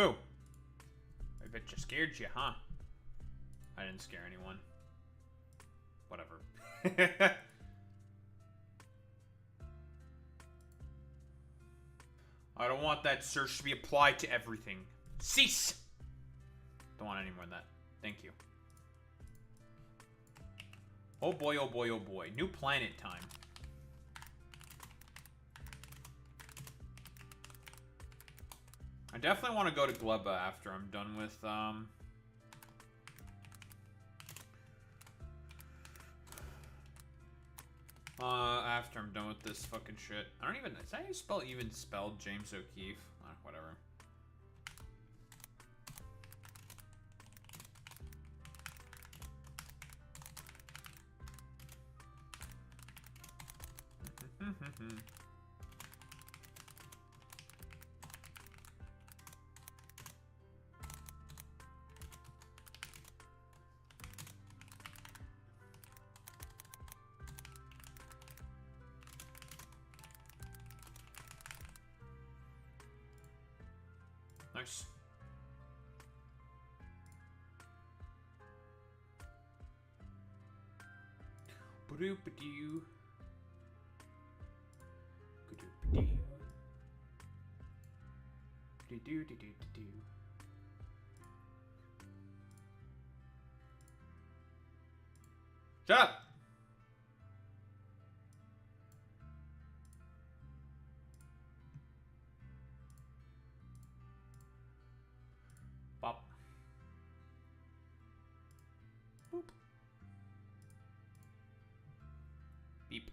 Boo! I bet you scared you, huh? I didn't scare anyone. Whatever. I don't want that search to be applied to everything. Cease! Don't want any more than that. Thank you. Oh boy, oh boy, oh boy. New planet time. I definitely want to go to Gleba after I'm done with, after I'm done with this fucking shit. I don't even, is that how you even spelled James O'Keefe? Whatever. Nice. Ba-doop-a-doo. Ba-doop-a-doo. Do-do-do-do-do-do. Shut up! Bop. Boop. Beep.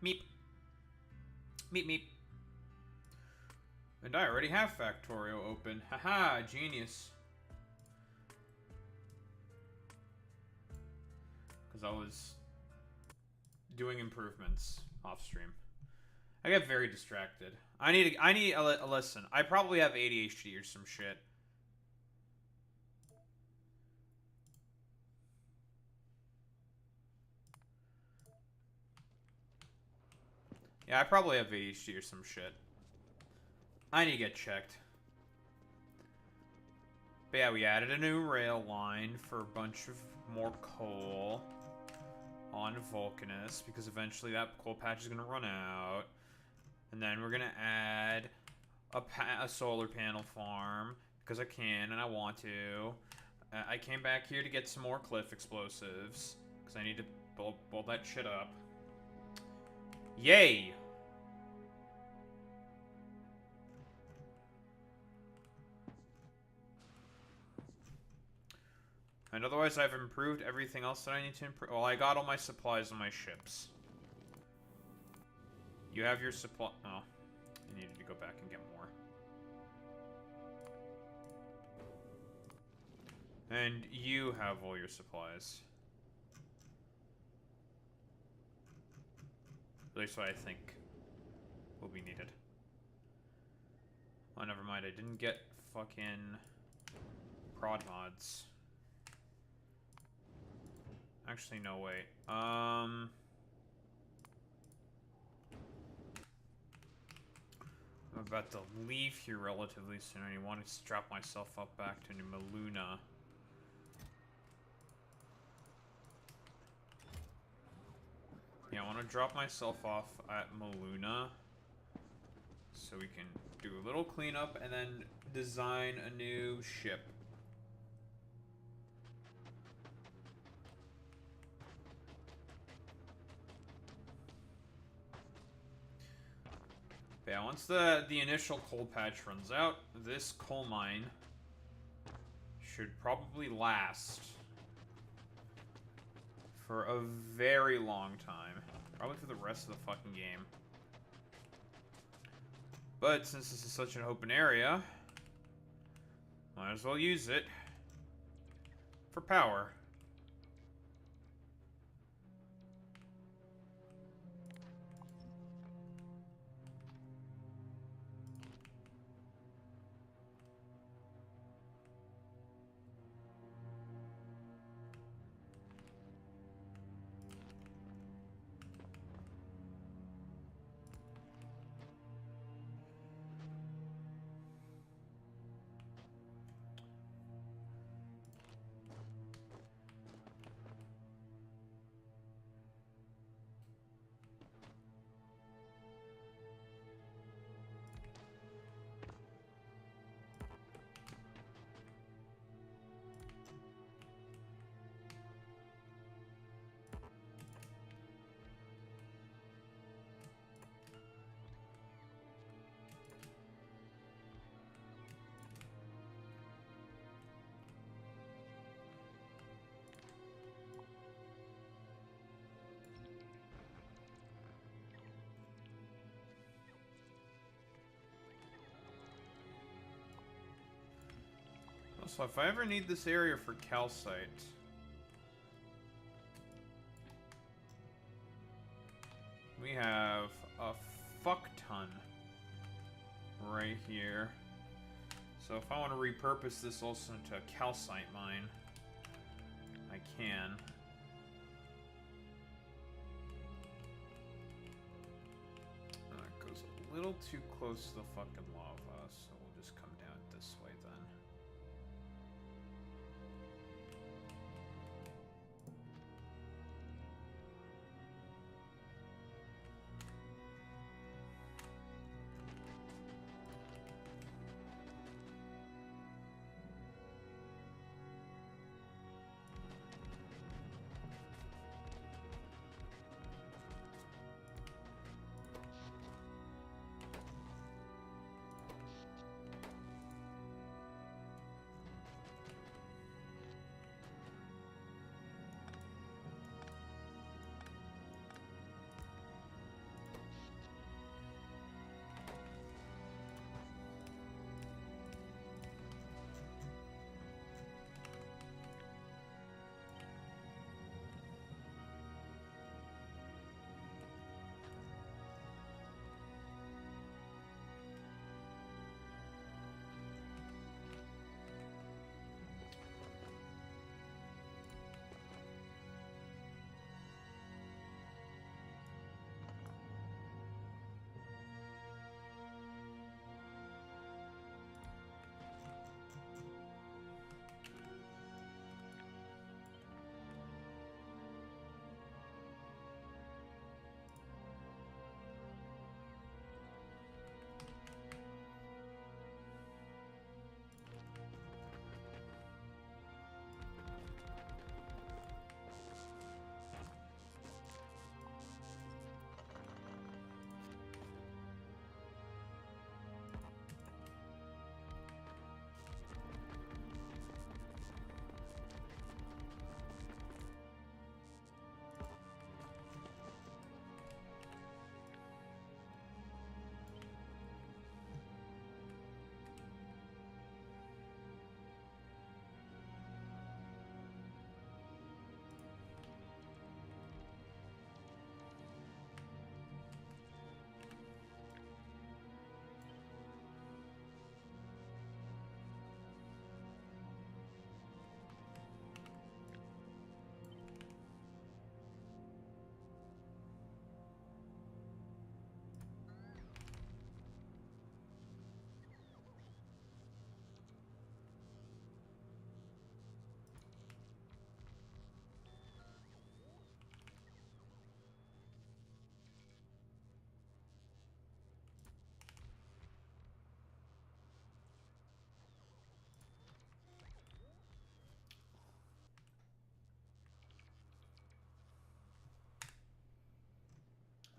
Meep. Meep meep. And I already have Factorio open. Haha, genius. Because I was doing improvements off stream. I get very distracted. I need a listen. I probably have ADHD or some shit. Yeah, I probably have ADHD or some shit. I need to get checked. But yeah, we added a new rail line for a bunch of more coal on Vulcanus, because eventually that coal patch is going to run out. And then we're going to add a solar panel farm, because I can and I want to. I came back here to get some more cliff explosives, because I need to build that shit up. Yay! And otherwise, I've improved everything else that I need to improve. Well, I got all my supplies on my ships. You have your supply. Oh, I needed to go back and get more. And you have all your supplies. At least what I think will be needed. Oh, never mind. I didn't get fucking prod mods. Actually, no, wait. I'm about to leave here relatively soon. I want to strap myself up back to New Maluna. Yeah, I want to drop myself off at Maluna so we can do a little cleanup and then design a new ship. Yeah, once the initial coal patch runs out, this coal mine should probably last for a very long time. Probably for the rest of the fucking game. But since this is such an open area, might as well use it for power. So if I ever need this area for calcite... we have a fuck ton right here. So if I want to repurpose this also into a calcite mine, I can. It goes a little too close to the fucking lava, so we'll just come down this way then.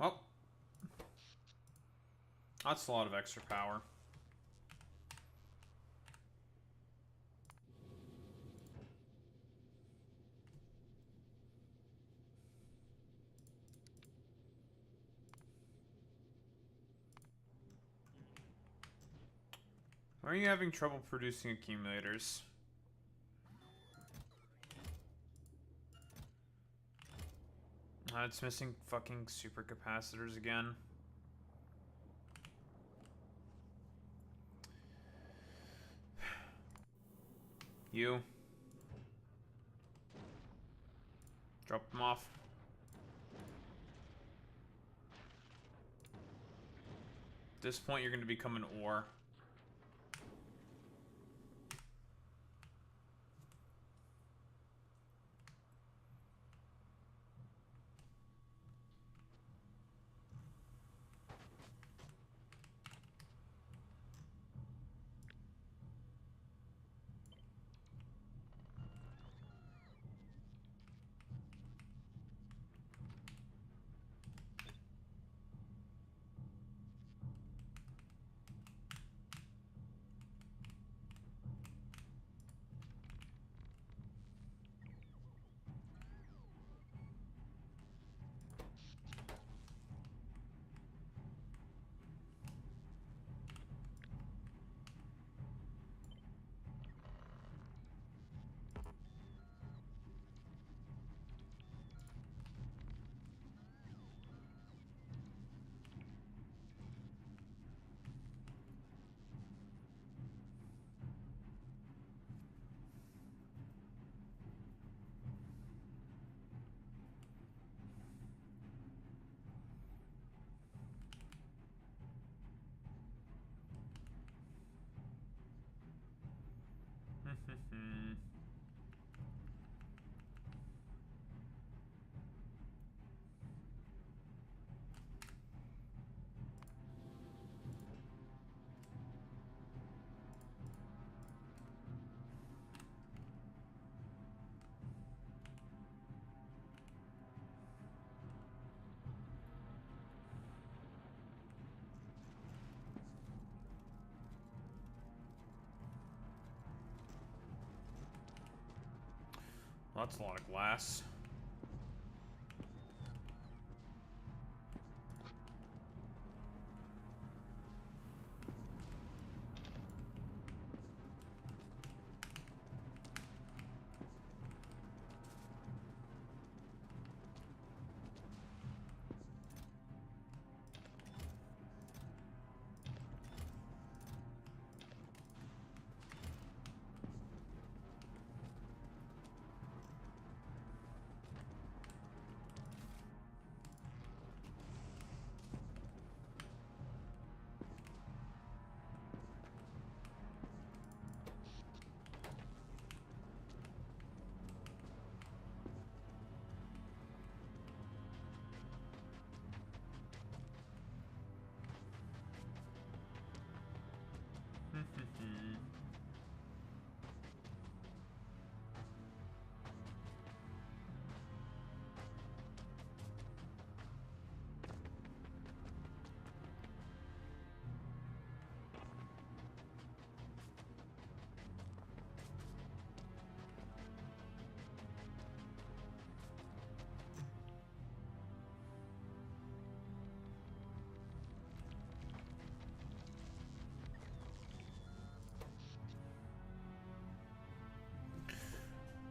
Well, that's a lot of extra power. Why are you having trouble producing accumulators? It's missing fucking supercapacitors again. You. Drop them off. At this point, you're going to become an ore. Well, that's a lot of glass.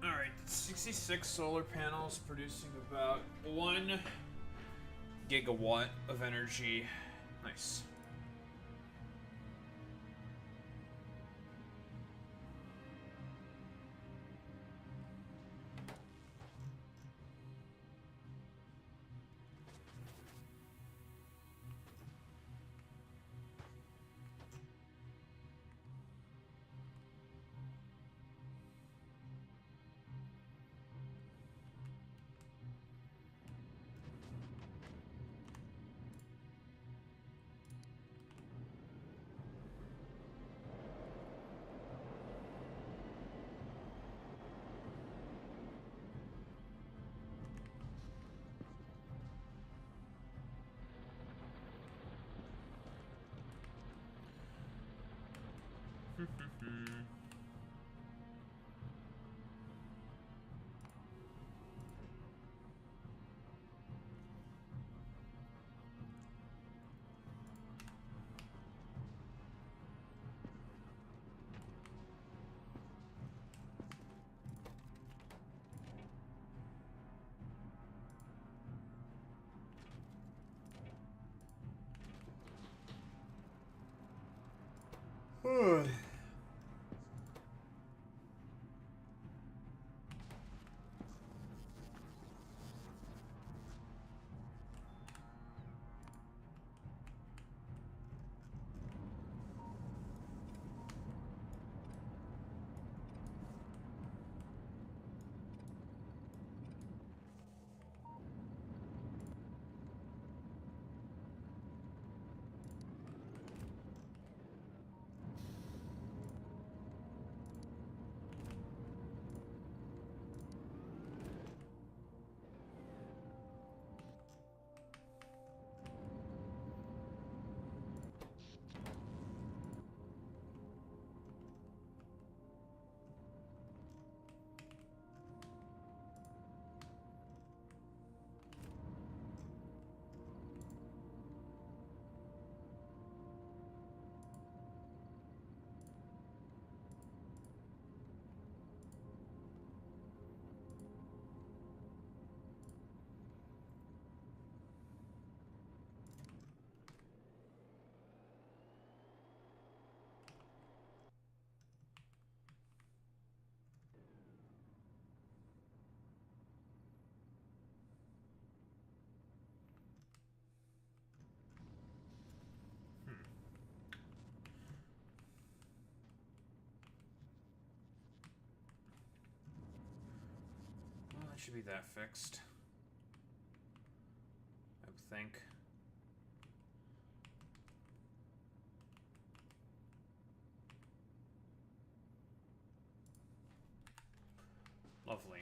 Alright, 66 solar panels producing about 1 gigawatt of energy. Nice. should be that fixed. I would think. Lovely.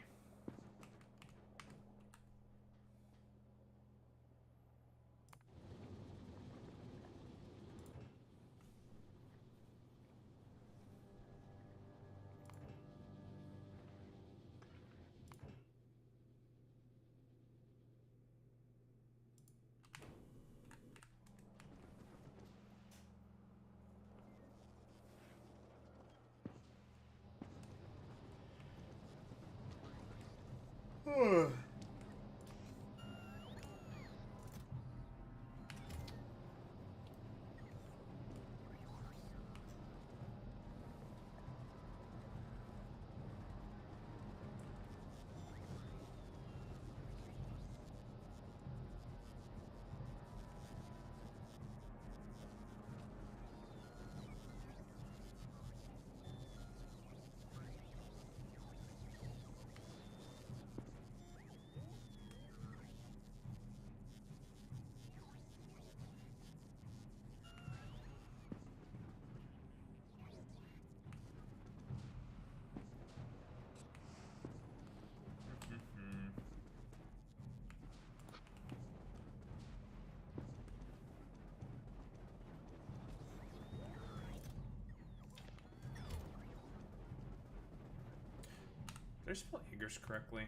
Did I spell Igrys correctly?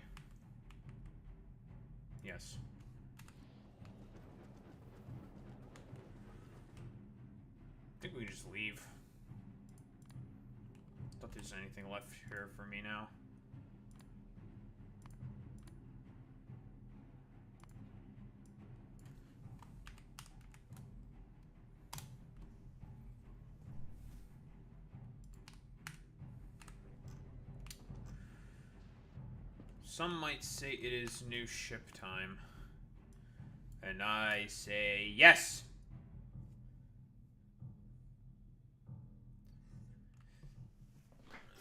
Yes. I think we just leave. Don't think there's anything left here for me now. Some might say it is new ship time. And I say yes!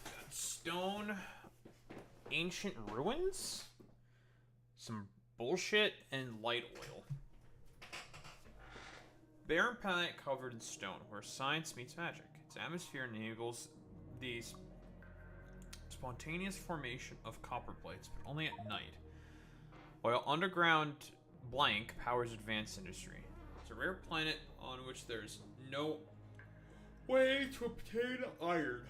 Got stone, ancient ruins, some bullshit, and light oil. Barren planet covered in stone, where science meets magic. Its atmosphere enables these spontaneous formation of copper plates, but only at night. While underground blank powers advanced industry. It's a rare planet on which there's no way to obtain iron.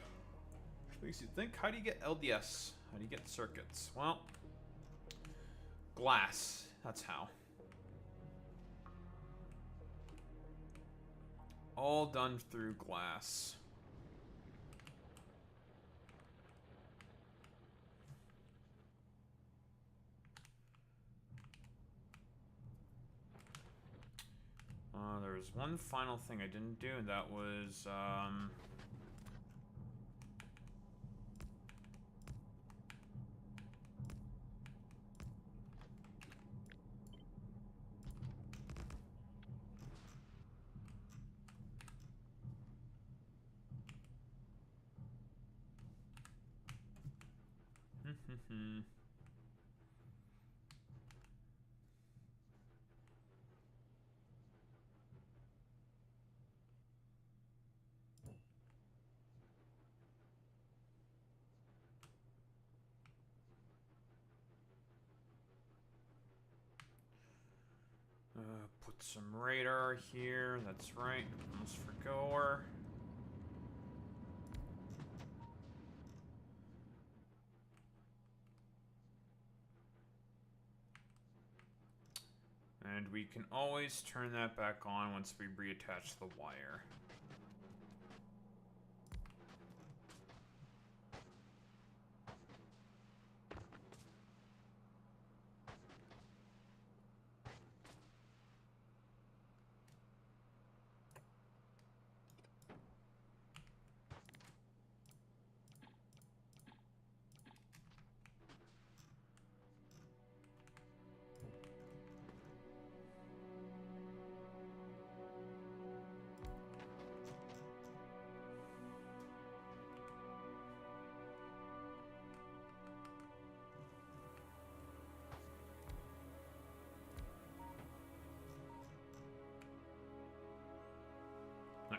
Which makes you think, how do you get LDS? How do you get circuits? Well, glass. That's how. All done through glass. There was one final thing I didn't do, and that was, put some radar here. That's right. Almost forgot. And we can always turn that back on once we reattach the wire.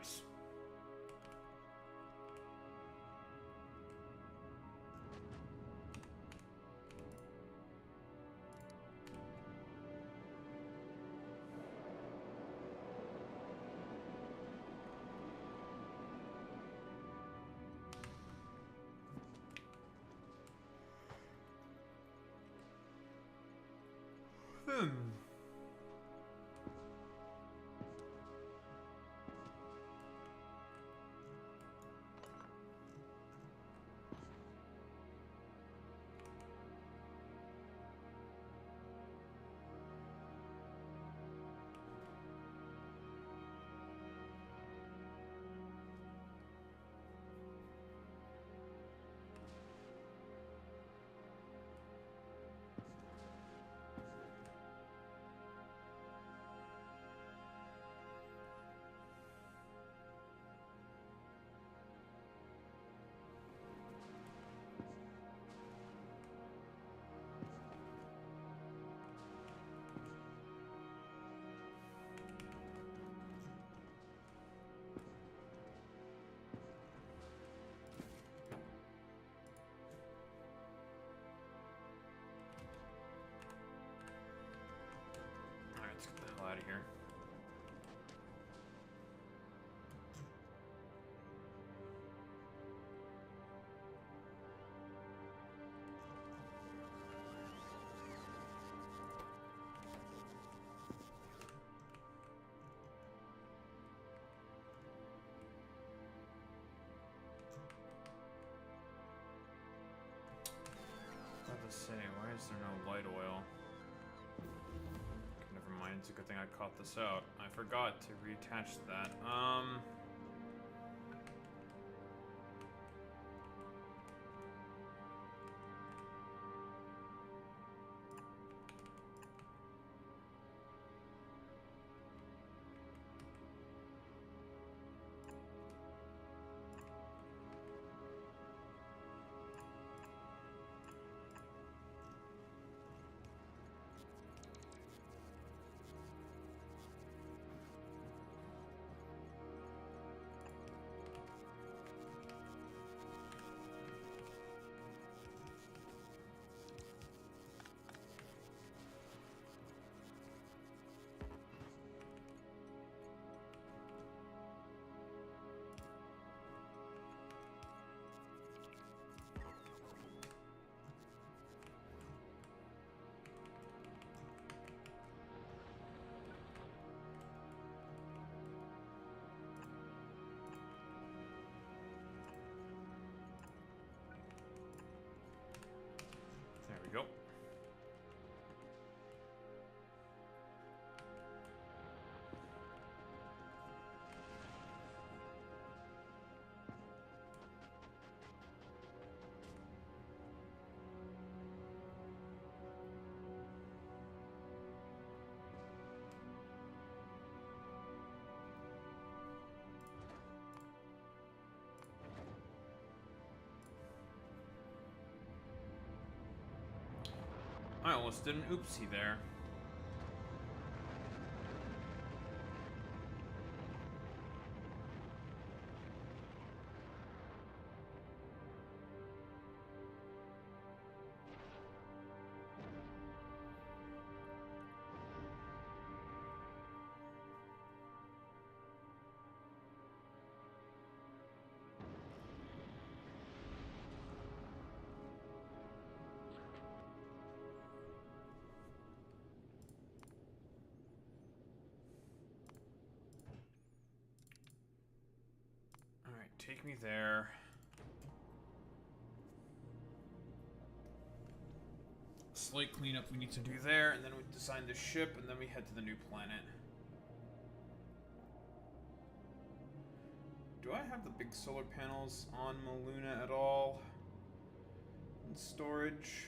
Nice. Alright, let's get the hell out of here. About to say, why is there no light oil? Okay, never mind, it's a good thing I caught this out. I forgot to reattach that. There we go. I almost did an oopsie there. Take me there. Slight cleanup we need to do there, and then we design the ship, and then we head to the new planet. Do I have the big solar panels on Maluna at all? In storage?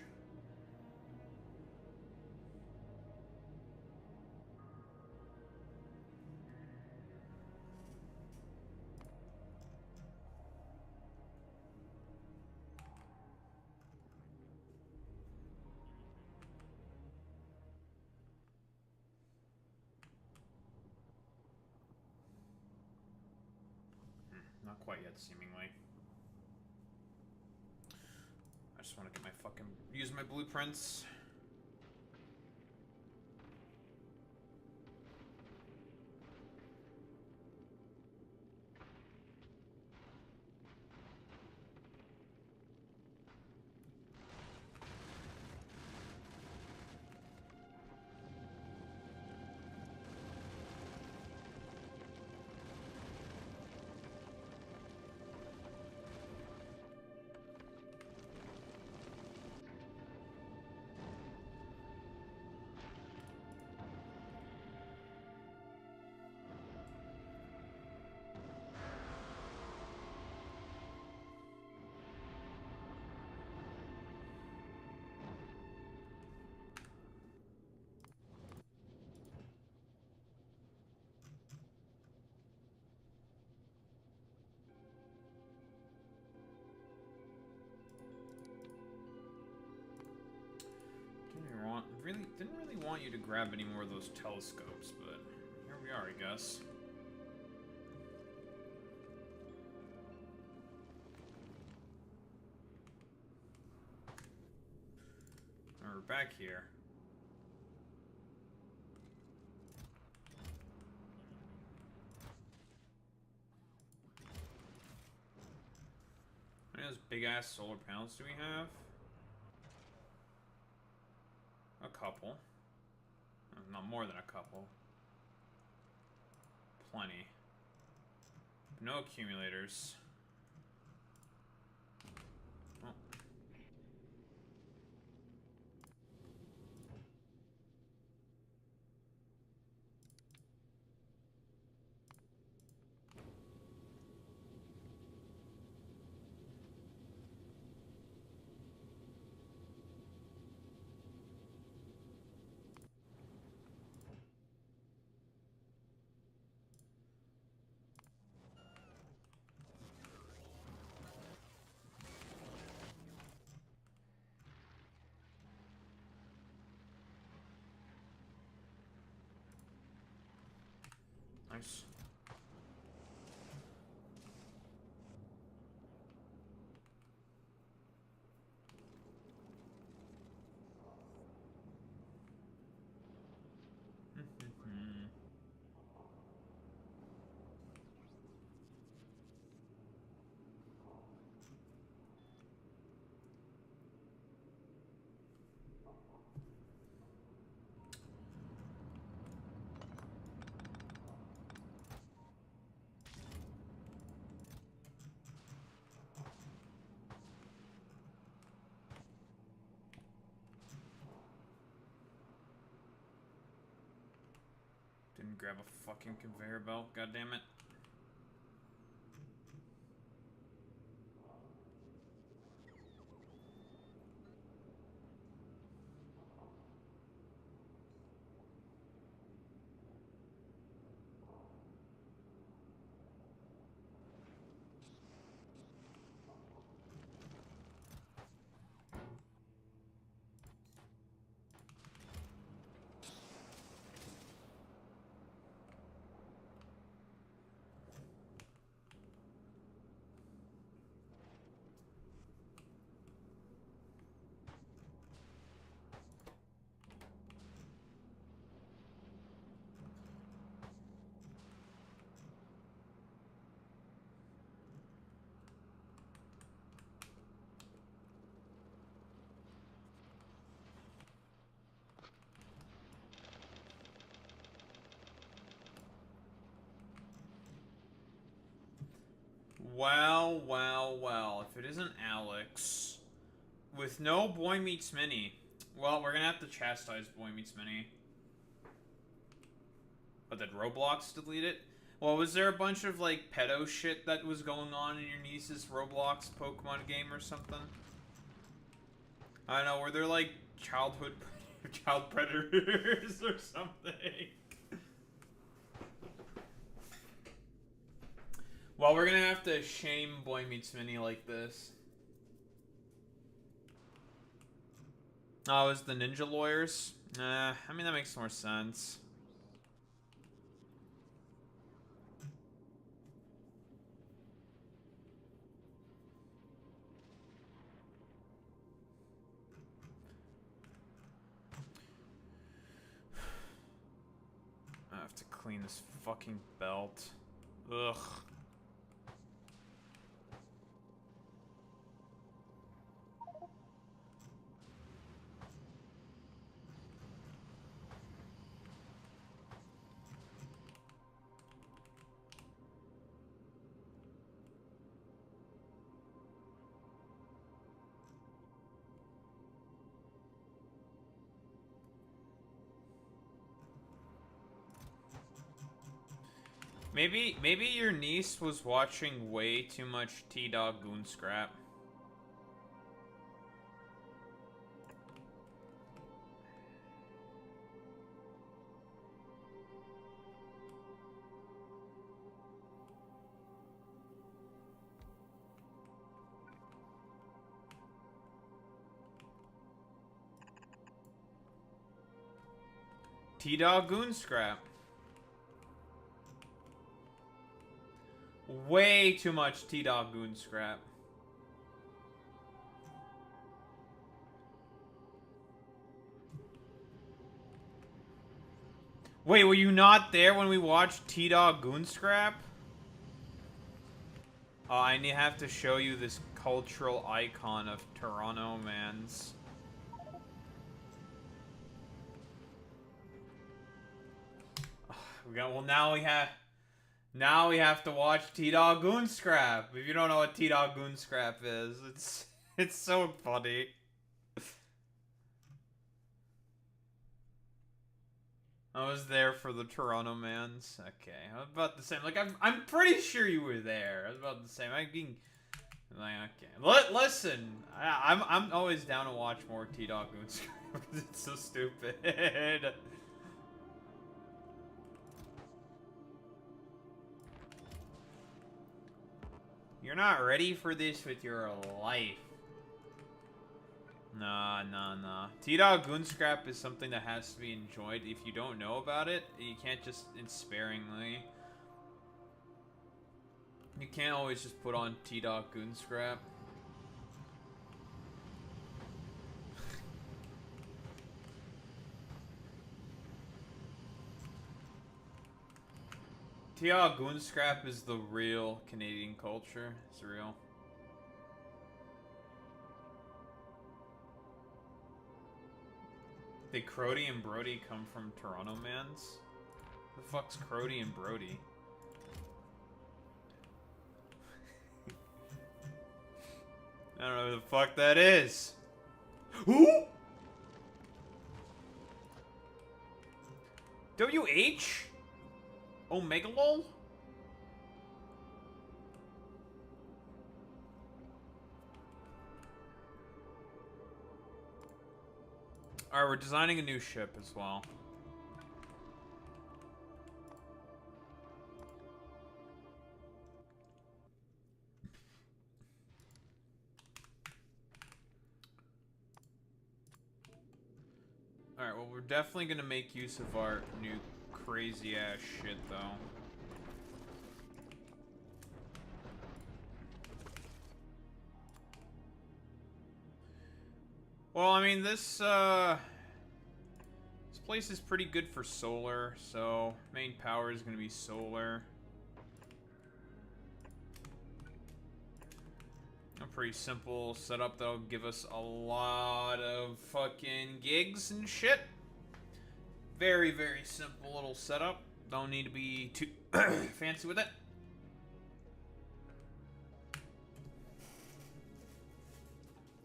Not quite yet, seemingly. I just want to get my fucking... use my blueprints. Didn't really want you to grab any more of those telescopes, but here we are, I guess. We're back here. How many of those big ass solar panels do we have? A couple. Not more than a couple. Plenty. But no accumulators. Oh. Nice. Didn't grab a fucking conveyor belt, goddammit. Well, well, well. If it isn't Alex, with no Boy Meets Minnie, well, we're gonna have to chastise Boy Meets Minnie. But did Roblox delete it? Well, was there a bunch of, like, pedo shit that was going on in your niece's Roblox Pokemon game or something? I don't know, were there, like, child predators or something? Well, we're gonna have to shame Boy Meets Minnie like this. Oh, it's the ninja lawyers? I mean, that makes more sense. clean this fucking belt. Ugh. Maybe your niece was watching way too much T-Dog Goon Scrap. T-Dog Goon Scrap. Way too much T-Dog Goon Scrap. Wait, were you not there when we watched T-Dog Goon Scrap? Oh, I have to show you this cultural icon of Toronto mans. Well, now we have to watch T-Dog Goon Scrap. If you don't know what T-Dog Goon Scrap is, it's so funny. I was there for the Toronto mans. Okay, I was about the same. Like I'm pretty sure you were there. I was about the same. I'm being like, okay. Listen, I'm always down to watch more T-Dog Goon Scrap because it's so stupid. You're not ready for this with your life. Nah. T-Dog Goon Scrap is something that has to be enjoyed. If you don't know about it, you can't just sparingly. You can't always just put on T-Dog Goon Scrap. T-Dog Goon Scrap is the real Canadian culture. It's real. Did Crody and Brody come from Toronto mans? The fuck's Crody and Brody? I don't know who the fuck that is. Who? WH? Omegalol? Alright, we're designing a new ship as well. Alright, well, we're definitely gonna make use of our new crazy ass shit, though. Well, I mean, this place is pretty good for solar, so main power is gonna be solar. A pretty simple setup that'll give us a lot of fucking gigs and shit. Very, very simple little setup. Don't need to be too fancy with it.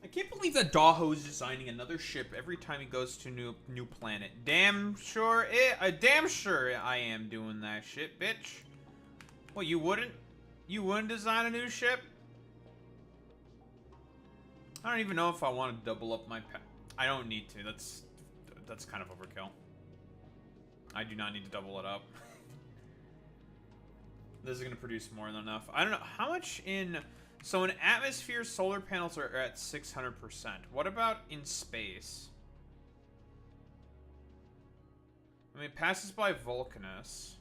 I can't believe that Daho is designing another ship every time he goes to new planet. Damn sure I am doing that shit, bitch. Well, you wouldn't? You wouldn't design a new ship? I don't even know if I want to double up my I don't need to. That's kind of overkill. I do not need to double it up. This is going to produce more than enough. I don't know. How much in... So in atmosphere, solar panels are at 600%. What about in space? I mean, it passes by Vulcanus.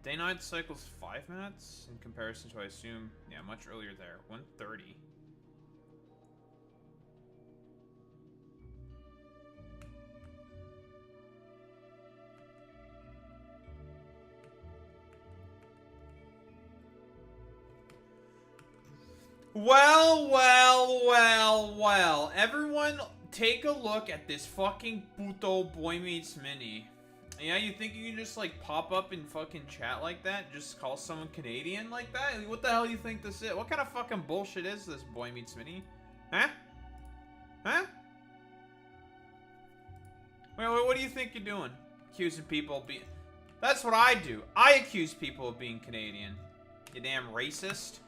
Day-night cycle's 5 minutes in comparison to, I assume, yeah, much earlier there. 1:30. Well. Everyone, take a look at this fucking puto Boy Meets Mini. Yeah, you think you can just, like, pop up in fucking chat like that? Just call someone Canadian like that? What the hell do you think this is? What kind of fucking bullshit is this, Boy Meets Mini? Huh? Huh? Wait, what do you think you're doing? Accusing people of being... That's what I do. I accuse people of being Canadian. You damn racist.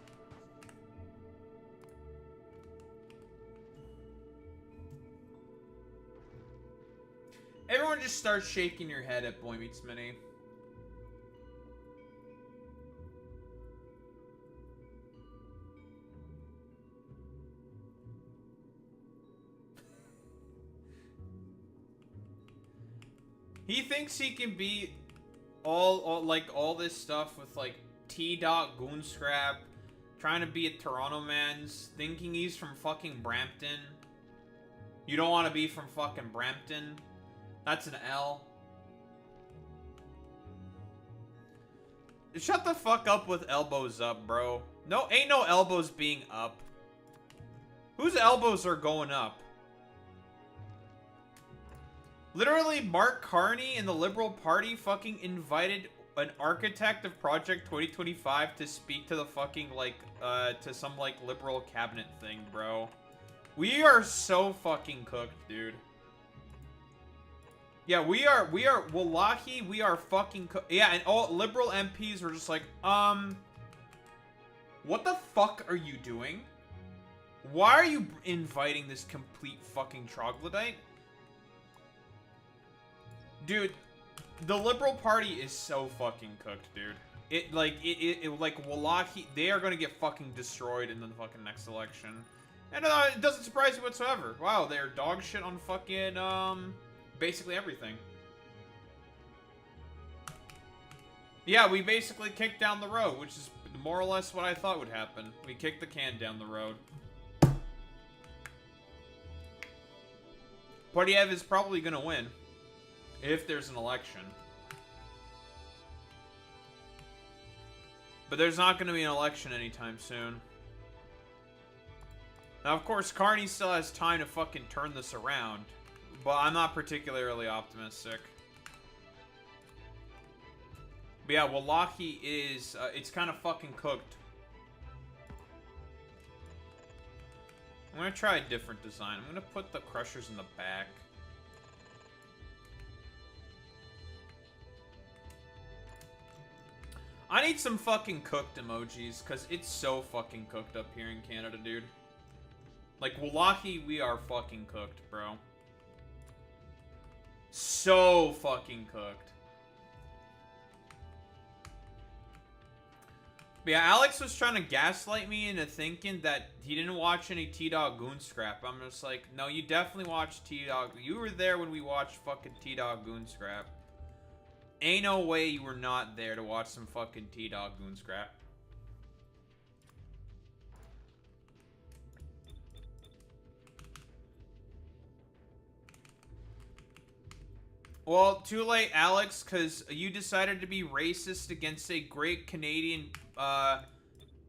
Everyone just starts shaking your head at Boy Meets Mini. He thinks he can be all this stuff with like T-Dot Goonscrap, trying to be a Toronto man's, thinking he's from fucking Brampton. You don't want to be from fucking Brampton. That's an L. Shut the fuck up with elbows up, bro. No, ain't no elbows being up. Whose elbows are going up? Literally, Mark Carney and the Liberal Party fucking invited an architect of Project 2025 to speak to the fucking, like, to some, like, liberal cabinet thing, bro. We are so fucking cooked, dude. Yeah, we are, wallahi, we are fucking cooked. Yeah, and all liberal MPs were just like, what the fuck are you doing? Why are you inviting this complete fucking troglodyte? Dude, the Liberal Party is so fucking cooked, dude. Like, wallahi, they are gonna get fucking destroyed in the fucking next election. And it doesn't surprise me whatsoever. Wow, they're dog shit on fucking, basically everything. Yeah, we basically kicked down the road, which is more or less what I thought would happen. We kicked the can down the road. Partyev is probably gonna win. If there's an election. But there's not going to be an election anytime soon. Now, of course, Carney still has time to fucking turn this around. But I'm not particularly optimistic. But yeah, wallahi is... it's kind of fucking cooked. I'm going to try a different design. I'm going to put the crushers in the back. I need some fucking cooked emojis, because it's so fucking cooked up here in Canada, dude. Like, wallahi, we are fucking cooked, bro. So fucking cooked. But yeah, Alex was trying to gaslight me into thinking that he didn't watch any T-Dog Goonscrap. I'm just like, no, you definitely watched T-Dog. You were there when we watched fucking T-Dog Goonscrap. Ain't no way you were not there to watch some fucking T-Dog Goonscrap. Well, too late, Alex, because you decided to be racist against a great Canadian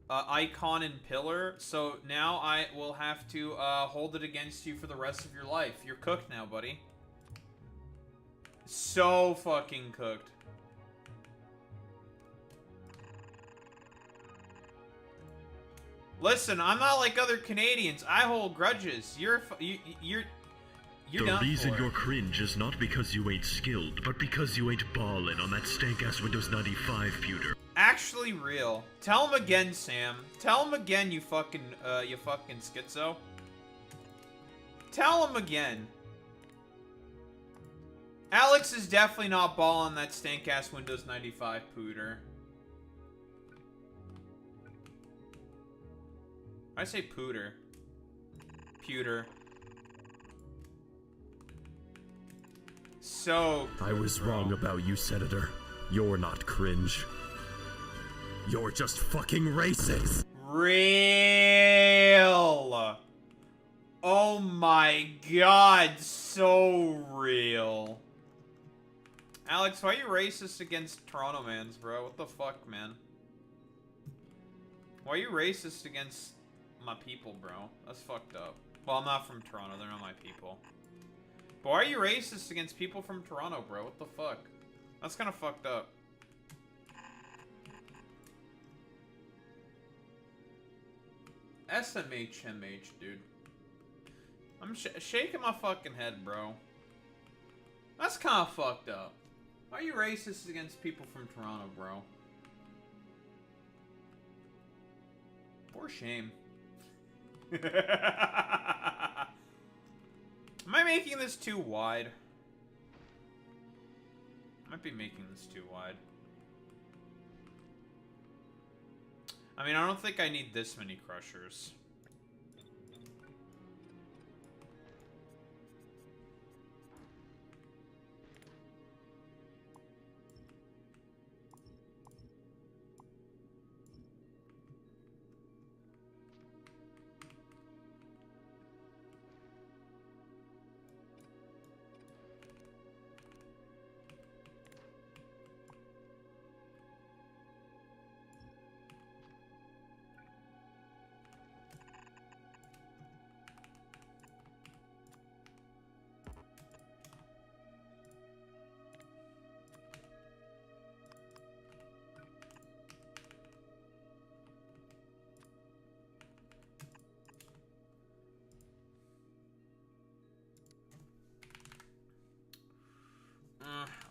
icon and pillar. So now I will have to hold it against you for the rest of your life. You're cooked now, buddy. So fucking cooked. Listen, I'm not like other Canadians. I hold grudges. You're the reason you're cringe is not because you ain't skilled, but because you ain't ballin' on that stank-ass Windows 95 pewter. Actually real. Tell him again, Sam. Tell him again, you fucking schizo. Tell him again. Alex is definitely not balling that stank-ass Windows 95 pooter. I say pooter. Pewter. So I was wrong about you, Senator. You're not cringe. You're just fucking racist. Real. Oh my god, so real. Alex, why are you racist against Toronto mans, bro? What the fuck, man? Why are you racist against my people, bro. That's fucked up. Well, I'm not from Toronto. They're not my people. But why are you racist against people from Toronto, bro? What the fuck? That's kind of fucked up. SMHMH, dude. I'm shaking my fucking head, bro. That's kind of fucked up. Why are you racist against people from Toronto, bro? For shame. Am I making this too wide? Might be making this too wide. I mean, I don't think I need this many crushers.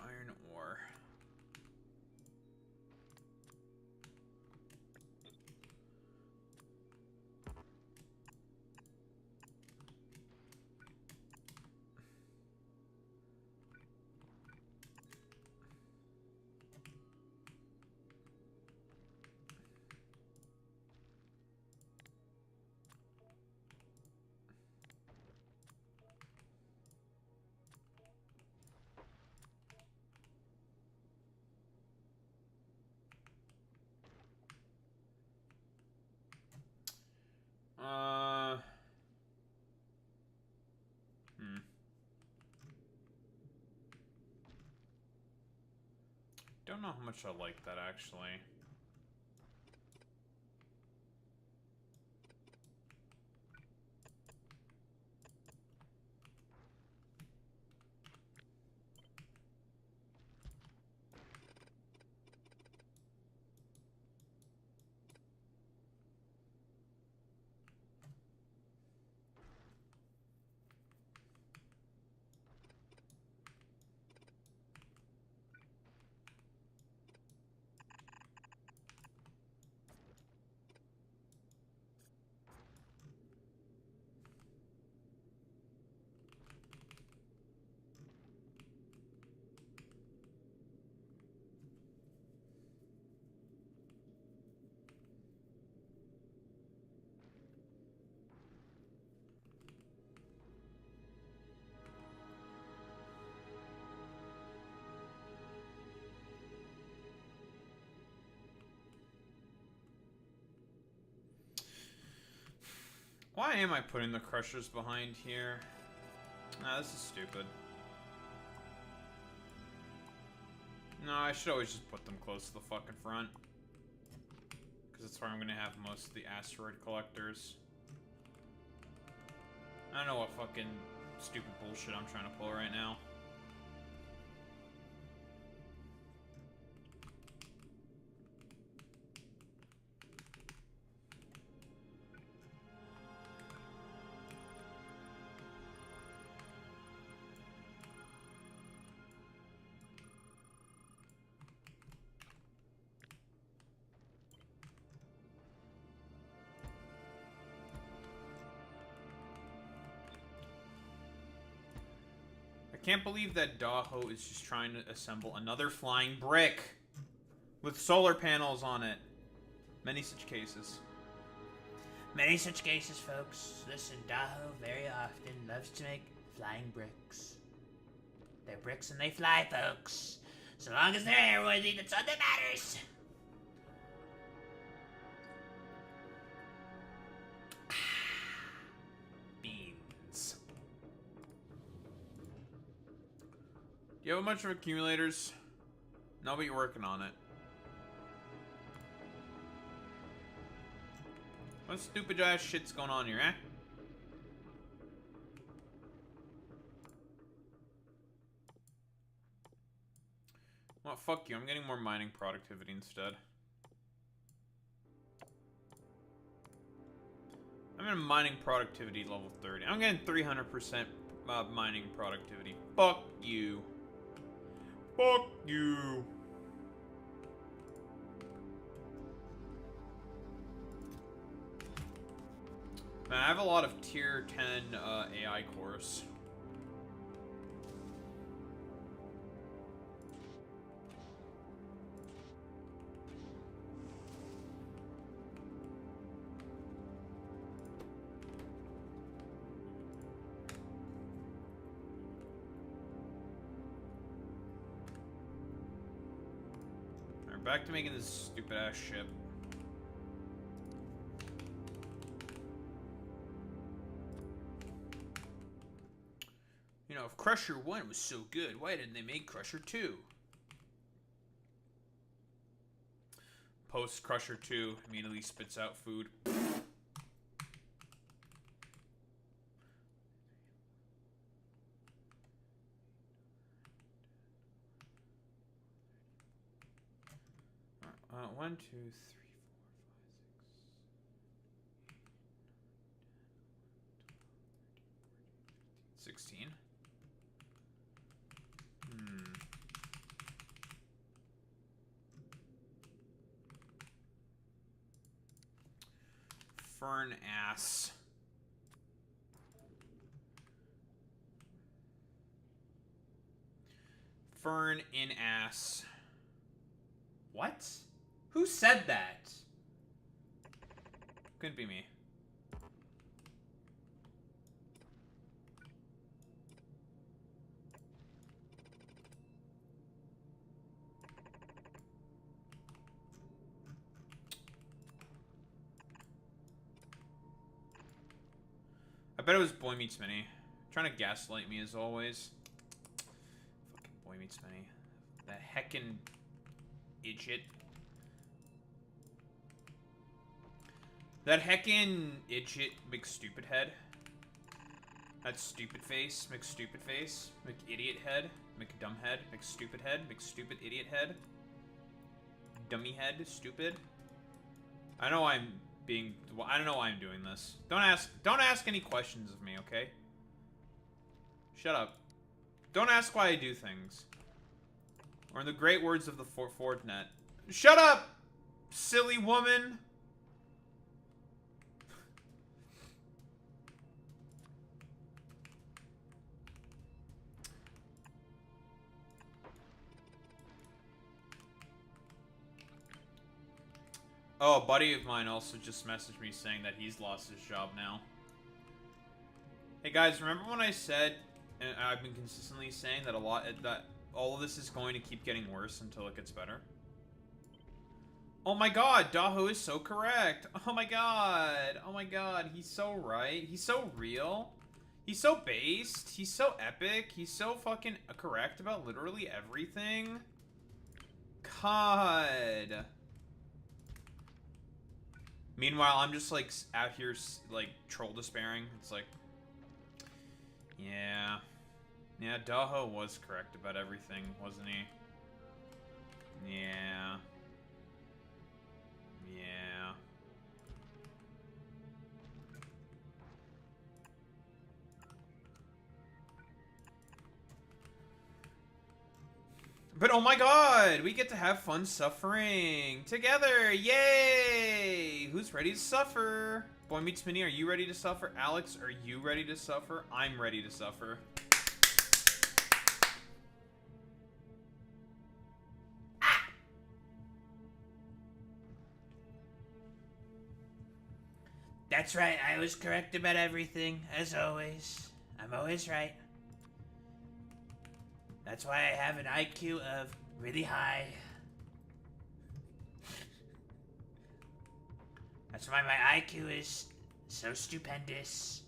Iron ore. Don't know how much I like that, actually. Why am I putting the crushers behind here? Nah, this is stupid. No, I should always just put them close to the fucking front. Because that's where I'm gonna have most of the asteroid collectors. I don't know what fucking stupid bullshit I'm trying to pull right now. I can't believe that Daho is just trying to assemble another flying brick with solar panels on it. Many such cases. Many such cases, folks. Listen, Daho very often loves to make flying bricks. They're bricks and they fly, folks. So long as they're airworthy, that's all that matters. Beans. Do you have a bunch of accumulators? No, but you're working on it. What stupid ass shit's going on here, eh? Well, fuck you. I'm getting more mining productivity instead. I'm in mining productivity level 30. I'm getting 300% mining productivity. Fuck you. Fuck you. Man, I have a lot of tier 10 AI cores. Alright, back to making this stupid ass ship. You know, if Crusher 1 was so good, why didn't they make Crusher 2? Post Crusher 2 immediately spits out food. One, two, three, 16. Fern ass. Fern in ass. What? Who said that? Couldn't be me. I bet it was Boy Meets Mini. Trying to gaslight me as always. Fucking Boy Meets Mini. That heckin' idiot. That heckin' idiot McStupid head. That stupid face, McStupid face. McIdiot head. McDumb head. McStupid head. McStupid idiot head. Dummy head. Stupid. I know I'm being... Well, I don't know why I'm doing this. Don't ask any questions of me, okay? Shut up. Don't ask why I do things. Or in the great words of the Fortnite. Shut up, silly woman! Oh, a buddy of mine also just messaged me saying that he's lost his job now. Hey guys, remember when I said, and I've been consistently saying that that all of this is going to keep getting worse until it gets better? Oh my god, Daho is so correct. Oh my god. Oh my god, he's so right. He's so real. He's so based. He's so epic. He's so fucking correct about literally everything. God. Meanwhile, I'm just, like, out here, like, troll despairing. It's like, yeah. Yeah, Daho was correct about everything, wasn't he? Yeah. Yeah. But oh my god, we get to have fun suffering together. Yay! Who's ready to suffer? Boy Meets Mini, are you ready to suffer? Alex, are you ready to suffer? I'm ready to suffer. That's right, I was correct about everything, as always. I'm always right. That's why I have an IQ of really high. That's why my IQ is so stupendous.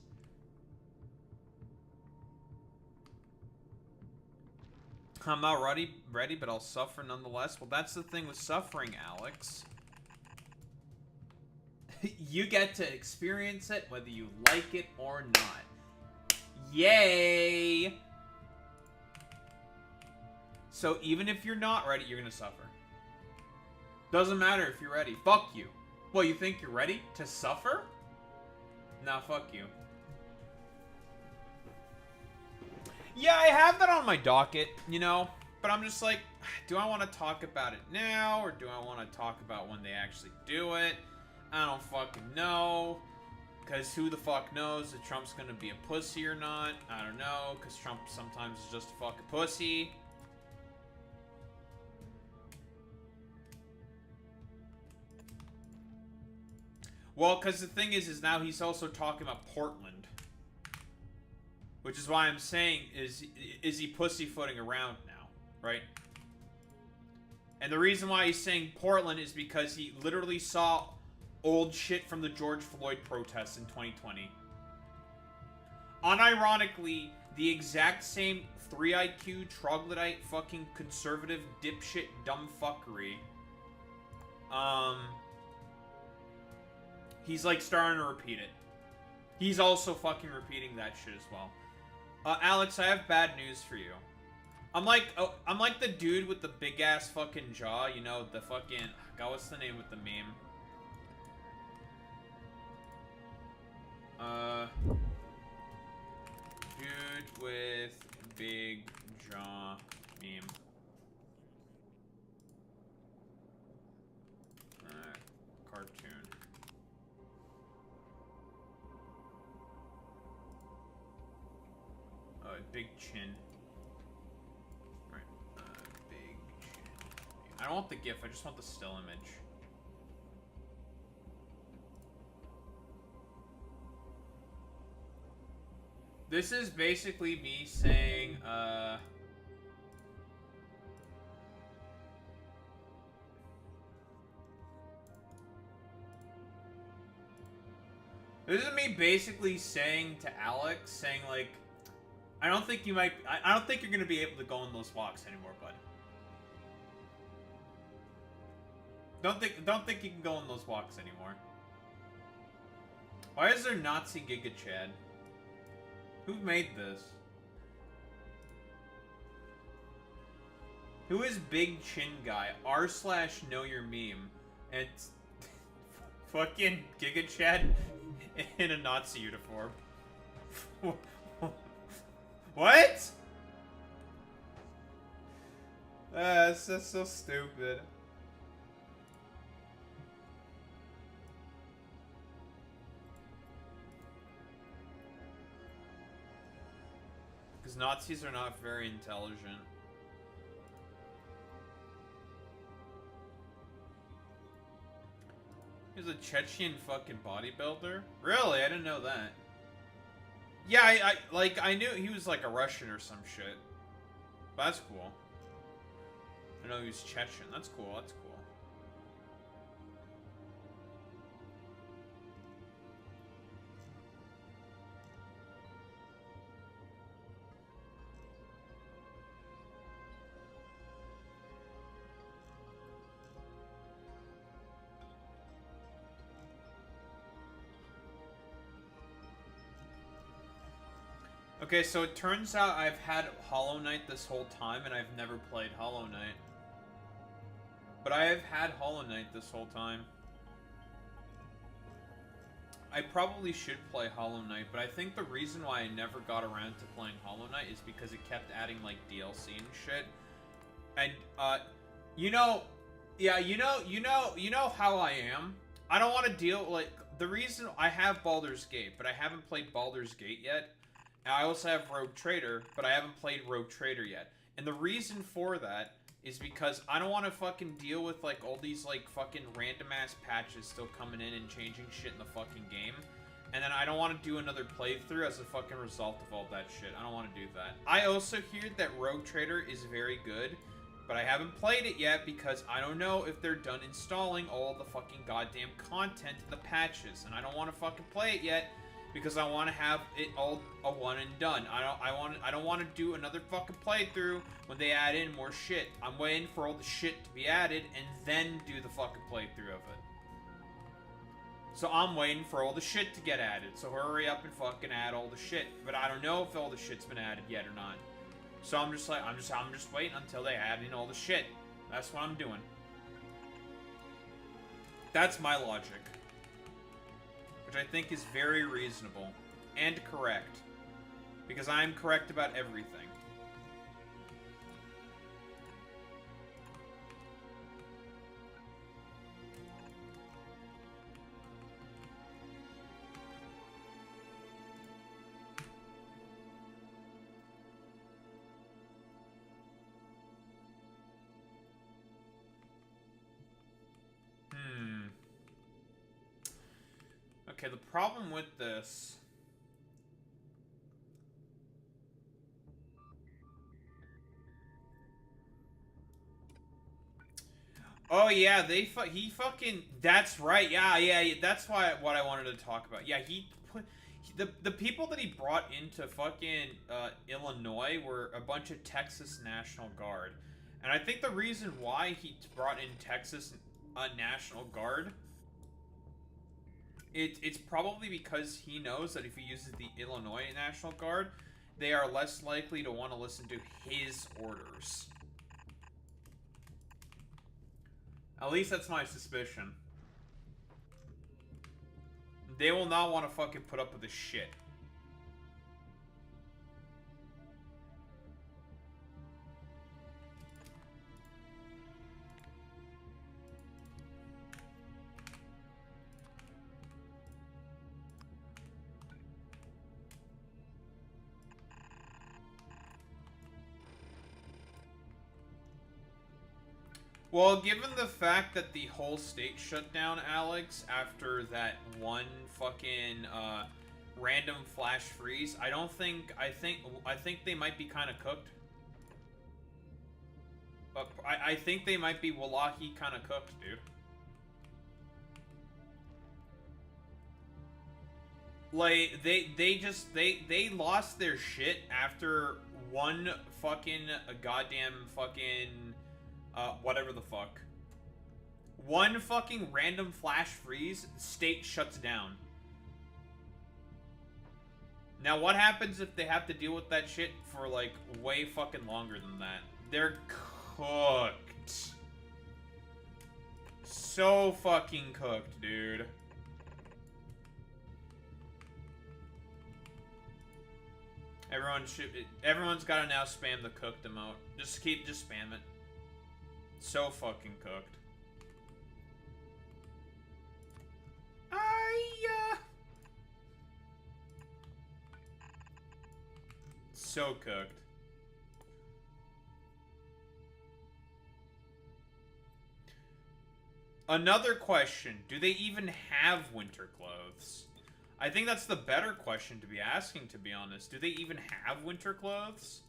I'm not ready, but I'll suffer nonetheless. Well, that's the thing with suffering, Alex. You get to experience it whether you like it or not. Yay! So even if you're not ready, you're gonna suffer. Doesn't matter if you're ready. Fuck you. Well, you think you're ready to suffer? Nah, fuck you. Yeah, I have that on my docket, you know, but I'm just like, do I want to talk about it now, or do I want to talk about when they actually do it? I don't fucking know, because who the fuck knows if Trump's gonna be a pussy or not? I don't know, because Trump sometimes is just a fucking pussy. Well, because the thing is now he's also talking about Portland. Which is why I'm saying, is he pussyfooting around now, right? And the reason why he's saying Portland is because he literally saw old shit from the George Floyd protests in 2020. Unironically, the exact same 3 IQ, troglodyte, fucking conservative, dipshit, dumb fuckery. He's like starting to repeat it. He's also fucking repeating that shit as well. Alex, I have bad news for you. I'm like the dude with the big ass fucking jaw, you know, the fucking, God, what's the name with the meme? Dude with big jaw meme. Cartoon. Big chin. Right. Big chin. I don't want the GIF, I just want the still image. This is basically me saying, this is me basically saying to Alex, saying like, I don't think you might, I don't think you're gonna be able to go on those walks anymore, bud. Don't think you can go on those walks anymore. Why is there Nazi Giga Chad? Who made this? Who is Big Chin Guy? r/know your meme. And fucking Giga Chad in a Nazi uniform. What? That's just so stupid. Because Nazis are not very intelligent. He's a Chechen fucking bodybuilder? Really? I didn't know that. Yeah, I knew he was like a Russian or some shit. But that's cool. I know he was Chechen. That's cool, that's cool. Okay, so it turns out I've had Hollow Knight this whole time, and I've never played Hollow Knight. But I have had Hollow Knight this whole time. I probably should play Hollow Knight, but I think the reason why I never got around to playing Hollow Knight is because it kept adding, like, DLC and shit. And, you know, yeah, you know how I am. I don't want to deal, like, the reason I have Baldur's Gate, but I haven't played Baldur's Gate yet. I also have Rogue Trader, but I haven't played Rogue Trader yet. And the reason for that is because I don't want to fucking deal with, like, all these, like, fucking random-ass patches still coming in and changing shit in the fucking game. And then I don't want to do another playthrough as a fucking result of all that shit. I don't want to do that. I also hear that Rogue Trader is very good, but I haven't played it yet because I don't know if they're done installing all the fucking goddamn content in the patches. And I don't want to fucking play it yet, because I want to have it all a one and done. I don't want to do another fucking playthrough when they add in more shit. I'm waiting for all the shit to be added and then do the fucking playthrough of it. So I'm waiting for all the shit to get added. So hurry up and fucking add all the shit. But I don't know if all the shit's been added yet or not. So I'm just like, I'm just waiting until they add in all the shit. That's what I'm doing. That's my logic. Which I think is very reasonable. And correct. Because I'm correct about everything. Okay, the problem with this... Oh yeah, he fucking... That's right, yeah, that's what I wanted to talk about. Yeah, the people that he brought into fucking Illinois were a bunch of Texas National Guard. And I think the reason why he brought in Texas National Guard... It's probably because he knows that if he uses the Illinois National Guard, they are less likely to want to listen to his orders. At least that's my suspicion. They will not want to fucking put up with this shit. Well, given the fact that the whole state shut down, Alex, after that one fucking random flash freeze, I think they might be kind of cooked. But I think they might be wallahi kind of cooked, dude. Like they lost their shit after one fucking goddamn fucking whatever the fuck. One fucking random flash freeze, state shuts down. Now what happens if they have to deal with that shit for like way fucking longer than that? They're cooked. So fucking cooked, dude. Everyone's gotta now spam the cooked emote. Just spam it. So fucking cooked. So cooked. Another question, do they even have winter clothes? I think that's the better question to be asking, to be honest. Do they even have winter clothes?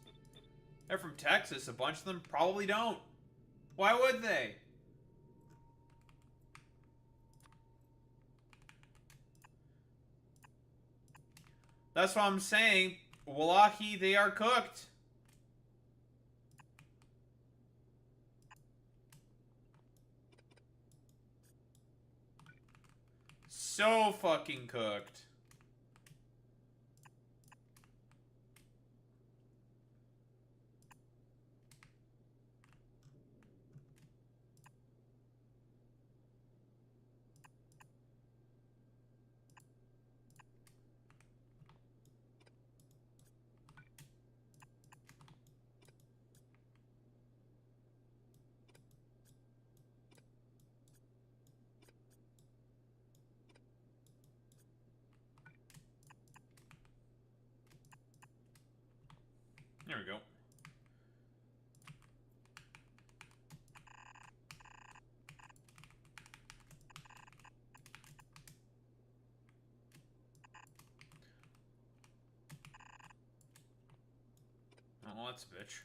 They're from Texas. A bunch of them probably don't. Why would they? That's what I'm saying. Wallahi, they are cooked. So fucking cooked. There we go. Oh, that's a bitch.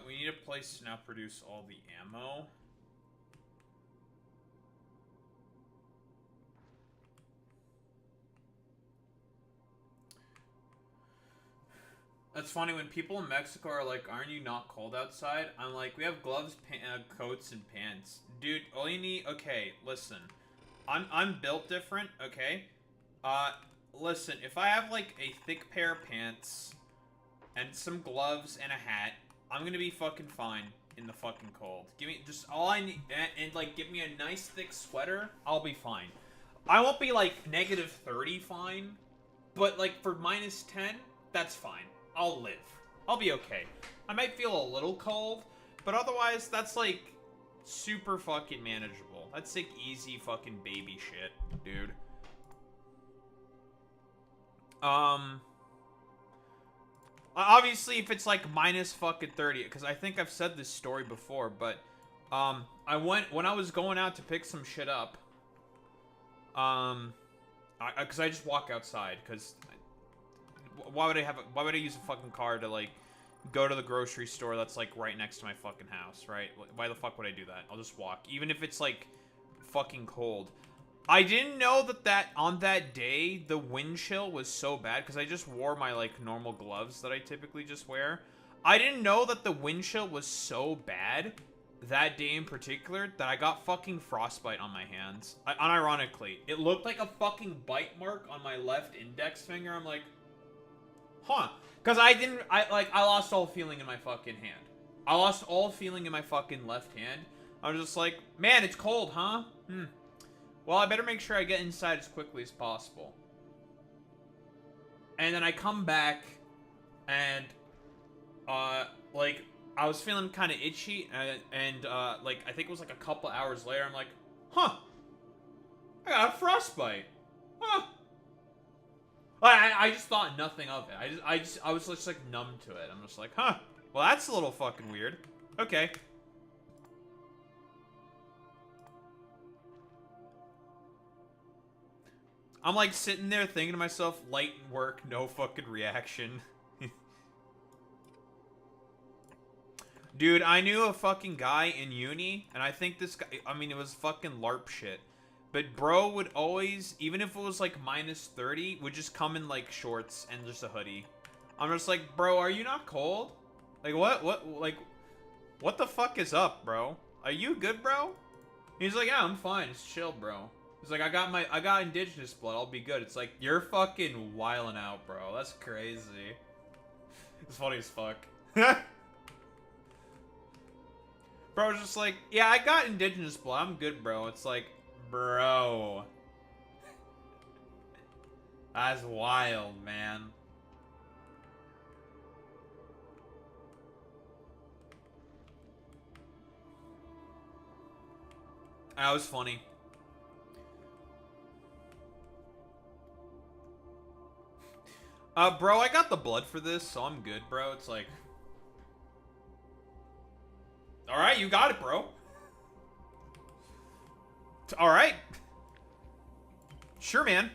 We need a place to now produce all the ammo. It's funny when people in Mexico are like, "Aren't you not cold outside?" I'm like, "We have gloves, coats, and pants, dude. All you need." Okay, listen, I'm built different. Okay, listen. If I have like a thick pair of pants and some gloves and a hat, I'm gonna be fucking fine in the fucking cold. Give me just all I need, and like give me a nice thick sweater. I'll be fine. I won't be like -30 fine, but like for -10, that's fine. I'll live. I'll be okay. I might feel a little cold, but otherwise, that's like super fucking manageable. That's like easy fucking baby shit, dude. Obviously, if it's like -30, because I think I've said this story before, but when I was going out to pick some shit up, because I just walk outside, because why would I use a fucking car to like go to the grocery store that's like right next to my fucking house, right? Why the fuck would I do that? I'll just walk, even if it's like fucking cold. I didn't know that on that day the wind chill was so bad, because I just wore my like normal gloves that I typically just wear. I didn't know that the wind chill was so bad that day in particular that I got fucking frostbite on my hands. Unironically, it looked like a fucking bite mark on my left index finger. I'm like, huh? Because I lost all feeling in my fucking hand. I lost all feeling in my fucking left hand. I was just like, man, it's cold, huh? Well, I better make sure I get inside as quickly as possible. And then I come back, and, like, I was feeling kind of itchy, and like, I think it was like a couple hours later, I'm like, huh, I got a frostbite. Huh. I just thought nothing of it. I was just like numb to it. I'm just like, huh, well, that's a little fucking weird. Okay. I'm like sitting there thinking to myself, light work, no fucking reaction. Dude, I knew a fucking guy in uni, and I think this guy, I mean, it was fucking LARP shit. But bro would always, even if it was like -30, would just come in like shorts and just a hoodie. I'm just like, bro, are you not cold? Like, what the fuck is up, bro? Are you good, bro? He's like, yeah, I'm fine. It's chill, bro. He's like, I got indigenous blood. I'll be good. It's like, you're fucking wilding out, bro. That's crazy. It's funny as fuck. Bro was just like, yeah, I got indigenous blood. I'm good, bro. It's like, bro. That's wild, man. That was funny. Bro, I got the blood for this, so I'm good, bro. It's like, alright, you got it, bro. Alright. Sure, man.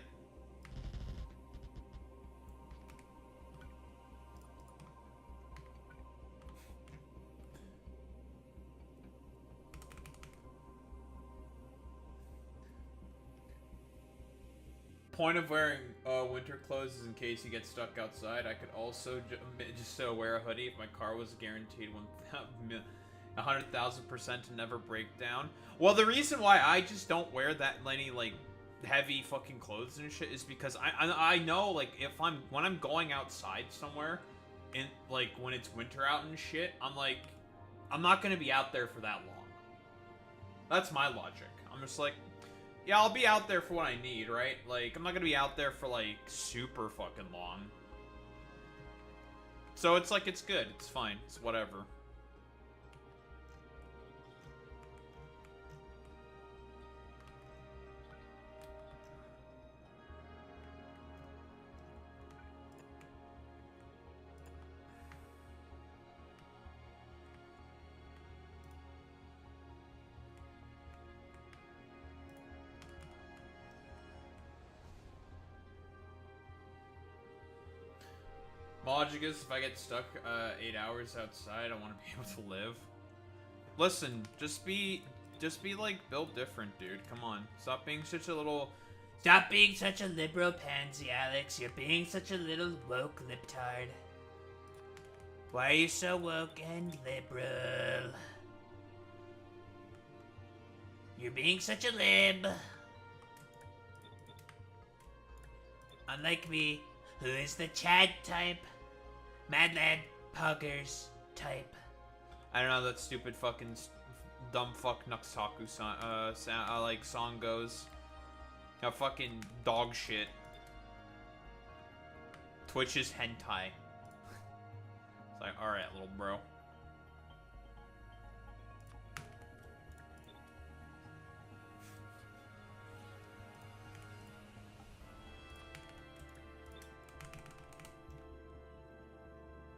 Point of wearing winter clothes is in case you get stuck outside. I could also just wear a hoodie if my car was guaranteed 100,000% to never break down. Well, the reason why I just don't wear that many like heavy fucking clothes and shit is because I know, like, when I'm going outside somewhere, in like when it's winter out and shit, I'm like, I'm not gonna be out there for that long. That's my logic. I'm just like, yeah, I'll be out there for what I need, right? Like, I'm not gonna be out there for, like, super fucking long. So it's like, it's good. It's fine. It's whatever. Logic is, if I get stuck 8 hours outside, I want to be able to live. Listen, just be like built different, dude. Come on, stop being such a little. Stop being such a liberal pansy, Alex. You're being such a little woke libtard. Why are you so woke and liberal? You're being such a lib. Unlike me, who is the Chad type. Mad Lad Poggers type. I don't know how that stupid fucking dumb fuck Nuxtaku song goes. How fucking dog shit. Twitch is hentai. It's like, alright, little bro.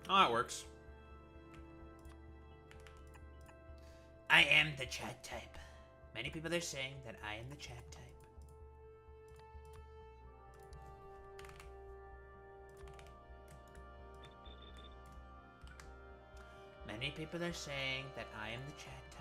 Oh, that works. I am the Chad type. Many people are saying that I am the Chad type. Many people are saying that I am the Chad type.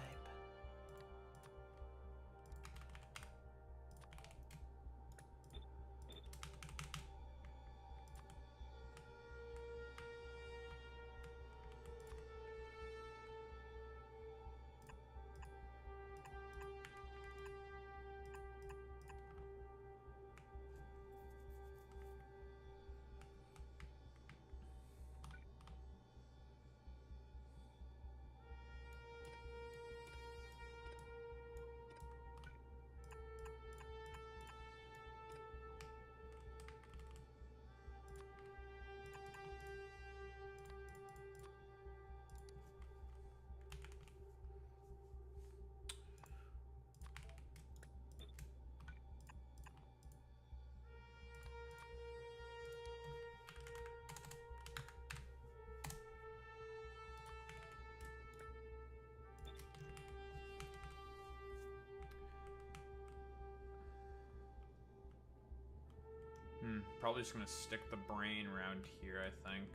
Probably just gonna stick the brain around here, I think.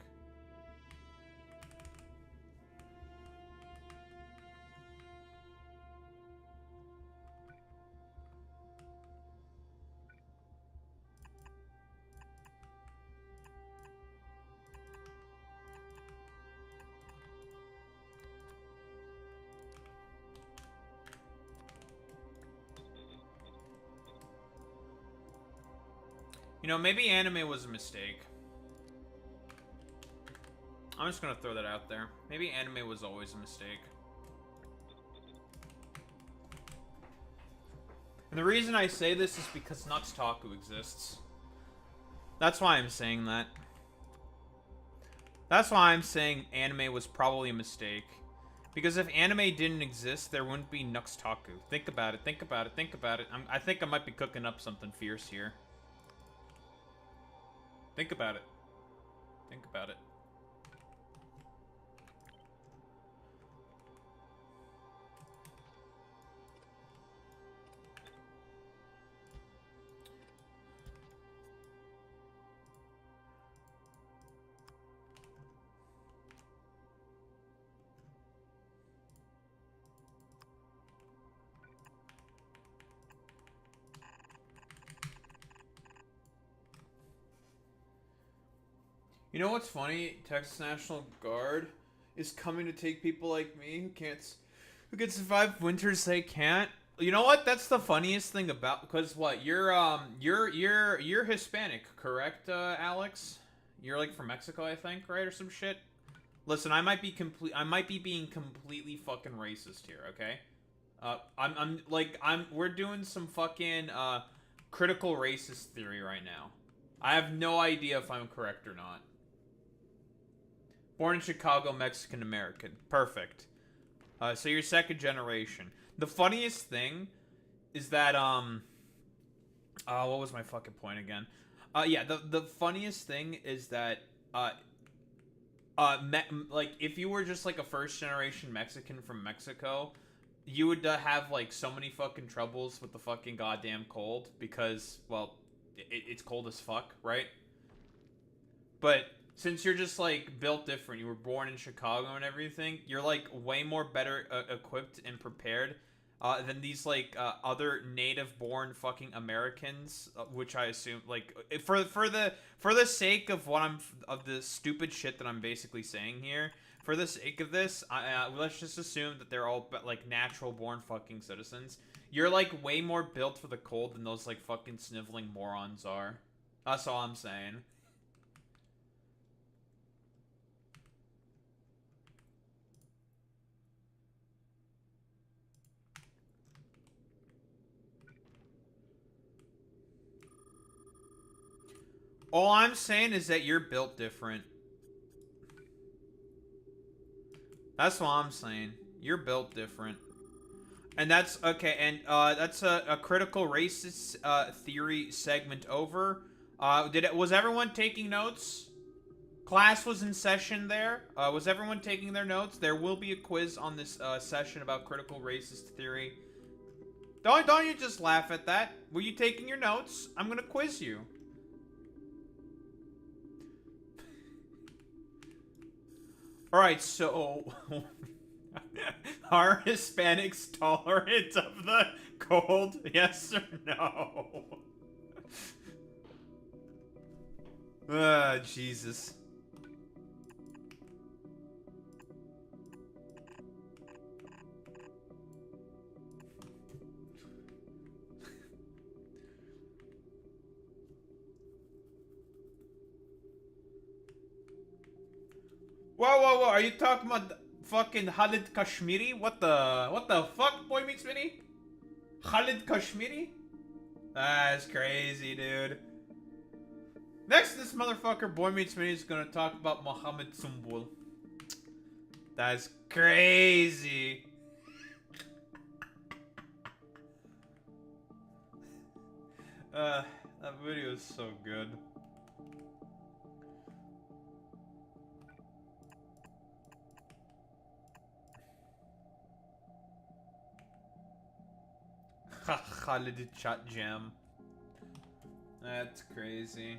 You know, maybe anime was a mistake. I'm just gonna throw that out there. Maybe anime was always a mistake. And the reason I say this is because Nuxtaku exists. That's why I'm saying that. That's why I'm saying anime was probably a mistake. Because if anime didn't exist, there wouldn't be Nuxtaku. Think about it, think about it, think about it. I think I might be cooking up something fierce here. Think about it. Think about it. You know what's funny? Texas National Guard is coming to take people like me who can survive winters they can't. You know what? That's the funniest thing about, because what? You're Hispanic, correct, Alex? You're like from Mexico, I think, right, or some shit. Listen, I might be being completely fucking racist here, okay? We're doing some fucking critical racist theory right now. I have no idea if I'm correct or not. Born in Chicago, Mexican American. Perfect. So you're second generation. The funniest thing is that, what was my fucking point again? Yeah, the funniest thing is that, like, if you were just, like, a first generation Mexican from Mexico, you would have, like, so many fucking troubles with the fucking goddamn cold because, well, it's cold as fuck, right? But since you're just, like, built different, you were born in Chicago and everything, you're, like, way more better equipped and prepared than these, like, other native-born fucking Americans, which I assume, like, for the sake of of the stupid shit that I'm basically saying here, for the sake of this, let's just assume that they're all like natural born fucking citizens. You're like way more built for the cold than those like fucking sniveling morons are. That's all I'm saying. All I'm saying is that you're built different. That's what I'm saying. You're built different. And that's, okay, and that's a critical racist theory segment over. Was everyone taking notes? Class was in session there. Was everyone taking their notes? There will be a quiz on this session about critical racist theory. Don't you just laugh at that. Were you taking your notes? I'm gonna quiz you. Alright, so... Are Hispanics tolerant of the cold? Yes or no? Jesus. Whoa, are you talking about fucking Khalid Kashmiri? What the fuck, Boy Meets Mini? Khalid Kashmiri? That's crazy, dude. Next, this motherfucker, Boy Meets Mini, is gonna talk about Mohammed Sumbul. That's crazy. That video is so good. Khalid chat jam. That's crazy.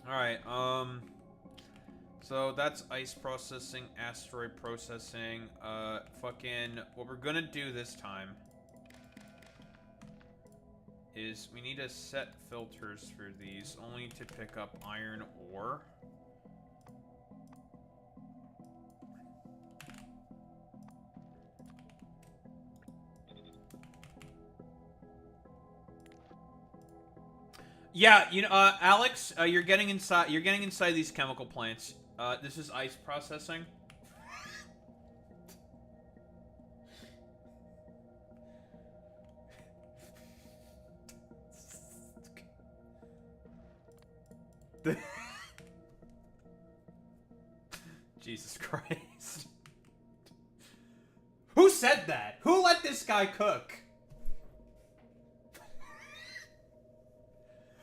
Alright, so that's ice processing, asteroid processing, fucking, what we're gonna do this time is we need to set filters for these, only to pick up iron ore. Yeah, you know, Alex, you're getting inside these chemical plants. This is ice processing. Jesus Christ. Who said that? Who let this guy cook?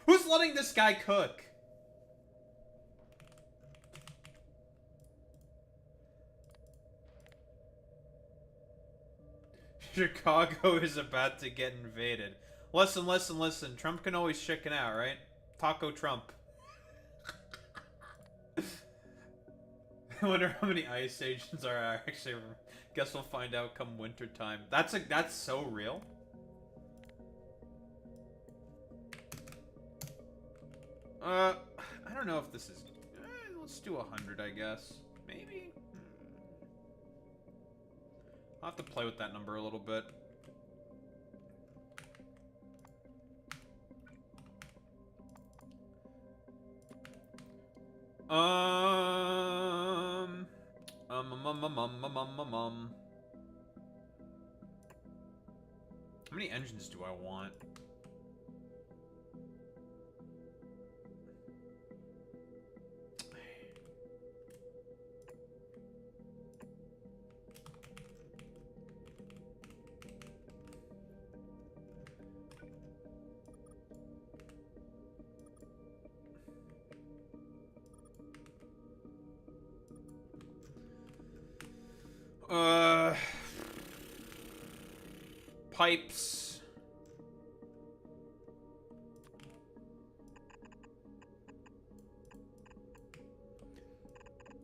Who's letting this guy cook? Chicago is about to get invaded. Listen. Trump can always chicken out, right? Taco Trump. I wonder how many ice agents are actually. Guess we'll find out come winter time. That's so real. I don't know if this is... let's do 100, I guess. Maybe? I'll have to play with that number a little bit. How many engines do I want? Pipes.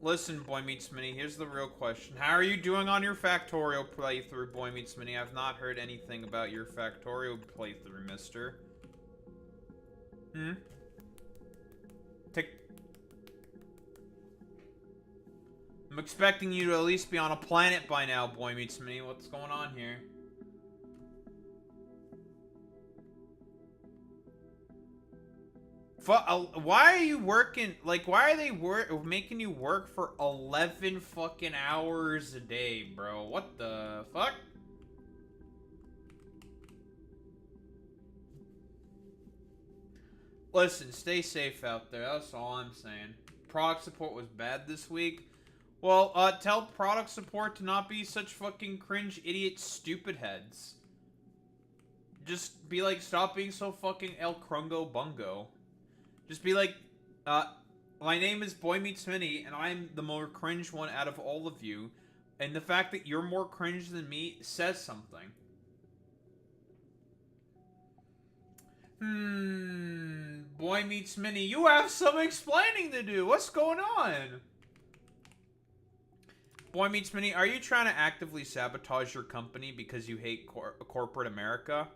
Listen, Boy Meets Mini, here's the real question. How are you doing on your Factorio playthrough, Boy Meets Mini? I've not heard anything about your Factorio playthrough, mister. I'm expecting you to at least be on a planet by now, Boy Meets Me. What's going on here? Why are you working? Like, why are they making you work for 11 fucking hours a day, bro? What the fuck? Listen, stay safe out there. That's all I'm saying. Product support was bad this week. Well, tell product support to not be such fucking cringe, idiot, stupid heads. Just be like, stop being so fucking El Crungo Bungo. Just be like, my name is Boy Meets Minnie, and I'm the more cringe one out of all of you. And the fact that you're more cringe than me says something. Boy Meets Minnie, you have some explaining to do. What's going on? Boy Meets Minnie, are you trying to actively sabotage your company because you hate corporate America?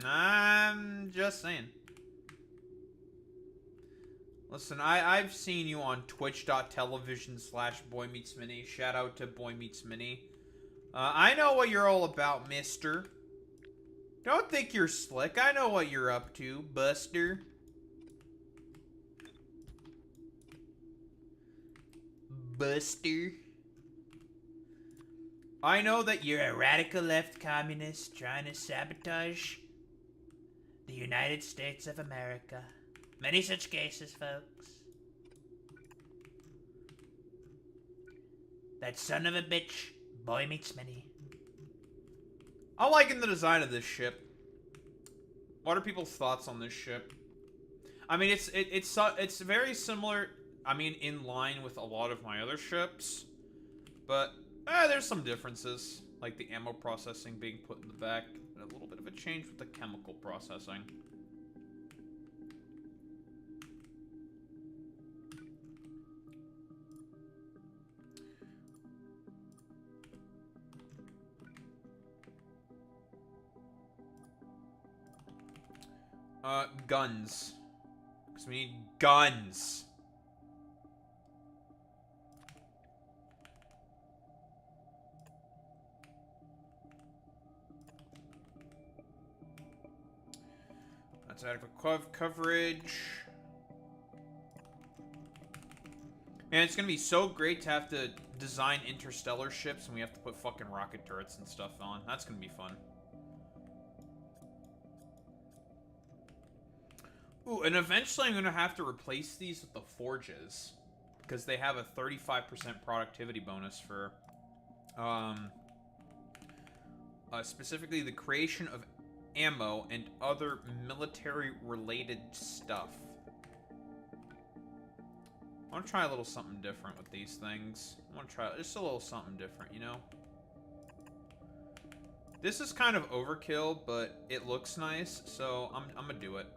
I'm just saying. Listen, I've seen you on twitch.tv/BoyMeetsMinnie. Shout out to Boy Meets Minnie. I know what you're all about, mister. Don't think you're slick. I know what you're up to, Buster. Buster. I know that You're a radical left communist trying to sabotage the United States of America. Many such cases, folks. That son of a bitch, Boy Meets Minnie. I'm liking the design of this ship. What are people's thoughts on this ship? I mean, it's very similar. I mean, in line with a lot of my other ships, but there's some differences, like the ammo processing being put in the back, and a little bit of a change with the chemical processing. Guns. Because we need guns. That's adequate coverage. Man, it's gonna be so great to have to design interstellar ships and we have to put fucking rocket turrets and stuff on. That's gonna be fun. Ooh, and eventually I'm going to have to replace these with the forges. Because they have a 35% productivity bonus for... specifically the creation of ammo and other military-related stuff. I want to try a little something different with these things. I want to try just a little something different, you know? This is kind of overkill, but it looks nice, so I'm going to do it.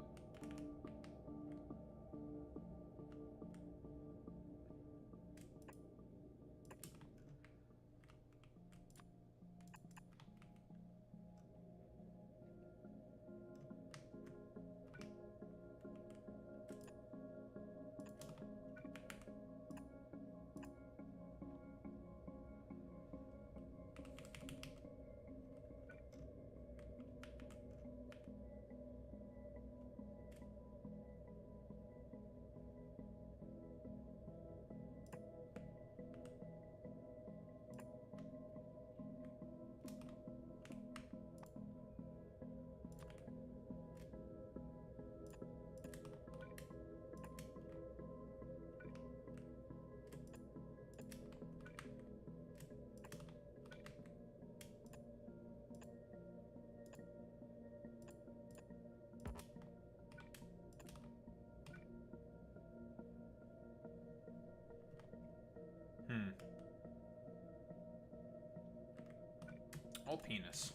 Oh, penis.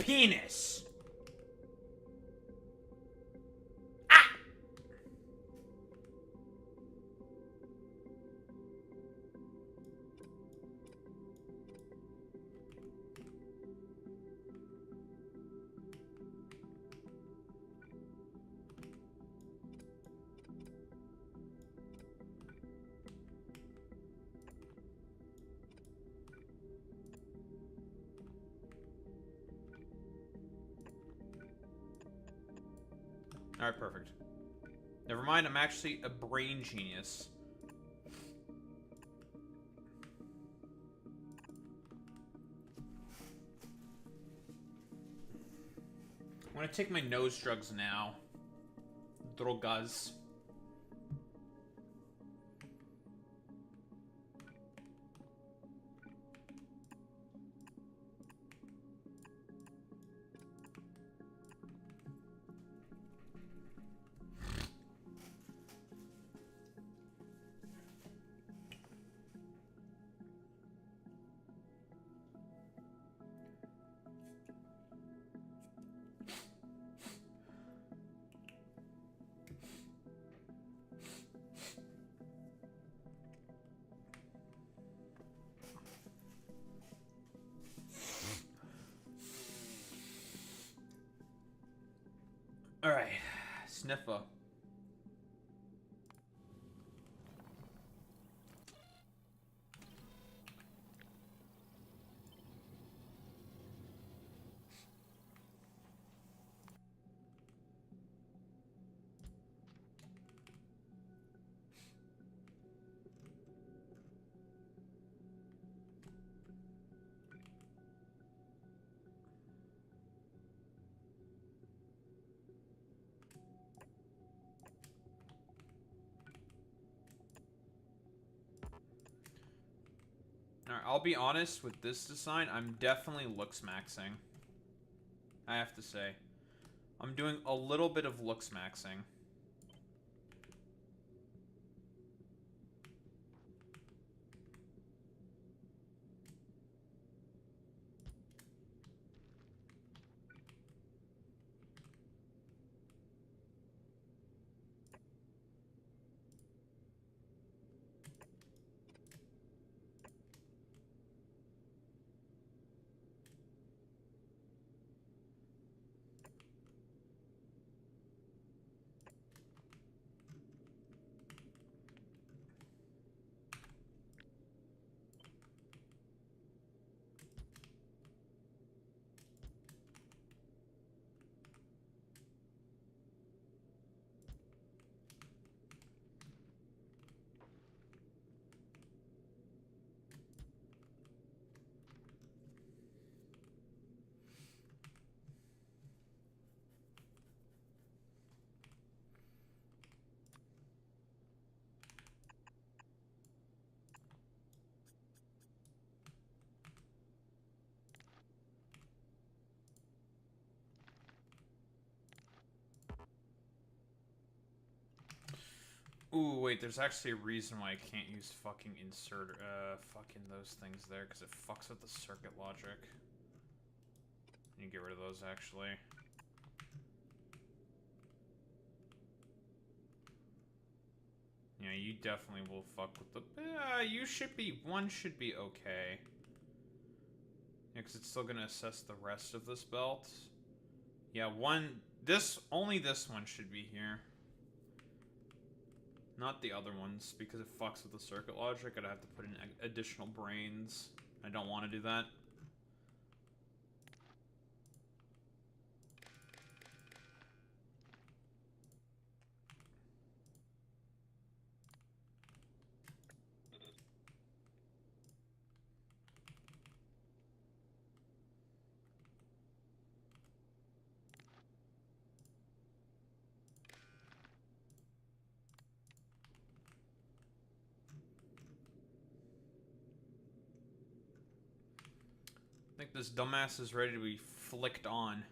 penis! Alright, perfect. Never mind, I'm actually a brain genius. I'm gonna take my nose drugs now. Drogas. Alright, sniffer. Alright, I'll be honest with this design, I'm definitely looks maxing. I have to say. I'm doing a little bit of looks maxing. Ooh, wait, there's actually a reason why I can't use fucking insert, fucking those things there, because it fucks with the circuit logic. You can get rid of those, actually. Yeah, you definitely will fuck with the... you should be... One should be okay. Yeah, because it's still going to assess the rest of this belt. Yeah, one... Only this one should be here. Not the other ones, because it fucks with the circuit logic. I'd have to put in additional brains. I don't want to do that. I think this dumbass is ready to be flicked on.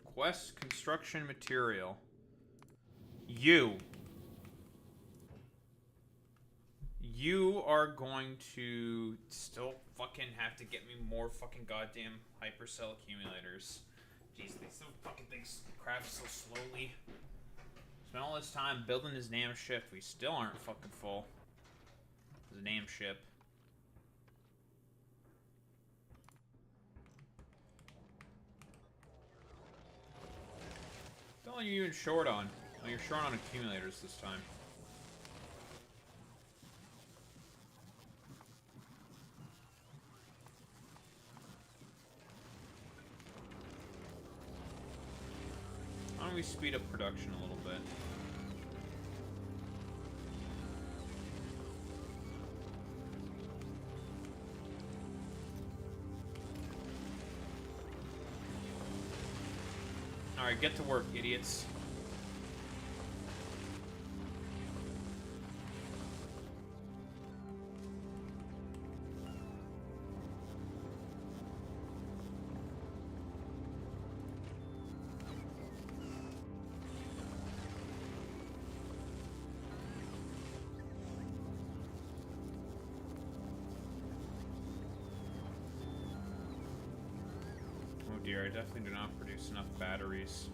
Request construction material. You are going to still fucking have to get me more fucking goddamn hypercell accumulators. Jeez, these little fucking things craft so slowly. Spent all this time building his damn ship. We still aren't fucking full. His damn ship. What are you even short on? Oh, you're short on accumulators this time. Why don't we speed up production a little bit? Alright, get to work, idiots. Oh dear, I definitely do not produce enough batteries.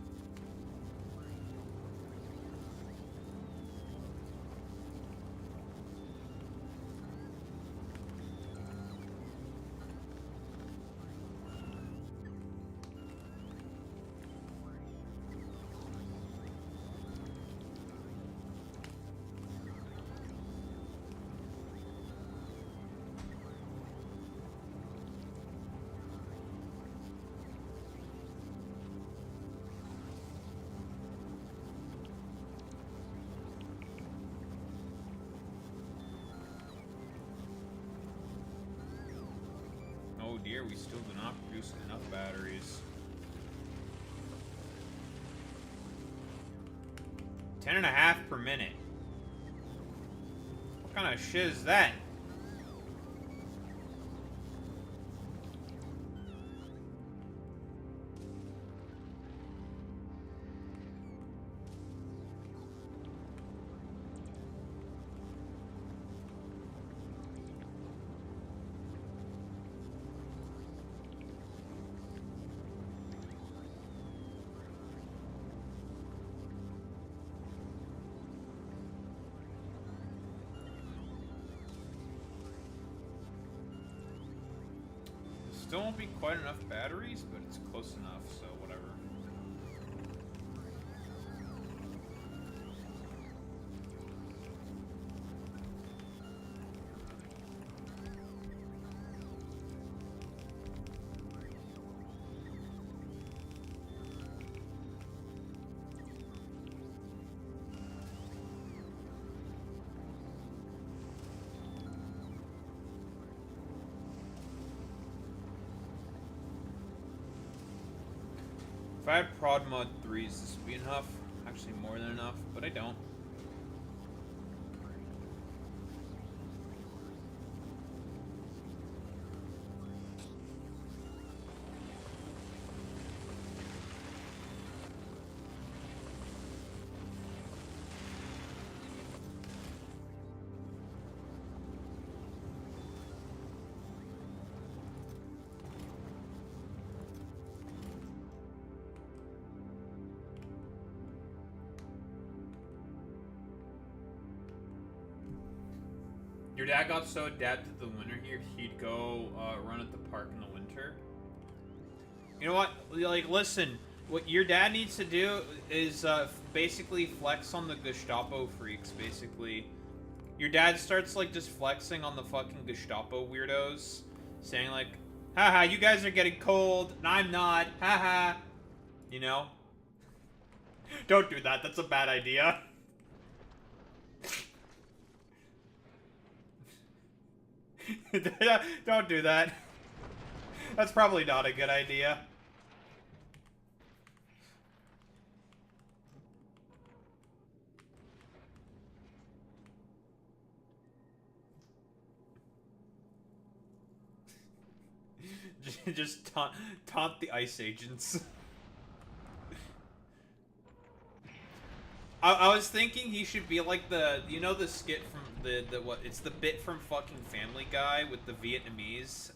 Oh dear, we still do not produce enough batteries. 10.5 per minute. What kind of shit is that? Still won't be quite enough batteries, but it's close enough, so whatever. If I had prod mod 3s, this would be enough. Actually, more than enough, but I don't. Your dad got so adapted to the winter here, he'd go run at the park in the winter. You know what? Like, listen. What your dad needs to do is basically flex on the Gestapo freaks, basically. Your dad starts, like, just flexing on the fucking Gestapo weirdos. Saying, like, haha, you guys are getting cold, and I'm not. Haha. You know? Don't do that. That's a bad idea. Don't do that. That's probably not a good idea. Just taunt the ice agents. I was thinking he should be like the, you know, the skit from what? It's the bit from fucking Family Guy with the Vietnamese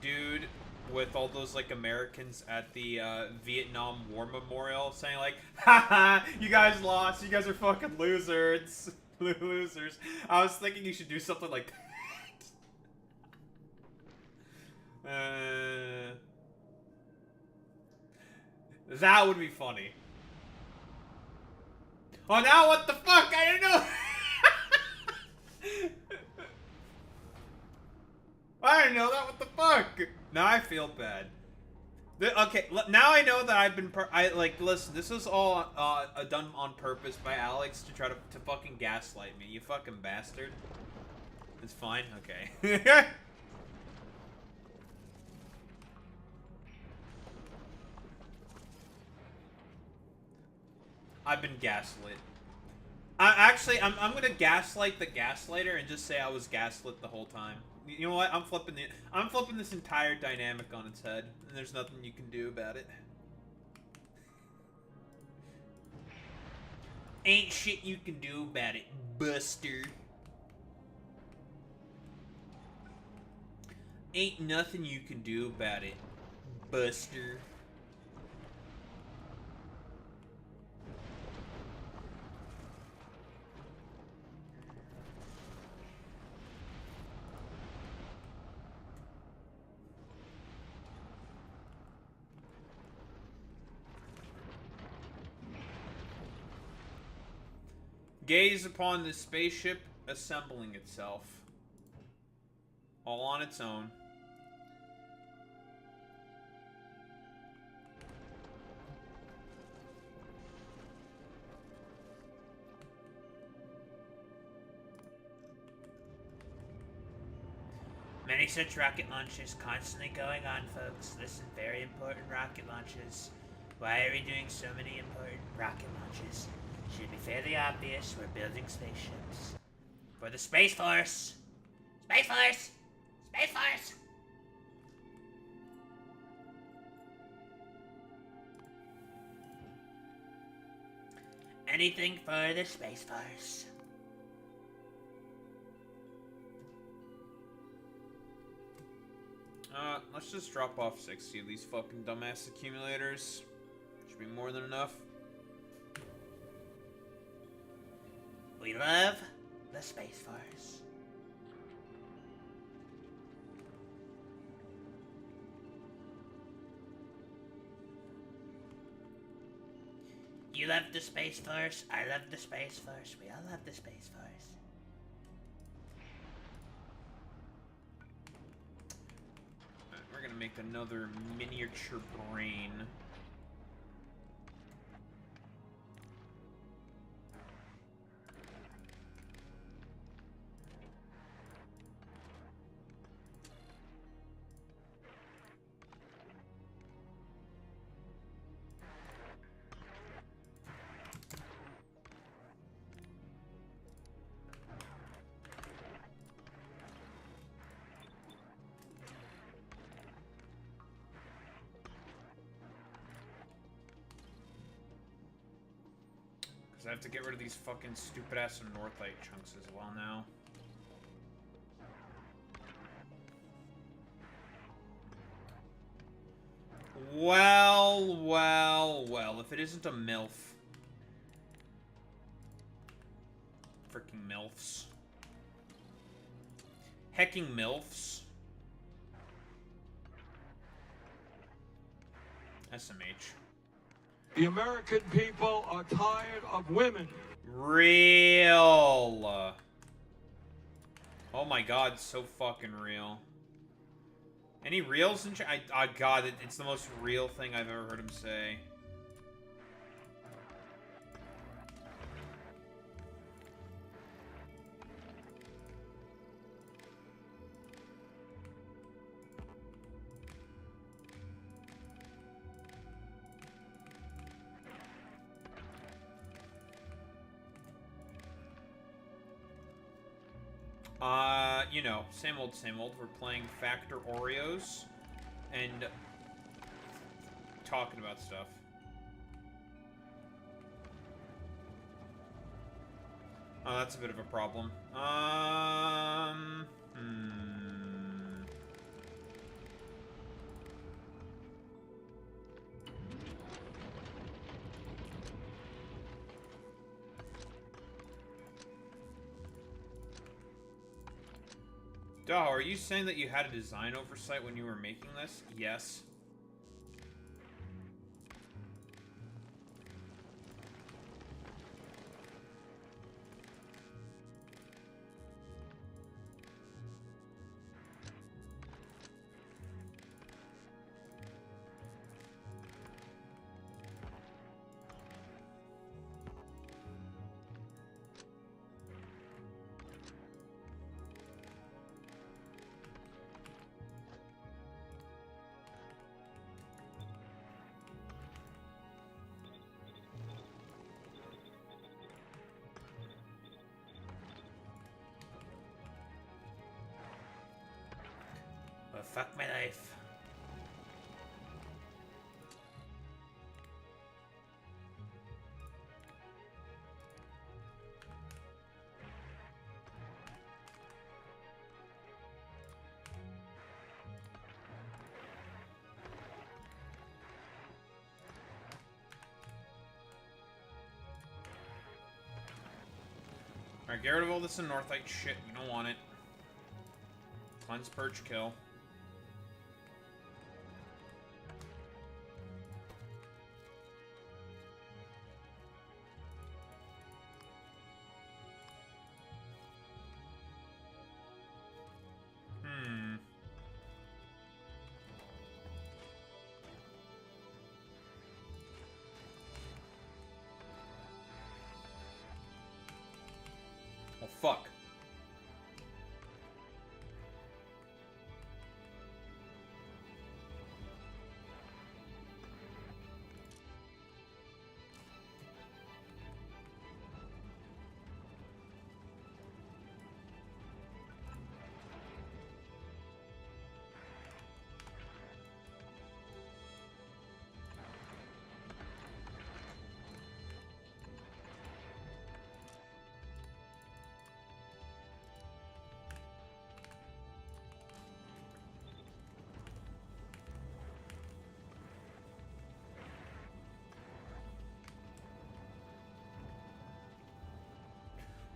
dude with all those like Americans at the Vietnam War Memorial saying like, haha, you guys lost, you guys are fucking losers. Losers. I was thinking you should do something like that. That would be funny. Oh, now what the fuck? I didn't know. I didn't know that. What the fuck? Now I feel bad. Okay, now I know that I've been. Listen. This was all done on purpose by Alex to try to fucking gaslight me. You fucking bastard. It's fine. Okay. I've been gaslit. I'm gonna gaslight the gaslighter and just say I was gaslit the whole time. You know what? I'm flipping this entire dynamic on its head, and there's nothing you can do about it. Ain't shit you can do about it, Buster. Ain't nothing you can do about it, Buster. Gaze upon this spaceship assembling itself. All on its own. Many such rocket launches constantly going on, folks. Listen, very important rocket launches. Why are we doing so many important rocket launches? Should be fairly obvious. We're building spaceships. For the Space Force! Space Force! Space Force! Anything for the Space Force. Let's just drop off 60 of these fucking dumbass accumulators. Should be more than enough. We love the Space Force. You love the Space Force. I love the Space Force. We all love the Space Force. We're gonna make another miniature brain. I have to get rid of these fucking stupid-ass Northite chunks as well now. Well, well, well. If it isn't a MILF. Freaking MILFs. Hecking MILFs. SMH. The American people are tired of women. Real. Oh my god, so fucking real. Any reals in chat? God, it's the most real thing I've ever heard him say. You know, same old, same old. We're playing Factor Oreos and talking about stuff. Oh, that's a bit of a problem. Duh, are you saying that you had a design oversight when you were making this? Yes. Well, fuck my life. Alright, get rid of all this Northite shit. You don't want it. Cleanse, purge, kill. Oh, fuck.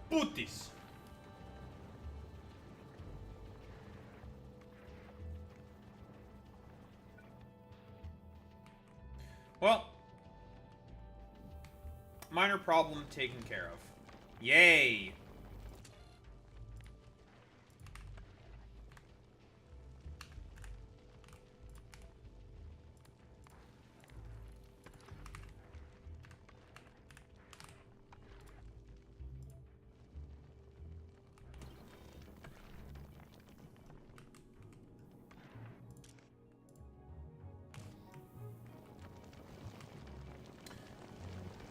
Putis. Well, minor problem taken care of. Yay!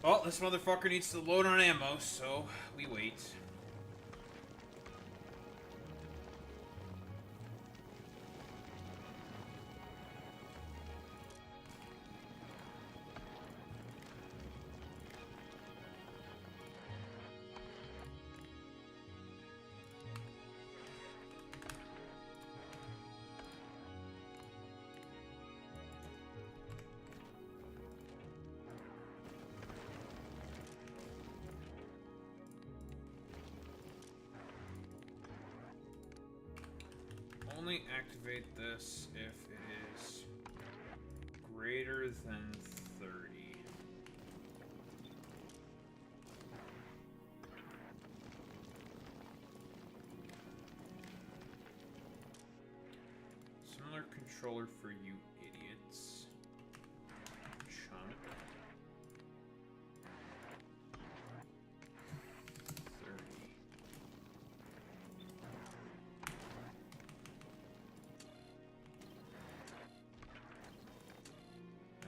Well, this motherfucker needs to load on ammo, so we wait. Only activate this if it is greater than 30. Similar controller for you idiots. Chunk. 30.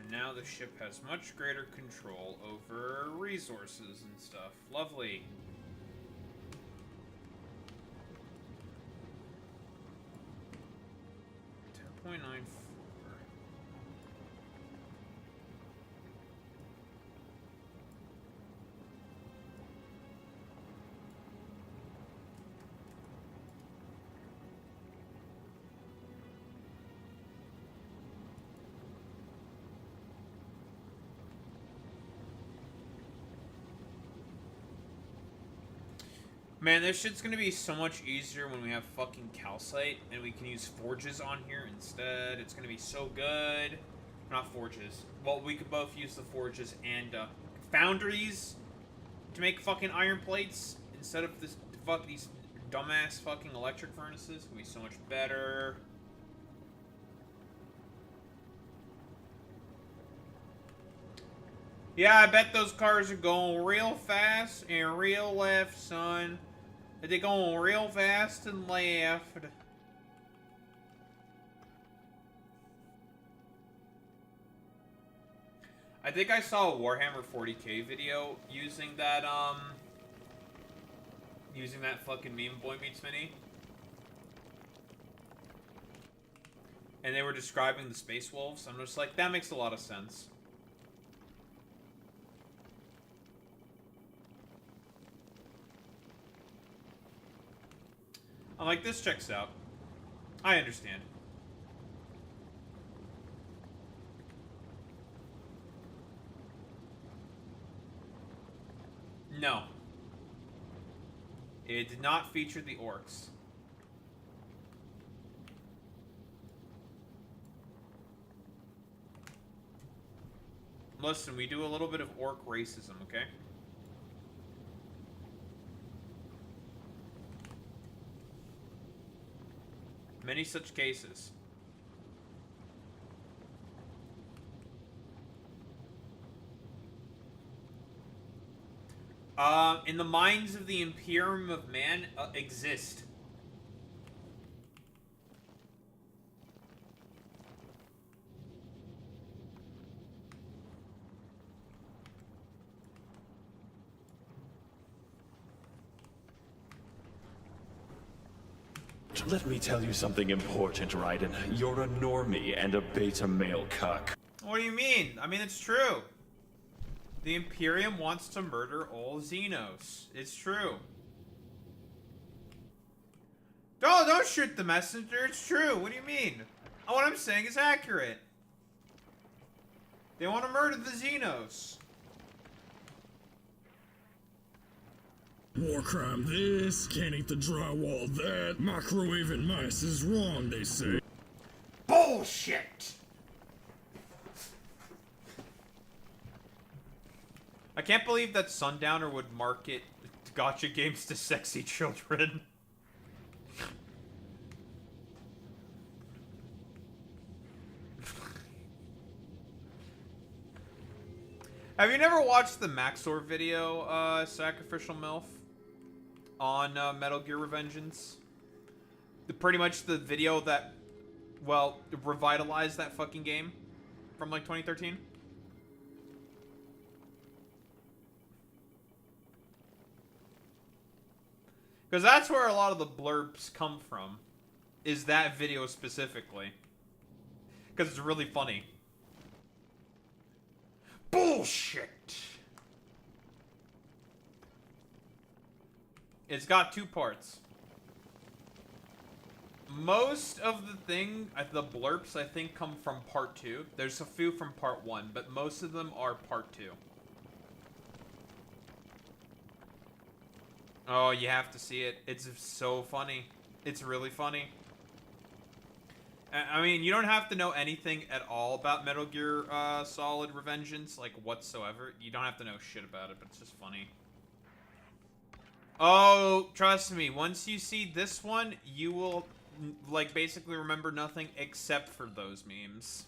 Now the ship has much greater control over resources and stuff. Lovely. .94. Man, this shit's gonna be so much easier when we have fucking calcite and we can use forges on here instead. It's gonna be so good. Not forges. Well, we could both use the forges and foundries to make fucking iron plates instead of these dumbass fucking electric furnaces. It's gonna be so much better. Yeah, I bet those cars are going real fast and real left, son. They're going real fast and left. I think I saw a Warhammer 40k video using that fucking meme Boy Meets Mini. And they were describing the Space Wolves. I'm just like, that makes a lot of sense. I'm like, this checks out. I understand. No. It did not feature the orcs. Listen, we do a little bit of orc racism, okay? Many such cases. In the minds of the Imperium of Man, exist. Let me tell you something important, Raiden. You're a normie and a beta male cuck. What do you mean? I mean, it's true. The Imperium wants to murder all Xenos. It's true. Don't shoot the messenger. It's true. What do you mean? What I'm saying is accurate. They want to murder the Xenos. War crime this, can't eat the drywall that, microwaving mice is wrong, they say. Bullshit! I can't believe that Sundowner would market gacha games to sexy children. Have you never watched the Maxor video, Sacrificial MILF? On Metal Gear Revengeance? Pretty much the video that, well, revitalized that fucking game from like 2013? Because that's where a lot of the blurbs come from. Is that video specifically. Because it's really funny. Bullshit! It's got 2 parts. Most of the blurps, I think, come from part 2. There's a few from part 1, but most of them are part 2. Oh, you have to see it. It's so funny. It's really funny. I mean, you don't have to know anything at all about Metal Gear Solid Revengeance, like, whatsoever. You don't have to know shit about it, but it's just funny. Oh, trust me, once you see this one, you will, like, basically remember nothing except for those memes.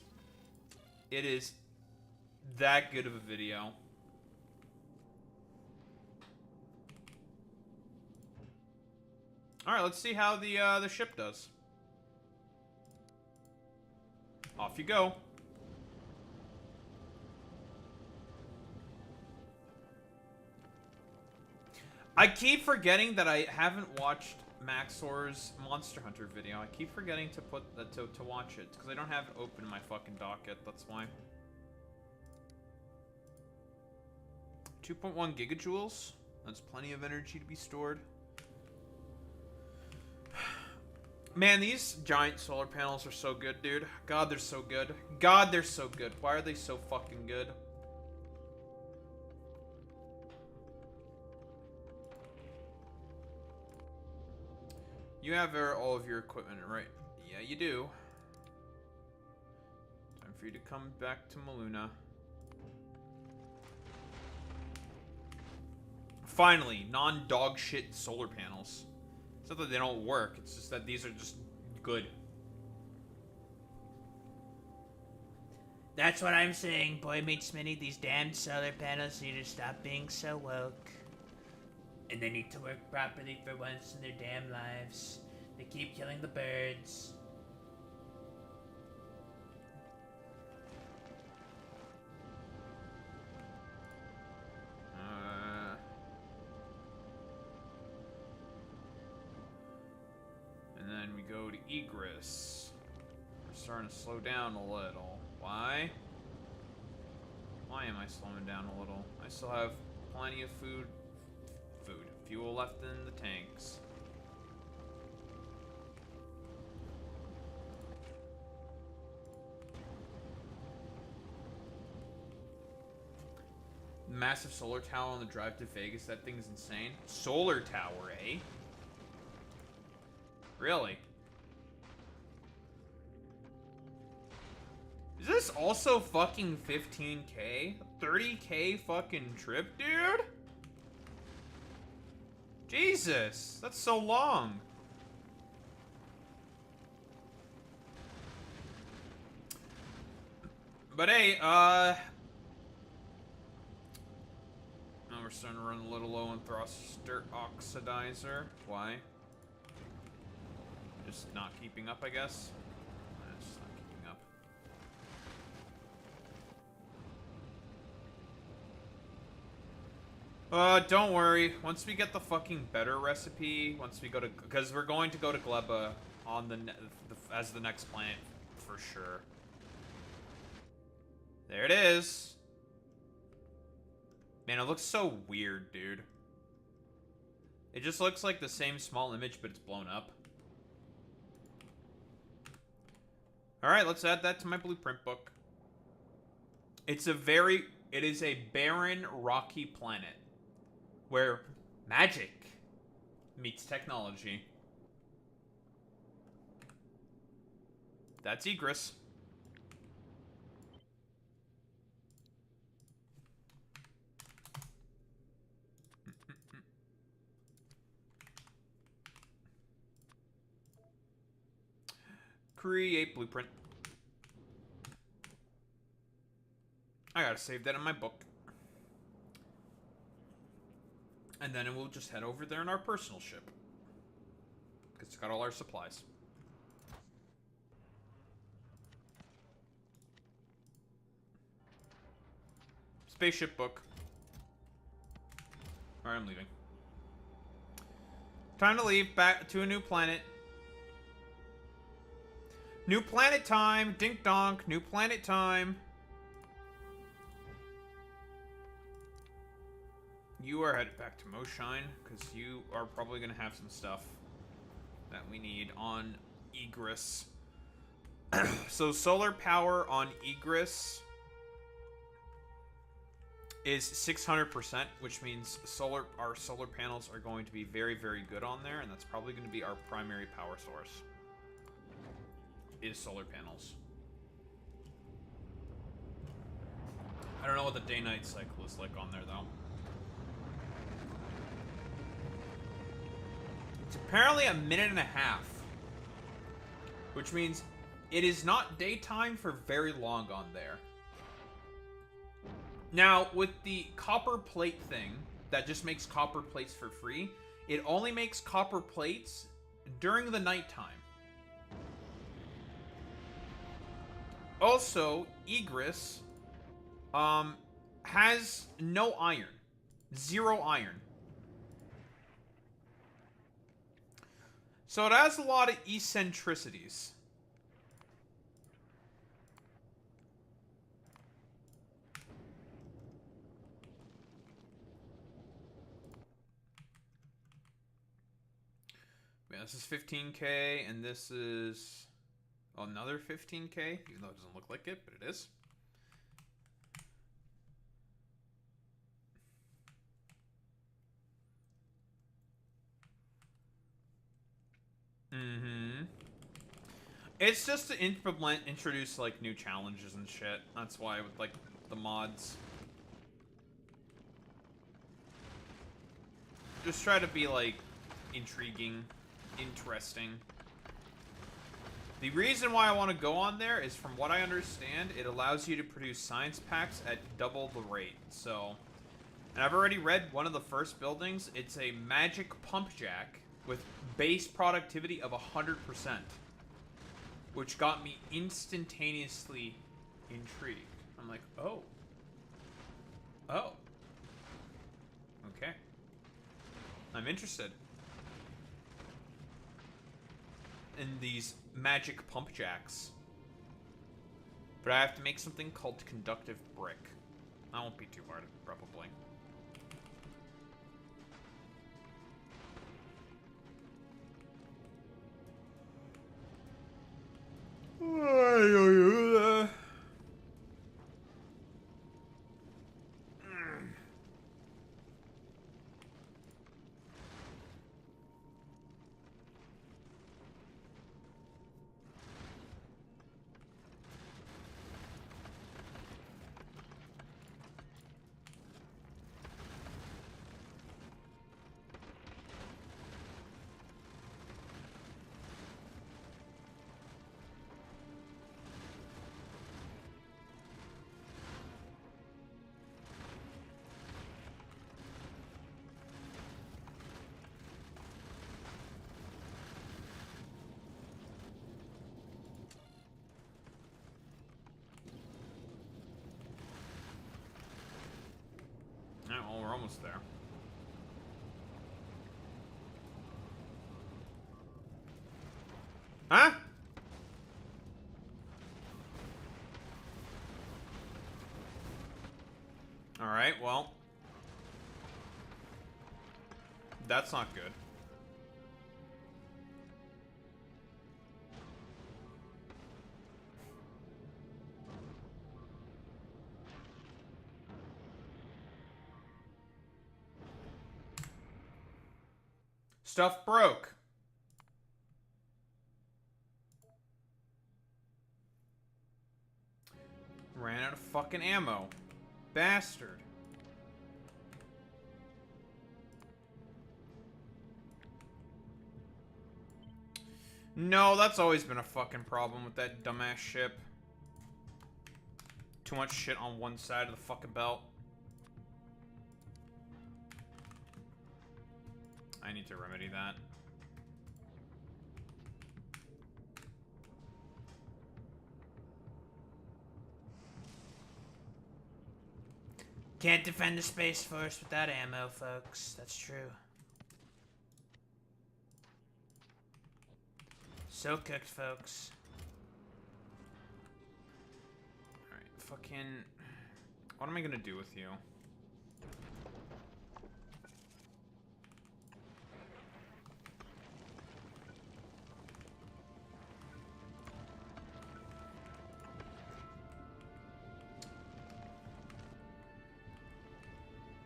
It is that good of a video. Alright, let's see how the ship does. Off you go. I keep forgetting that I haven't watched Maxor's Monster Hunter video. I keep forgetting to put to watch it because I don't have it open in my fucking docket. That's why. 2.1 gigajoules. That's plenty of energy to be stored. Man, these giant solar panels are so good, dude. God, they're so good. God, they're so good. Why are they so fucking good? You have all of your equipment, right? Yeah, you do. Time for you to come back to Maluna. Finally, non-dog shit solar panels. It's not that they don't work, it's just that these are just good. That's what I'm saying, Boy Meets Minnie. These damn solar panels need to stop being so woke. And they need to work properly for once in their damn lives. They keep killing the birds. And then we go to Igrys. We're starting to slow down a little. Why? Why am I slowing down a little? I still have plenty of fuel left in the tanks. Massive solar tower on the drive to Vegas. That thing's insane. Solar tower, eh? Really? Is this also fucking 15K? 30K fucking trip, dude? Jesus, that's so long. But hey, now we're starting to run a little low on thruster oxidizer. Why? Just not keeping up, I guess. Just not keeping up. Don't worry. Once we get the fucking better recipe, once we go to, because we're going to go to Gleba on as the next planet for sure. There it is. Man, it looks so weird, dude. It just looks like the same small image, but it's blown up. Alright, let's add that to my blueprint book. It is a barren, rocky planet where magic meets technology. That's Igrys. Create blueprint. I gotta save that in my book. And then we'll just head over there in our personal ship. Because it's got all our supplies. Spaceship book. Alright, I'm leaving. Time to leave, back to a new planet. New planet time! Dink donk, new planet time! You are headed back to Moshine, because you are probably going to have some stuff that we need on Igrys. So solar power on Igrys is 600%, which means our solar panels are going to be very, very good on there, and that's probably going to be our primary power source. Is solar panels. I don't know what the day-night cycle is like on there, though. It's apparently a minute and a half, which means it is not daytime for very long on there. Now, with the copper plate thing that just makes copper plates for free, it only makes copper plates during the nighttime. Also, Igrys has no iron. 0 iron. So it has a lot of eccentricities. Yeah, this is 15K, and this is another 15K, even though it doesn't look like it, but it is. Mm-hmm. It's just to introduce, like, new challenges and shit. That's why with, like, the mods. Just try to be, like, intriguing, interesting. The reason why I want to go on there is, from what I understand, it allows you to produce science packs at double the rate. So, and I've already read one of the first buildings. It's a magic pump jack with base productivity of 100%, which got me instantaneously intrigued. I'm like, oh. Oh. Okay. I'm interested in these magic pump jacks. But I have to make something called conductive brick. That won't be too hard, probably. Yeah, well, we're almost there. Huh? Alright, well. That's not good. Stuff broke. Ran out of fucking ammo. Bastard. No, that's always been a fucking problem with that dumbass ship. Too much shit on one side of the fucking belt. I need to remedy that. Can't defend the Space Force without ammo, folks. That's true. So cooked, folks. Alright, fucking... What am I gonna do with you?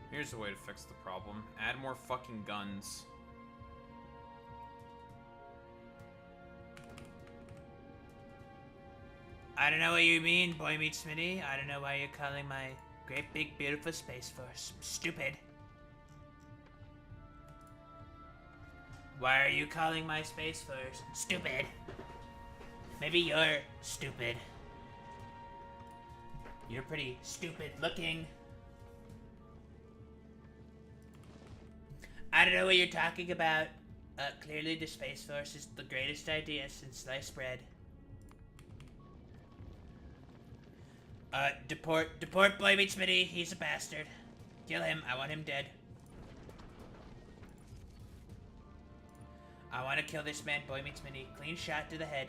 Here's a way to fix the problem. Add more fucking guns. I don't know what you mean, Boy Meets Smitty. I don't know why you're calling my great big beautiful Space Force stupid. Why are you calling my Space Force stupid? Maybe you're stupid. You're pretty stupid looking. I don't know what you're talking about. Clearly the Space Force is the greatest idea since sliced bread. Deport Boy Meets Smitty. He's a bastard. Kill him. I want him dead. I want to kill this man, Boy Meets Smitty. Clean shot to the head.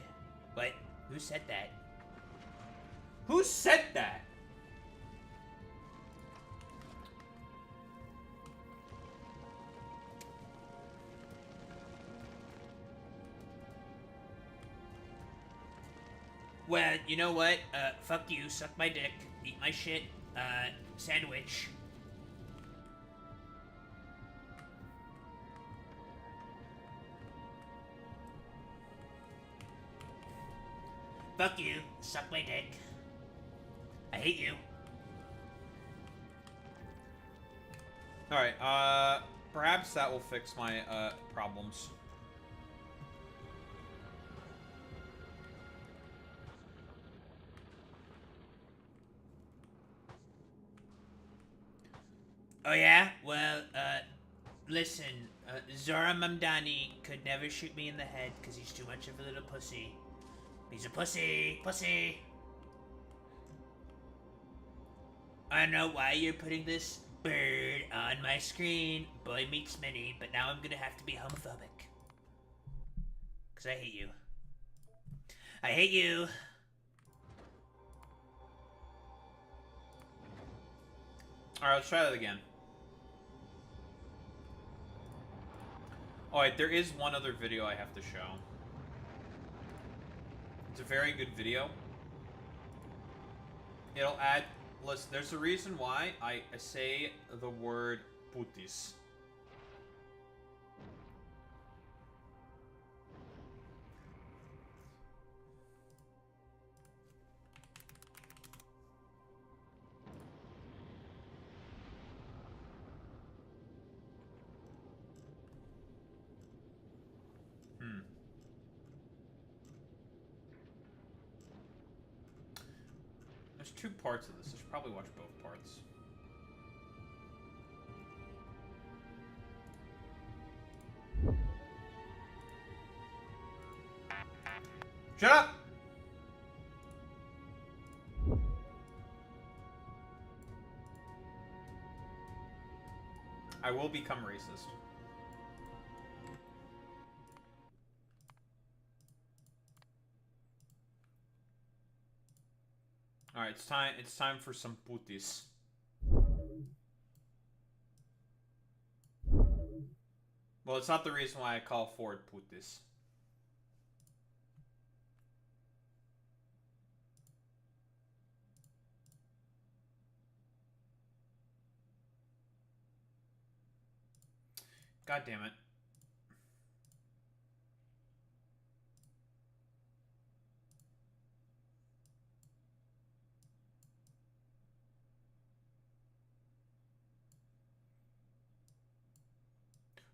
What? Who said that? Who said that? Well, you know what? Fuck you. Suck my dick. Eat my shit. Sandwich. Fuck you. Suck my dick. I hate you. Alright, perhaps that will fix my, problems. Oh yeah? Well, listen, Zora Mamdani could never shoot me in the head because he's too much of a little pussy. He's a pussy! Pussy! I don't know why you're putting this bird on my screen. Boy meets Minnie, but now I'm gonna have to be homophobic. Because I hate you. I hate you! Alright, let's try that again. Alright, there is one other video I have to show. It's a very good video. It'll add... Listen, there's a reason why I say the word putis. There's two parts of this. I should probably watch both parts. Shut up! I will become racist. Alright, it's time for some putis. Well, it's not the reason why I call Ford putis. God damn it.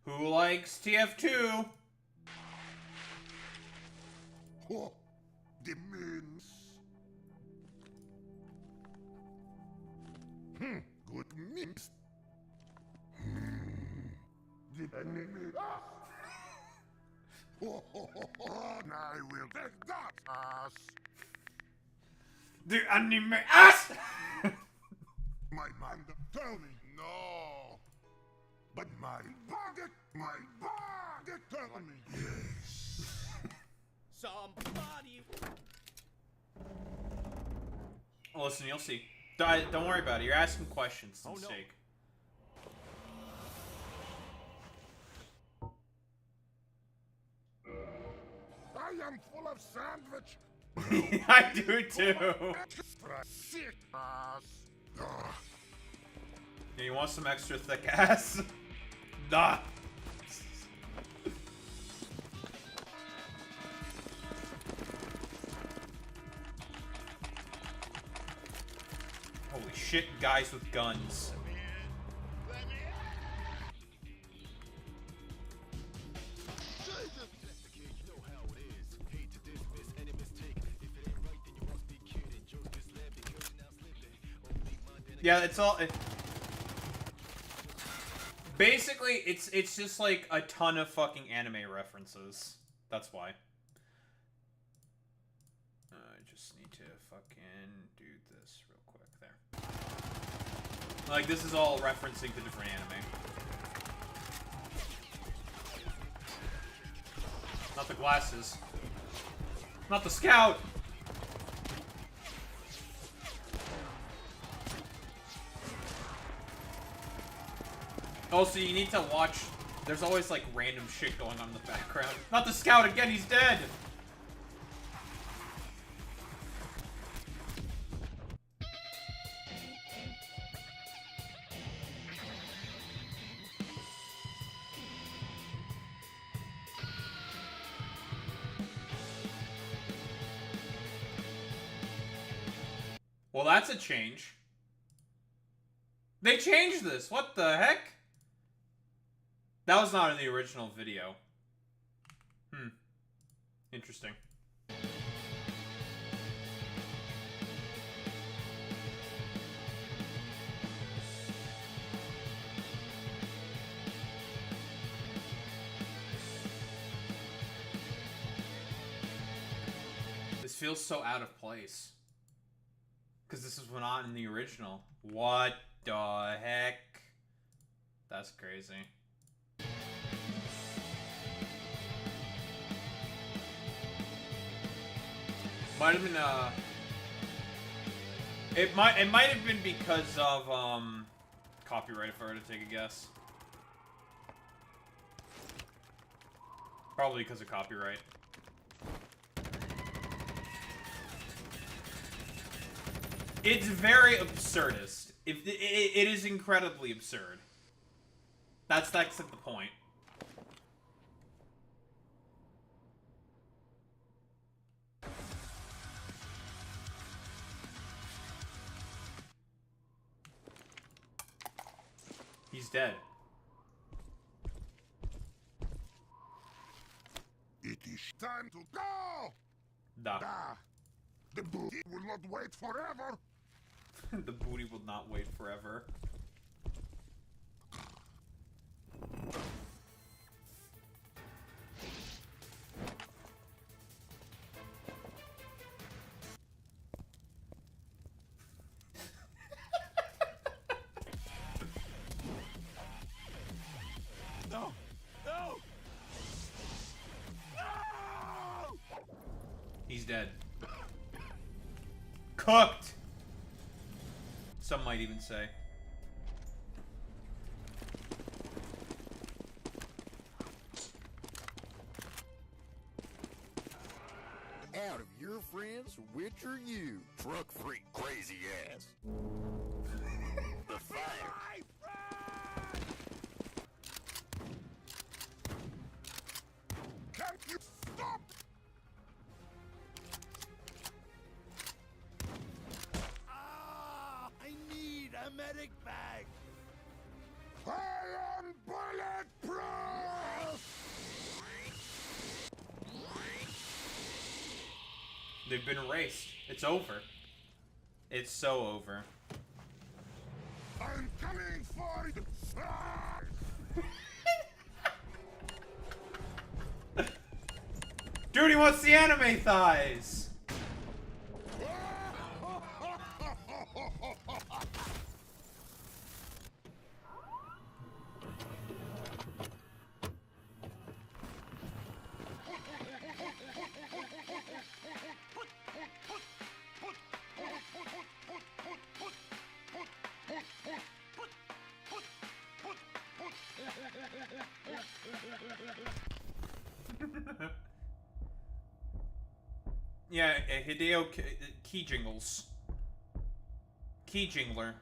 Who likes TF2? Oh, the means. Good memes. The enemy. And I will take that as The anime ass! my mind tell me no. But my body tell me yes. Somebody. Well, listen, you'll see. Don't worry about it. You're asking questions. It's a mistake. I am full of sandwich. I do too. Extra sick ass. Yeah, you want some extra thick ass? Nah. Holy shit, guys with guns. Yeah, it's all... Basically, it's just like a ton of fucking anime references. That's why. I just need to fucking do this real quick. There. Like, this is all referencing to different anime. Not the glasses. Not the scout! Also, you need to watch... There's always, like, random shit going on in the background. Not the scout again, he's dead! Well, that's a change. They changed this. What the heck? That was not in the original video. Interesting. This feels so out of place. Because this was not in the original. What the heck? That's crazy. Might have been it might have been because of copyright, if I were to take a guess. Probably because of copyright. It's very absurdist. It is incredibly absurd. That's the point. He's dead. It is time to go! Da. The booty will not wait forever! The booty will not wait forever. No! No! No! He's dead. Cooked! Some might even say. Out of your friends, which are you? Truck freak crazy ass. The fire. Can't you stop? Ah, I need a medic bag. I am bulletproof! They've been erased. It's over. It's so over. I'm coming for you! Ah! Dude, he wants the anime thighs! Yeah, Hideo Key Jingles. Key Jingler.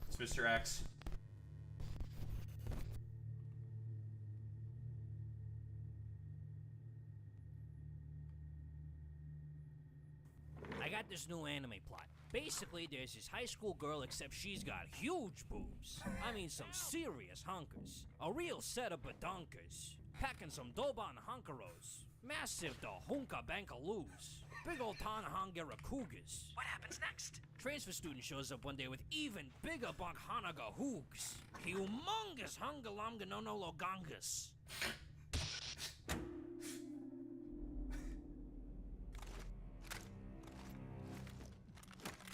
It's Mr. X. I got this new anime plot. Basically, there's this high school girl, except she's got huge boobs. I mean, some serious hunkers. A real set of badonkers. Packing some Doban hunkeros. Massive the hunka bankaloos. Big old Tanahangera cougars. What happens next? Transfer student shows up one day with even bigger Bankhanaga hoogs. Humongous hungalamga no no logangas.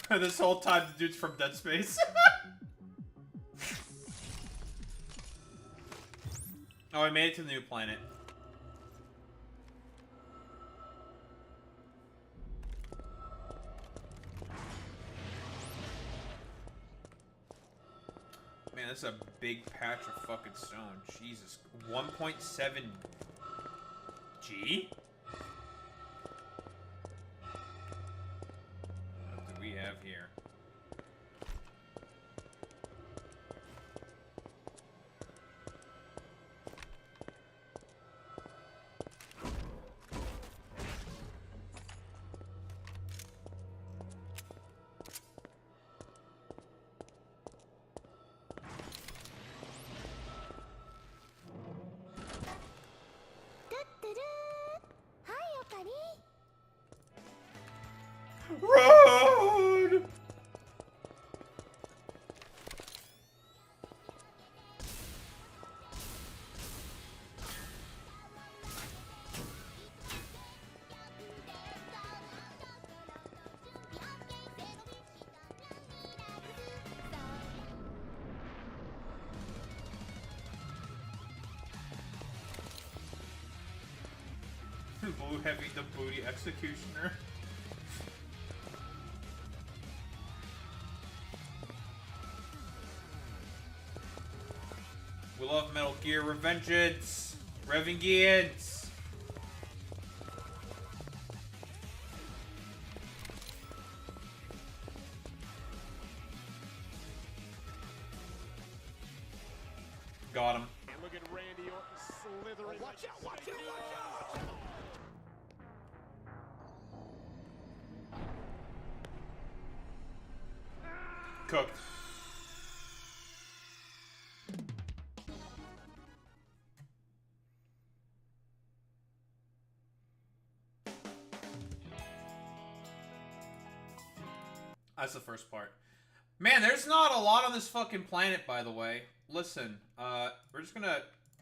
This whole time, the dude's from Dead Space. Oh, I made it to the new planet. Man, that's a big patch of fucking stone. Jesus. 1.7 G? What do we have here? Blue Heavy the Booty Executioner. We love Metal Gear Revengeance! Revengeance! Got him. Look at Randy Orton slithering. Oh, watch out, watch out, watch out! Cooked. That's the first part. Man, there's not a lot on this fucking planet, by the way. Listen, we're just gonna...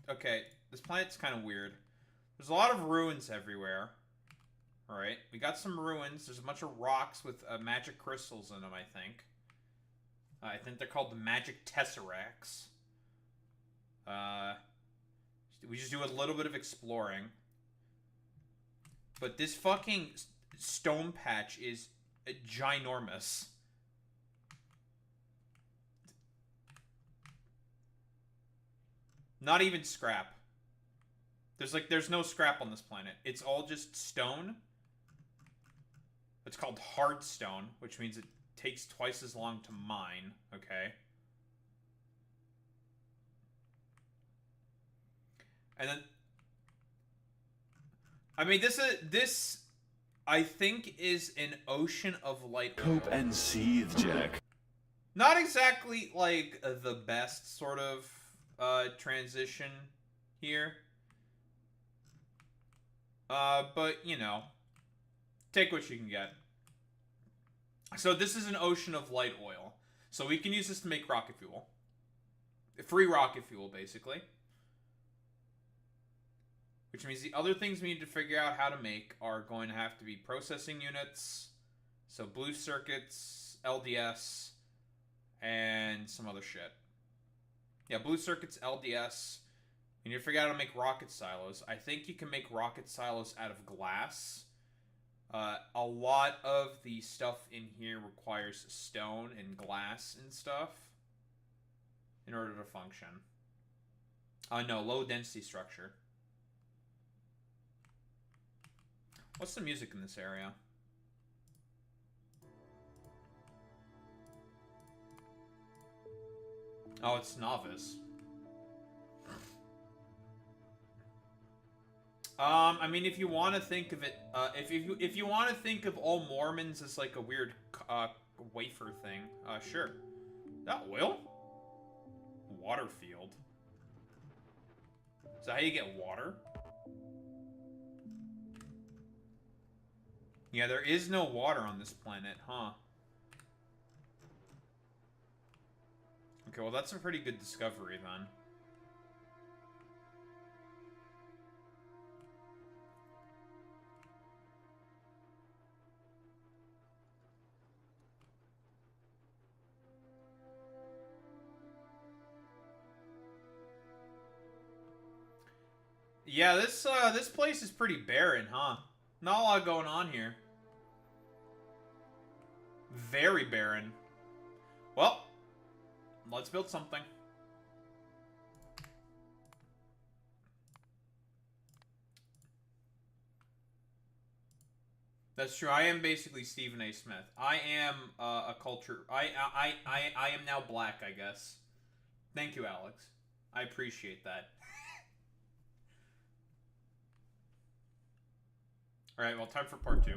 Okay, this planet's kind of weird. There's a lot of ruins everywhere. Alright, we got some ruins. There's a bunch of rocks with magic crystals in them, I think. I think they're called the magic tesseracts. We just do a little bit of exploring. But this fucking stone patch is ginormous. Not even scrap. There's no scrap on this planet. It's all just stone. It's called hard stone, which means it takes twice as long to mine, okay? And then I mean this I think is an ocean of light. Cope and seethe, Jack. Not exactly like the best sort of transition here. But you know, take what you can get. So this is an ocean of light oil. So we can use this to make rocket fuel. Free rocket fuel, basically. Which means the other things we need to figure out how to make are going to have to be processing units. So blue circuits, LDS, and some other shit. Yeah, blue circuits, LDS. We need to figure out how to make rocket silos. I think you can make rocket silos out of glass. A lot of the stuff in here requires stone and glass and stuff in order to function. No, low density structure. What's the music in this area? Oh, it's Novice. I mean, if you want to think of it, if you want to think of all Mormons as like a weird wafer thing, sure. That oil? Water field. Is that how you get water? Yeah, there is no water on this planet, huh? Okay, well that's a pretty good discovery then. Yeah, this place is pretty barren, huh? Not a lot going on here. Very barren. Well, let's build something. That's true. I am basically Stephen A. Smith. I am a culture. I am now black, I guess. Thank you, Alex. I appreciate that. All right, well, time for part 2.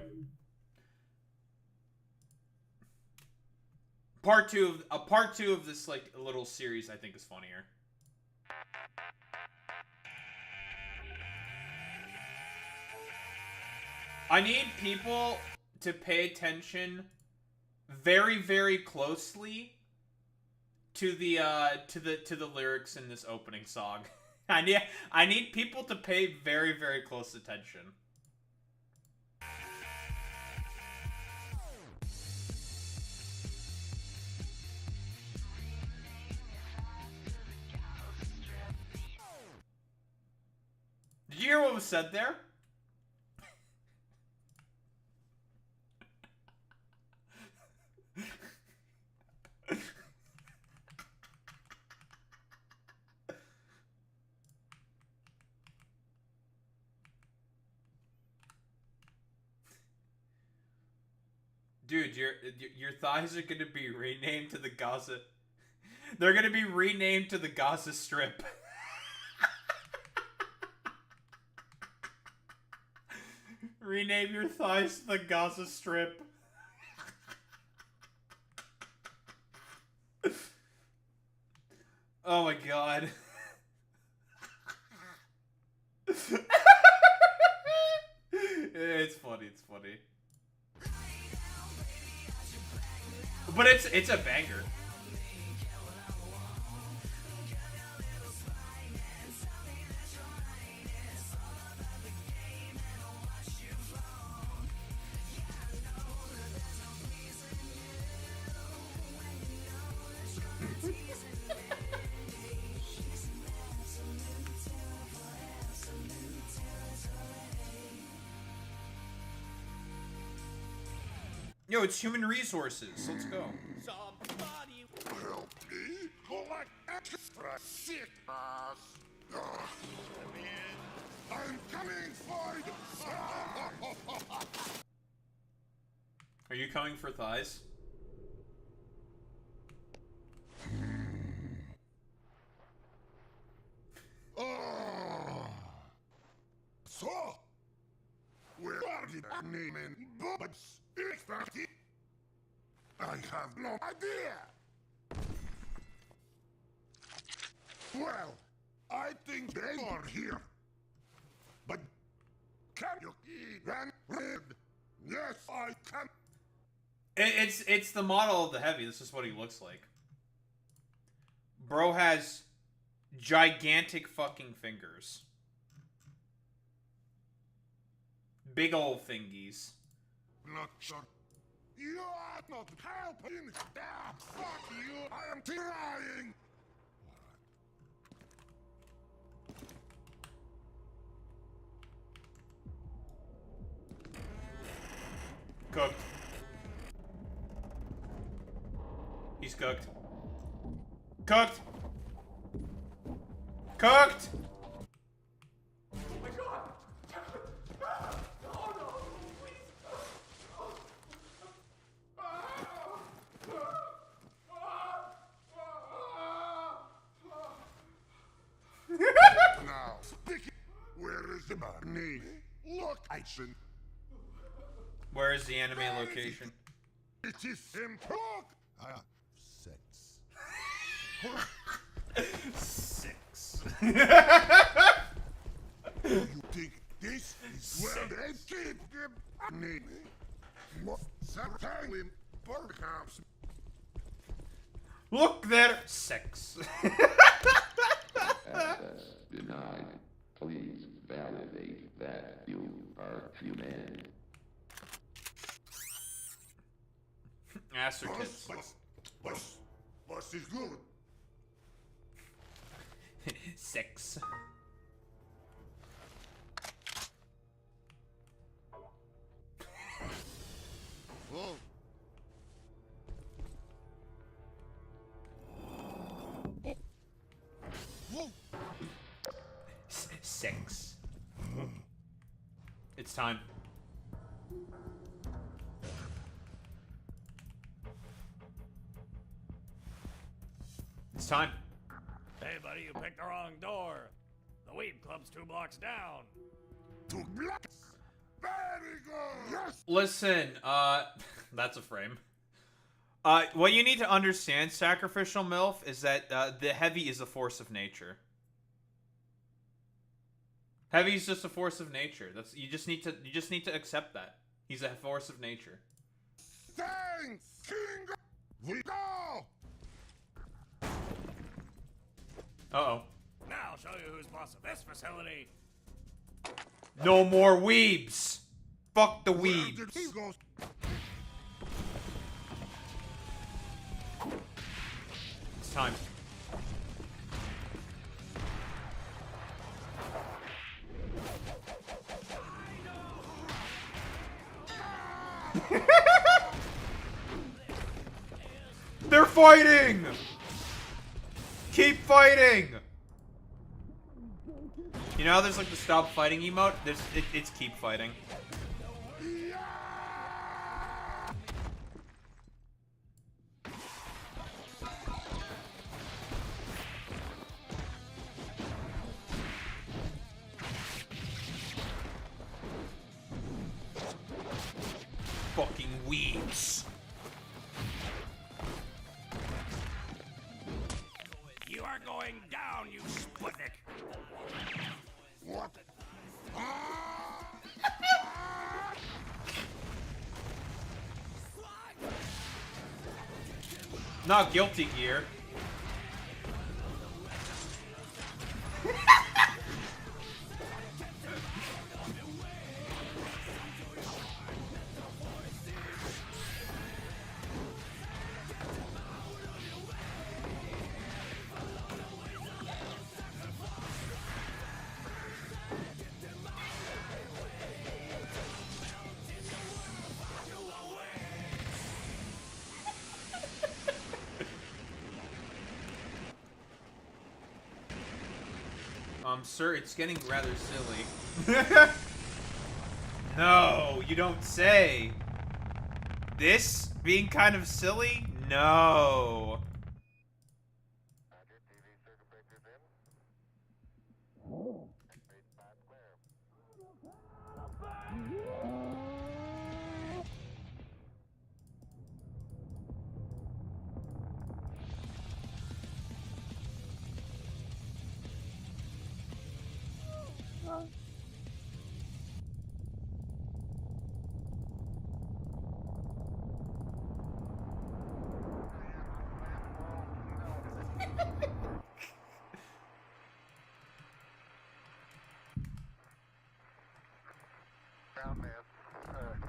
Part two of this like little series I think is funnier. I need people to pay attention very, very closely to the lyrics in this opening song. I need people to pay very, very close attention. Did you hear what was said there? Dude, your thighs are gonna be renamed to the Gaza. They're gonna be renamed to the Gaza Strip. Rename your thighs to the Gaza Strip. Oh my god. It's funny, it's funny. But it's a banger. Yo, it's human resources. Let's go. Somebody Help me collect extra sick ass. I'm coming for you. Are you coming for thighs? So, where are the naming bugs? I have no idea. Well, I think they are here. But can you eat and read? Yes, I can. It's the model of the Heavy. This is what he looks like. Bro has gigantic fucking fingers. Big ol' fingies. Not sure. You are not helping. Ah, fuck you. I am trying. Cooked. He's cooked. Cooked! Cooked! Oh my god! Oh no! Now, speaking. Where is the money? Look, I should. Where is the anime location? It is simple. Sex. Six. You think this is where they keep the money? Certainly, perhaps. Look there! Six. Access denied. Please validate that you are human. Ass or tits. Bus is good. Six. Whoa. Whoa. Six. It's time. It's time. Hey, buddy, you picked the wrong door. The Weeb Club's 2 blocks down. 2 blocks. Very good. Yes. Listen, that's a frame. What you need to understand, Sacrificial MILF, is that the Heavy is a force of nature. Heavy is just a force of nature. That's you just need to accept that. He's a force of nature. Thanks, King. We go. Uh-oh. Now I'll show you who's boss of this facility. No more weebs. Fuck the Where weebs. did he go? It's time. They're fighting! Keep fighting! You know how there's like the stop fighting emote? It's keep fighting. going down, you Sputnik. What? Not guilty gear. Sir, it's getting rather silly. No, you don't say. This being kind of silly? No.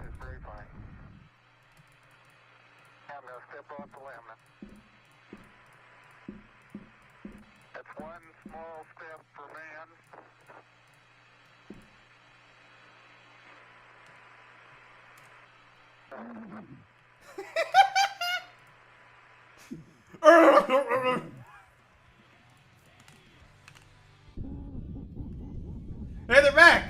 It's very fine. I'm going to step off the limb. That's one small step for man. Hey, they're back!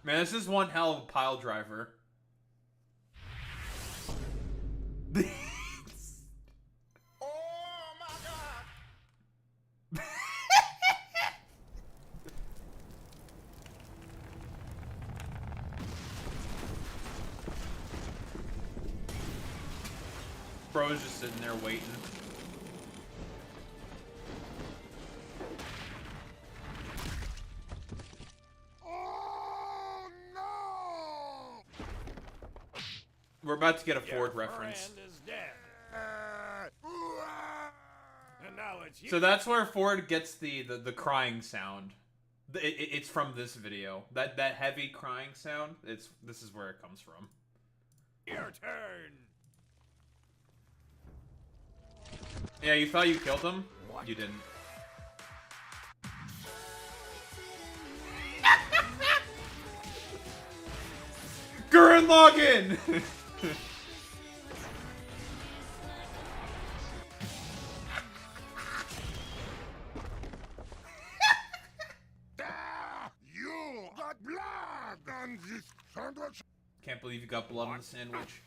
Man, this is one hell of a pile driver. Bro's just sitting there waiting. Oh no! We're about to get a Ford reference. Is dead. And now it's you. So that's where Ford gets the crying sound. It's from this video. That heavy crying sound. This is where it comes from. Your turn. Yeah, you thought you killed him? What? You didn't. Gurren Lagann! You got blood on this sandwich. Can't believe you got blood on the sandwich.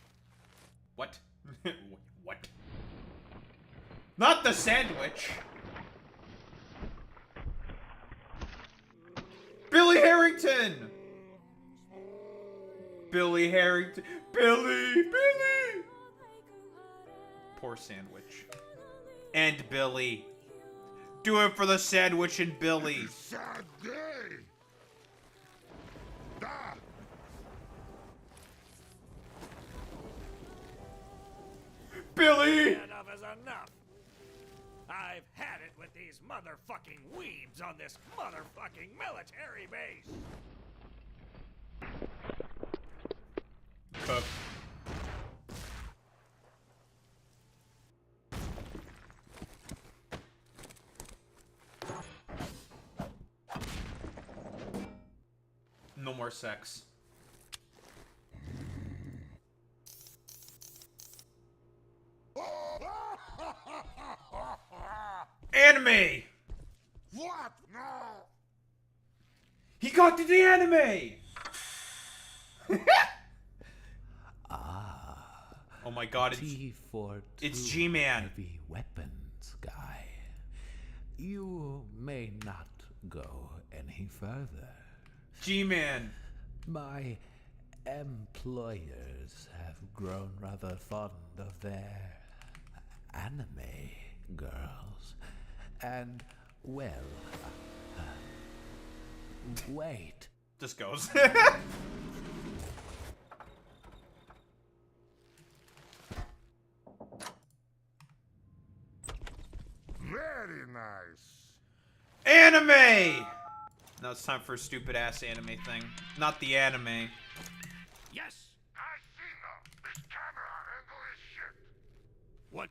What? What? Not the sandwich! Billy Harrington! Billy Harrington. Billy! Poor sandwich. And Billy. Do it for the sandwich and Billy. Sad day. Billy! Enough is enough. I've had it with these motherfucking weebs on this motherfucking military base. Cook. No more sex. Anime! What? No! He got to the anime! Oh my god, T for it's G-Man. Heavy weapons, guy. You may not go any further. G-Man. My employers have grown rather fond of their anime girls. And, well, wait. Just goes. Very nice. Anime! Now it's time for a stupid ass anime thing. Not the anime. Yes. I see now. This camera angle is shit. What?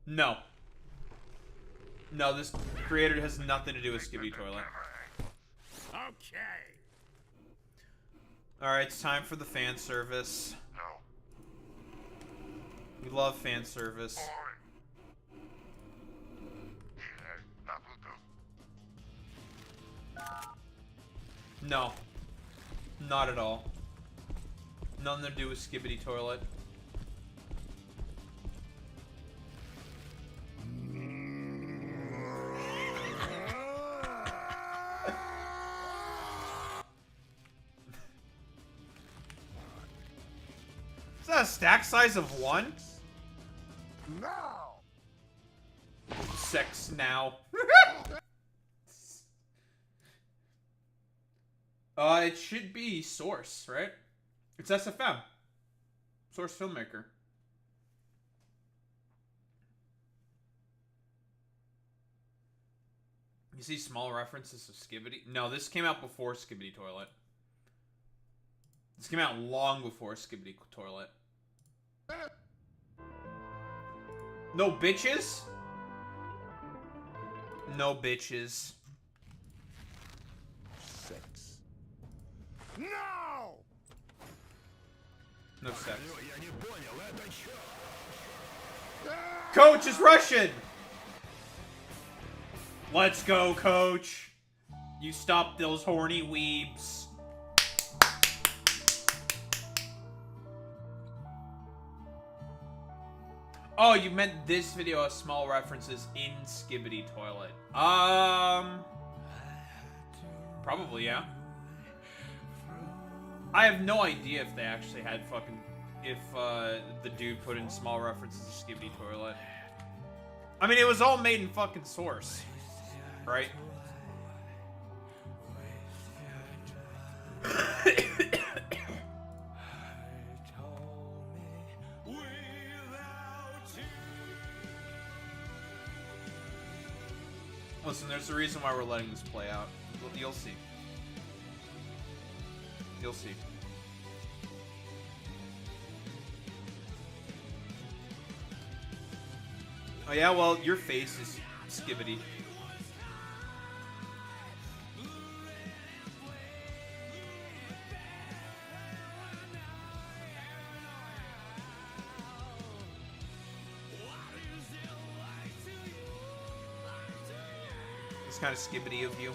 No. No, this creator has nothing to do with Skibidi Toilet. Okay. Alright, it's time for the fan service. No. We love fan service. That will do. No. Not at all. Nothing to do with Skibidi Toilet. Is that a stack size of 1? Now. Sex now. It should be Source, right? It's SFM. Source Filmmaker. You see small references to Skibidi? No, this came out before Skibidi Toilet. This came out long before Skibidi Toilet. No bitches? No bitches. Sex. No! No sex. Coach is Russian! Let's go, Coach. You stopped those horny weebs. Oh, you meant this video has small references in Skibidi Toilet. Probably, yeah. I have no idea if they actually had fucking... If, the dude put in small references to Skibidi Toilet. I mean, it was all made in fucking Source. Right? Listen, there's a reason why we're letting this play out. You'll see. You'll see. Oh yeah, well, your face is Skibidi. It's kind of Skibidi of you.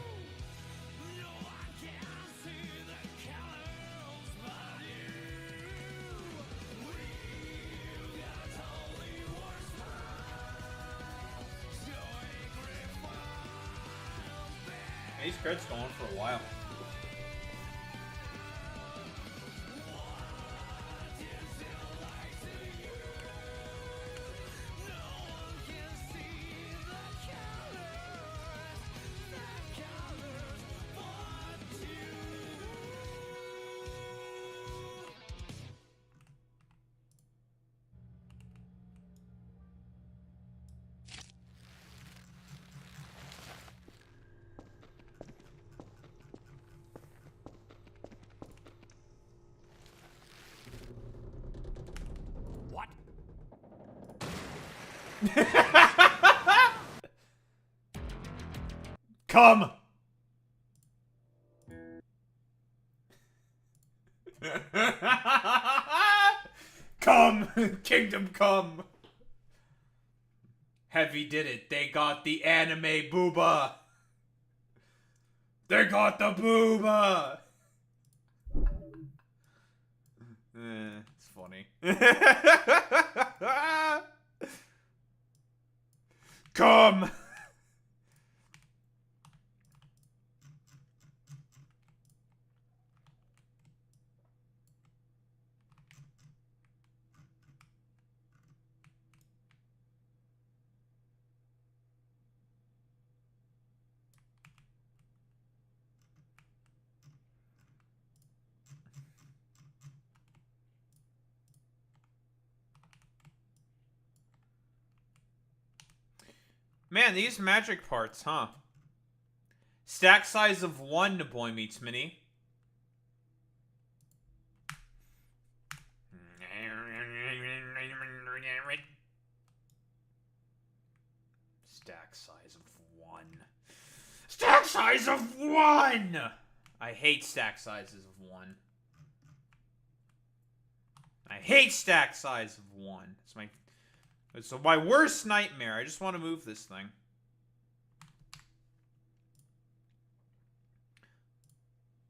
These credits going for a while. What? Come! Come! Kingdom come! Heavy did it. They got the anime booba! They got the booba! It's funny. Come! Man, these magic parts, huh? Stack size of 1, boy meets mini. Stack size of 1. Stack size of 1! I hate stack sizes of 1. I hate stack size of 1. It's my worst nightmare. I just want to move this thing.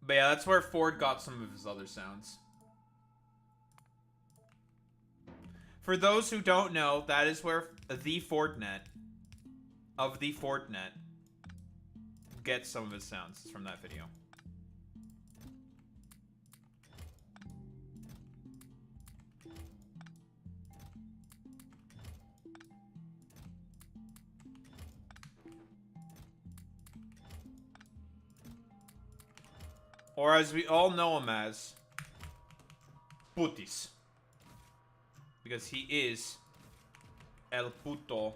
But yeah, that's where Ford got some of his other sounds. For those who don't know, that is where the Fordnet of the Fordnet gets some of his sounds. It's from that video. Or as we all know him as, Putis. Because he is El Puto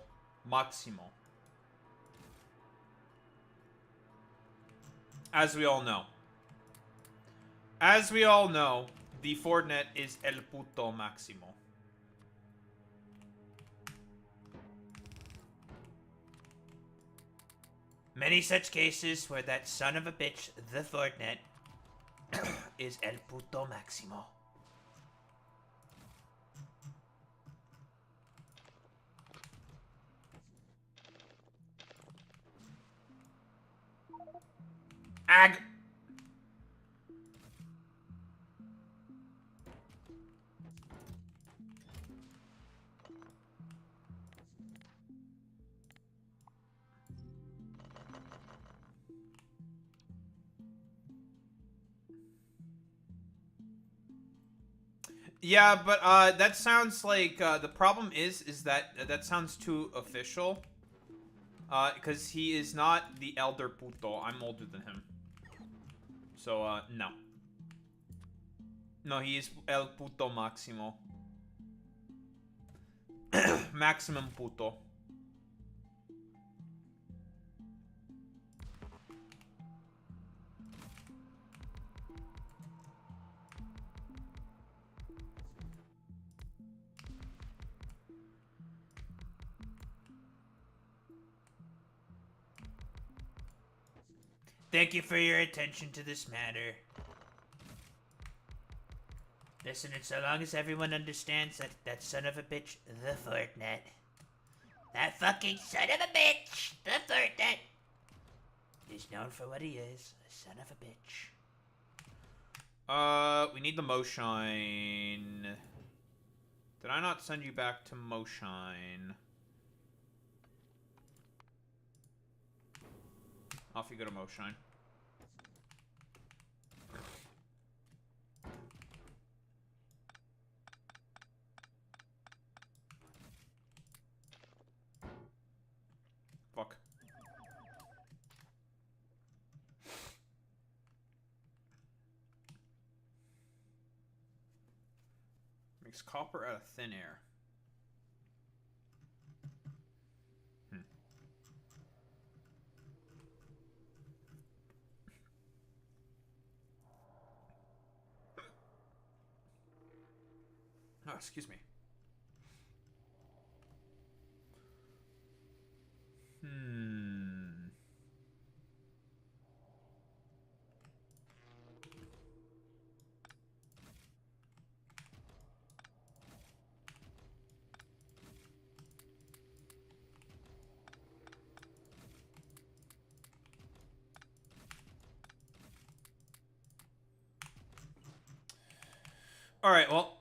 Máximo. As we all know. As we all know, the Fordnet is El Puto Máximo. Many such cases where that son of a bitch, the Fortnite, is El Puto Máximo. Ag. Yeah, but that sounds like the problem is that that sounds too official. Because he is not the elder puto. I'm older than him. So no. No, he is el puto máximo. Maximum puto. Thank you for your attention to this matter. Listen, and so long as everyone understands that that son of a bitch, the Fortnite, that fucking son of a bitch, the Fortnite, is known for what he is, a son of a bitch. We need the Moshine. Did I not send you back to Moshine? Off you go to Moshine. Fuck. Makes copper out of thin air. Oh, excuse me. All right, well.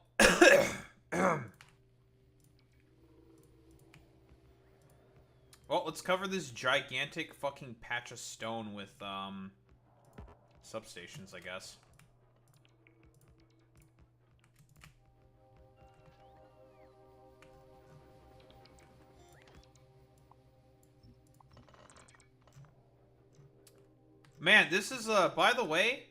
Well, let's cover this gigantic fucking patch of stone with, substations, I guess. Man, this is, by the way,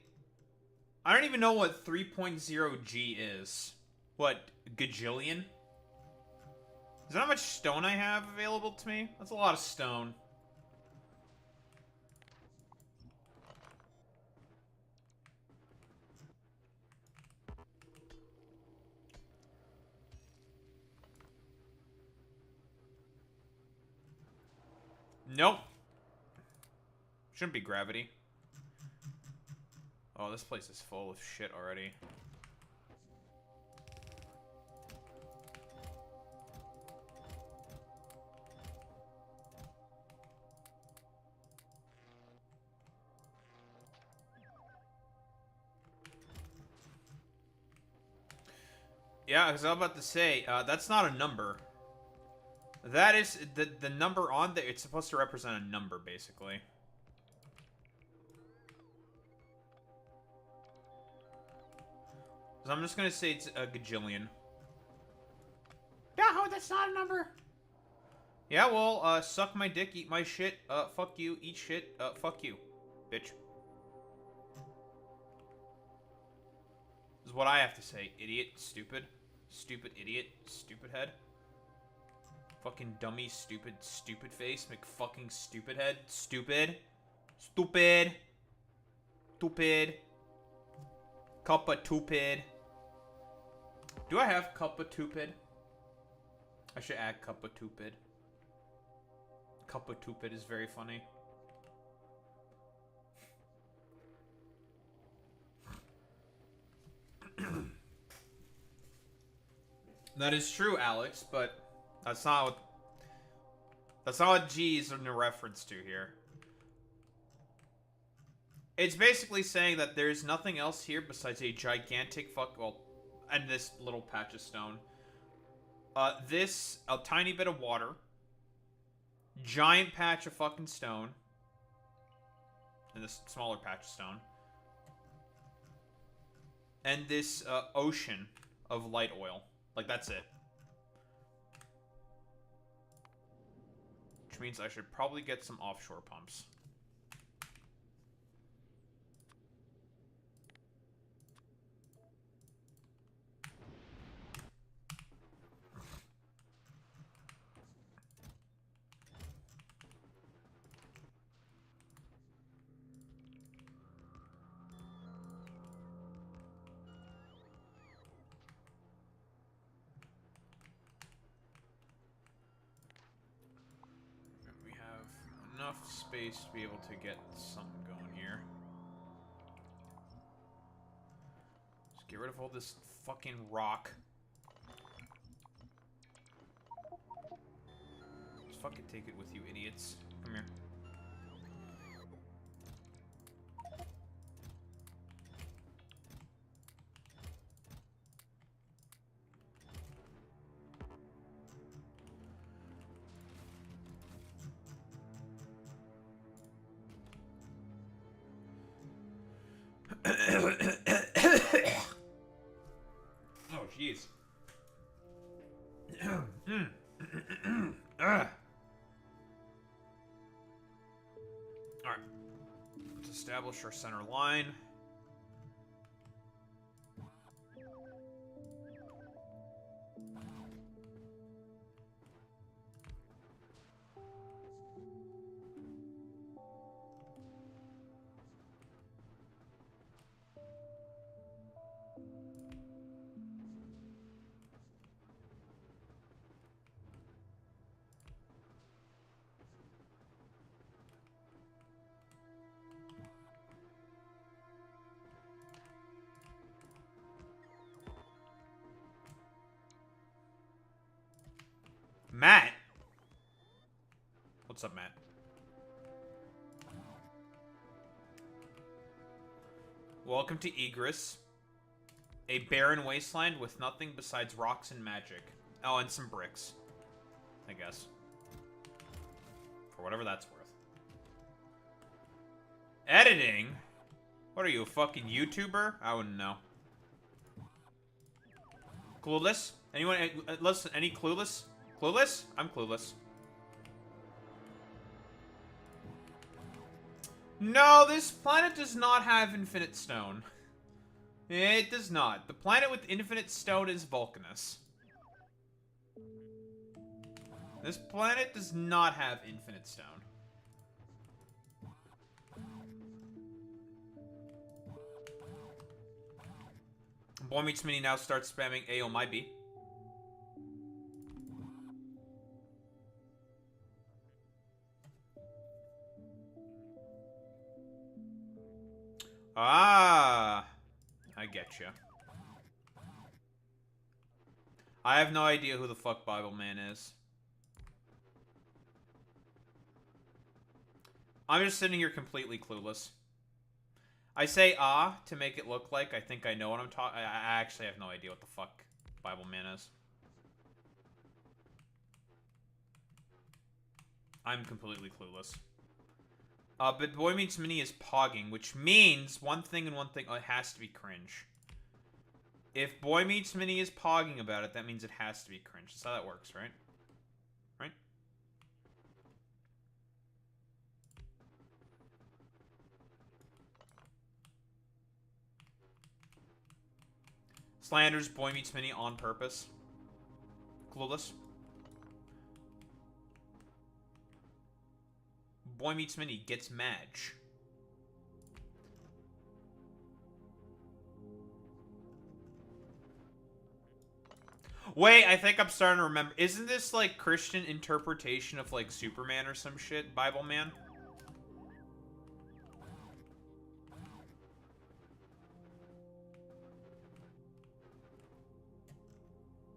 I don't even know what 3.0 G is. What, gajillion? Is that how much stone I have available to me? That's a lot of stone. Nope. Shouldn't be gravity. Oh, this place is full of shit already. Yeah, because I was about to say, that's not a number. That is, the number on there, it's supposed to represent a number, basically. So I'm just gonna say it's a gajillion. No, that's not a number. Yeah, well, suck my dick, eat my shit, fuck you, eat shit, fuck you, bitch. This is what I have to say, idiot, stupid. Stupid idiot, stupid head. Fucking dummy, stupid, stupid face, McFucking stupid head, stupid. Stupid. Stupid. Cuppa tupid. Do I have Cuppa tupid? I should add Cuppa tupid. Cuppa tupid is very funny. That is true, Alex, but that's not what G is in a reference to here. It's basically saying that there's nothing else here besides a gigantic and this little patch of stone. A tiny bit of water, giant patch of fucking stone, and this smaller patch of stone, and this ocean of light oil. Like, that's it. Which means I should probably get some offshore pumps. Enough space to be able to get something going here. Just get rid of all this fucking rock. Just fucking take it with you, idiots. Come here. Oh, jeez. Alright. Let's establish our center line. Matt? What's up, Matt? Welcome to Igrys. A barren wasteland with nothing besides rocks and magic. Oh, and some bricks. I guess. for whatever that's worth. Editing? What are you, a fucking YouTuber? I wouldn't know. Clueless? Anyone, listen, any clueless? Clueless? I'm clueless. No, this planet does not have infinite stone. It does not. The planet with infinite stone is Vulcanus. This planet does not have infinite stone. Boy Meets Mini now starts spamming Ayo my B. Ah, I get you. I have no idea who the fuck Bible Man is. I'm just sitting here completely clueless. I say to make it look like I think I know what I'm talking. I actually have no idea what the fuck Bible Man is. I'm completely clueless. But Boy Meets Mini is pogging, which means one thing and one thing. Oh, it has to be cringe. If Boy Meets Mini is pogging about it, that means it has to be cringe. That's how that works, right? Right? Slanders Boy Meets Mini on purpose. Clueless. Boy Meets Mini gets Madge. Wait, I think I'm starting to remember. Isn't this like Christian interpretation of like Superman or some shit? Bible Man?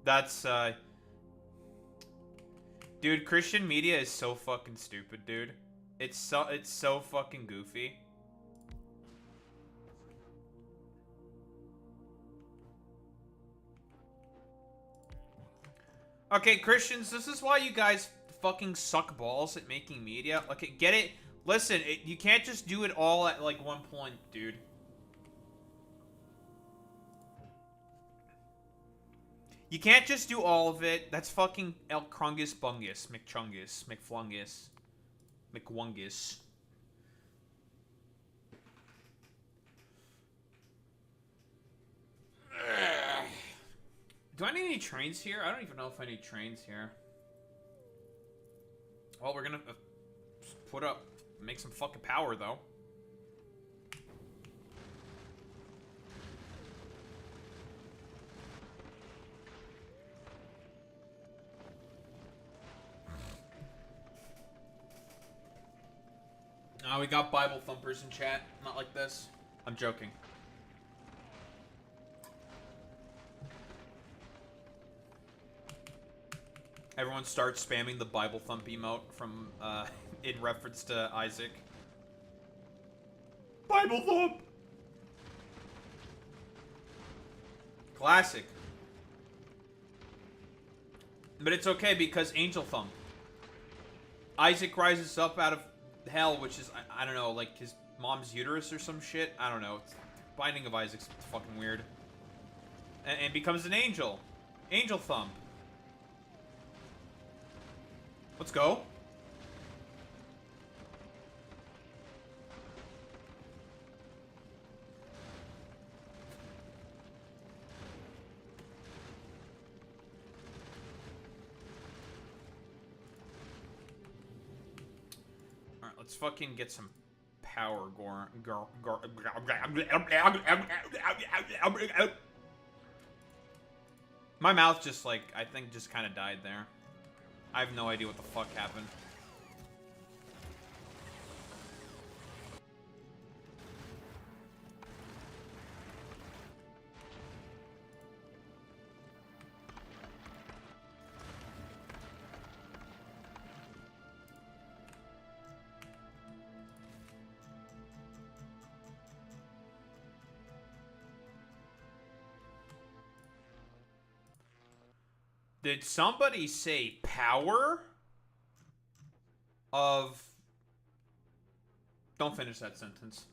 That's, dude, Christian media is so fucking stupid, dude. It's so fucking goofy. Okay, Christians, this is why you guys fucking suck balls at making media. Okay, get it? Listen, you can't just do it all at, like, one point, dude. You can't just do all of it. That's fucking El Krungus Bungus, McChungus, McFlungus, McWungus. Do I need any trains here? I don't even know if I need trains here. Well, we're gonna make some fucking power, though. We got Bible thumpers in chat. Not like this. I'm joking. Everyone starts spamming the Bible thump emote from, in reference to Isaac. Bible thump! Classic. But it's okay because Angel thump. Isaac rises up out of hell, which is, I don't know, like his mom's uterus or some shit. I don't know. It's, Binding of Isaac's fucking weird. And becomes an angel. Angel thump. Let's go. Alright, let's fucking get some power, My mouth just, like, I think just kind of died there. I have no idea what the fuck happened. Did somebody say power? of... Don't finish that sentence.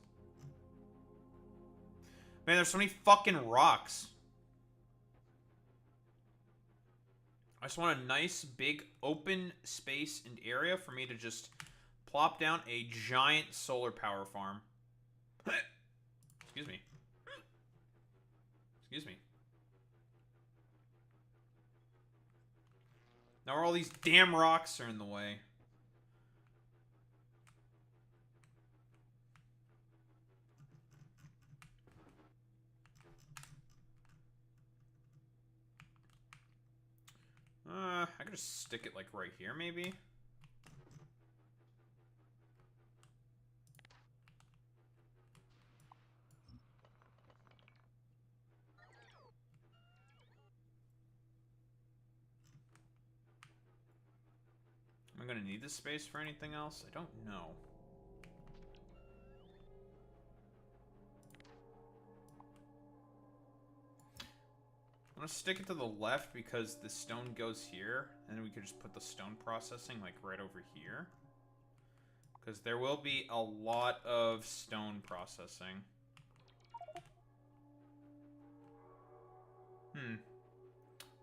Man, there's so many fucking rocks. I just want a nice, big, open space and area for me to just plop down a giant solar power farm. Excuse me. Excuse me. Now all these damn rocks are in the way. I could just stick it like right here, maybe. Am I gonna need this space for anything else? I don't know. I'm gonna stick it to the left because the stone goes here, and then we could just put the stone processing like right over here. Because there will be a lot of stone processing.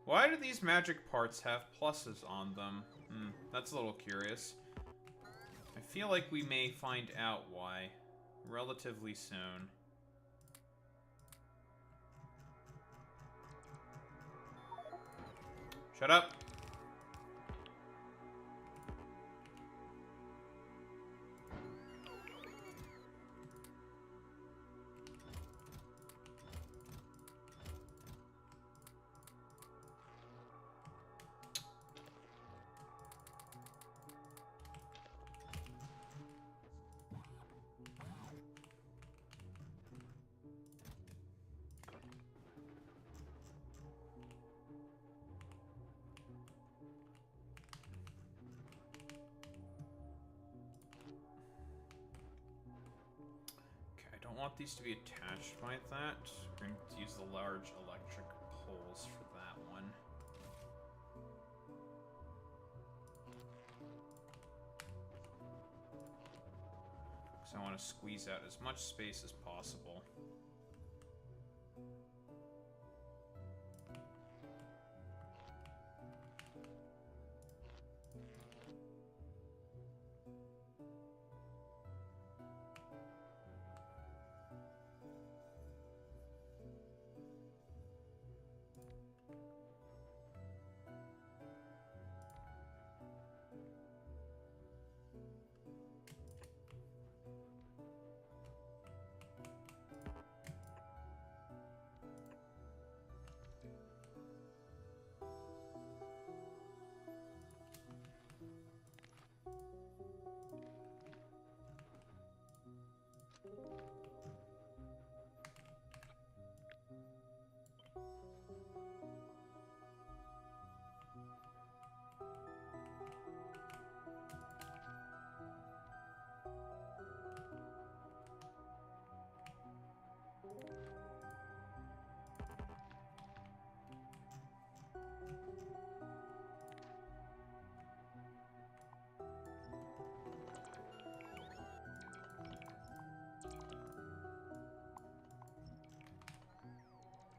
Why do these magic parts have pluses on them? That's a little curious. I feel like we may find out why relatively soon. Shut up. I want these to be attached by that. We're going to use the large electric poles for that one. Because I want to squeeze out as much space as possible.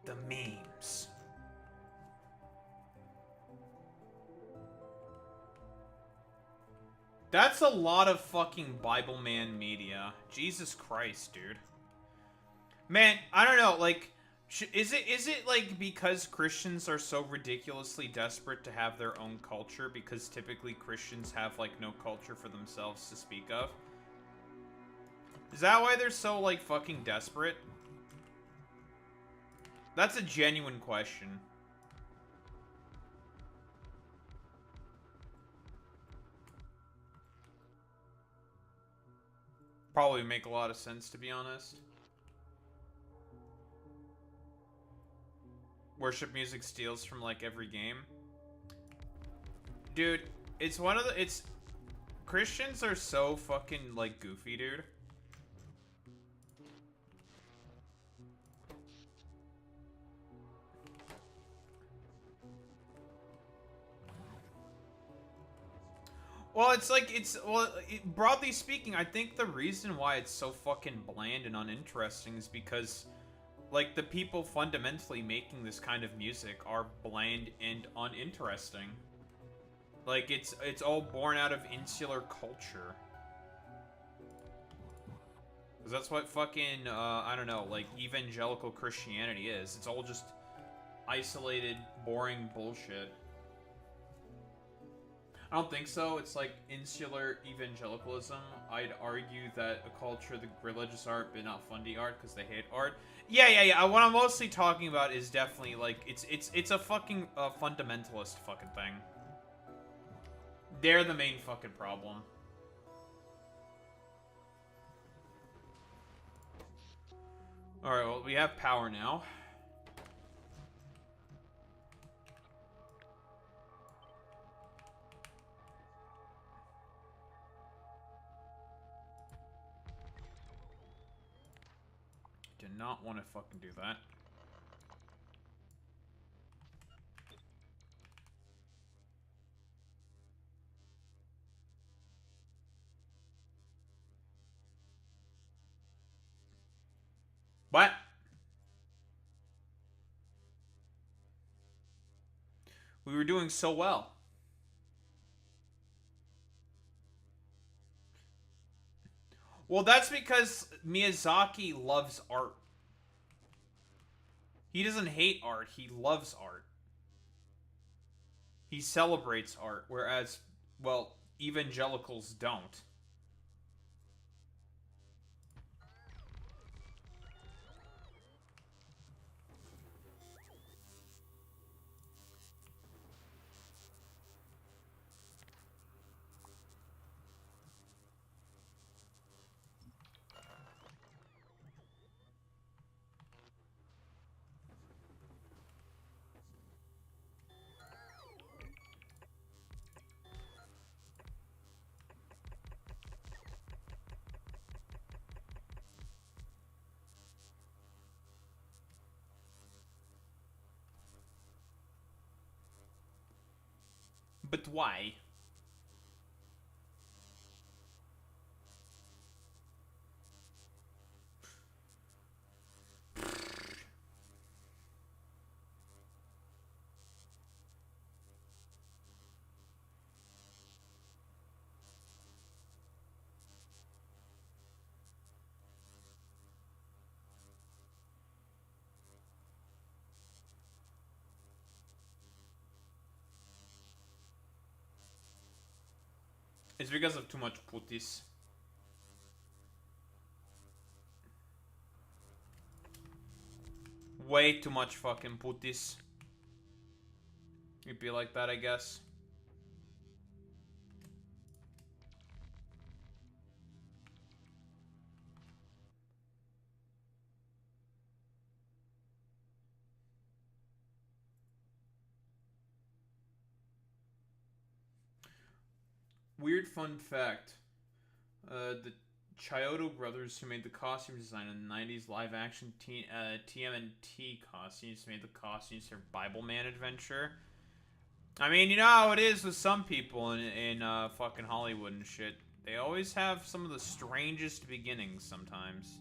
The memes. That's a lot of fucking Bible Man media. Jesus Christ, dude. Man, I don't know, like, is it like because Christians are so ridiculously desperate to have their own culture because typically Christians have like no culture for themselves to speak of? Is that why they're so like fucking desperate? That's a genuine question. Probably make a lot of sense, to be honest. Worship music steals from like every game. Dude, it's one of the, Christians are so fucking like goofy, dude. Well, it's like, broadly speaking, I think the reason why it's so fucking bland and uninteresting is because, like, the people fundamentally making this kind of music are bland and uninteresting. Like, it's all born out of insular culture. Because that's what fucking, I don't know, like, evangelical Christianity is. It's all just isolated, boring bullshit. I don't think so. It's like insular evangelicalism. I'd argue that a culture, the religious art, but not fundy art because they hate art. Yeah. What I'm mostly talking about is definitely like it's a fucking fundamentalist fucking thing. They're the main fucking problem. All right, well we have power now. Did not want to fucking do that. What? We were doing so well. Well, that's because Miyazaki loves art. He doesn't hate art, he loves art. He celebrates art, whereas, well, evangelicals don't. But why? It's because of too much putis. Way too much fucking putis. It'd be like that, I guess. Weird fun fact. The Chiodo brothers, who made the costume design in the 90s live-action TMNT costumes, made the costumes for Bible Man adventure. I mean, you know how it is with some people in fucking Hollywood and shit. They always have some of the strangest beginnings sometimes.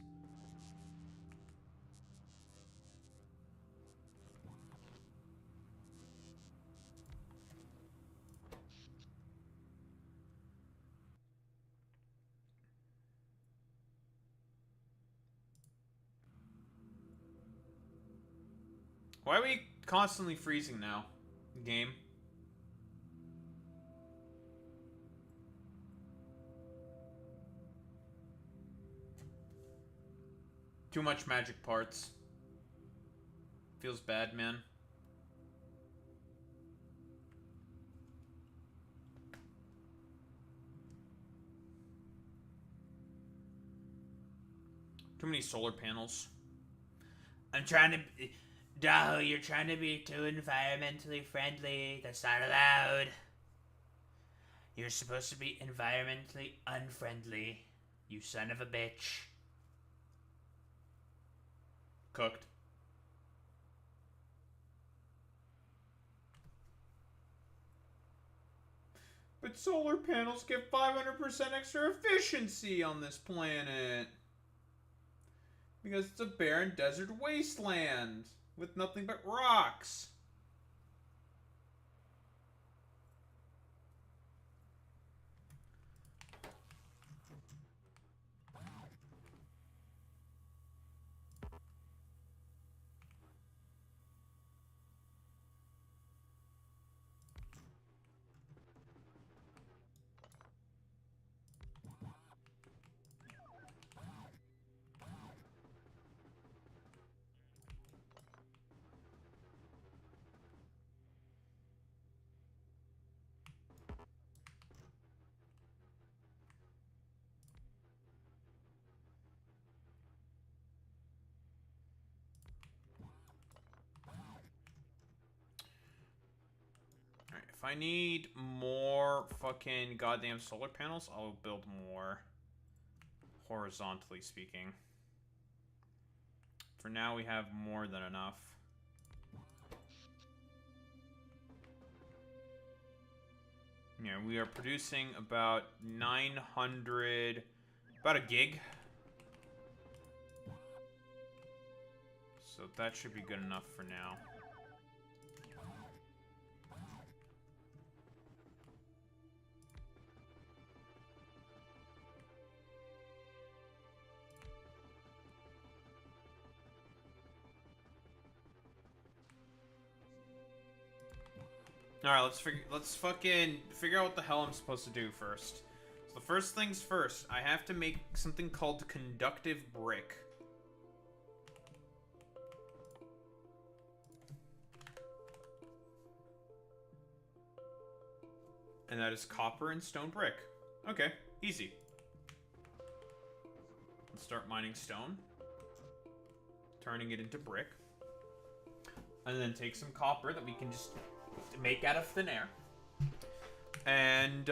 Why are we constantly freezing now? Game. Too much magic parts. Feels bad, man. Too many solar panels. I'm trying to... Daho, you're trying to be too environmentally friendly. That's not allowed. You're supposed to be environmentally unfriendly. You son of a bitch. Cooked. But stupid solar panels give 500% extra efficiency on this planet. Because it's a barren desert wasteland with nothing but rocks. If I need more fucking goddamn solar panels, I'll build more. Horizontally speaking. For now, we have more than enough. Yeah, we are producing about 900... about a gig. So that should be good enough for now. Alright, let's fucking figure out what the hell I'm supposed to do first. So the first things first, I have to make something called conductive brick. And that is copper and stone brick. Okay, easy. Let's start mining stone. Turning it into brick. And then take some copper that we can just make out of thin air. And,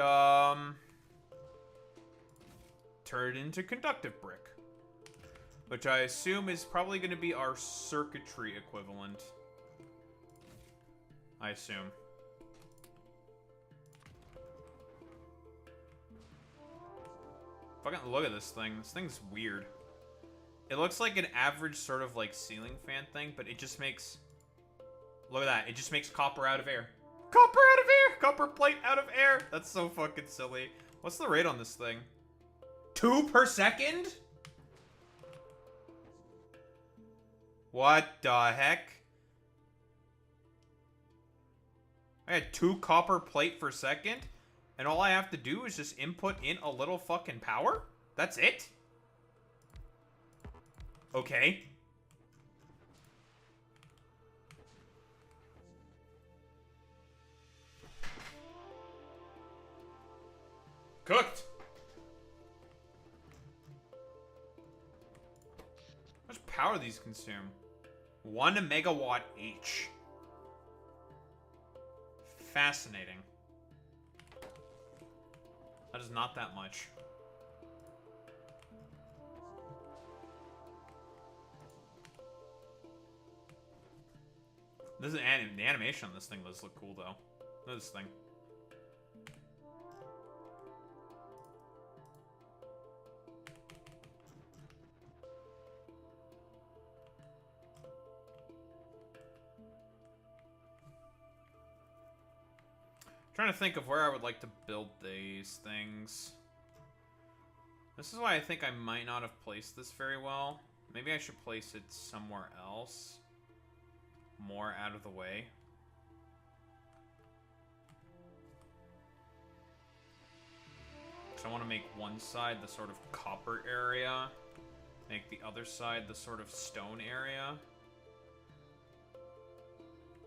turn it into conductive brick. Which I assume is probably going to be our circuitry equivalent. I assume. Fucking look at this thing. This thing's weird. It looks like an average sort of like ceiling fan thing, but it just makes... Look at that. It just makes copper out of air. Copper out of air! Copper plate out of air! That's so fucking silly. What's the rate on this thing? 2 per second? What the heck? I had 2 copper plate per second? And all I have to do is just input in a little fucking power? That's it? Okay. Cooked. How much power these consume? 1 megawatt each. Fascinating. That is not that much. This is the animation on this thing does look cool though. Look at this thing. Trying to think of where I would like to build these things. This is why I think I might not have placed this very well. Maybe I should place it somewhere else. More out of the way. So I want to make one side the sort of copper area. Make the other side the sort of stone area.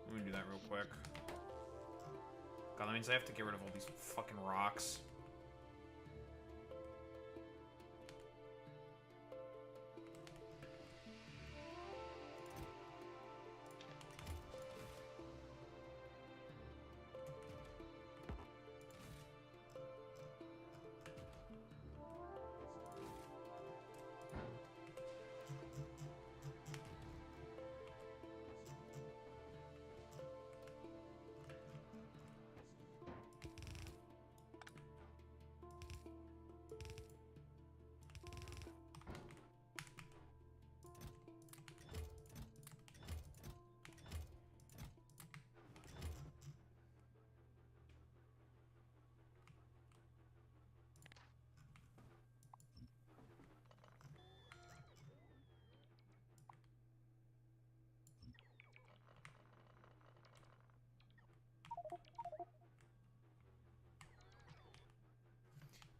Let me do that real quick. God, that means I have to get rid of all these fucking rocks.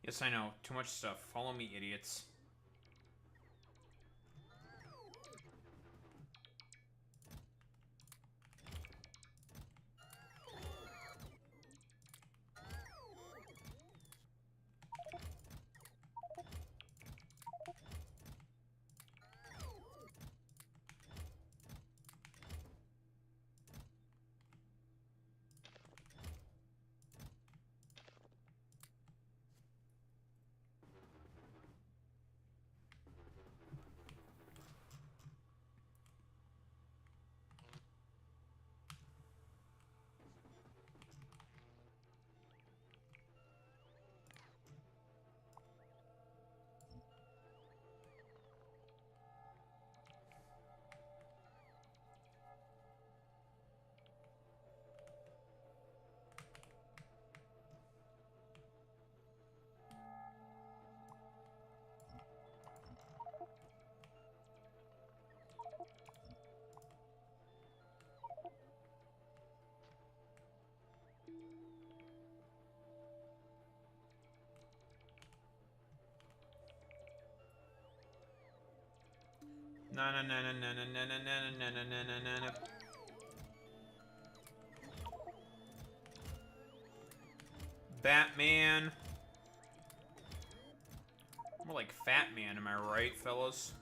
Yes, I know. Too much stuff. Follow me, idiots. Na na na na na na na na na na na na na. Batman. More like Fat Man, am I right, fellas?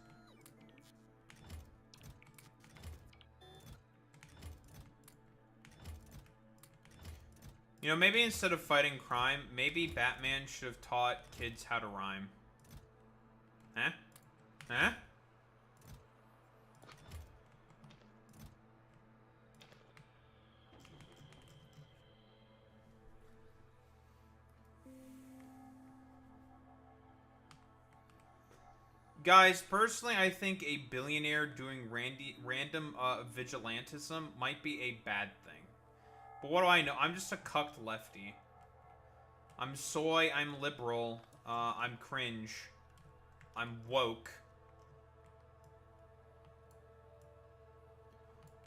You know, maybe instead of fighting crime, maybe Batman should have taught kids how to rhyme. Huh? Huh? Guys, personally, I think a billionaire doing random vigilantism might be a bad thing. But what do I know? I'm just a cucked lefty. I'm soy, I'm liberal, I'm cringe, I'm woke.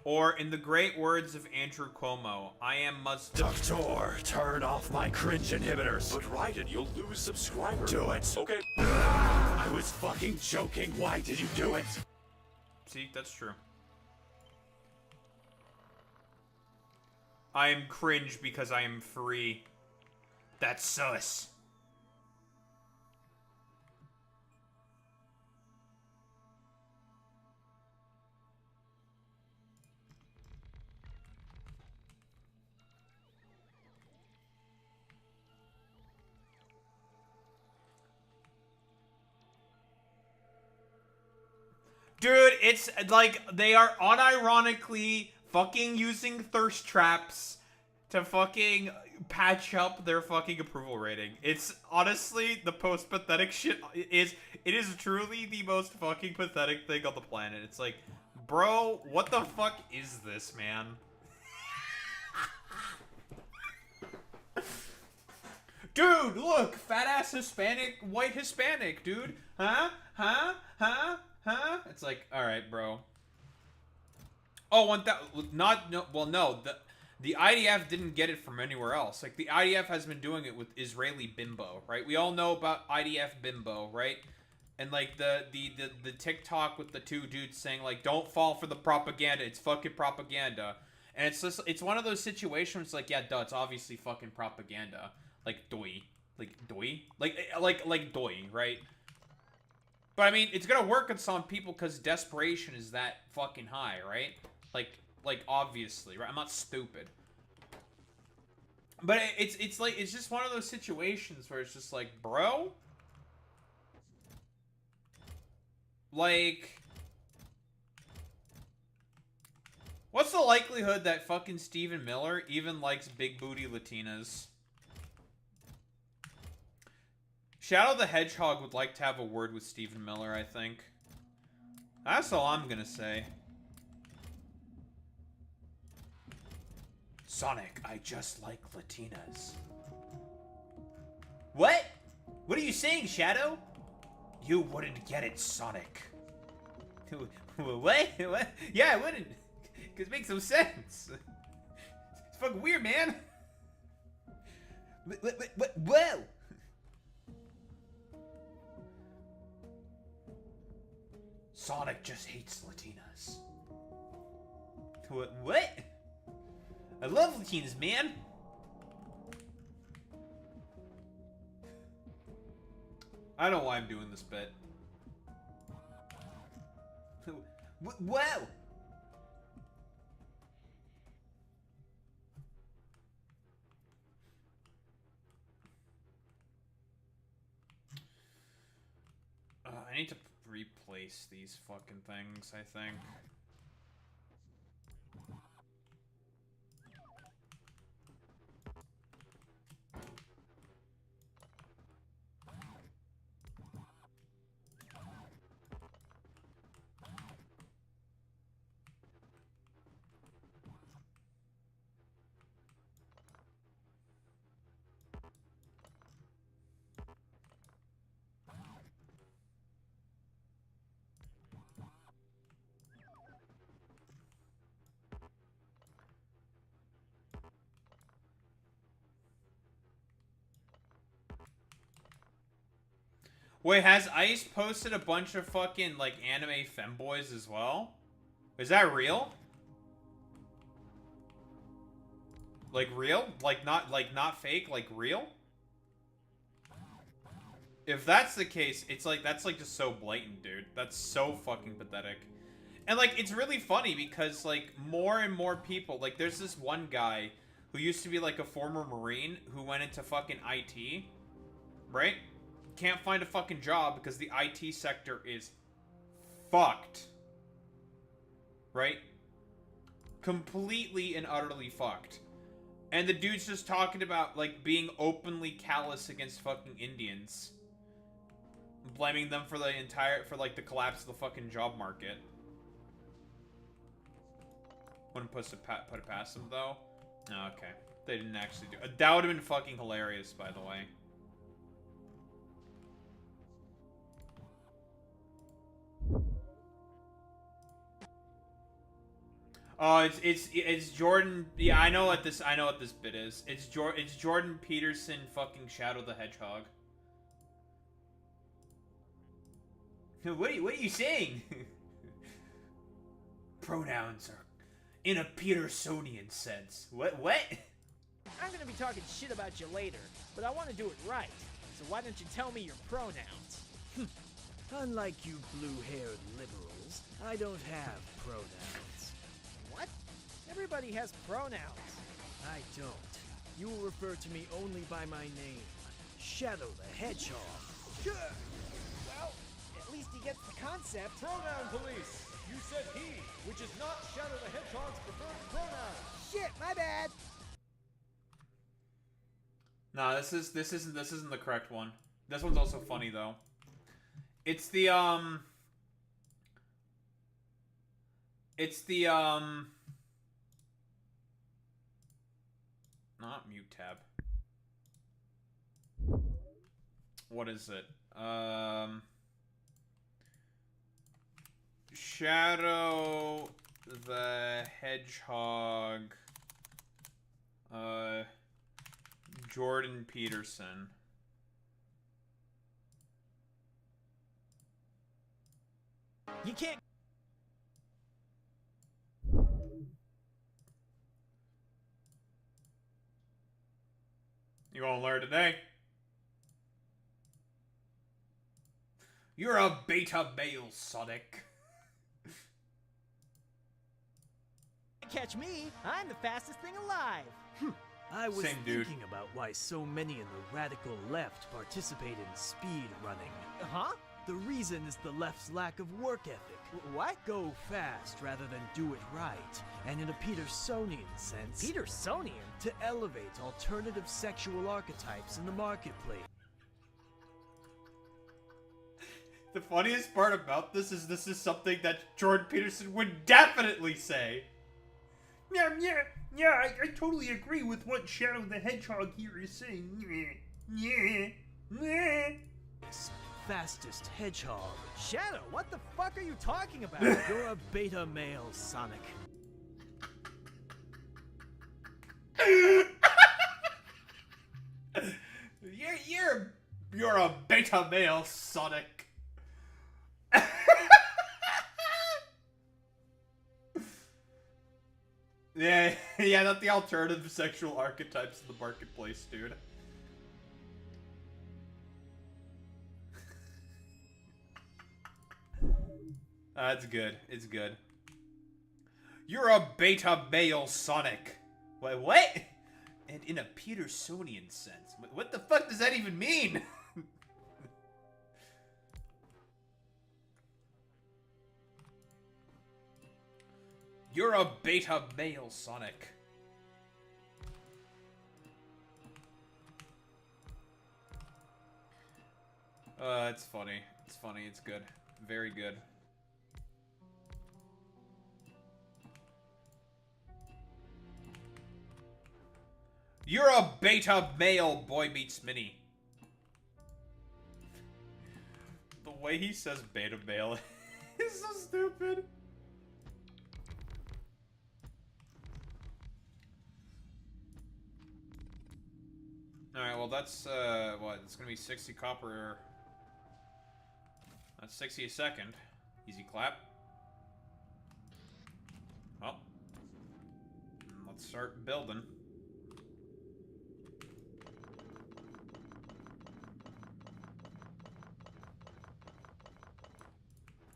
Or, in the great words of Andrew Cuomo, I am Doctor, turn off my cringe inhibitors. But Raiden, you'll lose subscribers. Do it. Okay. I was fucking joking. Why did you do it? See, that's true. I am cringe because I am free. That's sus. Dude, it's like they are unironically fucking using thirst traps to fucking patch up their fucking approval rating. It's honestly the most pathetic shit. It is truly the most fucking pathetic thing on the planet. It's like, bro, what the fuck is this, man? Dude, look, fat ass Hispanic, white Hispanic, dude. Huh? Huh? Huh? Huh? It's like, all right, bro. Oh, the IDF didn't get it from anywhere else. Like, the IDF has been doing it with Israeli bimbo, right? We all know about IDF bimbo, right? And like the TikTok with the two dudes saying like, don't fall for the propaganda. It's fucking propaganda. And it's just, it's one of those situations where it's like, yeah, duh, it's obviously fucking propaganda. Like, doy. Like, doy? Like doy, right? But I mean, it's gonna work on some people because desperation is that fucking high, right? Like obviously, right? I'm not stupid. But it's like, it's just one of those situations where it's just like, bro? Like, what's the likelihood that fucking Stephen Miller even likes big booty Latinas? Shadow the Hedgehog would like to have a word with Stephen Miller, I think. That's all I'm gonna say. Sonic, I just like Latinas. What? What are you saying, Shadow? You wouldn't get it, Sonic. What? What? Yeah, I wouldn't. Because it makes no sense. It's fucking weird, man. Whoa! Sonic just hates Latinas. What? I love Latinas, man. I don't know why I'm doing this bit. Whoa! I need to replace these fucking things, I think. Wait, has Ice posted a bunch of fucking, like, anime femboys as well? Is that real? Like, real? Like, not fake? Like, real? If that's the case, it's like, that's, like, just so blatant, dude. That's so fucking pathetic. And, like, it's really funny because, like, more and more people, like, there's this one guy who used to be, like, a former Marine who went into fucking IT, right? Can't find a fucking job because the IT sector is fucked. Right? Completely and utterly fucked. And the dude's just talking about, like, being openly callous against fucking Indians. Blaming them for like, the collapse of the fucking job market. Wouldn't put it past them, though. Oh, okay. They didn't actually do it. That would have been fucking hilarious, by the way. Oh, it's Jordan. Yeah, I know what this bit is. It's Jordan Peterson fucking Shadow the Hedgehog. What are you saying? Pronouns are in a Petersonian sense. What? I'm gonna be talking shit about you later, but I want to do it right. So why don't you tell me your pronouns? Unlike you blue-haired liberals, I don't have pronouns. What? Everybody has pronouns. I don't. You will refer to me only by my name, Shadow the Hedgehog. Well, at least he gets the concept. Pronoun police! You said he, which is not Shadow the Hedgehog's preferred pronoun. Shit, my bad. Nah, this isn't the correct one. This one's also funny though. It's the not mute tab. What is it? Shadow the Hedgehog, Jordan Peterson. You can't. You gonna learn today? You're a beta male, Sonic. Catch me, I'm the fastest thing alive. I was Same dude. thinking about why so many in the radical left participate in speed running. Huh? The reason is the left's lack of work ethic. What? Go fast rather than do it right, and in a Petersonian sense, Petersonian? to elevate alternative sexual archetypes in the marketplace. The funniest part about this is something that Jordan Peterson would definitely say. Yeah, I totally agree with what Shadow the Hedgehog here is saying. Yeah. Fastest hedgehog. Shadow, what the fuck are you talking about? You're a beta male, Sonic. You're a beta male, Sonic. Yeah, yeah, not the alternative sexual archetypes in the marketplace, dude. That's good. It's good. You're a beta male, Sonic. Wait, what? And in a Petersonian sense. What the fuck does that even mean? You're a beta male, Sonic. It's funny. It's funny. It's good. Very good. You're a beta male, Boy Meets Mini. The way he says beta male is so stupid. Alright, well that's, what? It's gonna be 60 copper. That's 60 a second. Easy clap. Well. Let's start building.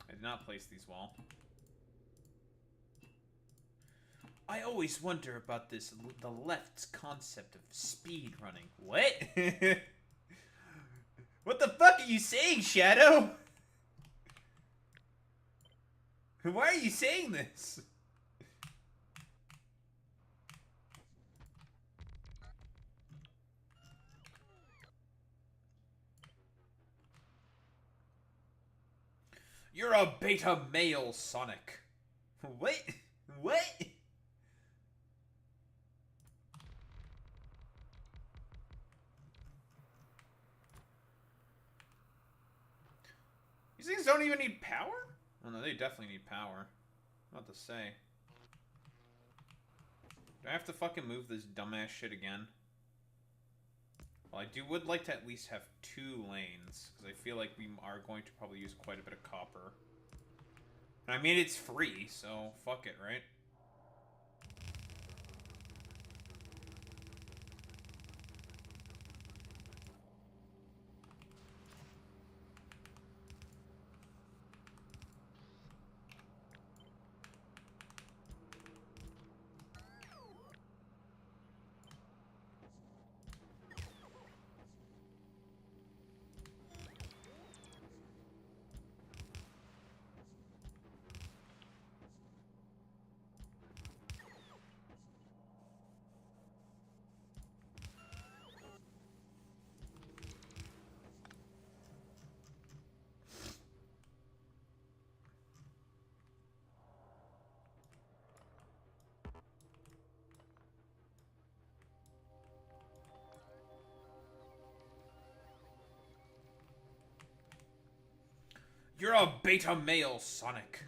I did not place these well. I always wonder about this, the left's concept of speed running. What? What the fuck are you saying, Shadow? Why are you saying this? You're a beta male, Sonic. What? What? These things don't even need power? Oh no, they definitely need power. What to say? Do I have to fucking move this dumbass shit again? Well, I would like to at least have 2 lanes, because I feel like we are going to probably use quite a bit of copper. And I mean, it's free, so fuck it, right? You're a beta male, Sonic.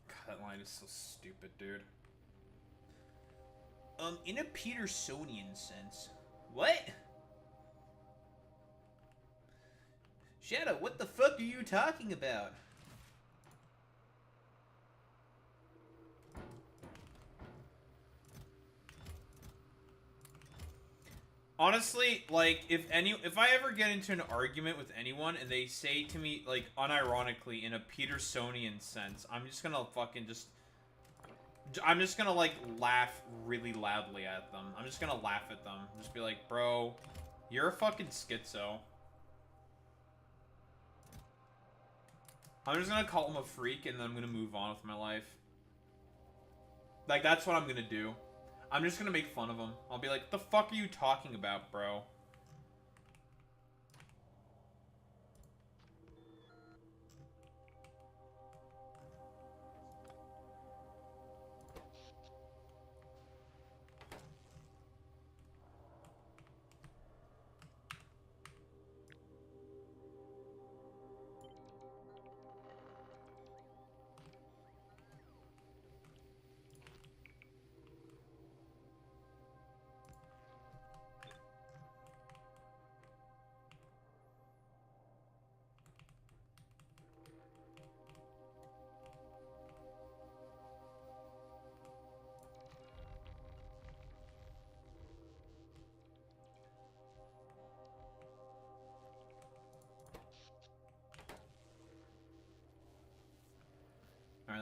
God, that line is so stupid, dude. In a Petersonian sense. What? Shadow, what the fuck are you talking about? Honestly, like, if I ever get into an argument with anyone and they say to me, like, unironically, in a Petersonian sense, I'm just gonna like, laugh really loudly at them. I'm just gonna laugh at them. Just be like, bro, you're a fucking schizo. I'm just gonna call him a freak and then I'm gonna move on with my life. Like, that's what I'm gonna do. I'm just gonna make fun of him. I'll be like, the fuck are you talking about, bro?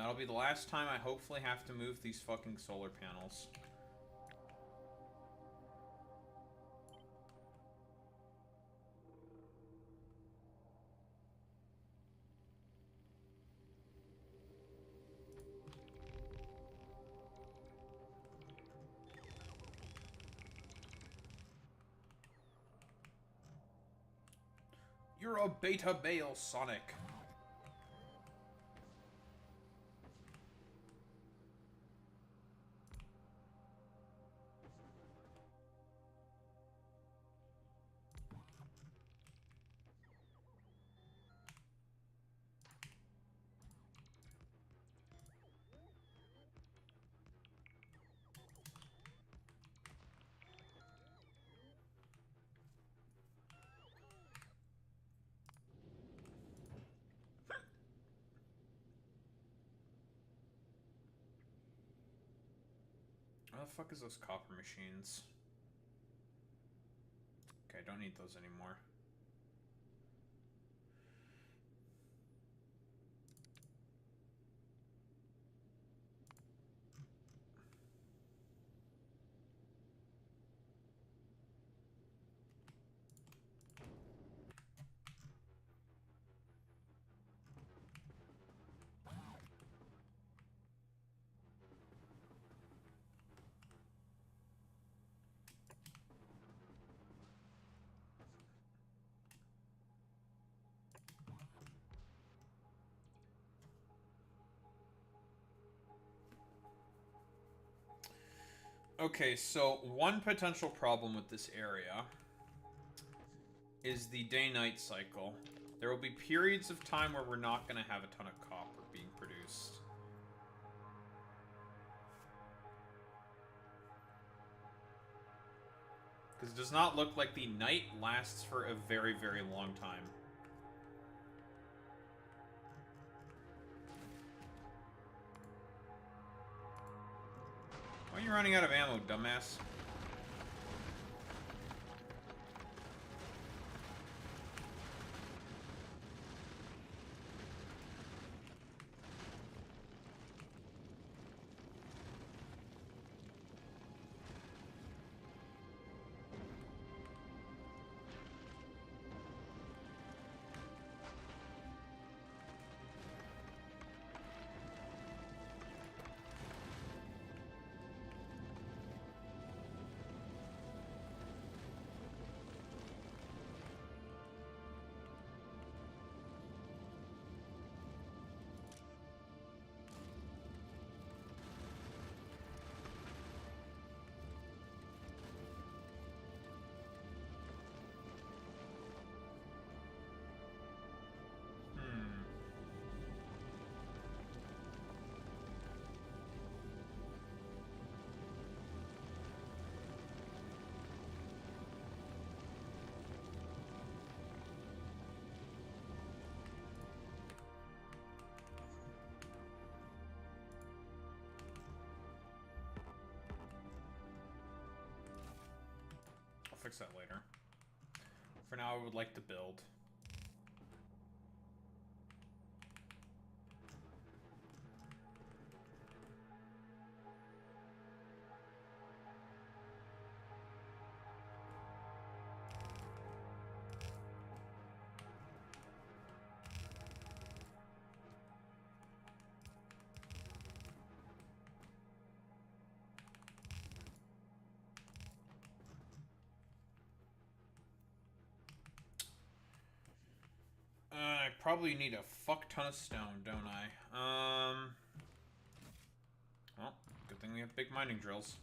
that'll be the last time I hopefully have to move these fucking solar panels. You're a beta male, Sonic. Where the fuck is those copper machines? Okay, don't need those anymore. Okay, so one potential problem with this area is the day-night cycle. There will be periods of time where we're not going to have a ton of copper being produced. Because it does not look like the night lasts for a very, very long time. Why are you running out of ammo, dumbass? Fix that later. For now, I would like to build. I probably need a fuck ton of stone, don't I? Well, good thing we have big mining drills.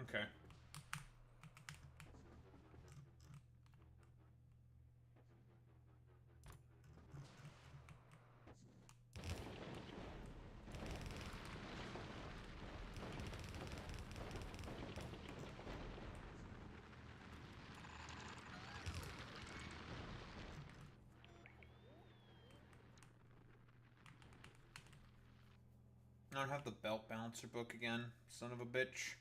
Okay. I don't have the belt balancer book again, son of a bitch.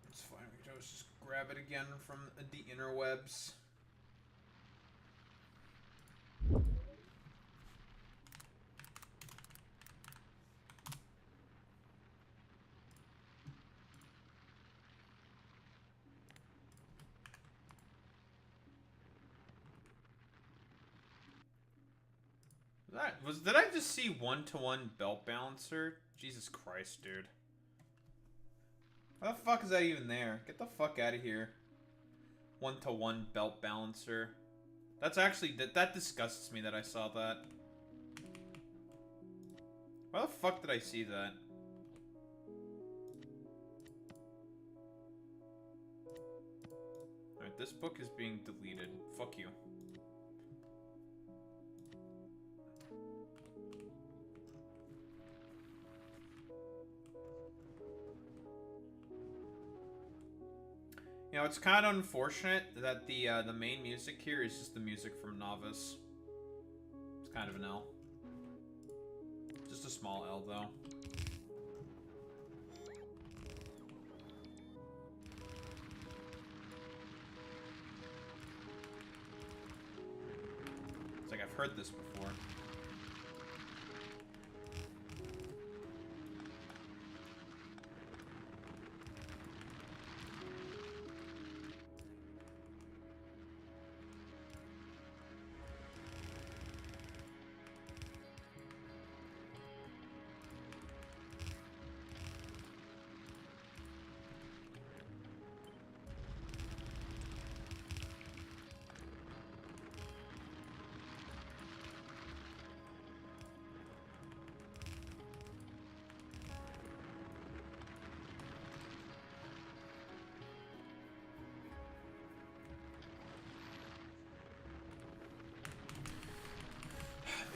It's fine, we can always just grab it again from the interwebs. Did I just see one-to-one belt balancer? Jesus Christ, dude. How the fuck is that even there? Get the fuck out of here. One-to-one belt balancer. That's actually, that disgusts me that I saw that. Why the fuck did I see that? Alright, this book is being deleted. Fuck you. You know, it's kind of unfortunate that the main music here is just the music from Novice. It's kind of an L. Just a small L, though. It's like I've heard this before.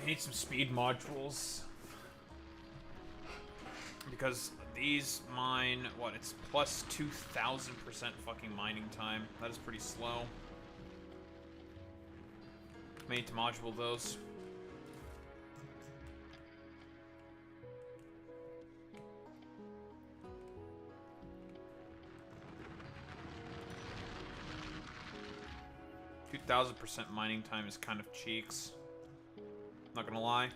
I need some speed modules. Because these mine, what, it's plus 2,000% fucking mining time. That is pretty slow. May need to module those. %, mining time is kind of cheeks. Not gonna lie.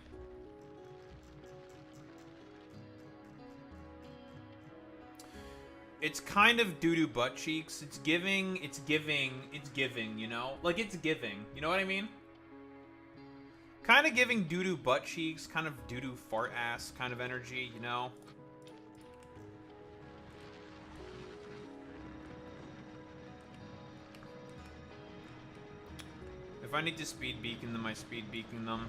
It's kind of doo-doo butt cheeks. It's giving, you know? Like, it's giving. You know what I mean? Kind of giving doo-doo butt cheeks, kind of doo-doo fart ass kind of energy, you know? If I need to speed beacon them, I speed beacon them.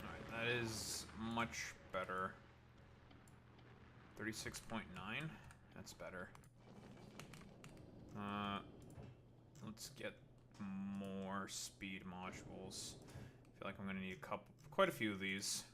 Alright, that is much better. 36.9? That's better. Let's get more speed modules. I feel like I'm gonna need quite a few of these.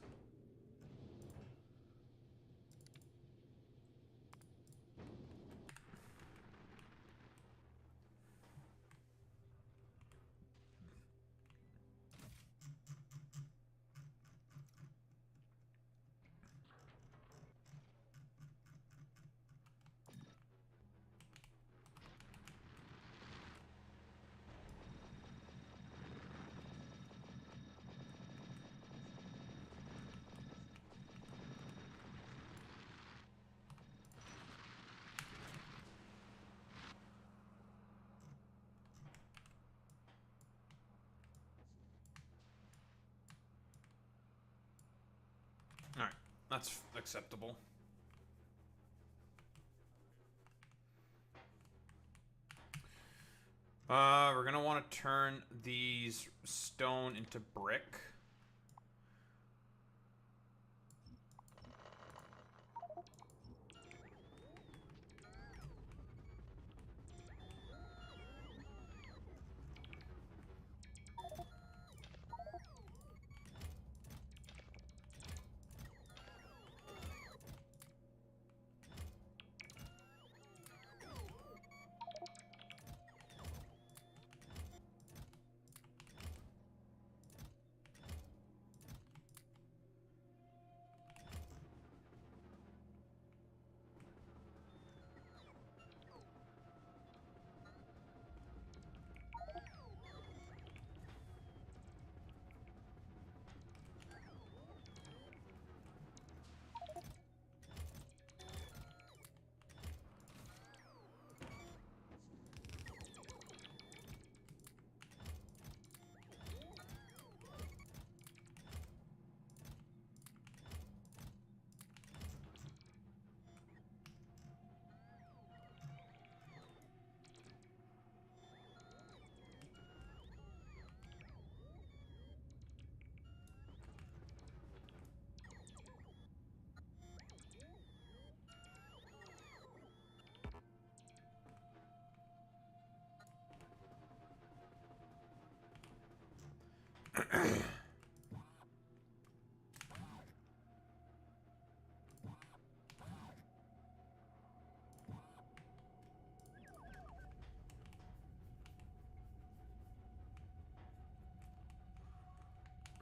That's acceptable. We're gonna want to turn these stone into brick.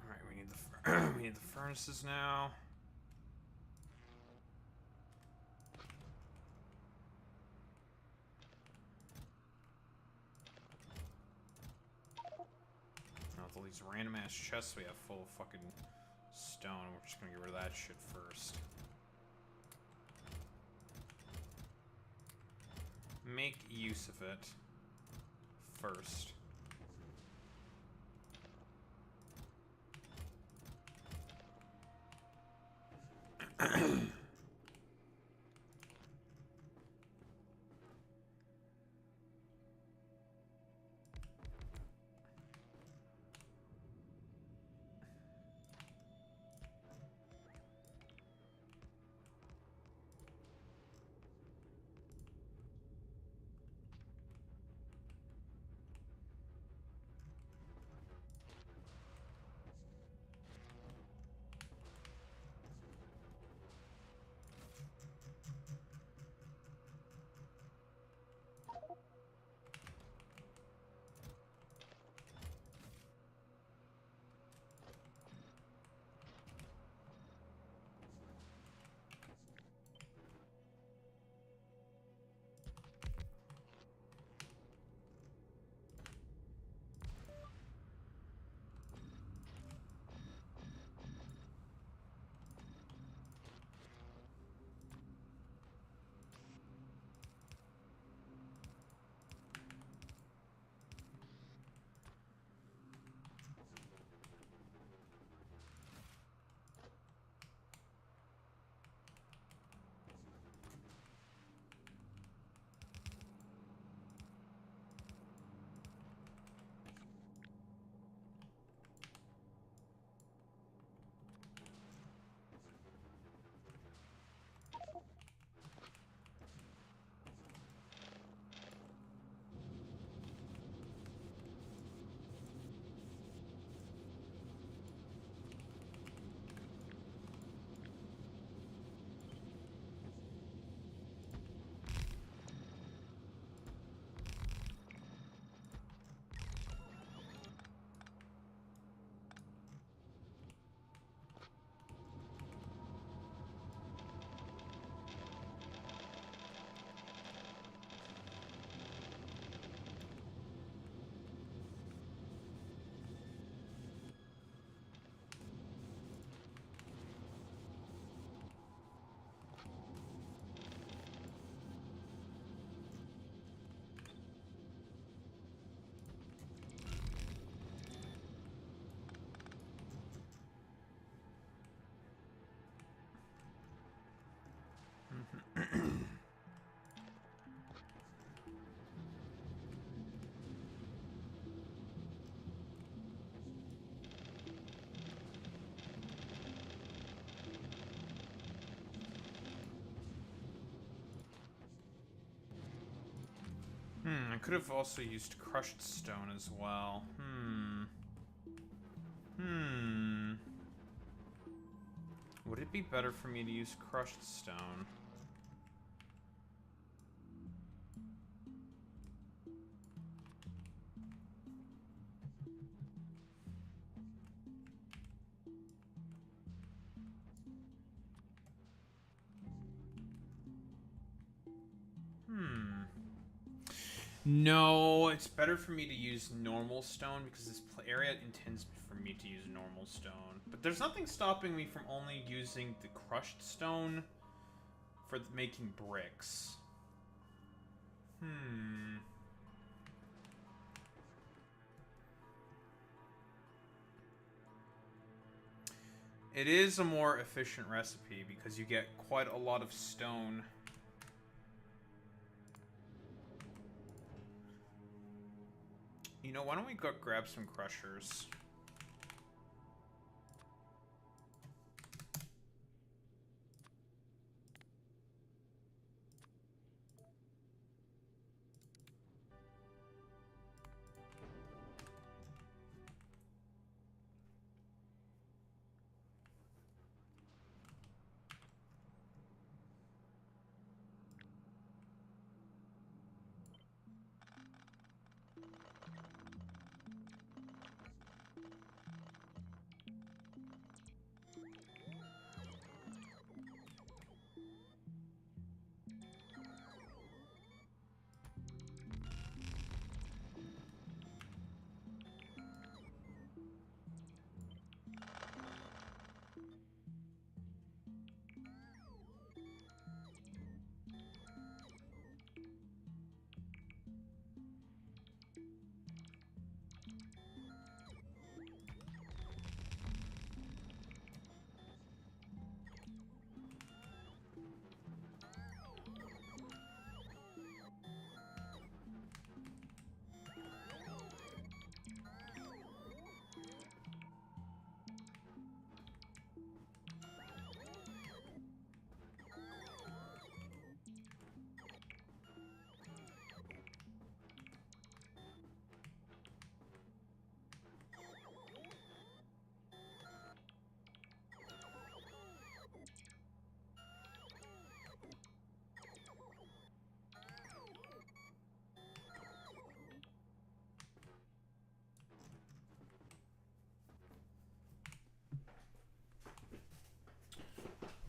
Alright, we need the we need the furnaces now. Now with all these random ass chests we have full of fucking stone, we're just gonna get rid of that shit first. Make use of it first. I could have also used crushed stone as well. Would it be better for me to use crushed stone? No, it's better for me to use normal stone because this area intends for me to use normal stone. But there's nothing stopping me from only using the crushed stone for making bricks. It is a more efficient recipe because you get quite a lot of stone. You know, why don't we go grab some crushers?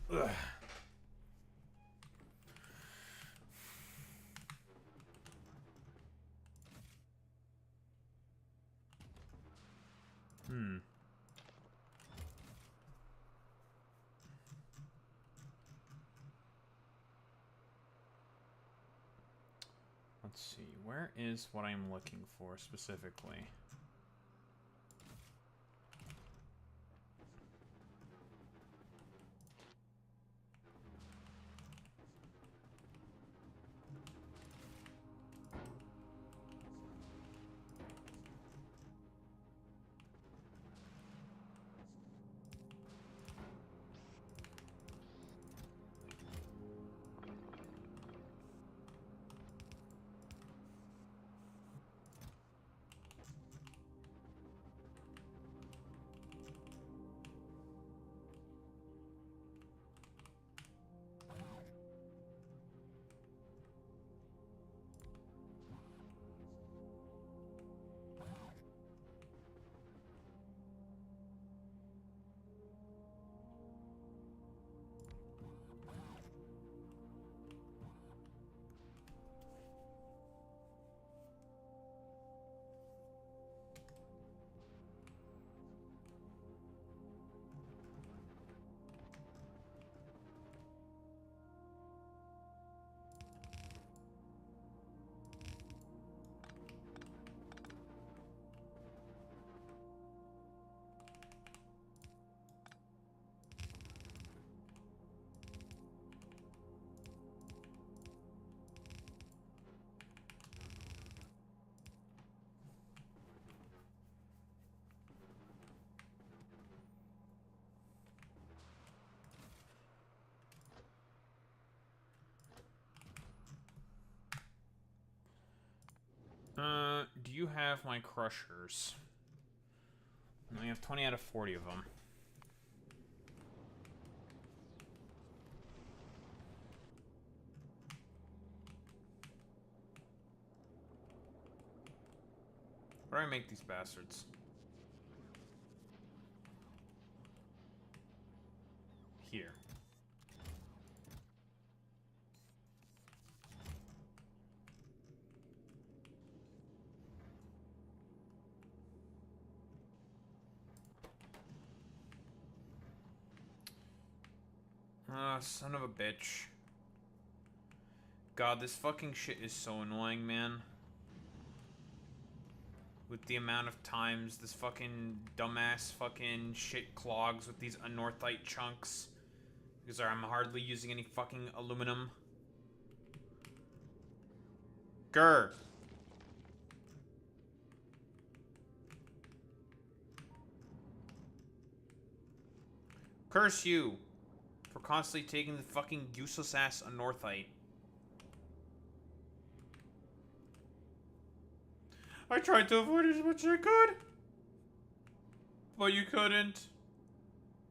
Ugh. Let's see, where is what I'm looking for specifically? Do you have my crushers? I have 20 out of 40 of them. Where do I make these bastards? Here. Son of a bitch. God, this fucking shit is so annoying, man. With the amount of times this fucking dumbass fucking shit clogs with these anorthite chunks. Because I'm hardly using any fucking aluminum. Grr. Curse you for constantly taking the fucking useless ass anorthite. I tried to avoid it as much as I could. But you couldn't.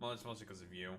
Well, it's mostly because of you.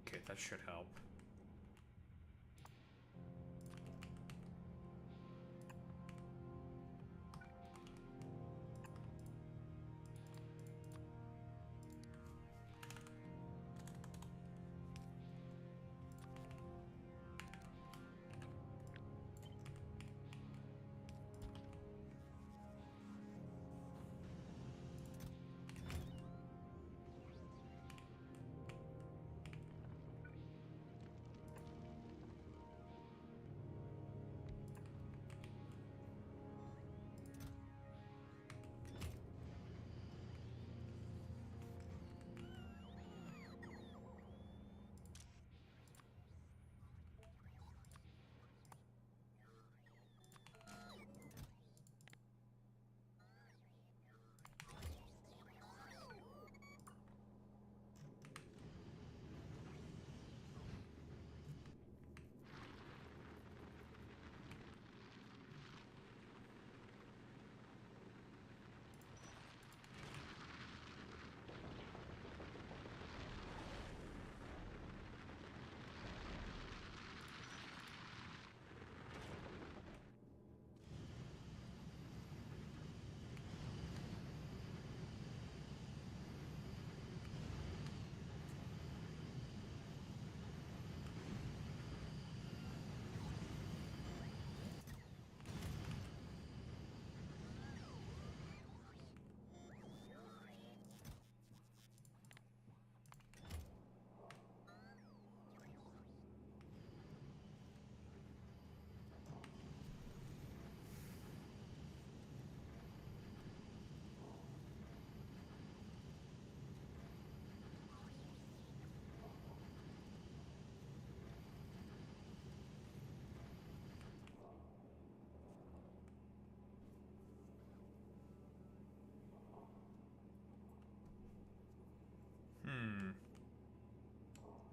Okay, that should help.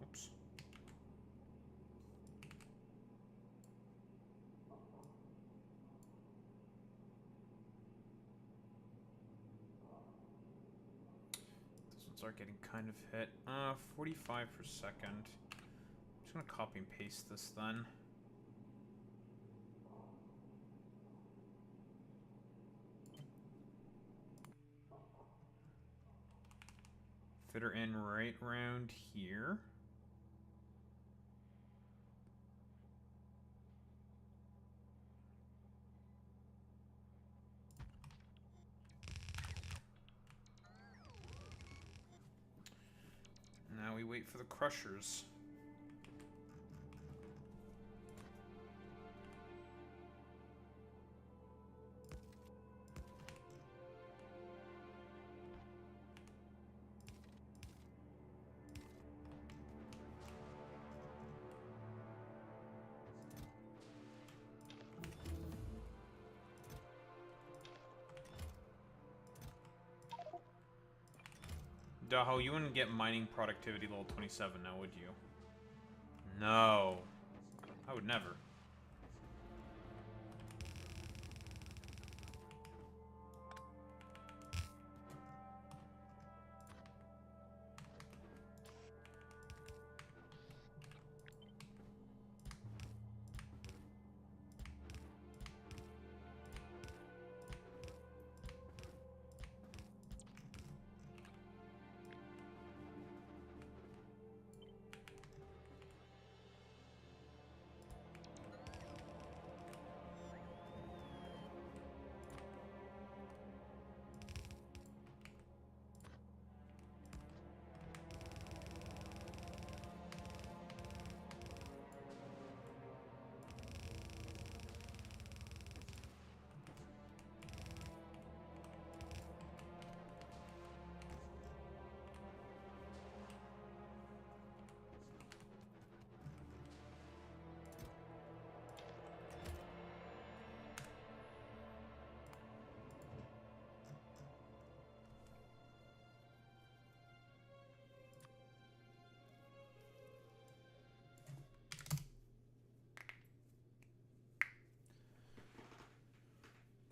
Oops. Those ones are getting kind of hit. 45 per second. I'm just gonna copy and paste this then. Fit her in right around here. now we wait for the crushers. Daho, you wouldn't get mining productivity level 27 now, would you? No. I would never.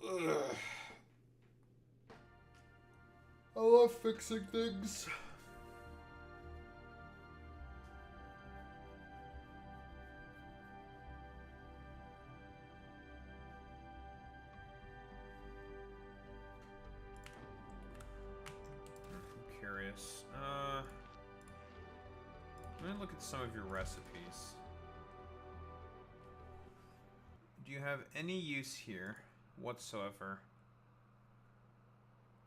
Ugh. I love fixing things. I'm curious. Let me look at some of your recipes. Do you have any use here whatsoever?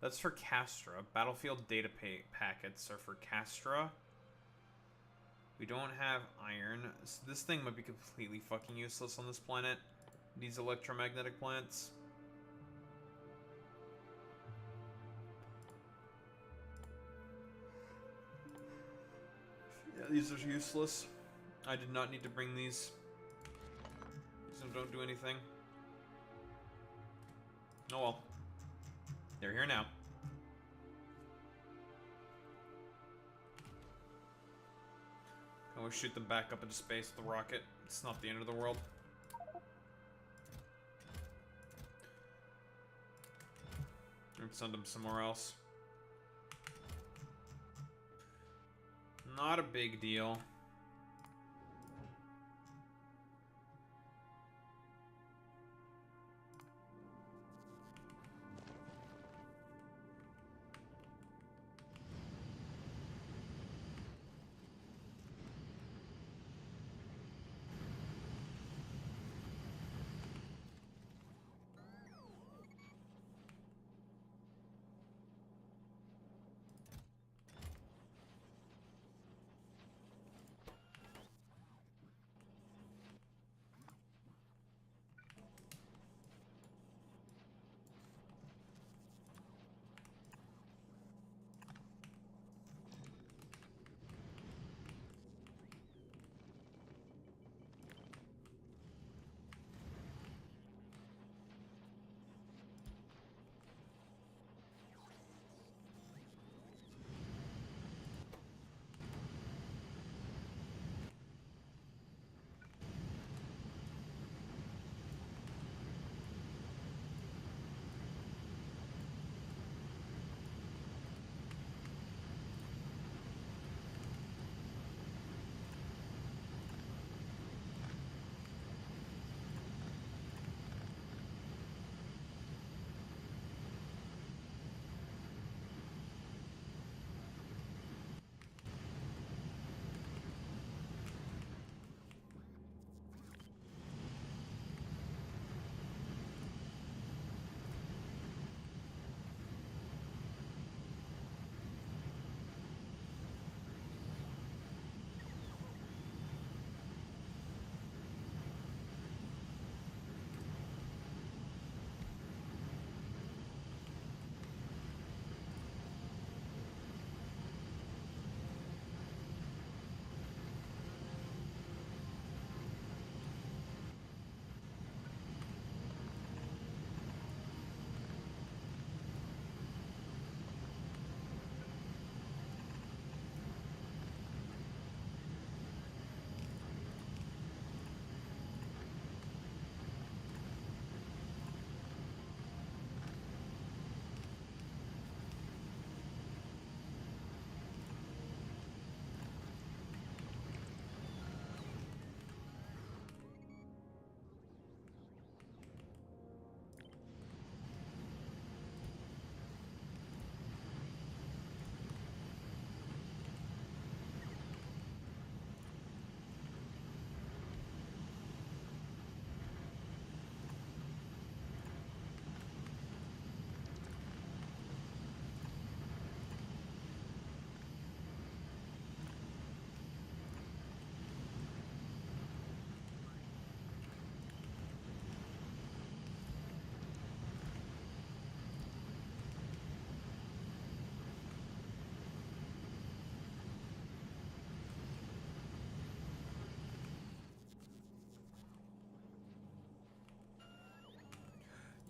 That's for Castra. Battlefield data packets are for Castra. We don't have iron. So this thing might be completely fucking useless on this planet. These electromagnetic plants. Yeah, these are useless. I did not need to bring these. These don't do anything. Oh well. They're here now. Can we shoot them back up into space with the rocket? It's not the end of the world. And send them somewhere else. Not a big deal.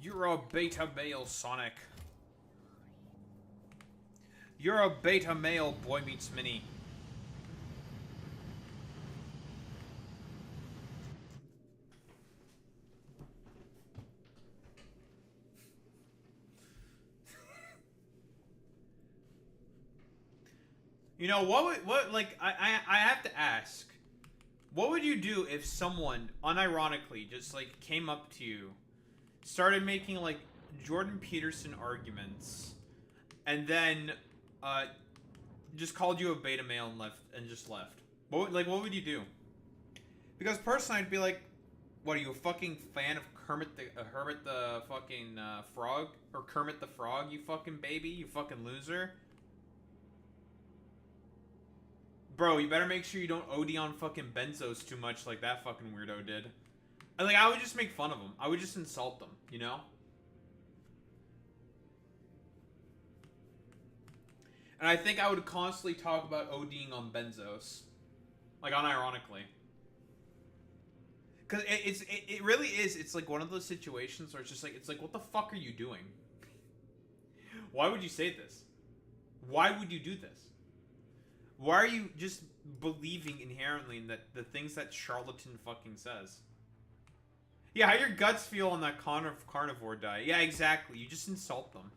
You're a beta male, Sonic. You're a beta male, Boy Meets Mini. You know, I have to ask, what would you do if someone, unironically, just, like, came up to you, started making, like, Jordan Peterson arguments, and then, just called you a beta male and just left? What would you do? Because personally, I'd be like, what, are you a fucking fan of Hermit the fucking, Frog? Or Kermit the Frog, you fucking baby? You fucking loser? Bro, you better make sure you don't OD on fucking benzos too much like that fucking weirdo did. And, like, I would just make fun of them. I would just insult them, you know? And I think I would constantly talk about ODing on benzos. Like, unironically. Because it really is, it's like one of those situations where it's like, what the fuck are you doing? Why would you say this? Why would you do this? Why are you just believing inherently in the things that charlatan fucking says? Yeah, how your guts feel on that carnivore diet. Yeah, exactly. You just insult them.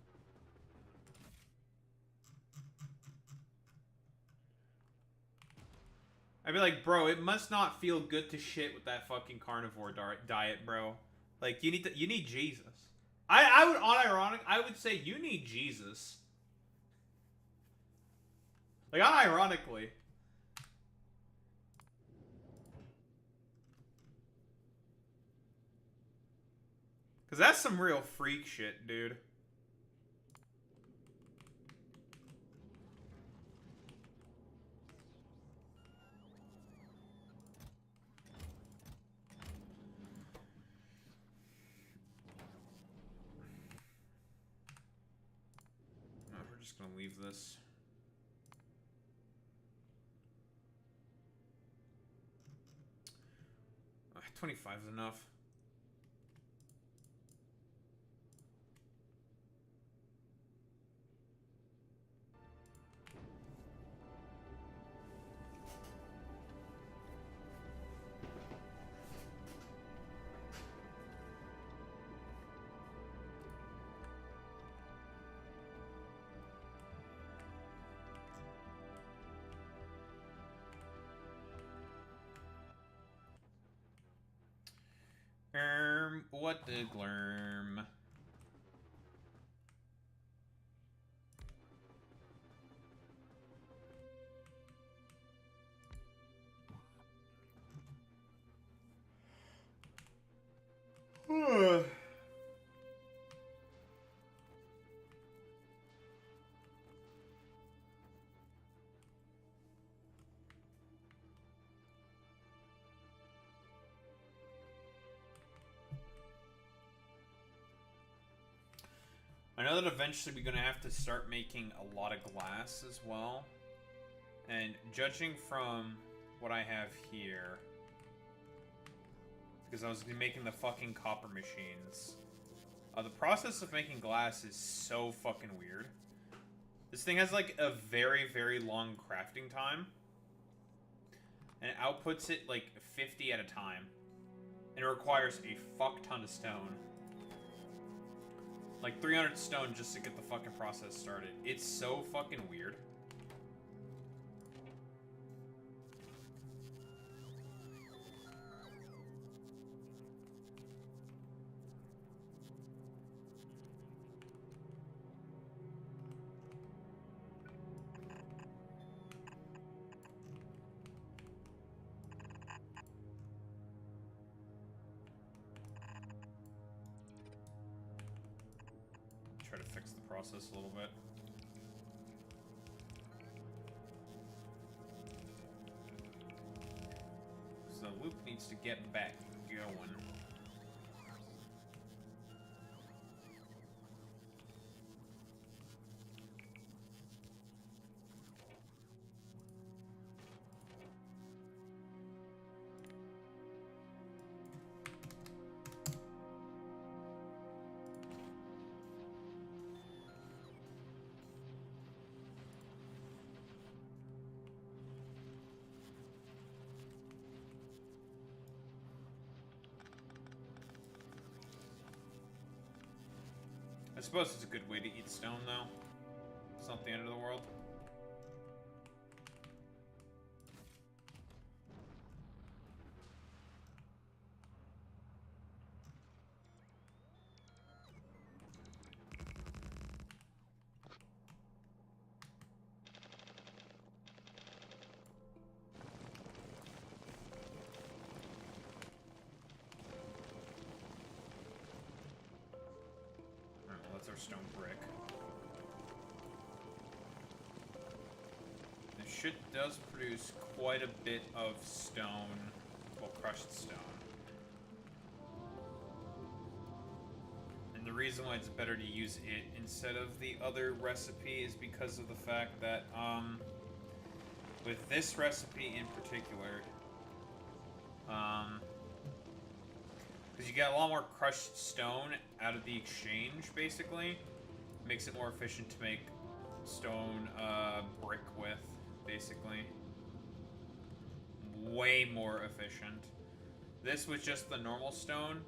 I'd be like, bro, it must not feel good to shit with that fucking carnivore diet, bro. Like, you need Jesus. I would, unironic, I would say you need Jesus. Like, unironically. Because that's some real freak shit, dude. No, we're just gonna leave this. 25 is enough. What the glurm? I know that eventually we're gonna have to start making a lot of glass as well. And judging from what I have here, because I was making the fucking copper machines, the process of making glass is so fucking weird. This thing has like a very, very long crafting time. And it outputs it like 50 at a time. And it requires a fuck ton of stone. Like 300 stone just to get the fucking process started. It's so fucking weird. Try to fix the process a little bit. So Luke needs to get back going. I suppose it's a good way to eat stone, though. It's not the end of the world. Our stone brick. This shit does produce quite a bit of stone, well, crushed stone. And the reason why it's better to use it instead of the other recipe is because of the fact that, with this recipe in particular, because you get a lot more crushed stone out of the exchange, basically. Makes it more efficient to make stone brick with, basically. Way more efficient. This was just the normal stone.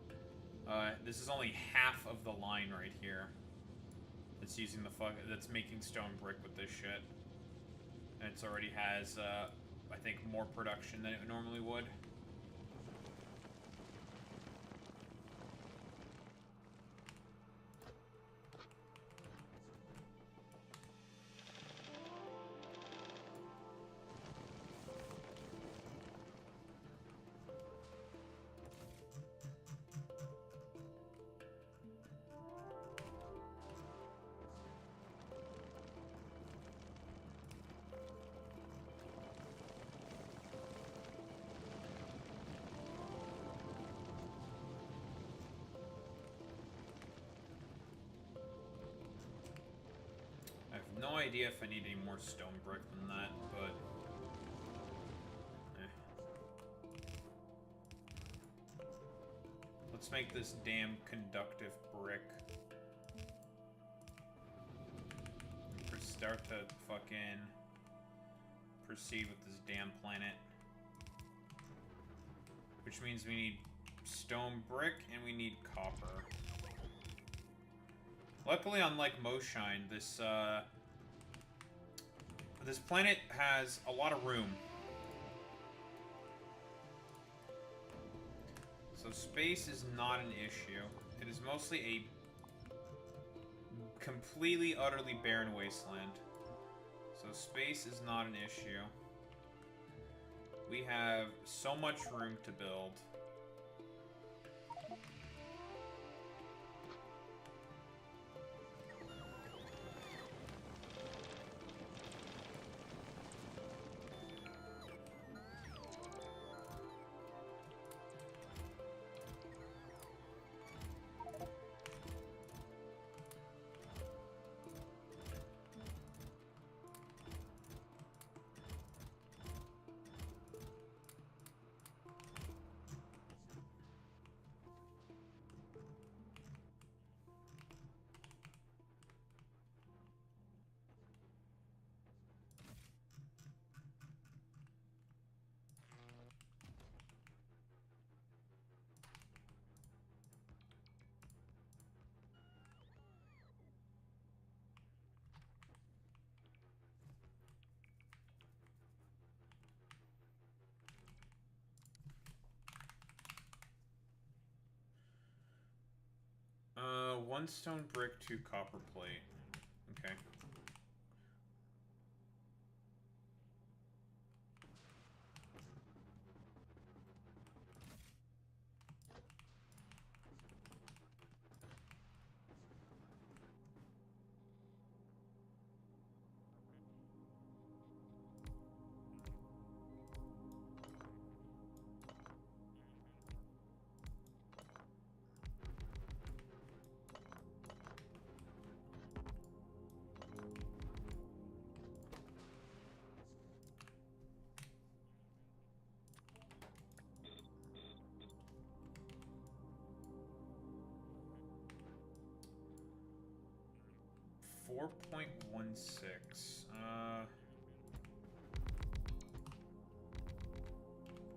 This is only half of the line right here. That's using that's making stone brick with this shit. And it already has, I think, more production than it normally would. No idea if I need any more stone brick than that, but... Let's make this damn conductive brick. Start to fucking proceed with this damn planet. Which means we need stone brick and we need copper. Luckily, unlike Moshine, this planet has a lot of room. So space is not an issue. It is mostly a completely, utterly barren wasteland. So space is not an issue. We have so much room to build. One stone brick, 2 copper plate. Okay. .16.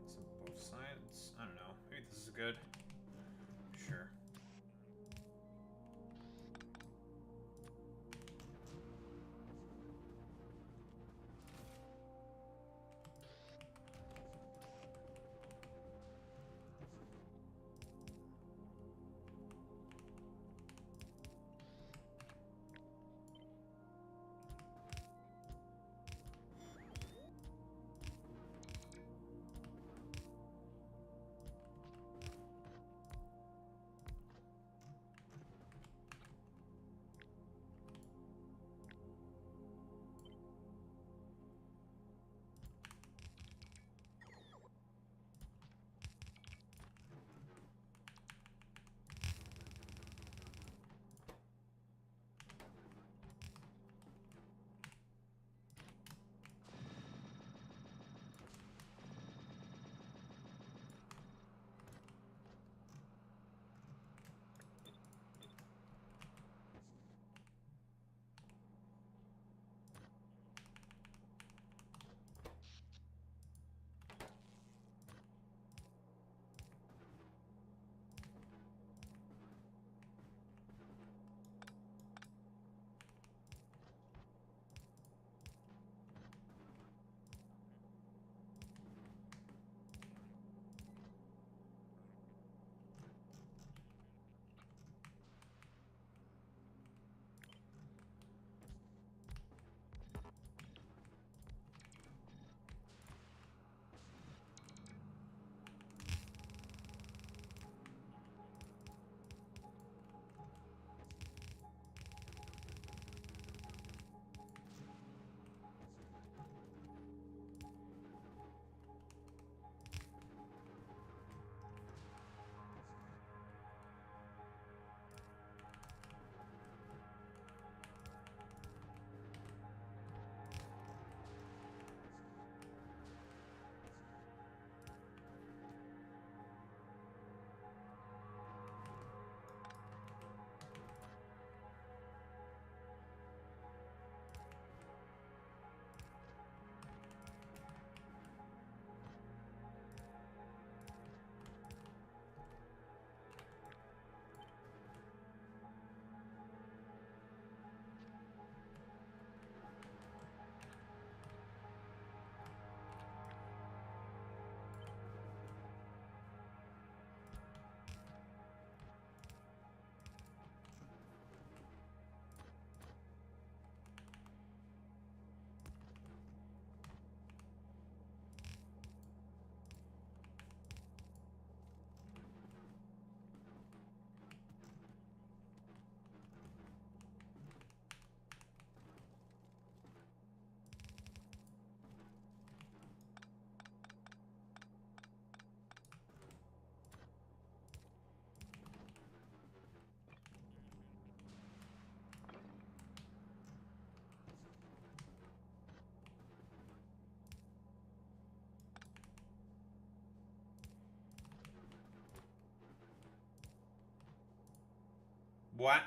It's on both sides. I don't know. Maybe this is good. Sure. What?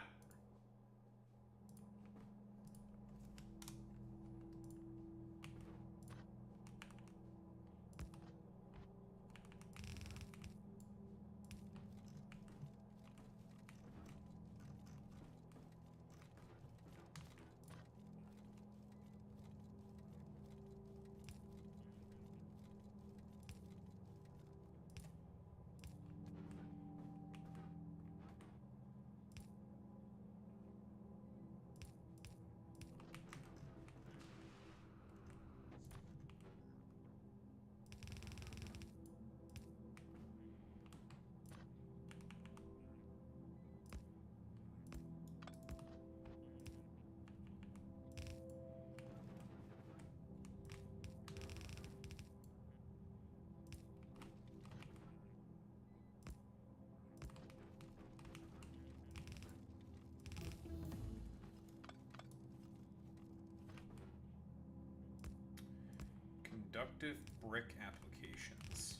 Conductive brick applications.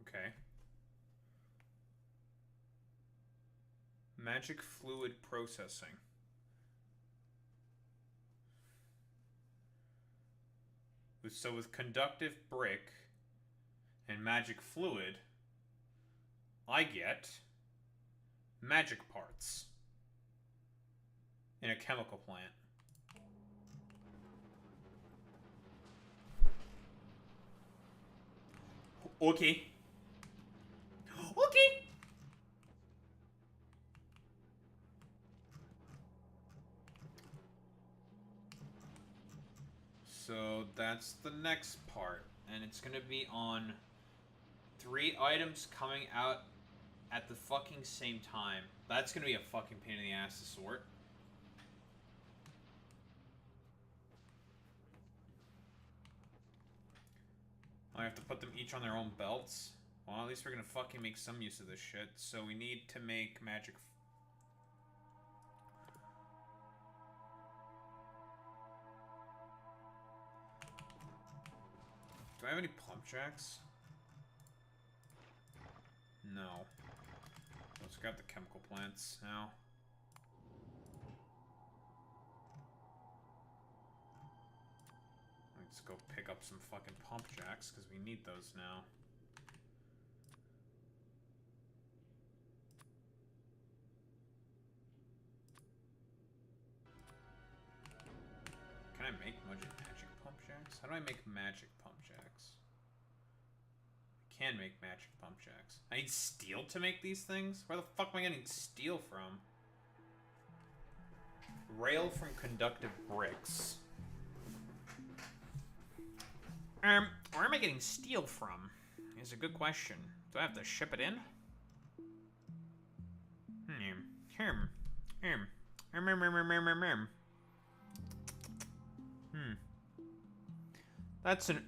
Okay. Magic fluid processing. So with conductive brick and magic fluid, I get magic parts in a chemical plant. Okay. Okay. So that's the next part. And it's gonna be on 3 items coming out at the fucking same time. That's gonna be a fucking pain in the ass to sort. I have to put them each on their own belts. Well, at least we're gonna fucking make some use of this shit. So we need to make magic. Do I have any pump jacks? No. Let's grab the chemical plants now. Let's go pick up some fucking pump jacks, because we need those now. Can I make magic pump jacks? How do I make magic pump jacks? I can make magic pump jacks. I need steel to make these things? Where the fuck am I getting steel from? Rail from conductive bricks. Where am I getting steel from? Is a good question. Do I have to ship it in? That's an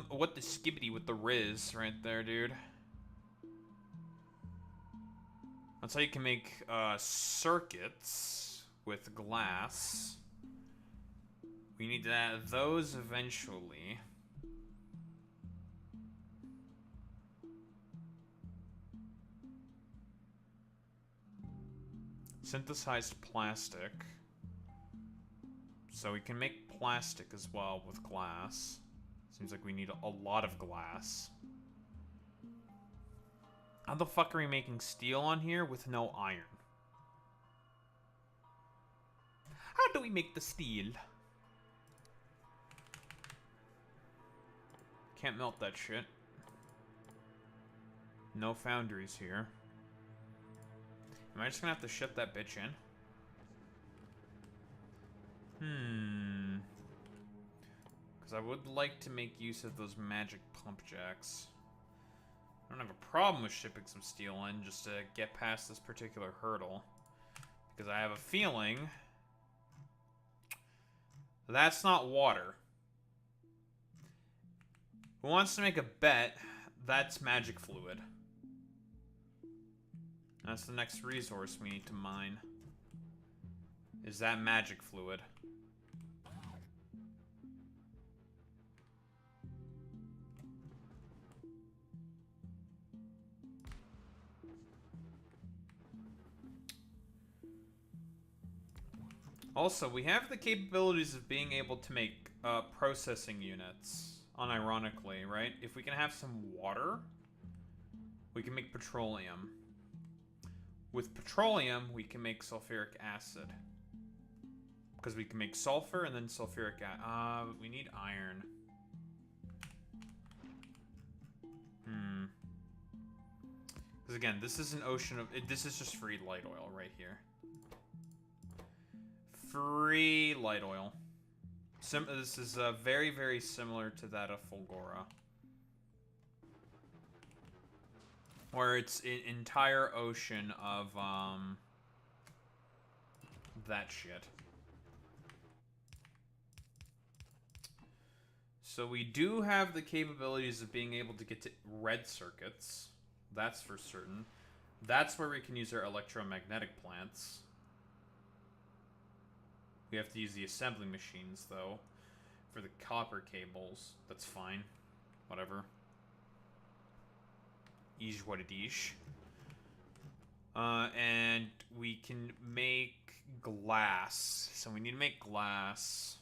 what the skibbity with the Riz right there, dude. That's how you can make circuits with glass. We need to add those eventually. Synthesized plastic. So we can make plastic as well with glass. Seems like we need a lot of glass. How the fuck are we making steel on here with no iron? How do we make the steel? Can't melt that shit. No foundries here. Am I just gonna have to ship that bitch in? Because I would like to make use of those magic pump jacks. I don't have a problem with shipping some steel in just to get past this particular hurdle. Because I have a feeling that's not water. Who wants to make a bet? That's magic fluid. That's the next resource we need to mine. Is that magic fluid? Also, we have the capabilities of being able to make processing units, unironically, right? If we can have some water, we can make petroleum. With petroleum, we can make sulfuric acid. Because we can make sulfur and then sulfuric acid. We need iron. Because again, this is an ocean of... this is just free light oil right here. Free light oil. This is very, very similar to that of Fulgora. Where it's an entire ocean of, that shit. So we do have the capabilities of being able to get to red circuits. That's for certain. That's where we can use our electromagnetic plants. We have to use the assembly machines, though, for the copper cables. That's fine. Whatever. Ish what it ish. And we can make glass. So we need to make glass.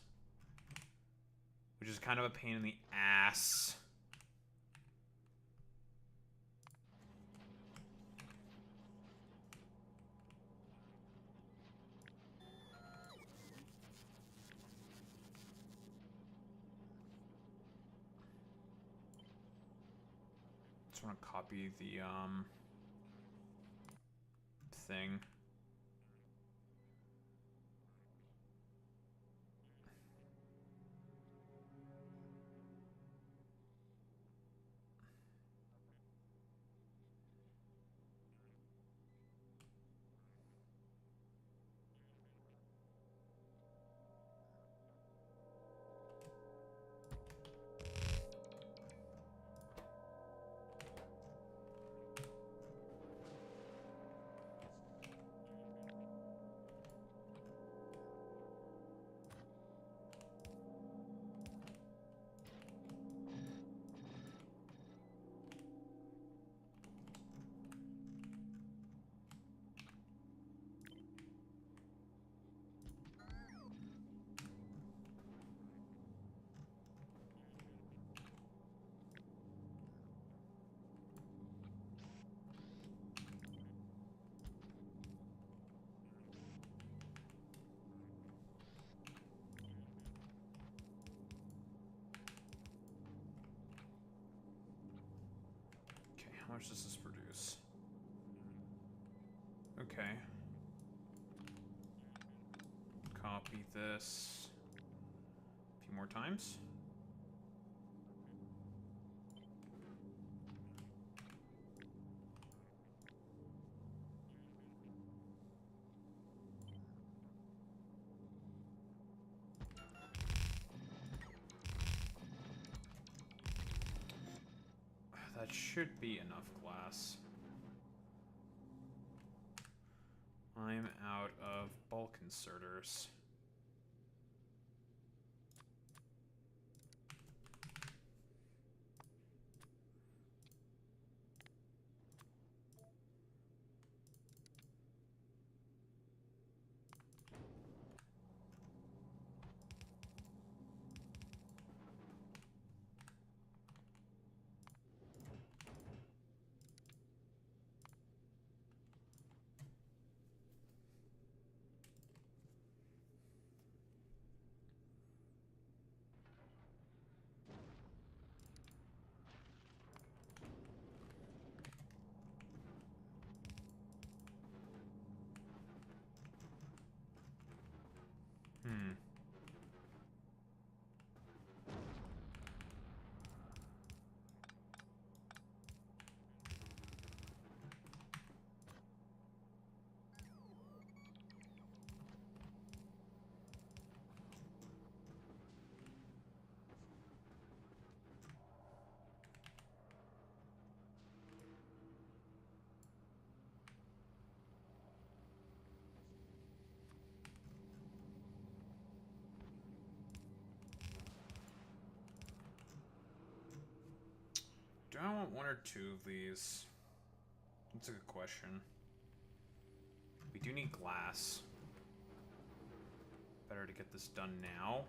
Which is kind of a pain in the ass. Just want to copy the thing. How much does this produce? Okay. Copy this a few more times. That should be enough glass. I'm out of bulk inserters. Do I want one or two of these? That's a good question. We do need glass. Better to get this done now.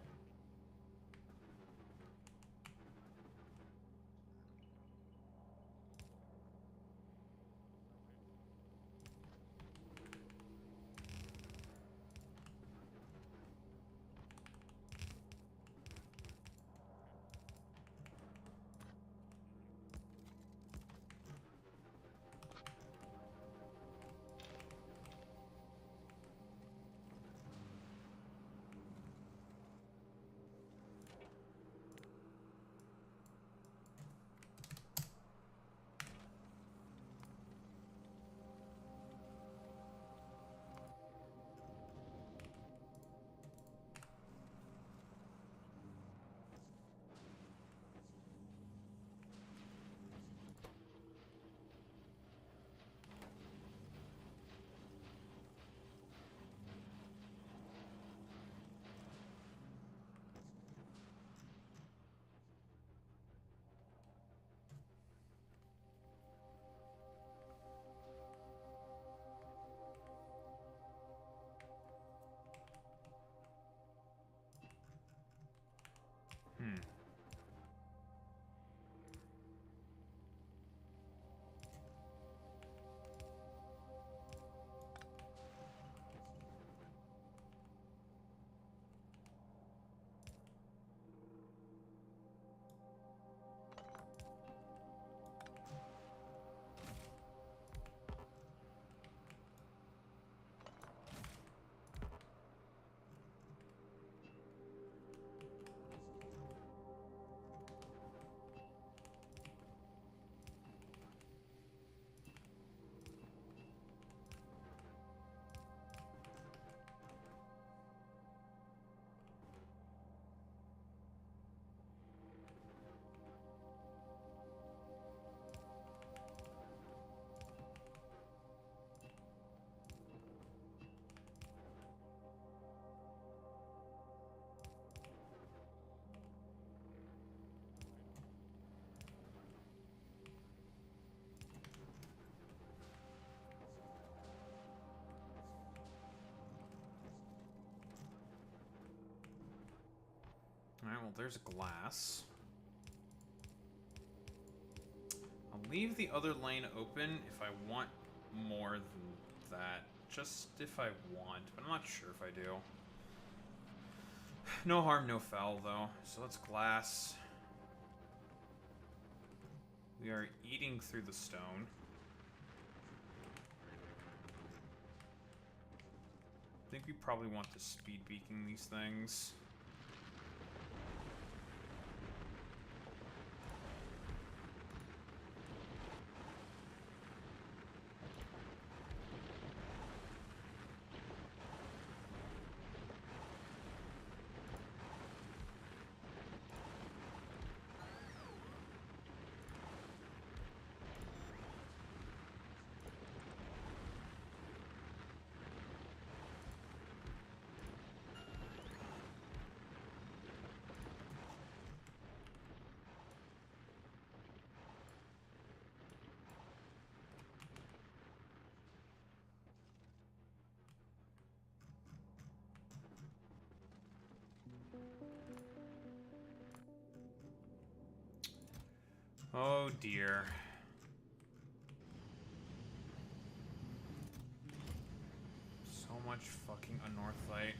Alright, well, there's glass. I'll leave the other lane open if I want more than that. Just if I want, but I'm not sure if I do. No harm, no foul, though. So let's glass. We are eating through the stone. I think we probably want to speed beacon these things. Oh dear. So much fucking Anorthite.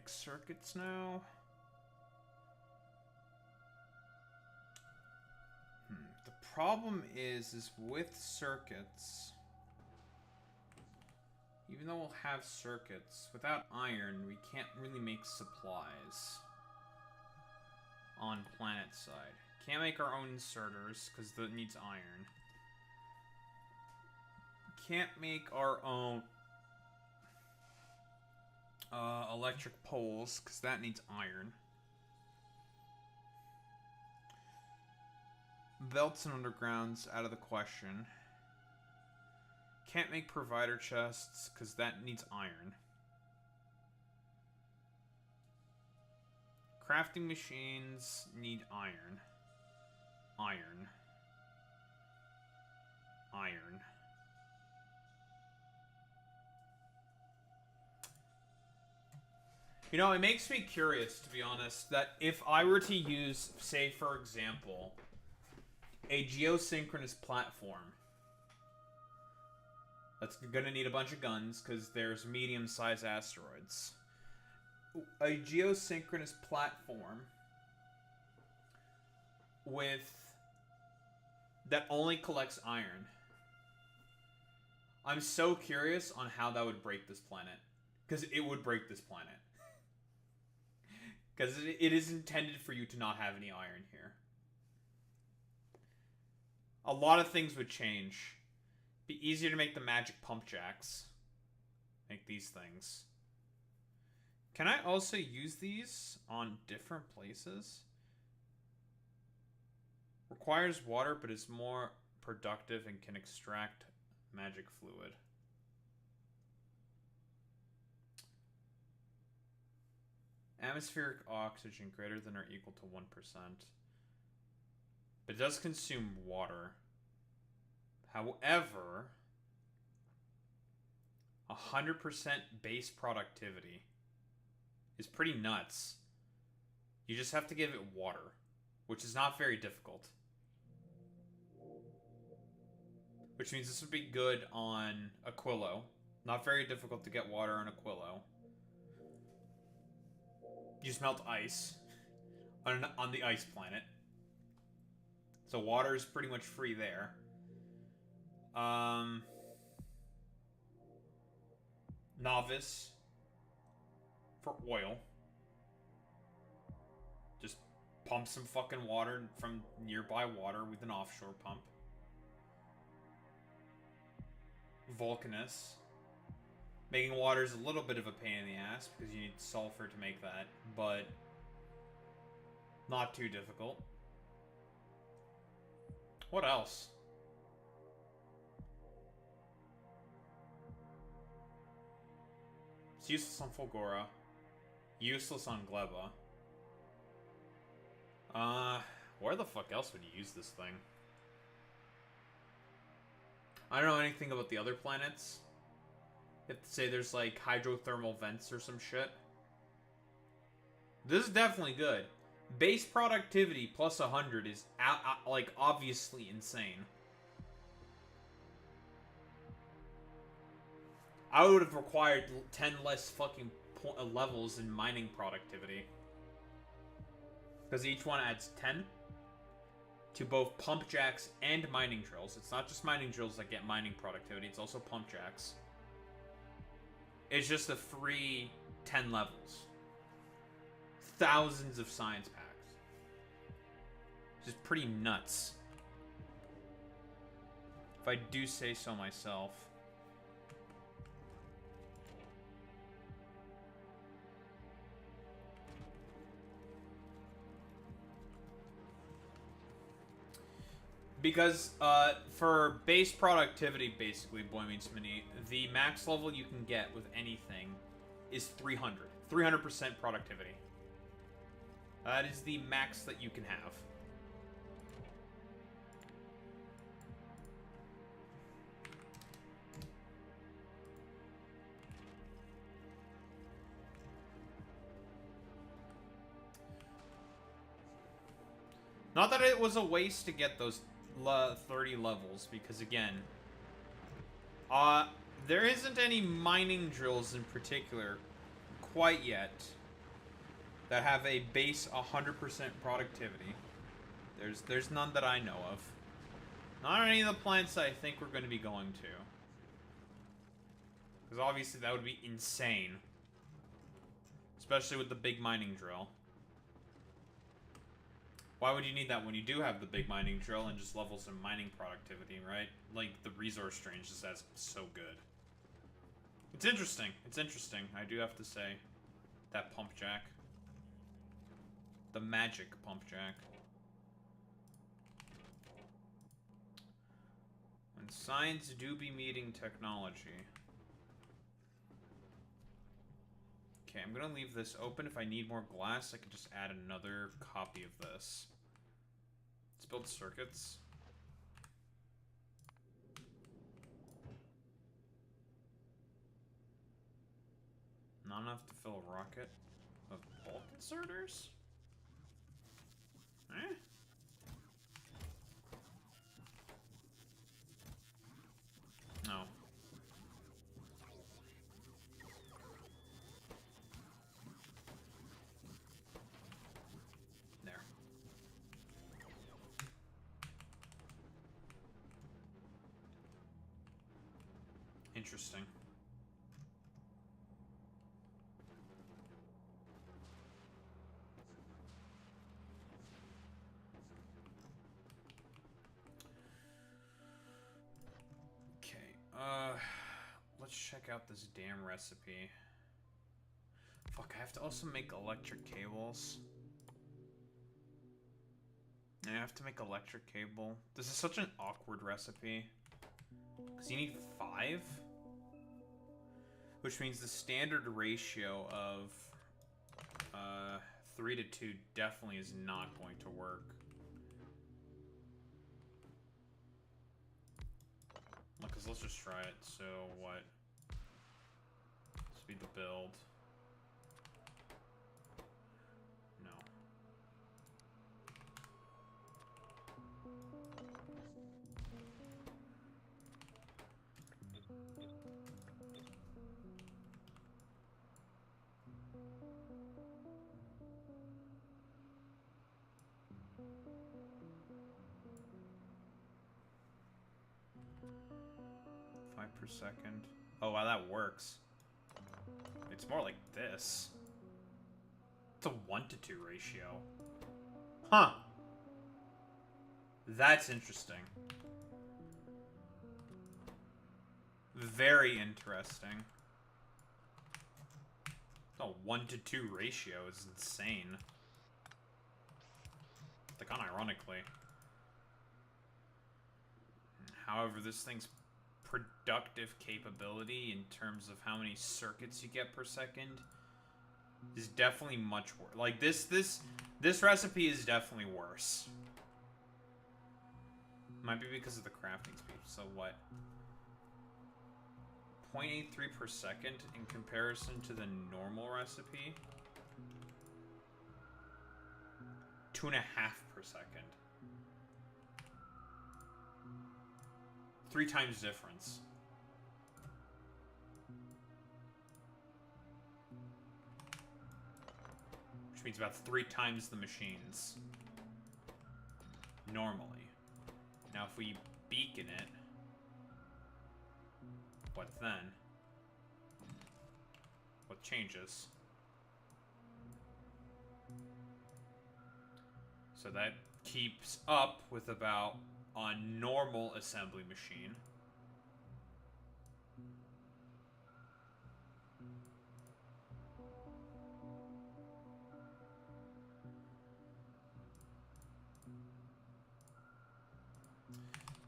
make circuits now? The problem is with circuits, even though we'll have circuits, without iron, we can't really make supplies on planet side. Can't make our own inserters, because that needs iron. Can't make our own electric poles, because that needs iron. Belts and undergrounds out of the question. Can't make provider chests, because that needs iron. Crafting machines need iron. Iron. Iron. You know, it makes me curious, to be honest, that if I were to use, say, for example, a geosynchronous platform that's gonna need a bunch of guns, because there's medium-sized asteroids. A geosynchronous platform that only collects iron. I'm so curious on how that would break this planet. Because it would break this planet. Because it is intended for you to not have any iron here. A lot of things would change. Be easier to make the magic pump jacks. Make these things. Can I also use these on different places? Requires water, but is more productive and can extract magic fluid. Atmospheric oxygen greater than or equal to 1%. But it does consume water. However, 100% base productivity is pretty nuts. You just have to give it water, which is not very difficult. Which means this would be good on Aquilo. Not very difficult to get water on Aquilo. You just melt ice on the ice planet. So water is pretty much free there. Novice for oil. Just pump some fucking water from nearby water with an offshore pump. Vulcanus. Making water is a little bit of a pain in the ass because you need sulfur to make that, but not too difficult. What else? It's useless on Fulgora. Useless on Gleba. Where the fuck else would you use this thing? I don't know anything about the other planets. You have to say there's like hydrothermal vents or some shit. This is definitely good. Base productivity plus 100 is like obviously insane. I would have required 10 less fucking levels in mining productivity. Because each one adds 10 to both pump jacks and mining drills. It's not just mining drills that get mining productivity, it's also pump jacks. It's just a free 10 levels. Thousands of science packs. Just pretty nuts. If I do say so myself. Because for base productivity, basically, Boy Meets Mini, the max level you can get with anything is 300. 300% productivity. That is the max that you can have. Not that it was a waste to get those 30 levels, because again, there isn't any mining drills in particular quite yet. that have a base 100% productivity. There's none that I know of. Not on any of the planets I think we're going to be going to. Because obviously that would be insane. Especially with the big mining drill. Why would you need that when you do have the big mining drill and just level some mining productivity, right? Like, the resource range just that's so good. It's interesting. It's interesting, I do have to say. That pump jack. The magic pump jack. When science do be meeting technology. Okay, I'm gonna leave this open. If I need more glass, I can just add another copy of this. Let's build circuits. Not enough to fill a rocket with bulk inserters? Eh? No. There. Interesting. Let's check out this damn recipe. Fuck, I have to also make electric cables. I have to make electric cable. This is such an awkward recipe. Because you need 5? Which means the standard ratio of 3 to 2 definitely is not going to work. Because let's just try it. So what? Speed the build. No. Per second. Oh wow, that works. It's more like this. It's a 1 to 2 ratio. Huh. That's interesting. Very interesting. Oh, 1 to 2 ratio is insane. Like, unironically. However, this thing's productive capability in terms of how many circuits you get per second is definitely much worse. Like, this recipe is definitely worse. Might be because of the crafting speed. So what? 0.83 per second in comparison to the normal recipe. 2.5 per second. 3 times difference. Which means about 3 times the machines. Normally. Now if we beacon it, what then? What changes? So that keeps up with about on normal assembly machine.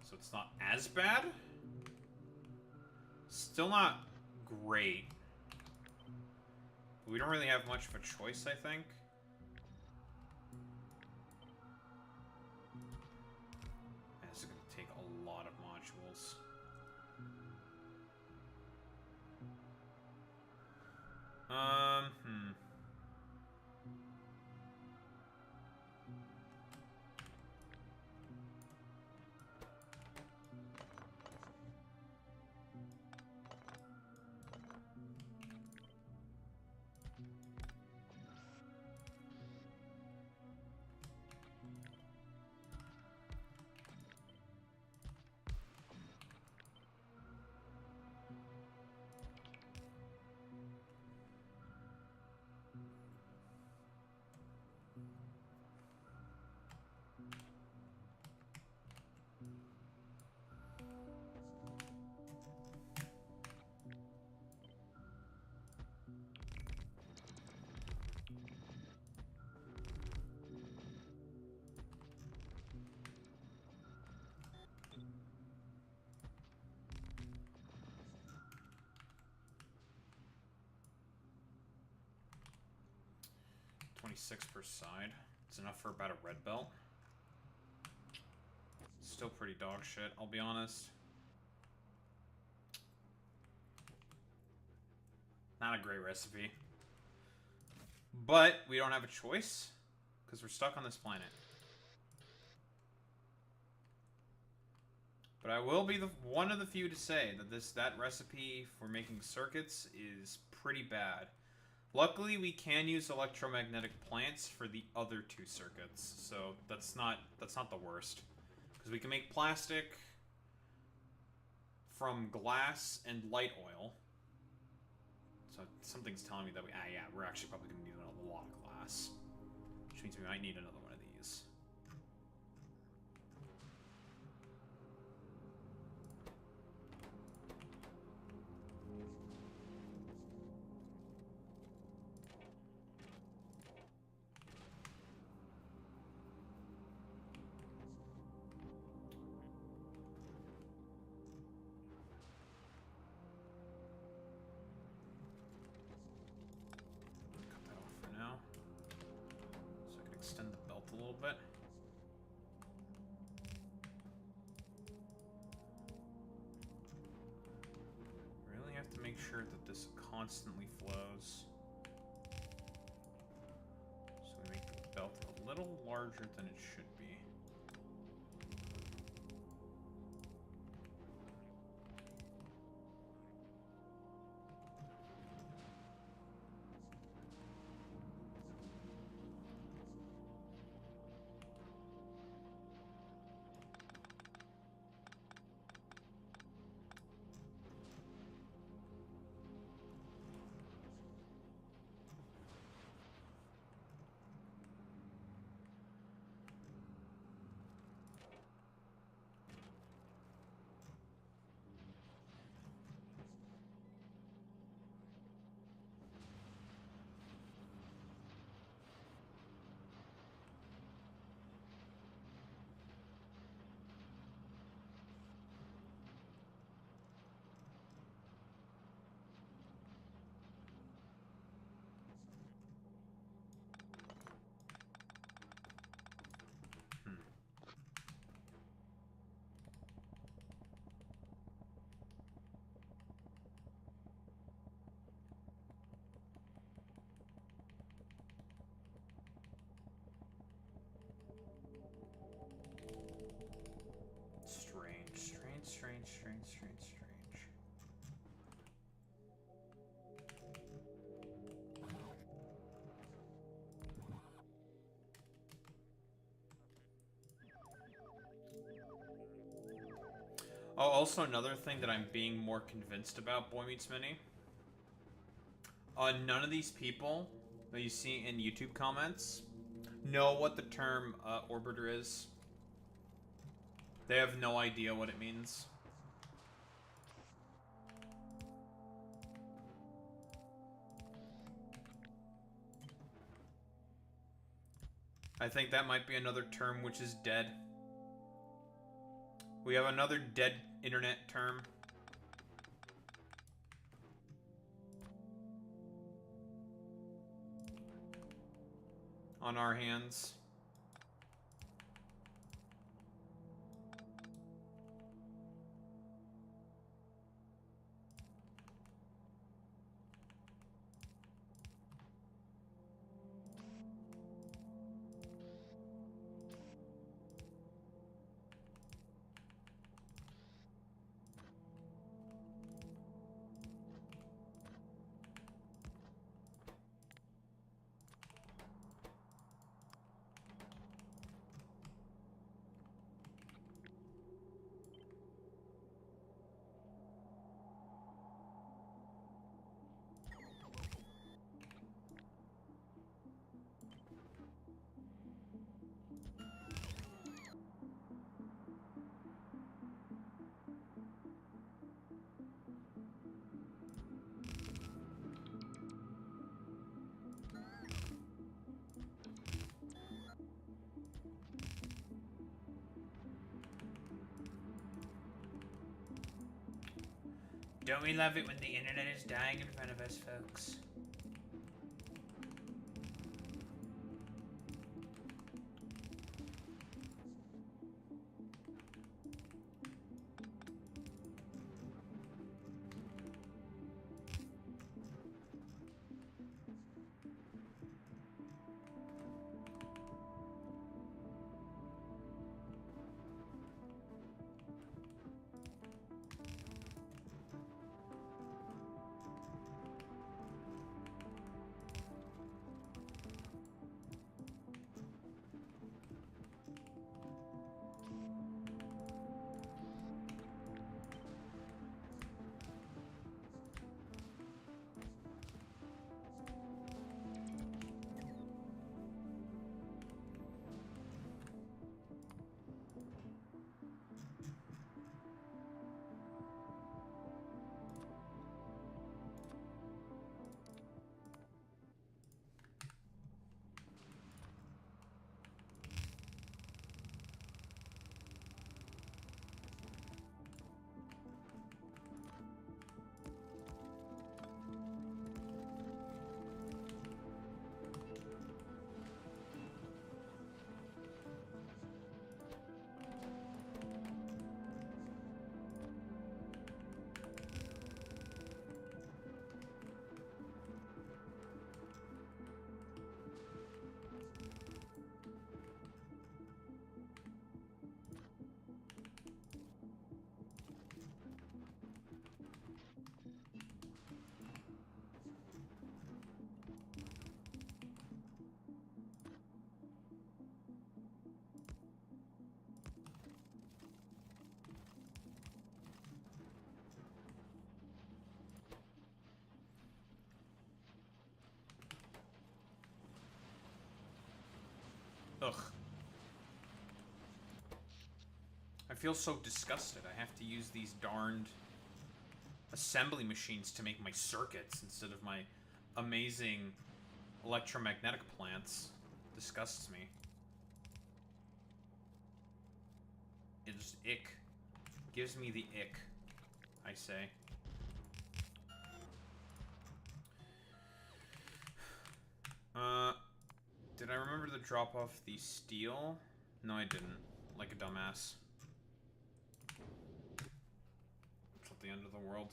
So it's not as bad. Still not great. But we don't really have much of a choice, I think. This is going to take a lot of modules. 26 per side. It's enough for about a red belt. Still pretty dog shit, I'll be honest. Not a great recipe. But we don't have a choice, because we're stuck on this planet. But I will be the one of the few to say that that recipe for making circuits is pretty bad. Luckily, we can use electromagnetic plants for the other 2 circuits, so that's not the worst. Because we can make plastic from glass and light oil. So something's telling me that we're actually probably going to need a lot of glass. Which means we might need another one of these. Extend the belt a little bit. Really have to make sure that this constantly flows. So we make the belt a little larger than it should be. Strange. Oh, also another thing that I'm being more convinced about, Boy Meets Mini. None of these people that you see in YouTube comments know what the term orbiter is. They have no idea what it means. I think that might be another term which is dead. We have another dead internet term. On our hands. Don't we love it when the internet is dying in front of us, folks? Ugh. I feel so disgusted. I have to use these darned assembly machines to make my circuits instead of my amazing electromagnetic plants. Disgusts me. It's ick. Gives me the ick, I say. Did I remember to drop off the steel? No, I didn't. Like a dumbass. It's not the end of the world.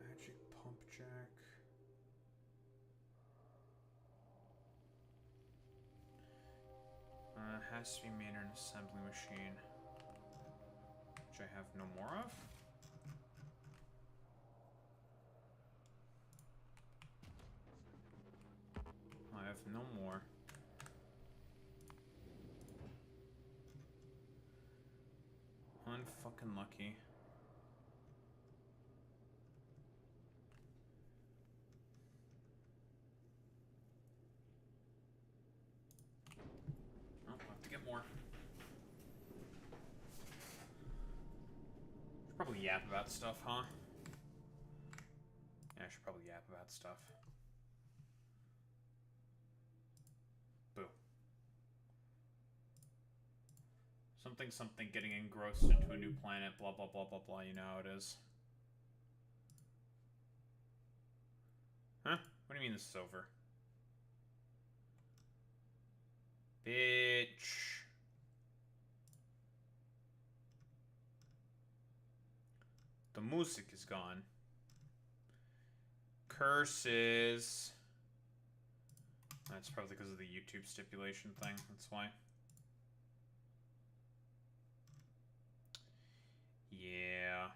Magic pump jack. Has to be made in an assembly machine, which I have no more of. I have no more. Unfucking lucky. Oh, I'll have to get more. Should probably yap about stuff, huh? Yeah, I should probably yap about stuff. Boo. Something, something, getting engrossed into a new planet, blah, blah, blah, blah, blah, you know how it is. Huh? What do you mean this is over? Bitch. The music is gone. Curses. That's probably because of the YouTube stipulation thing. That's why. Yeah.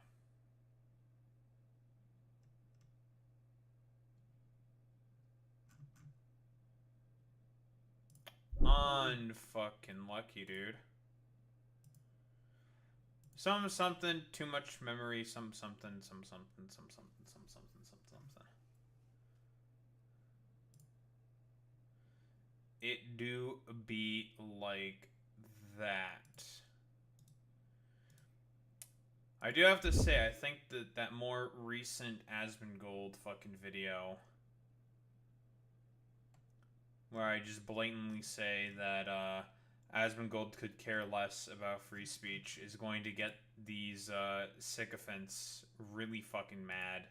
Unfucking lucky, dude. Some something, too much memory, some something, some something, some something, some something, some something. It do be like that. I do have to say, I think that that more recent Asmongold fucking video, where I just blatantly say that Asmongold could care less about free speech, is going to get these sycophants really fucking mad.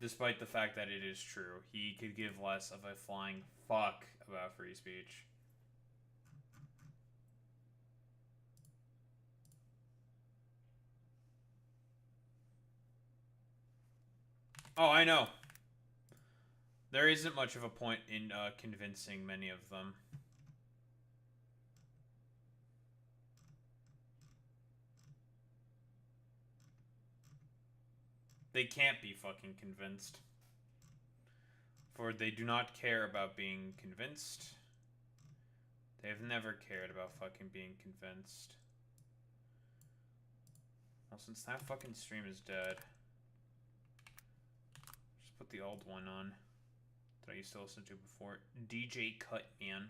Despite the fact that it is true. He could give less of a flying fuck about free speech. Oh, I know. There isn't much of a point in convincing many of them. They can't be fucking convinced. For they do not care about being convinced. They have never cared about fucking being convinced. Well, since that fucking stream is dead, just put the old one on that I used to listen to before. DJ Cutman.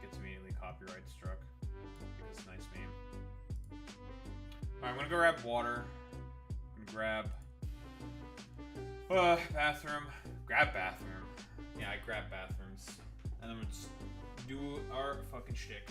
Gets immediately copyright struck. Because nice meme. Alright, I'm gonna go grab water. I'm gonna grab bathroom. Grab bathroom. Yeah, I grab bathrooms. And then we'll just do our fucking shtick.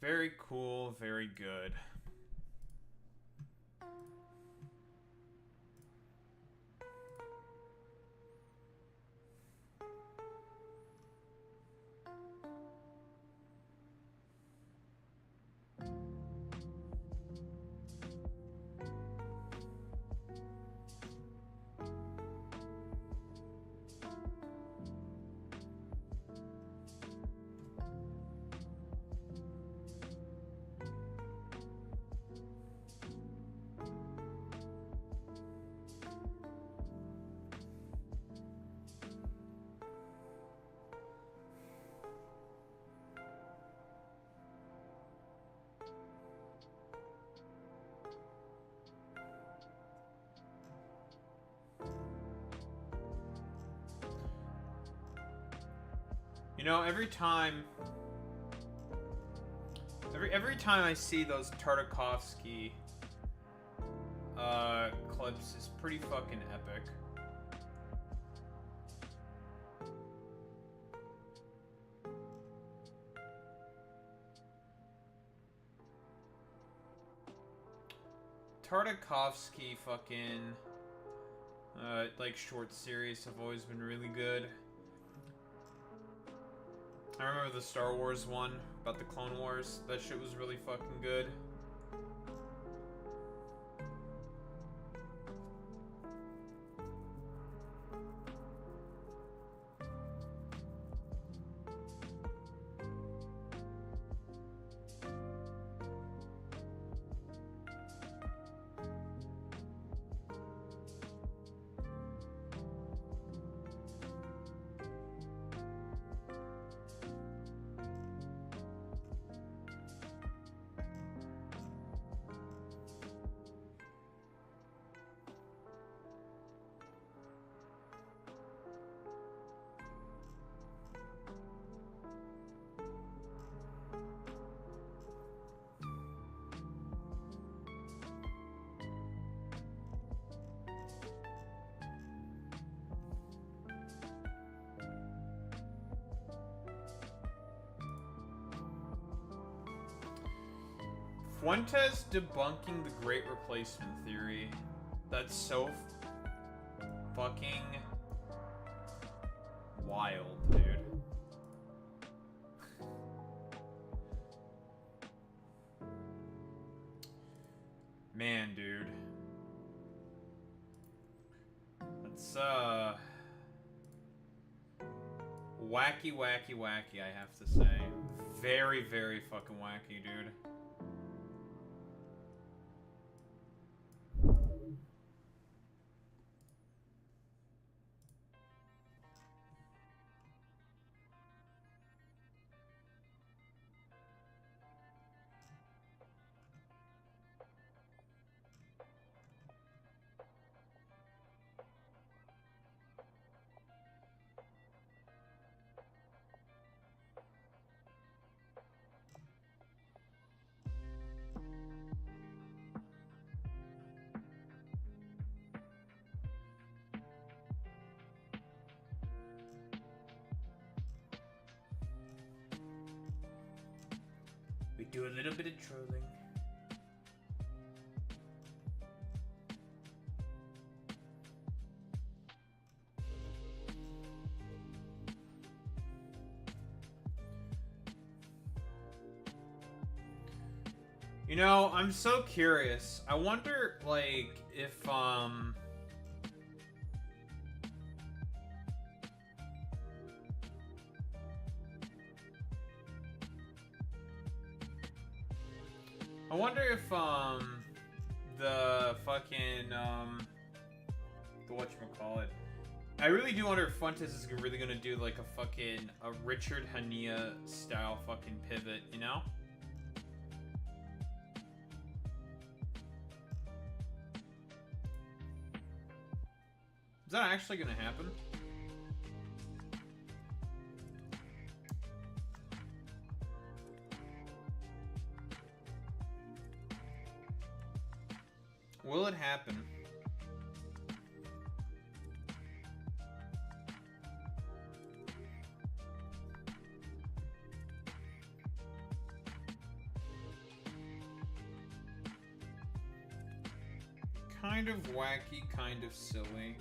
Very cool, very good. You know, every time I see those Tartakovsky clips is pretty fucking epic. Tartakovsky fucking like short series have always been really good. I remember the Star Wars one about the Clone Wars. That shit was really fucking good. Fuentes debunking the Great Replacement Theory. That's so fucking wild, dude. Man, dude. That's, wacky, wacky, wacky, I have to say. Very, very fucking wacky, dude. We do a little bit of trolling. You know, I'm so curious. I wonder, like, if, I wonder if, the fucking, the whatchamacallit. I really do wonder if Fuentes is really gonna do, like, a Richard Hania style fucking pivot, you know? Is that actually gonna happen? Will it happen? kind of wacky, kind of silly.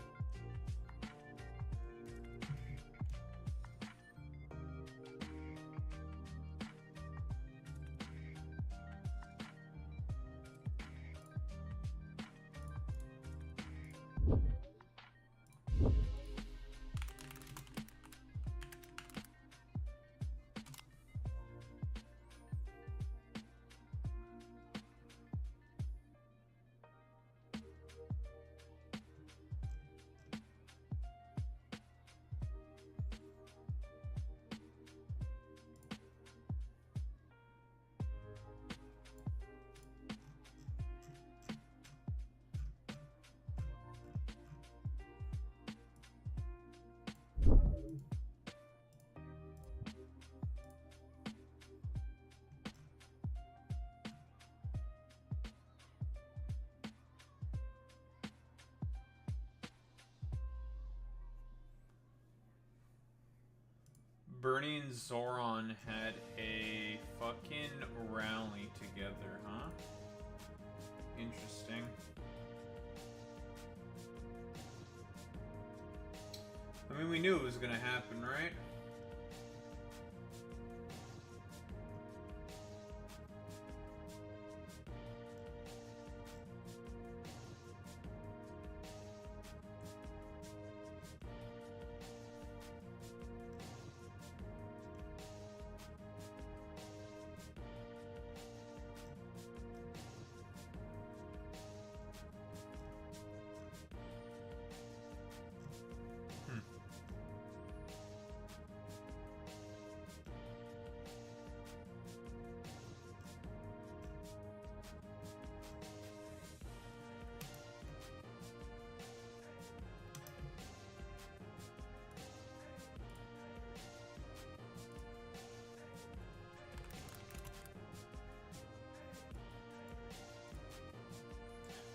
Bernie and Zoran had a fucking rally together, huh? Interesting. I mean, we knew it was gonna happen, right?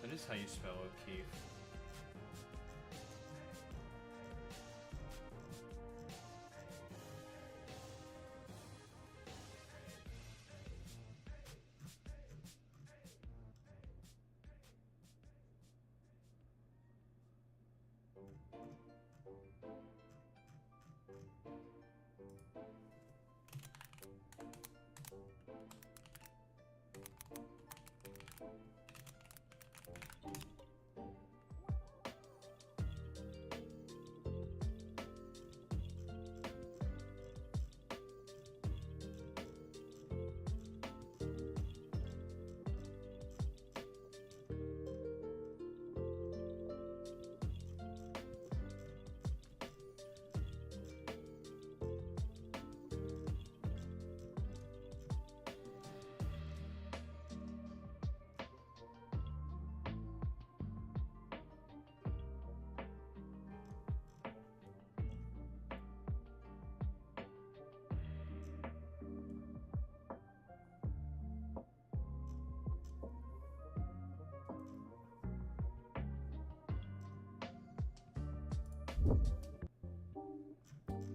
That is how you spell O'Keefe.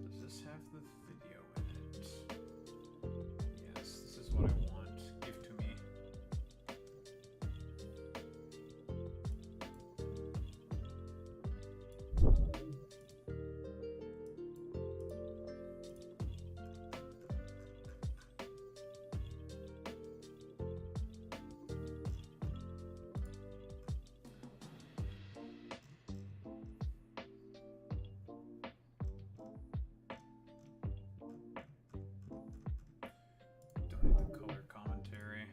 Does this have the video in it? Yes, this is what I want. Give to me. Don't need the color commentary.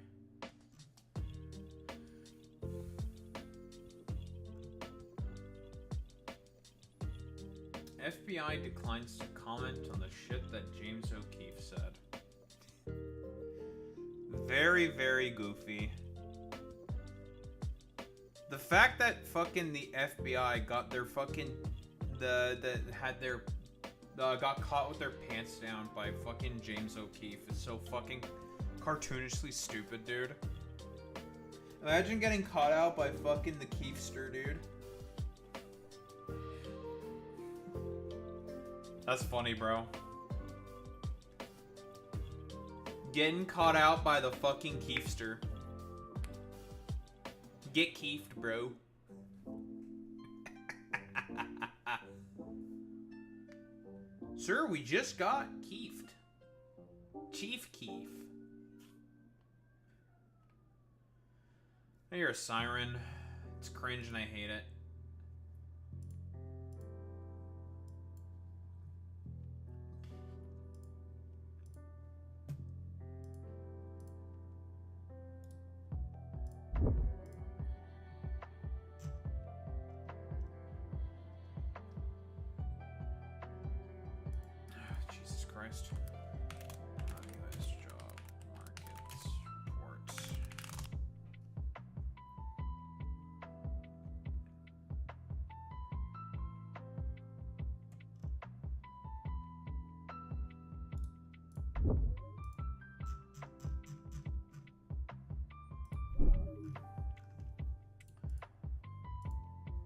FBI declines to comment on the shit that James O'Keefe said. Very, very goofy. The fact that fucking the FBI got their fucking got caught with their pants down by fucking James O'Keefe is so fucking cartoonishly stupid, dude. Imagine getting caught out by fucking the Keefster, dude. That's funny, bro. Getting caught out by the fucking Keefster. Get keefed, bro. Sir, we just got Keefed. Chief Keef. I hear a siren. It's cringe and I hate it. Jesus Christ. US job markets report.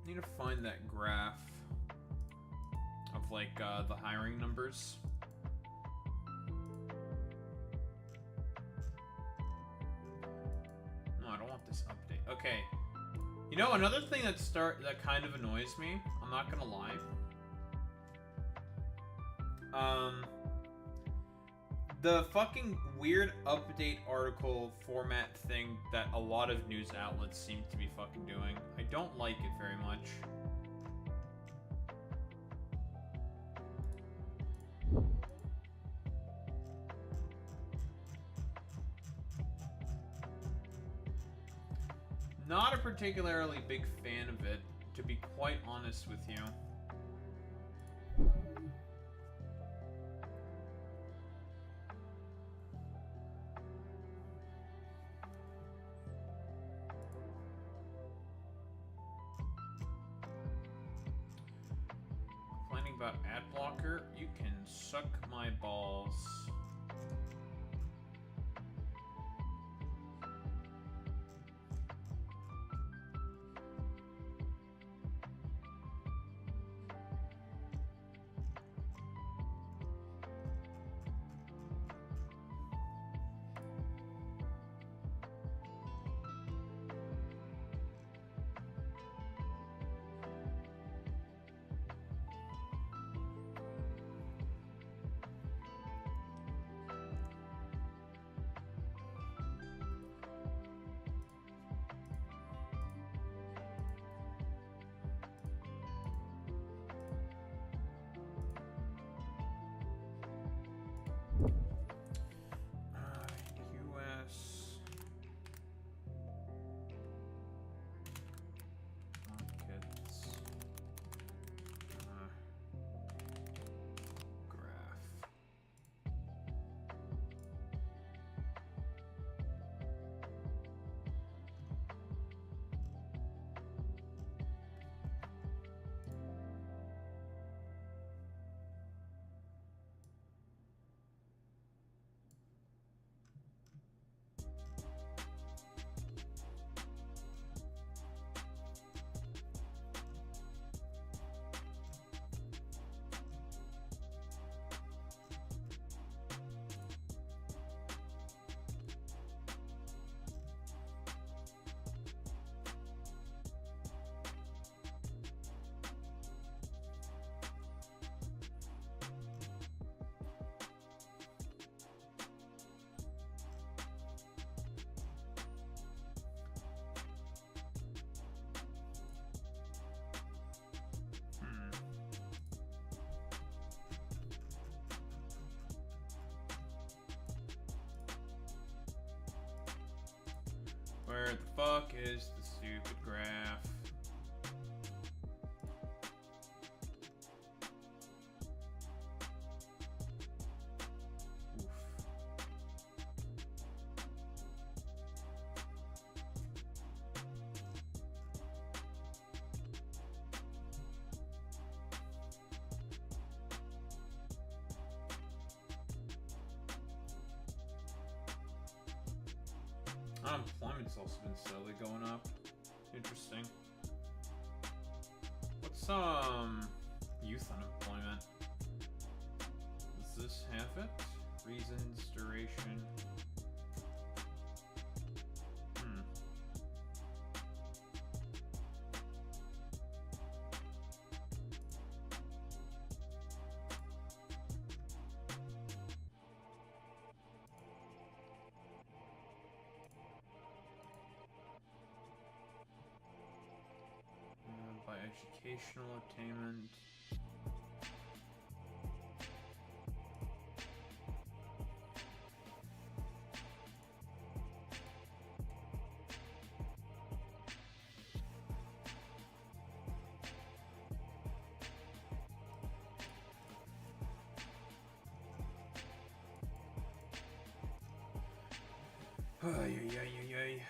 Need to find that graph of like the hiring numbers. No, I don't want this update. Okay. You know, another thing that kind of annoys me, I'm not gonna lie. The fucking weird update article format thing that a lot of news outlets seem to be fucking doing. I don't like it very much. Not a particularly big fan of it, to be quite honest with you. Complaining about ad blocker? You can suck my balls. US markets graph. Where the fuck is the stupid graph? Oof. Unemployment's also been steadily going up. Interesting. What's youth unemployment? Does this have it? Reasons, duration. Educational attainment. Ay, ay, ay, ay, ay.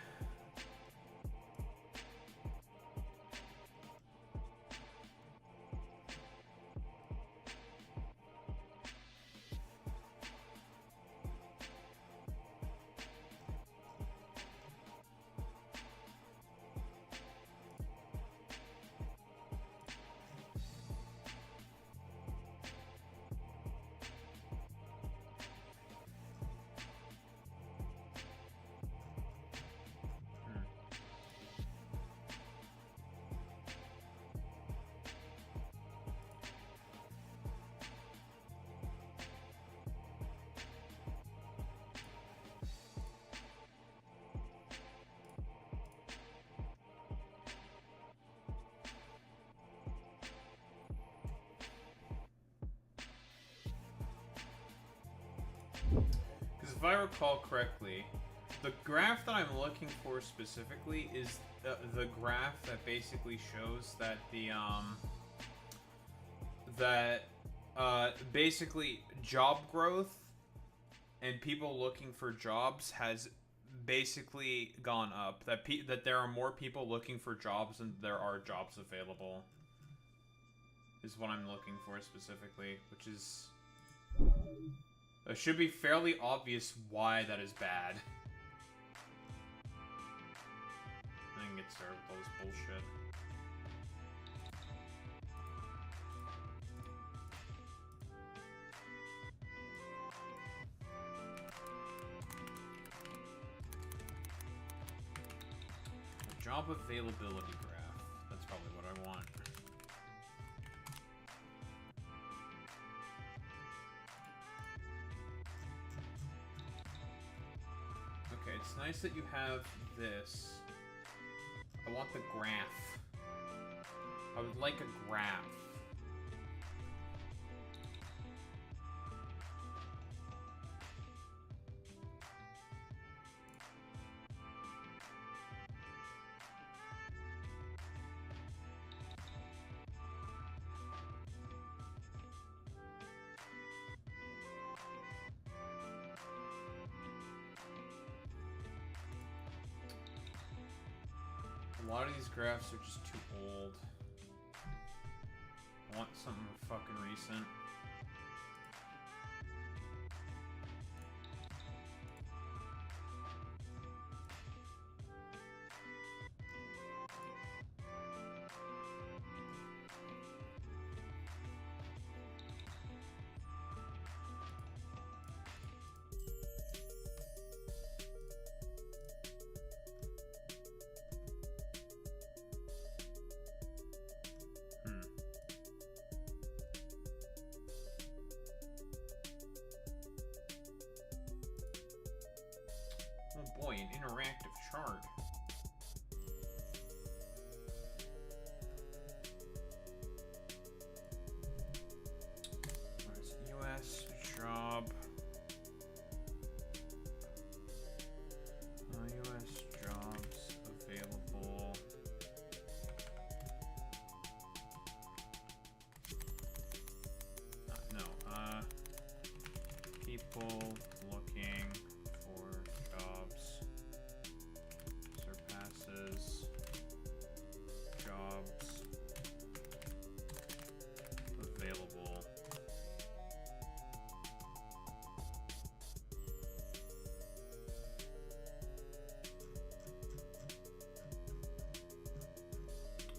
Because if I recall correctly, the graph that I'm looking for specifically is the graph that basically shows that the basically job growth and people looking for jobs has basically gone up. That there are more people looking for jobs than there are jobs available. Is what I'm looking for specifically, which is... It should be fairly obvious why that is bad. I can get started with all this bullshit. A job availability graph. That's probably what I want. Okay, it's nice that you have this. I want the graph. I would like a graph. A lot of these graphs are just too old. I want something fucking recent. Oh boy, an interactive chart. Where's US job? US jobs available. People looking for jobs surpasses jobs available.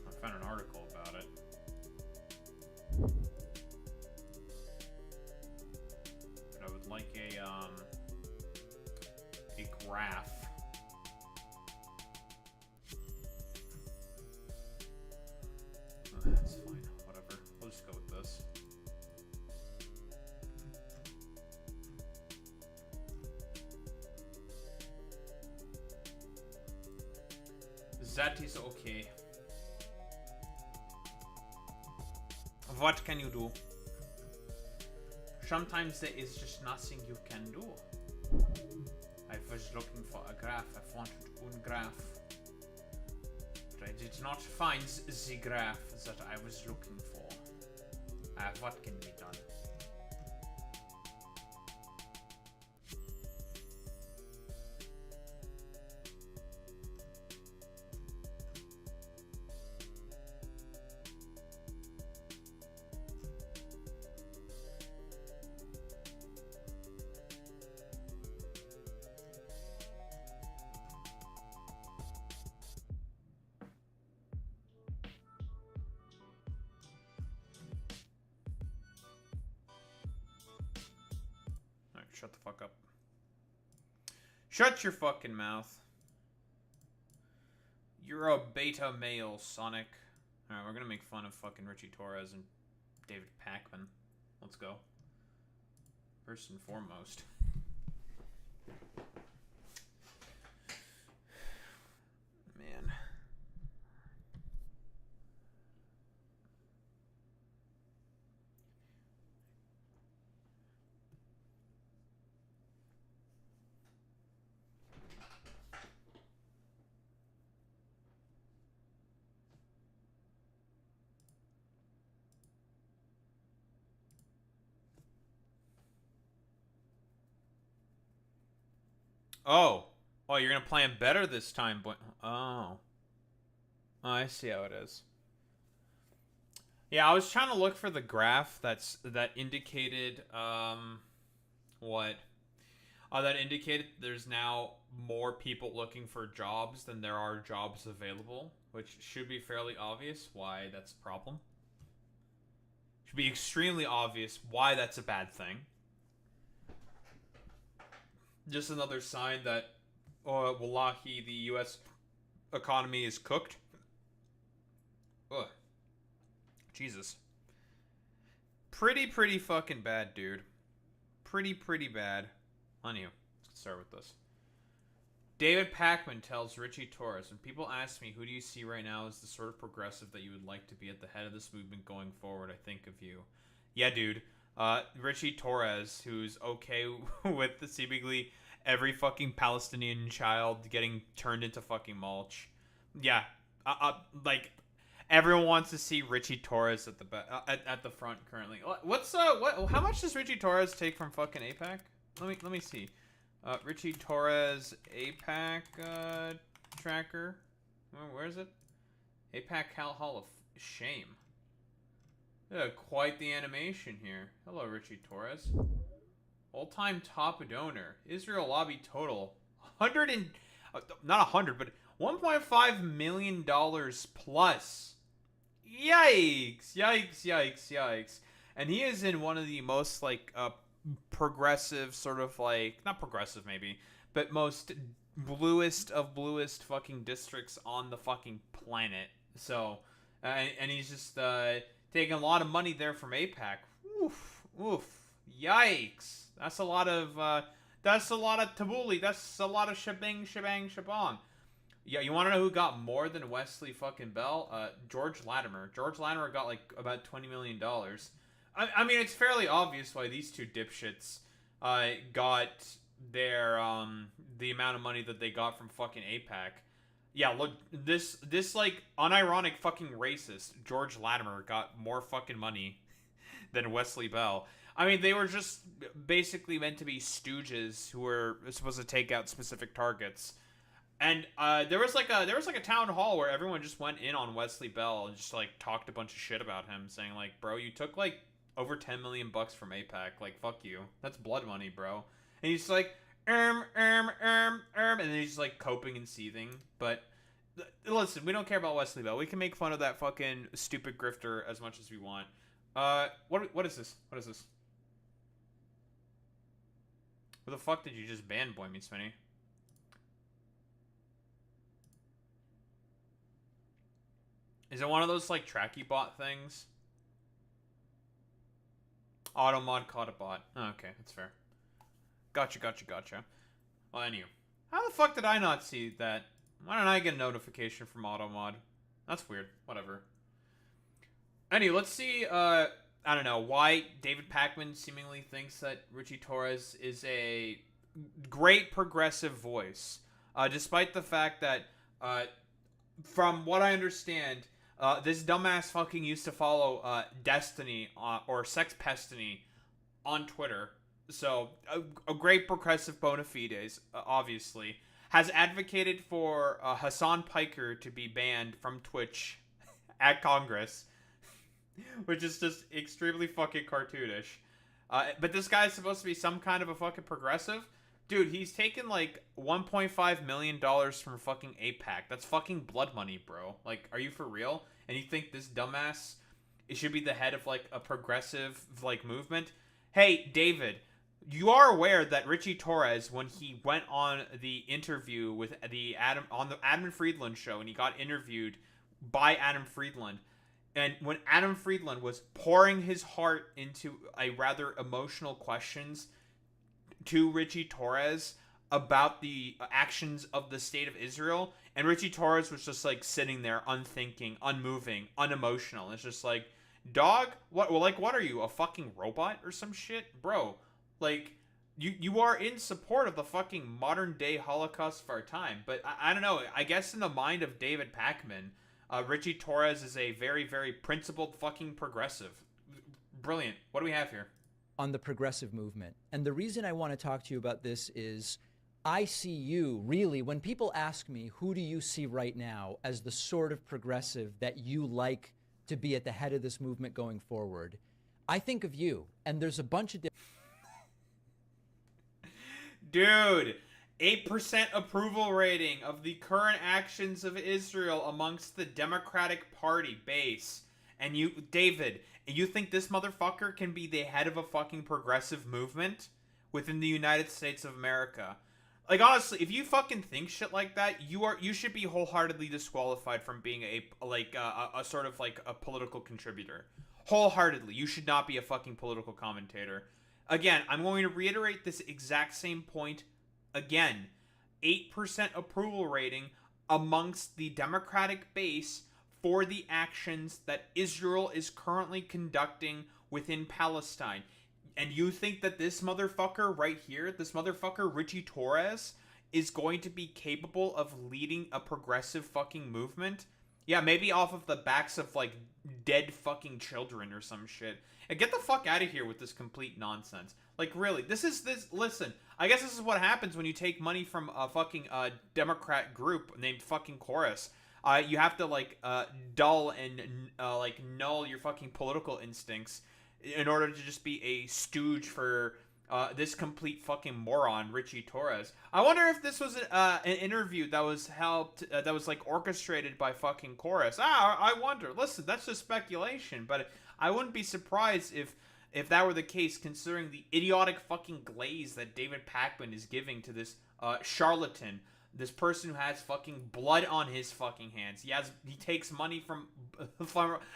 I found an article about it. But I would like a graph. Oh, that's fine. Whatever. We'll just go with this. That is okay. What can you do? Sometimes there is just nothing you can do. I was looking for a graph. I wanted one graph. But I did not find the graph that I was looking for. What can be done? Shut the fuck up. Shut your fucking mouth. You're a beta male, Sonic. Alright, we're gonna make fun of fucking Richie Torres and David Pakman. Let's go. First and foremost. Man. Oh. Oh, you're gonna play him better this time, but... Oh. Oh, I see how it is. Yeah, I was trying to look for the graph that indicated, what? Oh, that indicated there's now more people looking for jobs than there are jobs available, which should be fairly obvious why that's a problem. Should be extremely obvious why that's a bad thing. Just another sign that, wallahi, the U.S. economy is cooked. Ugh. Jesus. Pretty fucking bad, dude. Pretty bad. On you. Let's start with this. David Pakman tells Richie Torres, when people ask me, who do you see right now as the sort of progressive that you would like to be at the head of this movement going forward, I think of you. Yeah, dude. Richie Torres, who's okay with the seemingly every fucking Palestinian child getting turned into fucking mulch. Yeah. Like, everyone wants to see Richie Torres at the at the front currently. How much does Richie Torres take from fucking APAC? Let me see. Richie Torres APAC tracker. Where is it? APAC Hall of Shame. Quite the animation here. Hello, Richie Torres. All-time top donor. Israel lobby total. not 100, but $1.5 million plus. Yikes. And he is in one of the most, like, progressive, sort of, like, not progressive maybe, but most bluest of bluest fucking districts on the fucking planet. So, and he's just, taking a lot of money there from APAC. Oof. Yikes. That's a lot of tabbouleh. That's a lot of shebang. Yeah, you want to know who got more than Wesley fucking Bell? George Latimer. George Latimer got, like, about $20 million. I mean, it's fairly obvious why these two dipshits, got their, the amount of money that they got from fucking APAC. Yeah, look, this, like, unironic fucking racist, George Latimer, got more fucking money than Wesley Bell. I mean, they were just basically meant to be stooges who were supposed to take out specific targets. And, there was like a town hall where everyone just went in on Wesley Bell and just, like, talked a bunch of shit about him, saying, like, bro, you took, like, over 10 million bucks from APAC. Like, fuck you. That's blood money, bro. And he's like, and then he's just, like, coping and seething. But, listen, we don't care about Wesley Bell. We can make fun of that fucking stupid grifter as much as we want. What is this? What is this? Who the fuck did you just ban, Boy Meets Mini? Is it one of those, like, tracky bot things? Automod caught a bot. Oh, okay, that's fair. Gotcha. Well, anyway. How the fuck did I not see that? Why don't I get a notification from Automod? That's weird. Whatever. Anyway, let's see, I don't know, why David Pakman seemingly thinks that Richie Torres is a great progressive voice. Despite the fact that, from what I understand, this dumbass fucking used to follow Destiny or Sex Pestiny on Twitter. So, a great progressive bona fides, obviously. Has advocated for Hassan Piker to be banned from Twitch at Congress. Which is just extremely fucking cartoonish. But this guy's supposed to be some kind of a fucking progressive? Dude, he's taken like $1.5 million from fucking APAC. That's fucking blood money, bro. Like, are you for real? And you think this dumbass it should be the head of like a progressive like movement? Hey, David, you are aware that Richie Torres, when he went on the interview with the Adam and Friedland show, and he got interviewed by Adam Friedland, and when Adam Friedland was pouring his heart into a rather emotional questions to Richie Torres about the actions of the state of Israel, and Richie Torres was just like sitting there unthinking, unmoving, unemotional. It's just like, dog, what are you, a fucking robot or some shit? Bro, like, you are in support of the fucking modern day Holocaust of our time. But I don't know, I guess in the mind of David Pakman, Richie Torres is a very, very principled fucking progressive. Brilliant. What do we have here? On the progressive movement. And the reason I want to talk to you about this is I see you, really, when people ask me, who do you see right now as the sort of progressive that you like to be at the head of this movement going forward, I think of you. And there's a bunch of different... Dude, 8% approval rating of the current actions of Israel amongst the Democratic Party base. And you, David, you think this motherfucker can be the head of a fucking progressive movement within the United States of America? Like, honestly, if you fucking think shit like that, you should be wholeheartedly disqualified from being a sort of like a political contributor. Wholeheartedly, you should not be a fucking political commentator. Again, I'm going to reiterate this exact same point again. 8% approval rating amongst the Democratic base for the actions that Israel is currently conducting within Palestine. And you think that this motherfucker right here, this motherfucker Richie Torres, is going to be capable of leading a progressive fucking movement? Yeah, maybe off of the backs of, like, dead fucking children or some shit. And get the fuck out of here with this complete nonsense. Like, really, listen, I guess this is what happens when you take money from a fucking Democrat group named fucking Chorus. You have to, like, dull and, like, null your fucking political instincts in order to just be a stooge for this complete fucking moron, Richie Torres. I wonder if this was an interview that was that was, like, orchestrated by fucking Chorus. I wonder. Listen, that's just speculation, but I wouldn't be surprised if that were the case, considering the idiotic fucking glaze that David Pakman is giving to this charlatan. This person who has fucking blood on his fucking hands. He takes money from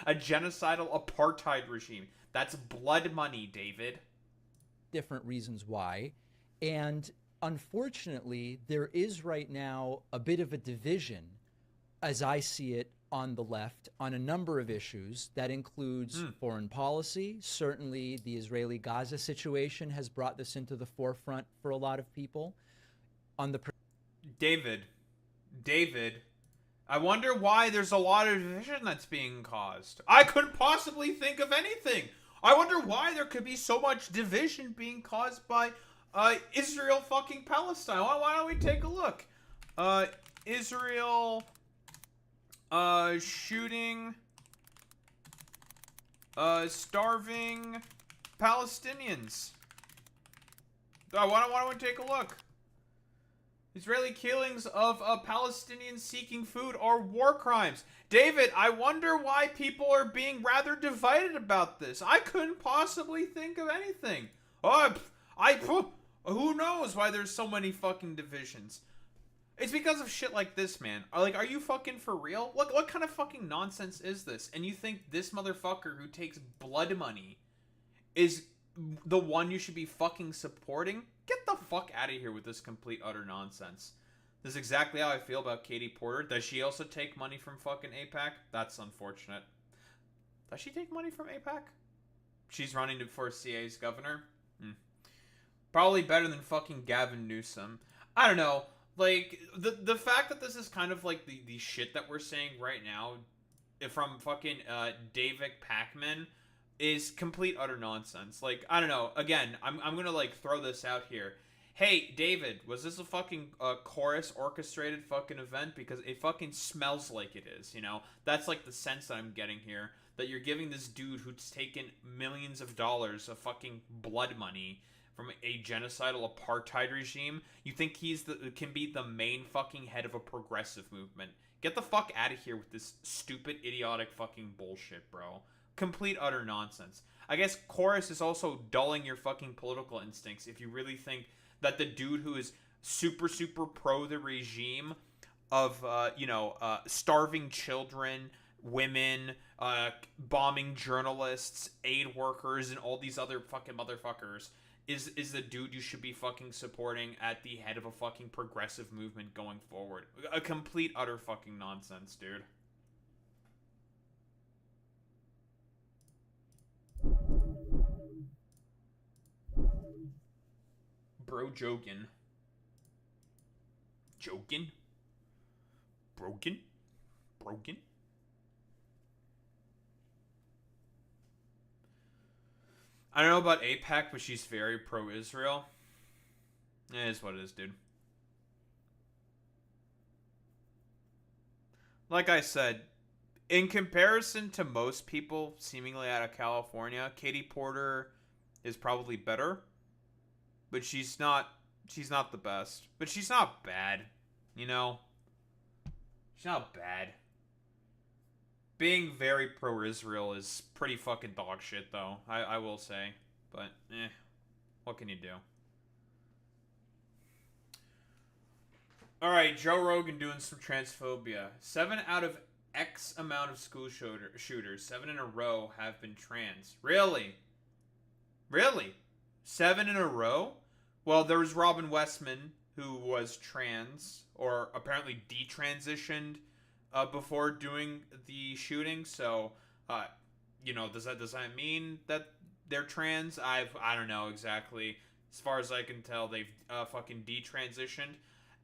a genocidal apartheid regime. That's blood money, David. Different reasons why. And unfortunately, there is right now a bit of a division, as I see it, on the left on a number of issues. That includes foreign policy. Certainly, the Israeli-Gaza situation has brought this into the forefront for a lot of people. On the David, I wonder why there's a lot of division that's being caused. I couldn't possibly think of anything. I wonder why there could be so much division being caused by Israel fucking Palestine. Why don't we take a look? Israel shooting starving Palestinians. Why don't we take a look? Israeli killings of Palestinians seeking food are war crimes. David, I wonder why people are being rather divided about this. I couldn't possibly think of anything. Who knows why there's so many fucking divisions? It's because of shit like this, man. Are you fucking for real? What kind of fucking nonsense is this? And you think this motherfucker who takes blood money is the one you should be fucking supporting? Get the fuck out of here with this complete utter nonsense. This is exactly how I feel about Katie Porter. Does she also take money from fucking APAC? That's unfortunate. Does she take money from AIPAC? She's running for CA's governor? Probably better than fucking Gavin Newsom. I don't know. Like, the fact that this is kind of like the shit that we're saying right now from fucking David Pacman is complete utter nonsense. Like, I don't know. Again, I'm gonna like throw this out here. Hey, David, was this a fucking chorus orchestrated fucking event? Because it fucking smells like it is, you know? That's like the sense that I'm getting here. That you're giving this dude who's taken millions of dollars of fucking blood money from a genocidal apartheid regime. You think can be the main fucking head of a progressive movement. Get the fuck out of here with this stupid, idiotic fucking bullshit, bro. Complete utter nonsense. I guess chorus is also dulling your fucking political instincts if you really think that the dude who is super, super pro the regime of, starving children, women, bombing journalists, aid workers, and all these other fucking motherfuckers is the dude you should be fucking supporting at the head of a fucking progressive movement going forward. A complete, utter fucking nonsense, dude. Bro joking. Joking? Broken? Broken? I don't know about AIPAC, but she's very pro-Israel. It is what it is, dude. Like I said, in comparison to most people seemingly out of California, Katie Porter is probably better. But she's not the best. But she's not bad, you know? She's not bad. Being very pro-Israel is pretty fucking dog shit, though. I will say. But, what can you do? Alright, Joe Rogan doing some transphobia. 7 out of X amount of school shooters, 7 in a row, have been trans. Really? Really? 7 in a row? Well, there was Robin Westman, who was trans, or apparently detransitioned before doing the shooting. So, does that mean that they're trans? I don't know exactly. As far as I can tell, they've fucking detransitioned.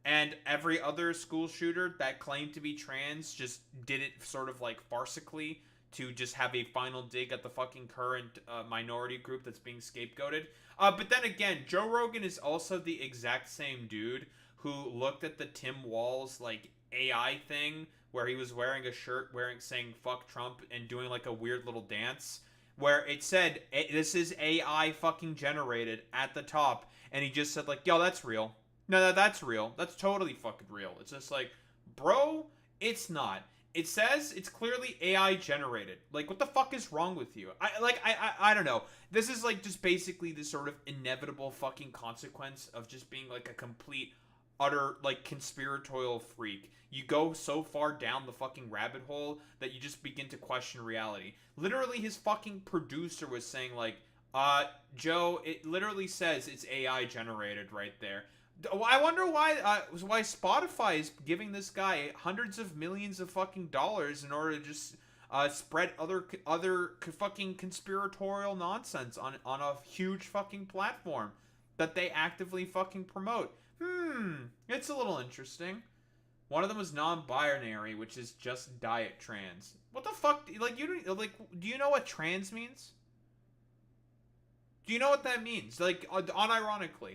And every other school shooter that claimed to be trans just did it sort of like farcically to just have a final dig at the fucking current minority group that's being scapegoated. But then again, Joe Rogan is also the exact same dude who looked at the Tim Walz like AI thing where he was wearing a shirt saying fuck Trump and doing like a weird little dance where it said this is AI fucking generated at the top, and he just said like, yo, that's real. No, that's real. That's totally fucking real. It's just like, bro, it's not. It says it's clearly AI generated. Like, what the fuck is wrong with you? I don't know. This is like just basically the sort of inevitable fucking consequence of just being like a complete, utter, like, conspiratorial freak. You go so far down the fucking rabbit hole that you just begin to question reality. Literally, his fucking producer was saying like, Joe, it literally says it's AI generated right there. I wonder why Spotify is giving this guy hundreds of millions of fucking dollars in order to just spread other fucking conspiratorial nonsense on a huge fucking platform that they actively fucking promote. It's a little interesting. One of them was non-binary, which is just diet trans. What the fuck? Like, do you know what trans means? Do you know what that means? Like, unironically.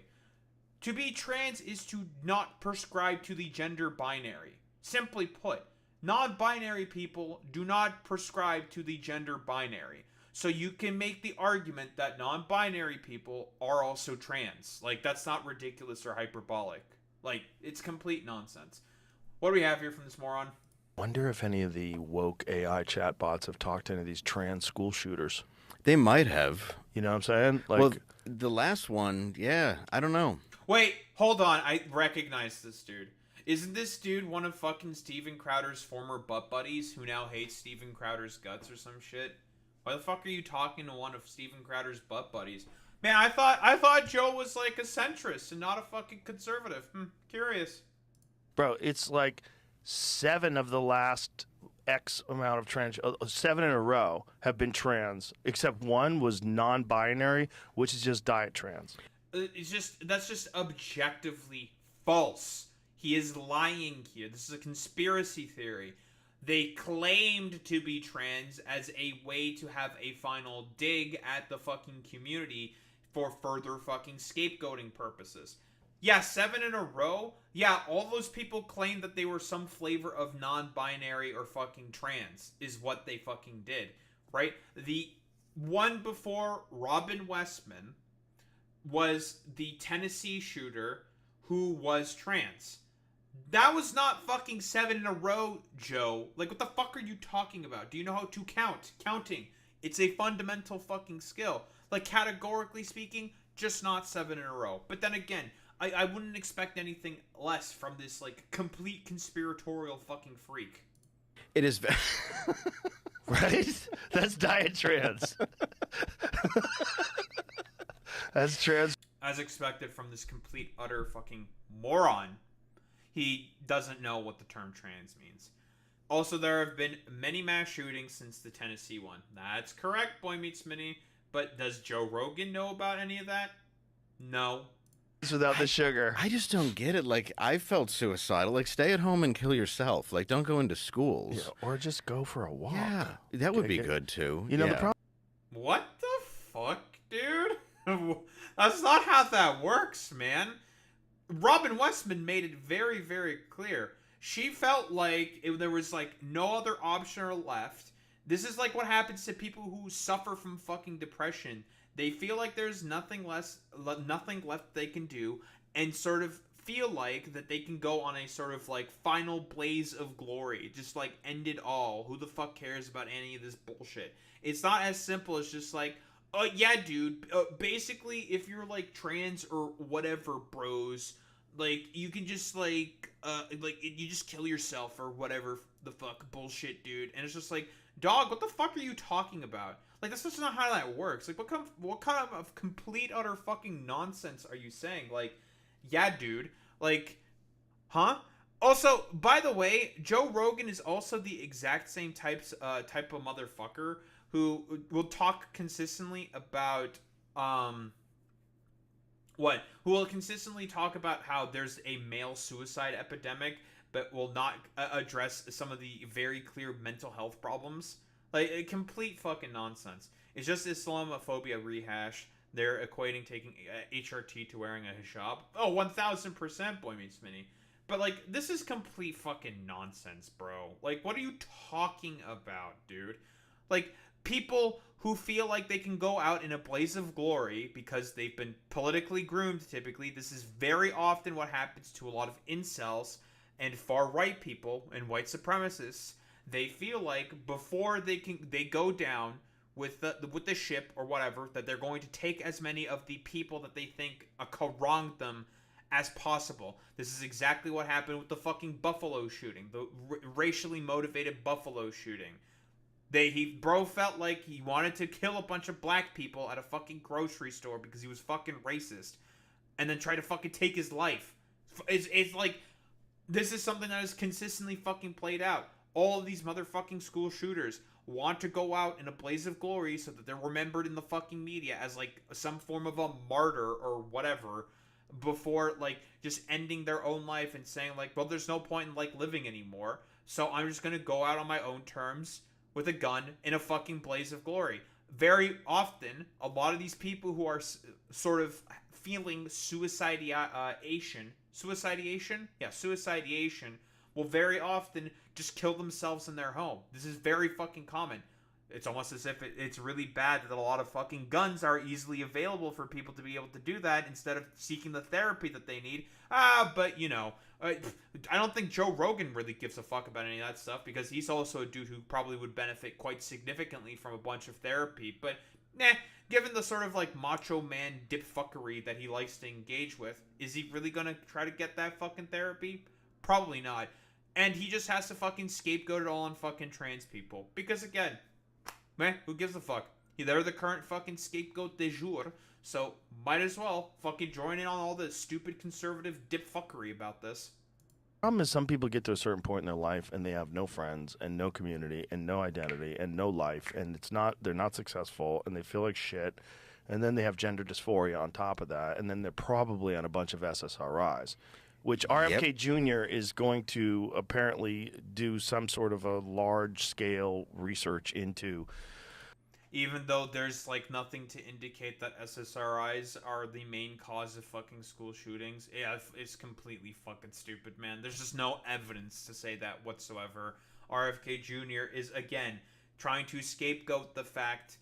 To be trans is to not prescribe to the gender binary. Simply put, non-binary people do not prescribe to the gender binary. So you can make the argument that non-binary people are also trans. Like, that's not ridiculous or hyperbolic. Like, it's complete nonsense. What do we have here from this moron? Wonder if any of the woke AI chatbots have talked to any of these trans school shooters. They might have. You know what I'm saying? Like, well, the last one, yeah, I don't know. Wait, hold on. I recognize this dude. Isn't this dude one of fucking Steven Crowder's former butt buddies who now hates Steven Crowder's guts or some shit? Why the fuck are you talking to one of Steven Crowder's butt buddies? Man, I thought Joe was like a centrist and not a fucking conservative. Curious. Bro, it's like 7 of the last X amount of trans, 7 in a row have been trans, except one was non-binary, which is just diet trans. That's just objectively false. He is lying here. This is a conspiracy theory. They claimed to be trans as a way to have a final dig at the fucking community for further fucking scapegoating purposes. Yeah, 7 in a row. Yeah, all those people claimed that they were some flavor of non-binary or fucking trans is what they fucking did, right? The one before Robin Westman was the Tennessee shooter who was trans. That was not fucking 7 in a row, Joe. Like, what the fuck are you talking about? Do you know how to count? Counting. It's a fundamental fucking skill. Like, categorically speaking, just not 7 in a row. But then again, I wouldn't expect anything less from this, like, complete conspiratorial fucking freak. It is... Right? That's diet trans. That's trans. As expected from this complete, utter fucking moron, he doesn't know what the term trans means. Also, there have been many mass shootings since the Tennessee one. That's correct, Boy Meets Mini. But does Joe Rogan know about any of that? No. Without the sugar. I just don't get it. Like, I felt suicidal. Like, stay at home and kill yourself. Like, don't go into schools. Yeah, or just go for a walk. Yeah, that would be good, too. You know, the problem... What the fuck, dude? That's not how that works, man. Robin Westman made it very, very clear. She felt like there was, like, no other option left. This is like what happens to people who suffer from fucking depression. They feel like there's nothing left they can do, and sort of feel like that they can go on a sort of like final blaze of glory, just like end it all. Who the fuck cares about any of this bullshit? It's not as simple as just like, oh yeah, dude. Basically, if you're like trans or whatever, bros, like you can just like you just kill yourself or whatever the fuck bullshit, dude. And it's just like, dog, what the fuck are you talking about? Like, that's just not how that works. Like, what kind of complete, utter fucking nonsense are you saying? Like, yeah, dude. Like, huh? Also, by the way, Joe Rogan is also the exact same type of motherfucker who will talk consistently about, who will consistently talk about how there's a male suicide epidemic, but will not address some of the very clear mental health problems. Like, a complete fucking nonsense. It's just Islamophobia rehash. They're equating taking HRT to wearing a hijab. Oh, 1000%, Boy Meets Mini. But, like, this is complete fucking nonsense, bro. Like, what are you talking about, dude? Like, people who feel like they can go out in a blaze of glory because they've been politically groomed, typically. This is very often what happens to a lot of incels and far-right people and white supremacists. They feel like before they go down with the ship or whatever, that they're going to take as many of the people that they think wronged them as possible. This is exactly what happened with the fucking Buffalo shooting, the racially motivated Buffalo shooting. Bro felt like he wanted to kill a bunch of black people at a fucking grocery store because he was fucking racist, and then try to fucking take his life. It's like, this is something that is consistently fucking played out. All of these motherfucking school shooters want to go out in a blaze of glory so that they're remembered in the fucking media as, like, some form of a martyr or whatever, before, like, just ending their own life and saying, like, well, there's no point in, like, living anymore, so I'm just gonna go out on my own terms with a gun in a fucking blaze of glory. Very often, a lot of these people who are sort of feeling suicidation, will very often just kill themselves in their home. This is very fucking common. It's almost as if it's really bad that a lot of fucking guns are easily available for people to be able to do that instead of seeking the therapy that they need. But, you know, I don't think Joe Rogan really gives a fuck about any of that stuff, because he's also a dude who probably would benefit quite significantly from a bunch of therapy. But, given the sort of, like, macho man dipfuckery that he likes to engage with, is he really gonna try to get that fucking therapy? Probably not. And he just has to fucking scapegoat it all on fucking trans people. Because, again, who gives a fuck? They're the current fucking scapegoat de jour, so might as well fucking join in on all the stupid conservative dipfuckery about this. Problem is, some people get to a certain point in their life and they have no friends and no community and no identity and no life, and they're not successful and they feel like shit, and then they have gender dysphoria on top of that, and then they're probably on a bunch of SSRIs, which RFK Jr. is going to apparently do some sort of a large-scale research into. Even though there's like nothing to indicate that SSRIs are the main cause of fucking school shootings. Yeah, it's completely fucking stupid, man. There's just no evidence to say that whatsoever. RFK Jr. is, again, trying to scapegoat the fact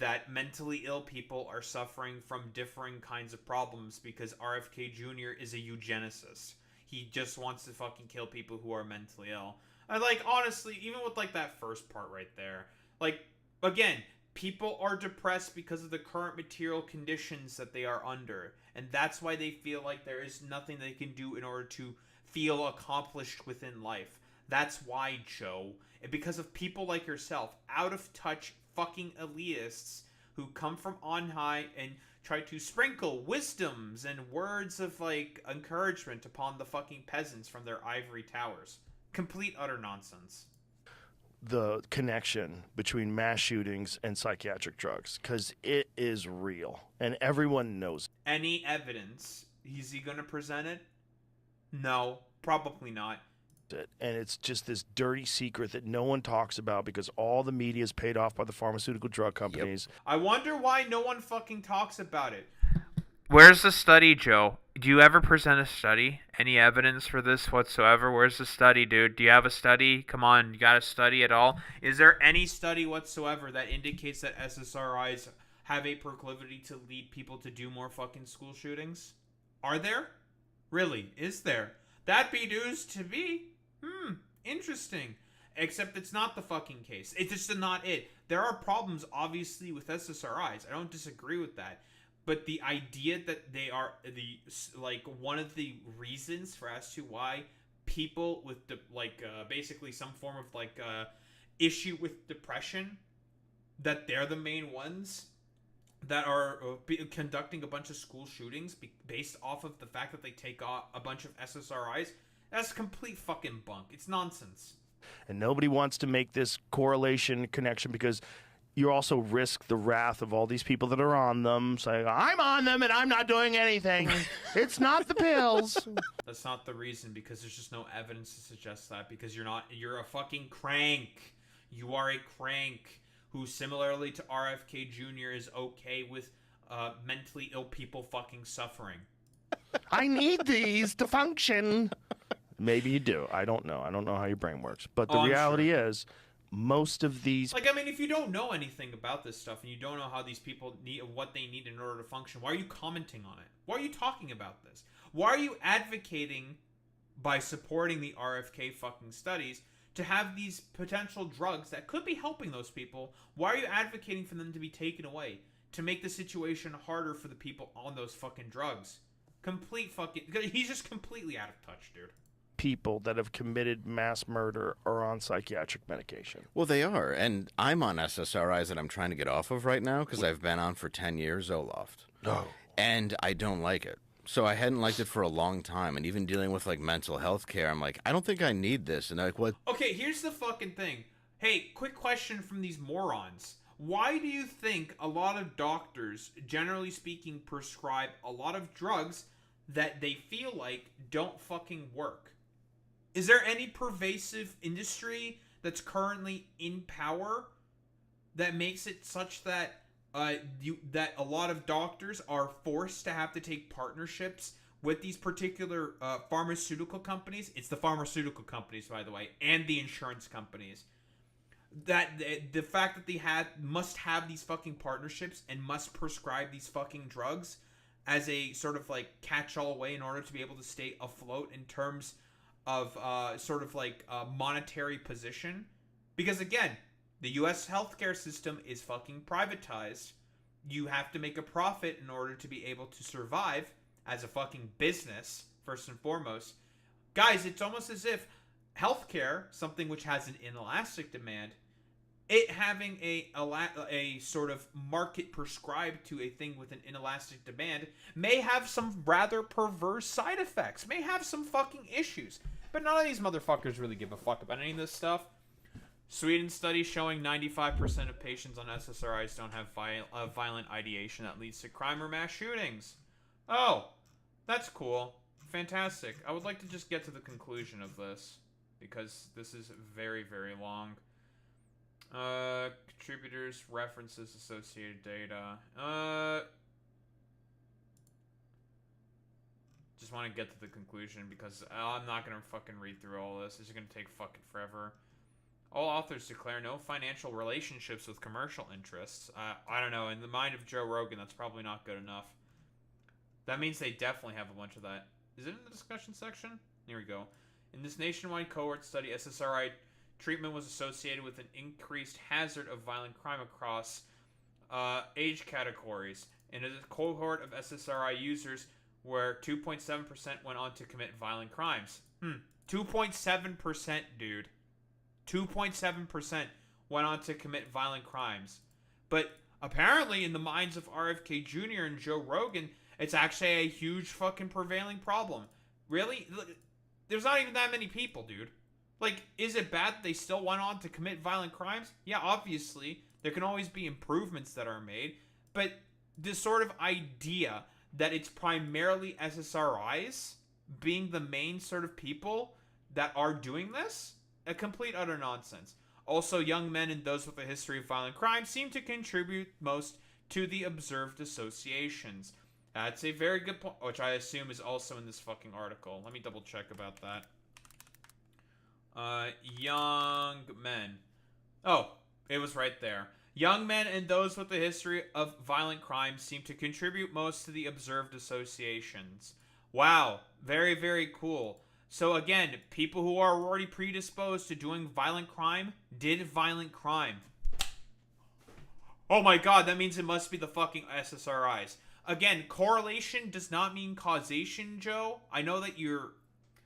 that mentally ill people are suffering from differing kinds of problems because RFK Jr. is a eugenicist. He just wants to fucking kill people who are mentally ill. And, like, honestly, even with, like, that first part right there, like, again, people are depressed because of the current material conditions that they are under. And that's why they feel like there is nothing they can do in order to feel accomplished within life. That's why, Joe. And because of people like yourself, out of touch fucking elitists who come from on high and try to sprinkle wisdoms and words of, like, encouragement upon the fucking peasants from their ivory towers. Complete utter nonsense. The connection between mass shootings and psychiatric drugs, because it is real and everyone knows. Any evidence? Is he going to present it? No, probably not. And it's just this dirty secret that no one talks about because all the media is paid off by the pharmaceutical drug companies. I wonder why no one fucking talks about it. Where's the study, Joe? Do you ever present a study? Any evidence for this whatsoever? Where's the study, dude? Do you have a study? Come on, you got a study at all? Is there any study whatsoever that indicates that SSRIs have a proclivity to lead people to do more fucking school shootings? Are there? Really? Is there? That'd be news to me. Interesting. Except it's not the fucking case. It's just not it. There are problems, obviously, with SSRIs. I don't disagree with that. But the idea that they are one of the reasons for as to why people with basically some form of issue with depression, that they're the main ones that are conducting a bunch of school shootings based off of the fact that they take a bunch of SSRIs, that's complete fucking bunk. It's nonsense. And nobody wants to make this correlation connection because you also risk the wrath of all these people that are on them saying, I'm on them and I'm not doing anything. It's not the pills. That's not the reason, because there's just no evidence to suggest that, because you're a fucking crank. You are a crank who, similarly to RFK Jr., is okay with mentally ill people fucking suffering. I need these to function. Maybe you do. I don't know. I don't know how your brain works. But the reality is, most of these... if you don't know anything about this stuff and you don't know how these people need, what they need in order to function, why are you commenting on it? Why are you talking about this? Why are you advocating, by supporting the RFK fucking studies, to have these potential drugs that could be helping those people? Why are you advocating for them to be taken away? To make the situation harder for the people on those fucking drugs? He's just completely out of touch, dude. People that have committed mass murder are on psychiatric medication. Well, they are, and I'm on SSRIs that I'm trying to get off of right now because I've been on for 10 years, Zoloft. Oh. And I don't like it. So I hadn't liked it for a long time, and even dealing with, mental health care, I'm like, I don't think I need this, and what? Okay, here's the fucking thing. Hey, quick question from these morons. Why do you think a lot of doctors, generally speaking, prescribe a lot of drugs that they feel like don't fucking work? Is there any pervasive industry that's currently in power that makes it such that that a lot of doctors are forced to have to take partnerships with these particular pharmaceutical companies? It's the pharmaceutical companies, by the way, and the insurance companies. That the fact that they must have these fucking partnerships and must prescribe these fucking drugs as a sort of catch-all way in order to be able to stay afloat in terms of monetary position. Because again, the U.S. healthcare system is fucking privatized. You have to make a profit in order to be able to survive as a fucking business, first and foremost. Guys, it's almost as if healthcare, something which has an inelastic demand, it having a sort of market prescribed to a thing with an inelastic demand may have some rather perverse side effects, may have some fucking issues. But none of these motherfuckers really give a fuck about any of this stuff. Sweden study showing 95% of patients on SSRIs don't have violent ideation that leads to crime or mass shootings. Oh, that's cool. Fantastic. I would like to just get to the conclusion of this, because this is very, very long. Contributors, references, associated data. Just want to get to the conclusion, because I'm not going to fucking read through all this. This is going to take fucking forever. All authors declare no financial relationships with commercial interests. I don't know. In the mind of Joe Rogan, that's probably not good enough. That means they definitely have a bunch of that. Is it in the discussion section? Here we go. In this nationwide cohort study, SSRI treatment was associated with an increased hazard of violent crime across age categories. In a cohort of SSRI users where 2.7% went on to commit violent crimes. 2.7%, dude. 2.7% went on to commit violent crimes. But apparently, in the minds of RFK Jr. and Joe Rogan, it's actually a huge fucking prevailing problem. Really? There's not even that many people, dude. Like, is it bad that they still went on to commit violent crimes? Yeah, obviously. There can always be improvements that are made. But this sort of idea that it's primarily SSRIs being the main sort of people that are doing this, a complete utter nonsense. Also, young men and those with a history of violent crime seem to contribute most to the observed associations. That's a very good point, which I assume is also in this fucking article. Let me double check about that. Young men. Oh, it was right there. Young men and those with a history of violent crime seem to contribute most to the observed associations. Wow. Very, very cool. So again, people who are already predisposed to doing violent crime did violent crime. Oh my god, that means it must be the fucking SSRIs. Again, correlation does not mean causation, Joe. I know that you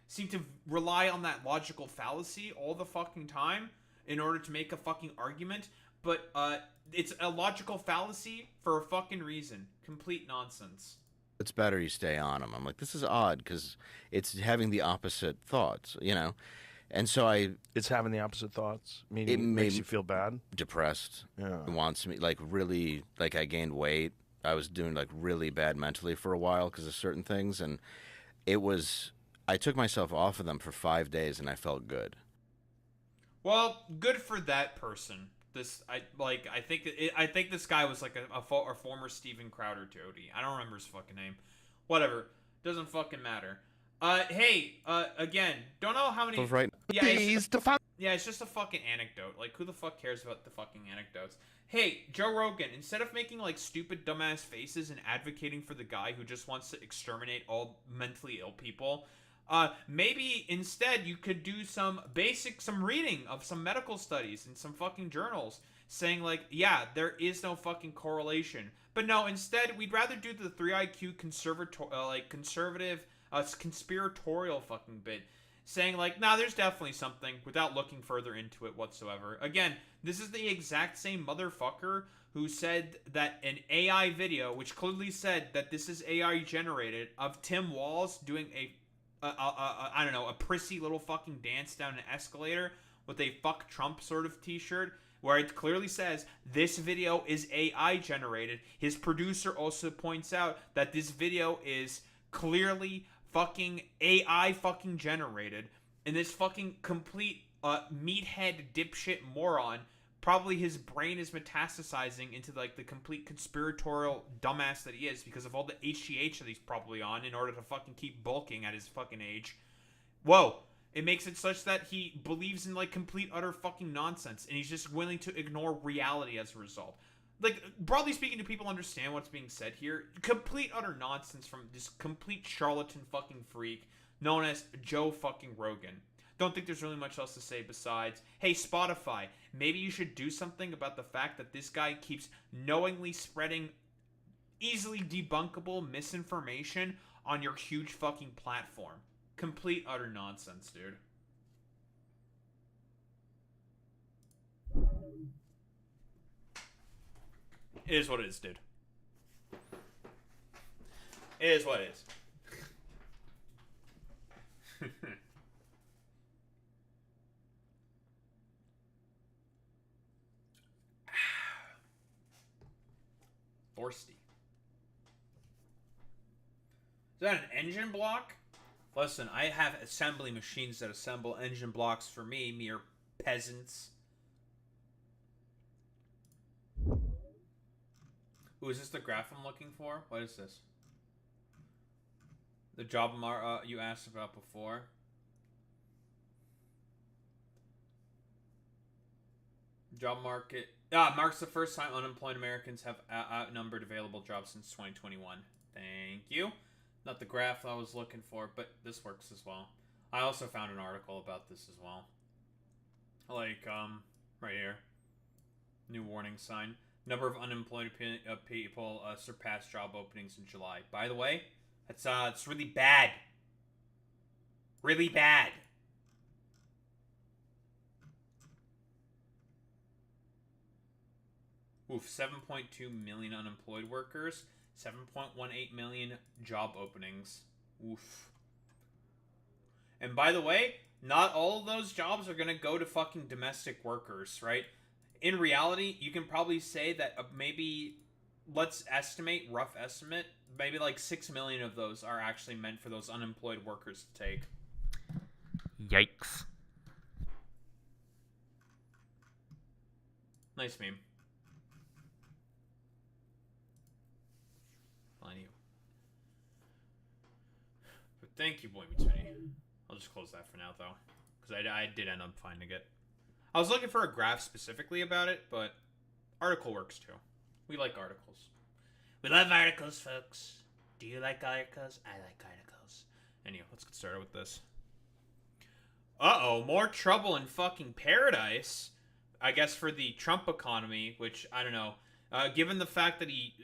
seem to rely on that logical fallacy all the fucking time in order to make a fucking argument, but it's a logical fallacy for a fucking reason. Complete nonsense. It's better you stay on them. I'm like, this is odd because it's having the opposite thoughts, you know? And so It's having the opposite thoughts? Meaning it makes you feel bad? Depressed. Yeah. It wants me, like, really, like, I gained weight. I was doing, like, really bad mentally for a while because of certain things. And I took myself off of them for 5 days and I felt good. Well, good for that person. I think this guy was like a former Steven Crowder toady. I don't remember his fucking name. Whatever. Doesn't fucking matter. Hey, again, don't know how many... Right. Yeah, it's just a fucking anecdote. Like, who the fuck cares about the fucking anecdotes? Hey, Joe Rogan, instead of making, like, stupid dumbass faces and advocating for the guy who just wants to exterminate all mentally ill people... maybe instead you could do some reading of some medical studies and some fucking journals saying like, yeah, there is no fucking correlation. But no, instead we'd rather do the 3IQ conservative, conspiratorial fucking bit. Saying like, nah, there's definitely something without looking further into it whatsoever. Again, this is the exact same motherfucker who said that an AI video, which clearly said that this is AI generated, of Tim Walz doing I don't know, a prissy little fucking dance down an escalator with a fuck Trump sort of t-shirt where it clearly says this video is AI generated. His producer also points out that this video is clearly fucking AI fucking generated, and this fucking complete meathead dipshit moron, probably his brain is metastasizing into like the complete conspiratorial dumbass that he is because of all the HGH that he's probably on in order to fucking keep bulking at his fucking age. Whoa. It makes it such that he believes in like complete utter fucking nonsense and he's just willing to ignore reality as a result. Like, broadly speaking, do people understand what's being said here? Complete utter nonsense from this complete charlatan fucking freak known as Joe fucking Rogan. Don't think there's really much else to say besides, hey, Spotify, maybe you should do something about the fact that this guy keeps knowingly spreading easily debunkable misinformation on your huge fucking platform. Complete utter nonsense, dude. It is what it is, dude. It is what it is. that an engine block? Listen, I have assembly machines that assemble engine blocks for me, mere peasants. Ooh, is this the graph I'm looking for? What is this? The job you asked about before? Job market. Marks the first time unemployed Americans have outnumbered available jobs since 2021. Thank you. Not the graph I was looking for, but this works as well. I also found an article about this as well. Like, right here. New warning sign. Number of unemployed people surpassed job openings in July. By the way, it's really bad. Really bad. Oof, 7.2 million unemployed workers, 7.18 million job openings. Oof. And by the way, not all of those jobs are going to go to fucking domestic workers, right? In reality, you can probably say that maybe, let's estimate, rough estimate, maybe like 6 million of those are actually meant for those unemployed workers to take. Yikes. Nice meme. On you. But thank you, Boy Meets Mini. I'll just close that for now, though. Because I did end up finding it. I was looking for a graph specifically about it, but article works too. We like articles. We love articles, folks. Do you like articles? I like articles. Anyway, let's get started with this. Uh-oh, more trouble in fucking paradise. I guess for the Trump economy, which, I don't know. Given the fact that he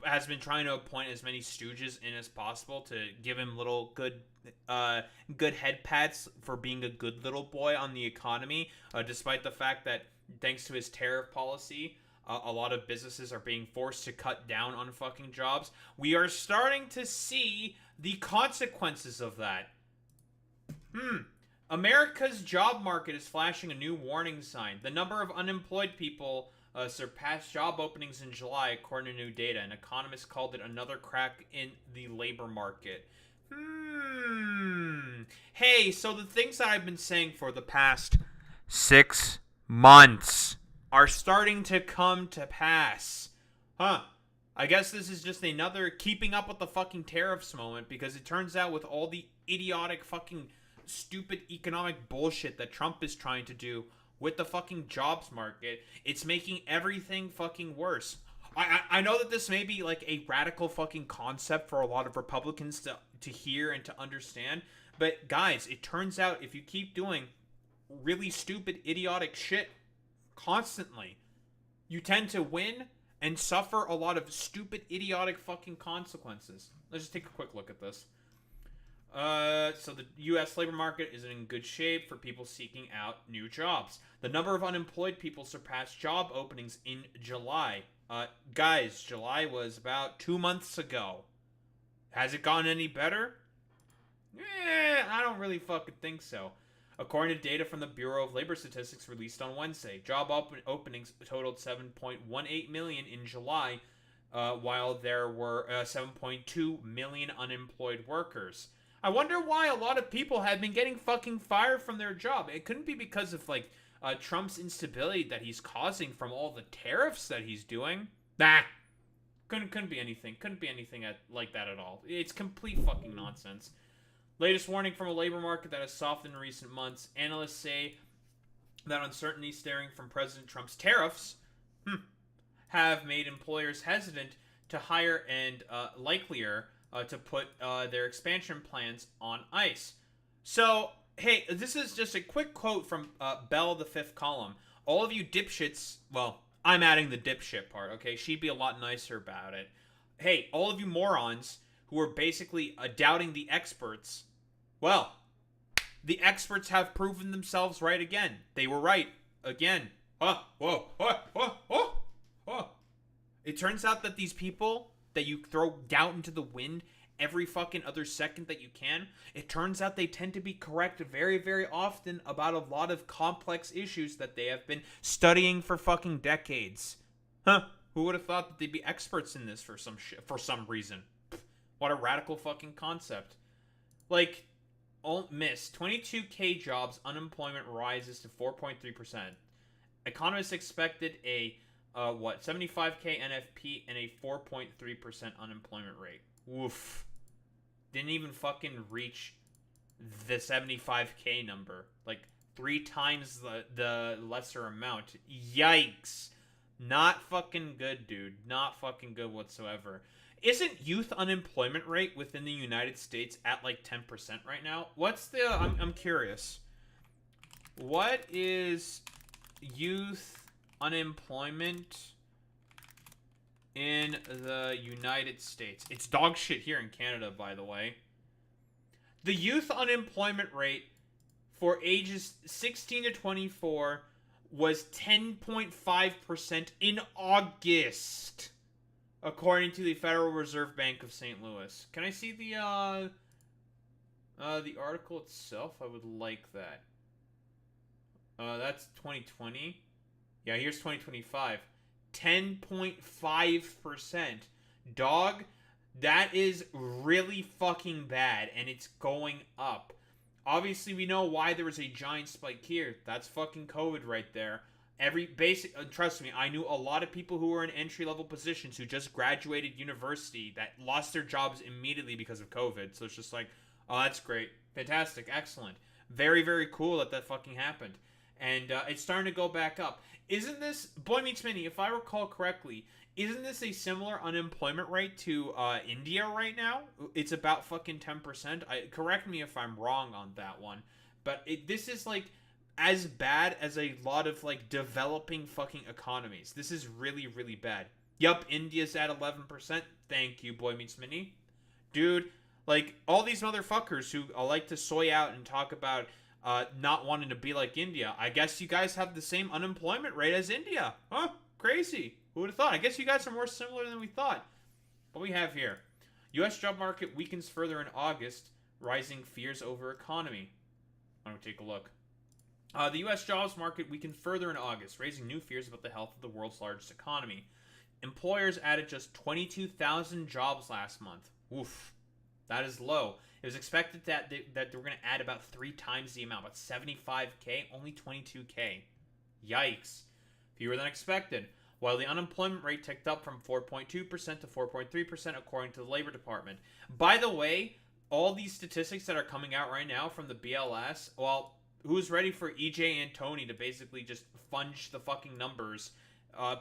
has been trying to appoint as many stooges in as possible to give him little good head pats for being a good little boy on the economy, despite the fact that thanks to his tariff policy, a lot of businesses are being forced to cut down on fucking jobs. We are starting to see the consequences of that. America's job market is flashing a new warning sign. The number of unemployed people surpassed job openings in July, according to new data. An economist called it another crack in the labor market. Hey, so the things that I've been saying for the past 6 months are starting to come to pass. Huh. I guess this is just another keeping up with the fucking tariffs moment, because it turns out with all the idiotic fucking stupid economic bullshit that Trump is trying to do with the fucking jobs market, it's making everything fucking worse. I know that this may be like a radical fucking concept for a lot of Republicans to hear and to understand, but guys, it turns out if you keep doing really stupid, idiotic shit constantly, you tend to win and suffer a lot of stupid, idiotic fucking consequences. Let's just take a quick look at this. So the U.S. labor market is in good shape for people seeking out new jobs. The number of unemployed people surpassed job openings in July. Guys, July was about 2 months ago. Has it gotten any better? I don't really fucking think so. According to data from the Bureau of Labor Statistics released on Wednesday, job openings totaled 7.18 million in July, while there were 7.2 million unemployed workers. I wonder why a lot of people have been getting fucking fired from their job. It couldn't be because of, like, Trump's instability that he's causing from all the tariffs that he's doing. Nah. Couldn't be anything. Couldn't be anything like that at all. It's complete fucking nonsense. Latest warning from a labor market that has softened in recent months. Analysts say that uncertainty stemming from President Trump's tariffs have made employers hesitant to hire and likelier to put their expansion plans on ice. So, hey, this is just a quick quote from Belle, the fifth column. All of you dipshits, well, I'm adding the dipshit part, okay? She'd be a lot nicer about it. Hey, all of you morons who are basically doubting the experts, well, the experts have proven themselves right again. They were right again. It turns out that these people that you throw doubt into the wind every fucking other second that you can, it turns out they tend to be correct very, very often about a lot of complex issues that they have been studying for fucking decades. Who would have thought that they'd be experts in this for some reason? What a radical fucking concept. Like, miss 22K jobs, unemployment rises to 4.3%. Economists expected a 75K NFP and a 4.3% unemployment rate. Woof. Didn't even fucking reach the 75K number. Like 3 times the lesser amount. Yikes. Not fucking good, dude. Not fucking good whatsoever. Isn't youth unemployment rate within the United States at like 10% right now? What's the... I'm curious. What is youth unemployment in the United States? It's dog shit here in Canada, by the way. The youth unemployment rate for ages 16 to 24 was 10.5% in August, according to the Federal Reserve Bank of St. Louis. Can I see the article itself? I would like that. That's 2020. Yeah, here's 2025. 10.5%. Dog, that is really fucking bad, and it's going up. Obviously, we know why there was a giant spike here. That's fucking COVID right there. Trust me, I knew a lot of people who were in entry-level positions who just graduated university that lost their jobs immediately because of COVID. So it's just like, oh, that's great. Fantastic. Excellent. Very, very cool that fucking happened. And it's starting to go back up. Isn't this, Boy Meets Mini, if I recall correctly, isn't this a similar unemployment rate to India right now? It's about fucking 10%. Correct me if I'm wrong on that one. But this is like as bad as a lot of like developing fucking economies. This is really, really bad. Yup, India's at 11%. Thank you, Boy Meets Mini. Dude, like all these motherfuckers who like to soy out and talk about not wanting to be like India. I guess you guys have the same unemployment rate as India. Huh? Crazy. Who would have thought? I guess you guys are more similar than we thought. What we have here. U.S. job market weakens further in August, rising fears over economy. Why don't we take a look? The U.S. jobs market weakened further in August, raising new fears about the health of the world's largest economy. Employers added just 22,000 jobs last month. Oof. That is low. It was expected that they were going to add about 3 times the amount, about 75K, only 22K. Yikes. Fewer than expected. While the unemployment rate ticked up from 4.2% to 4.3% according to the Labor Department. By the way, all these statistics that are coming out right now from the BLS, well, who's ready for EJ Antoni to basically just fudge the fucking numbers,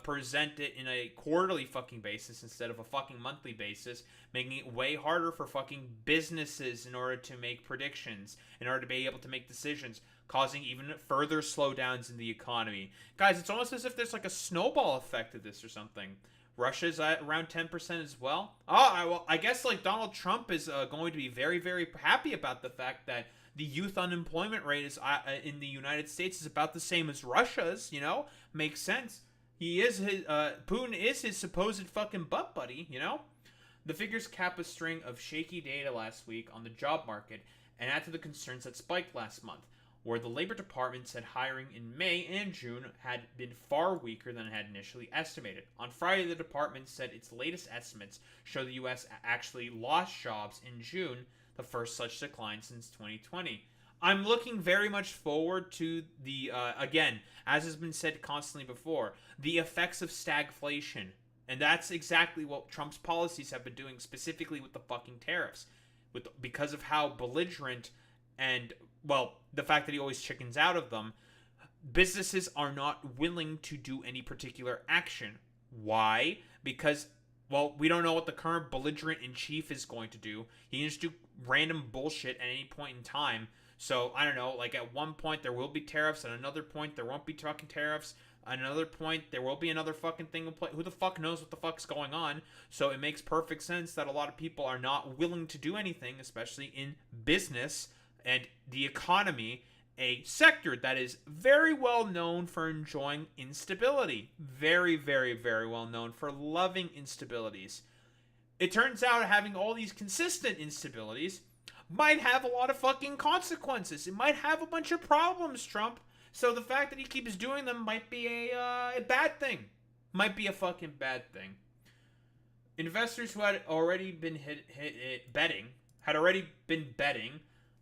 present it in a quarterly fucking basis instead of a fucking monthly basis, making it way harder for fucking businesses in order to make predictions, in order to be able to make decisions, causing even further slowdowns in the economy. Guys, it's almost as if there's like a snowball effect of this or something. Russia's at around 10% as well. Well, I guess like Donald Trump is going to be very, very happy about the fact that the youth unemployment rate is in the United States is about the same as Russia's, you know? Makes sense. Putin is his supposed fucking butt buddy, you know? The figures cap a string of shaky data last week on the job market and add to the concerns that spiked last month, where the Labor Department said hiring in May and June had been far weaker than it had initially estimated. On Friday, the department said its latest estimates show the U.S. actually lost jobs in June, the first such decline since 2020. I'm looking very much forward to the, again, as has been said constantly before, the effects of stagflation. And that's exactly what Trump's policies have been doing, specifically with the fucking tariffs. Because of how belligerent and, well, the fact that he always chickens out of them, businesses are not willing to do any particular action. Why? Because, well, we don't know what the current belligerent-in-chief is going to do. He can just do random bullshit at any point in time. So, I don't know, like at one point there will be tariffs, at another point there won't be fucking tariffs, at another point there will be another fucking thing in play. Who the fuck knows what the fuck's going on? So it makes perfect sense that a lot of people are not willing to do anything, especially in business and the economy, a sector that is very well known for enjoying instability. Very, very, very well known for loving instabilities. It turns out having all these consistent instabilities might have a lot of fucking consequences. It might have a bunch of problems, Trump. So the fact that he keeps doing them might be a bad thing. Might be a fucking bad thing. Investors who had already been betting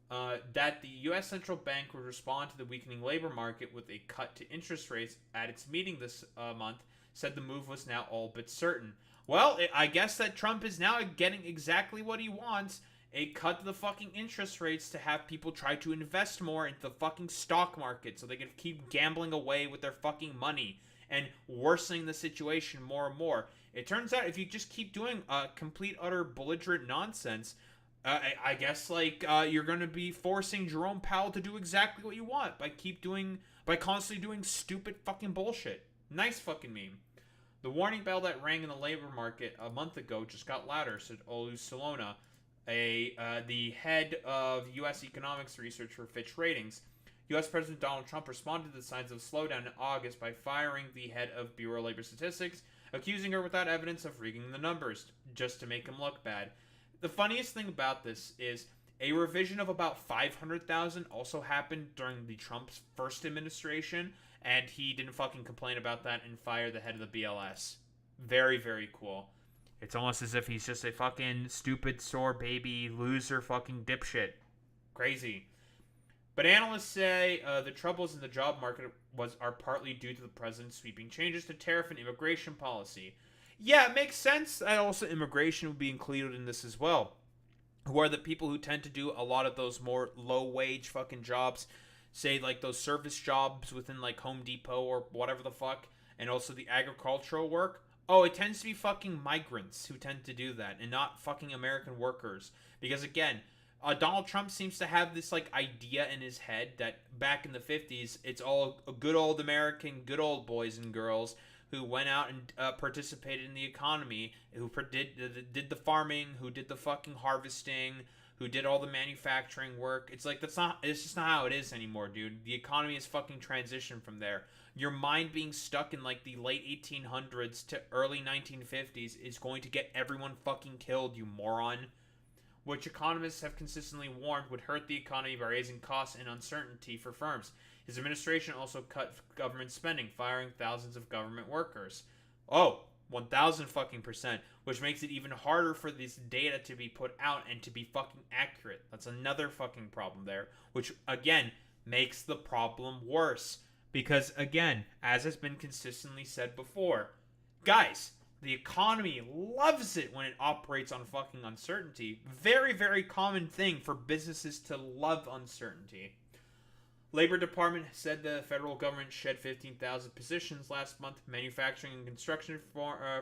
that the U.S. central bank would respond to the weakening labor market with a cut to interest rates at its meeting this month said the move was now all but certain. Well, I guess that Trump is now getting exactly what he wants. A cut to the fucking interest rates to have people try to invest more into the fucking stock market so they can keep gambling away with their fucking money and worsening the situation more and more. It turns out if you just keep doing complete, utter belligerent nonsense, I guess you're going to be forcing Jerome Powell to do exactly what you want by constantly doing stupid fucking bullshit. Nice fucking meme. The warning bell that rang in the labor market a month ago just got louder, said Olu Solona, the head of U.S. economics research for Fitch Ratings. U.S. President Donald Trump responded to the signs of slowdown in August by firing the head of Bureau of Labor Statistics, accusing her without evidence of rigging the numbers, just to make him look bad. The funniest thing about this is a revision of about 500,000 also happened during the Trump's first administration, and he didn't fucking complain about that and fire the head of the BLS. Very, very cool. It's almost as if he's just a fucking stupid, sore baby, loser fucking dipshit. Crazy. But analysts say the troubles in the job market are partly due to the president's sweeping changes to tariff and immigration policy. Yeah, it makes sense that also immigration would be included in this as well. Who are the people who tend to do a lot of those more low-wage fucking jobs, say like those service jobs within like Home Depot or whatever the fuck, and also the agricultural work? Oh, it tends to be fucking migrants who tend to do that, and not fucking American workers. Because again, Donald Trump seems to have this like idea in his head that back in the 50s, it's all good old American, good old boys and girls who went out and participated in the economy, who did the farming, who did the fucking harvesting, who did all the manufacturing work. It's like, it's just not how it is anymore, dude. The economy is fucking transitioned from there. Your mind being stuck in like the late 1800s to early 1950s is going to get everyone fucking killed, you moron. Which economists have consistently warned would hurt the economy by raising costs and uncertainty for firms. His administration also cut government spending, firing thousands of government workers. Oh, 1,000 fucking %, which makes it even harder for this data to be put out and to be fucking accurate. That's another fucking problem there, which again makes the problem worse. Because again, as has been consistently said before, guys, the economy loves it when it operates on fucking uncertainty. Very, very common thing for businesses to love uncertainty. Labor Department said the federal government shed 15,000 positions last month. Manufacturing and construction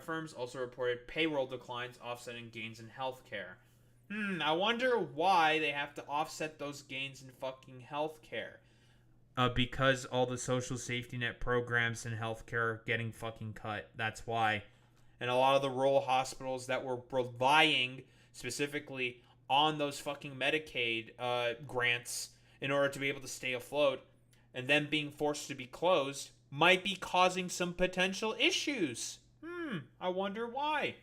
firms also reported payroll declines offsetting gains in healthcare. I wonder why they have to offset those gains in fucking healthcare. Because all the social safety net programs in healthcare are getting fucking cut. That's why. And a lot of the rural hospitals that were relying specifically on those fucking Medicaid grants in order to be able to stay afloat, and then being forced to be closed, might be causing some potential issues. I wonder why.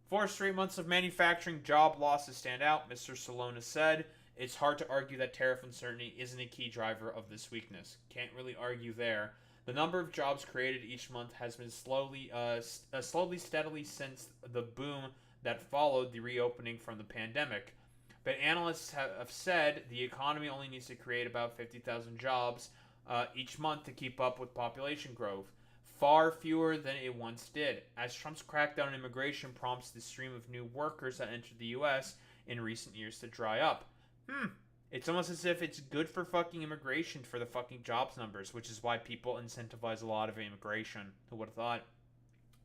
4 straight months of manufacturing job losses stand out, Mr. Solona said. It's hard to argue that tariff uncertainty isn't a key driver of this weakness. Can't really argue there. The number of jobs created each month has been steadily since the boom that followed the reopening from the pandemic. But analysts have said the economy only needs to create about 50,000 jobs each month to keep up with population growth. Far fewer than it once did, as Trump's crackdown on immigration prompts the stream of new workers that entered the U.S. in recent years to dry up. It's almost as if it's good for fucking immigration for the fucking jobs numbers, which is why people incentivize a lot of immigration. Who would have thought?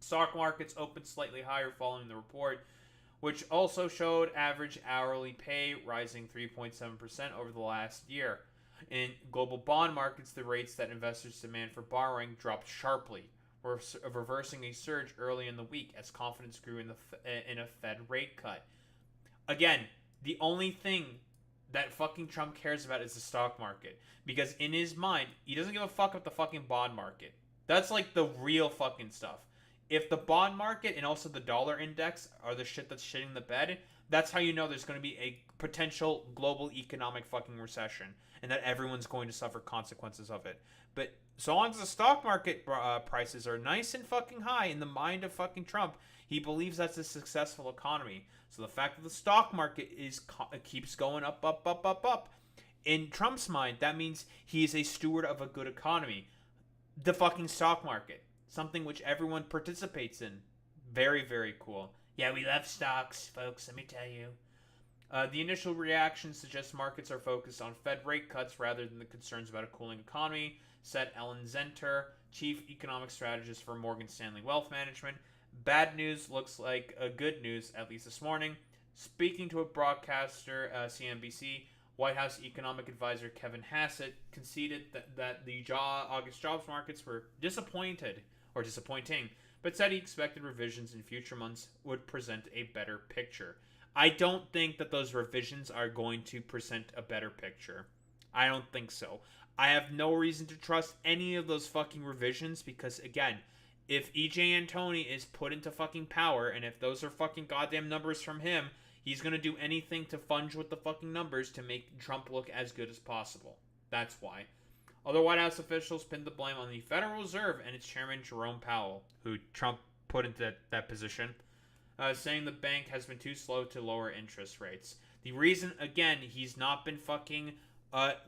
Stock markets opened slightly higher following the report, which also showed average hourly pay rising 3.7% over the last year. In global bond markets, the rates that investors demand for borrowing dropped sharply, reversing a surge early in the week as confidence grew in a Fed rate cut. Again, the only thing that fucking Trump cares about is the stock market. Because in his mind, he doesn't give a fuck about the fucking bond market. That's like the real fucking stuff. If the bond market and also the dollar index are the shit that's shitting the bed, That's how you know there's going to be a potential global economic fucking recession and that everyone's going to suffer consequences of it. But so long as the stock market prices are nice and fucking high in the mind of fucking Trump, he believes that's a successful economy. So the fact that the stock market keeps going up, in Trump's mind, that means he is a steward of a good economy. The fucking stock market, something which everyone participates in. Very, very cool. Yeah, we love stocks, folks, let me tell you. The initial reaction suggests markets are focused on Fed rate cuts rather than the concerns about a cooling economy, said Ellen Zenter, chief economic strategist for Morgan Stanley Wealth Management. Bad news looks like good news, at least this morning. Speaking to a broadcaster, CNBC, White House economic advisor Kevin Hassett conceded that the August jobs markets were disappointing, but said he expected revisions in future months would present a better picture. I don't think that those revisions are going to present a better picture. I don't think so. I have no reason to trust any of those fucking revisions because, again, if E.J. Antoni is put into fucking power, and if those are fucking goddamn numbers from him, he's gonna do anything to fudge with the fucking numbers to make Trump look as good as possible. That's why. Other White House officials pinned the blame on the Federal Reserve and its chairman, Jerome Powell, who Trump put into that position, saying the bank has been too slow to lower interest rates. The reason, again, he's not been fucking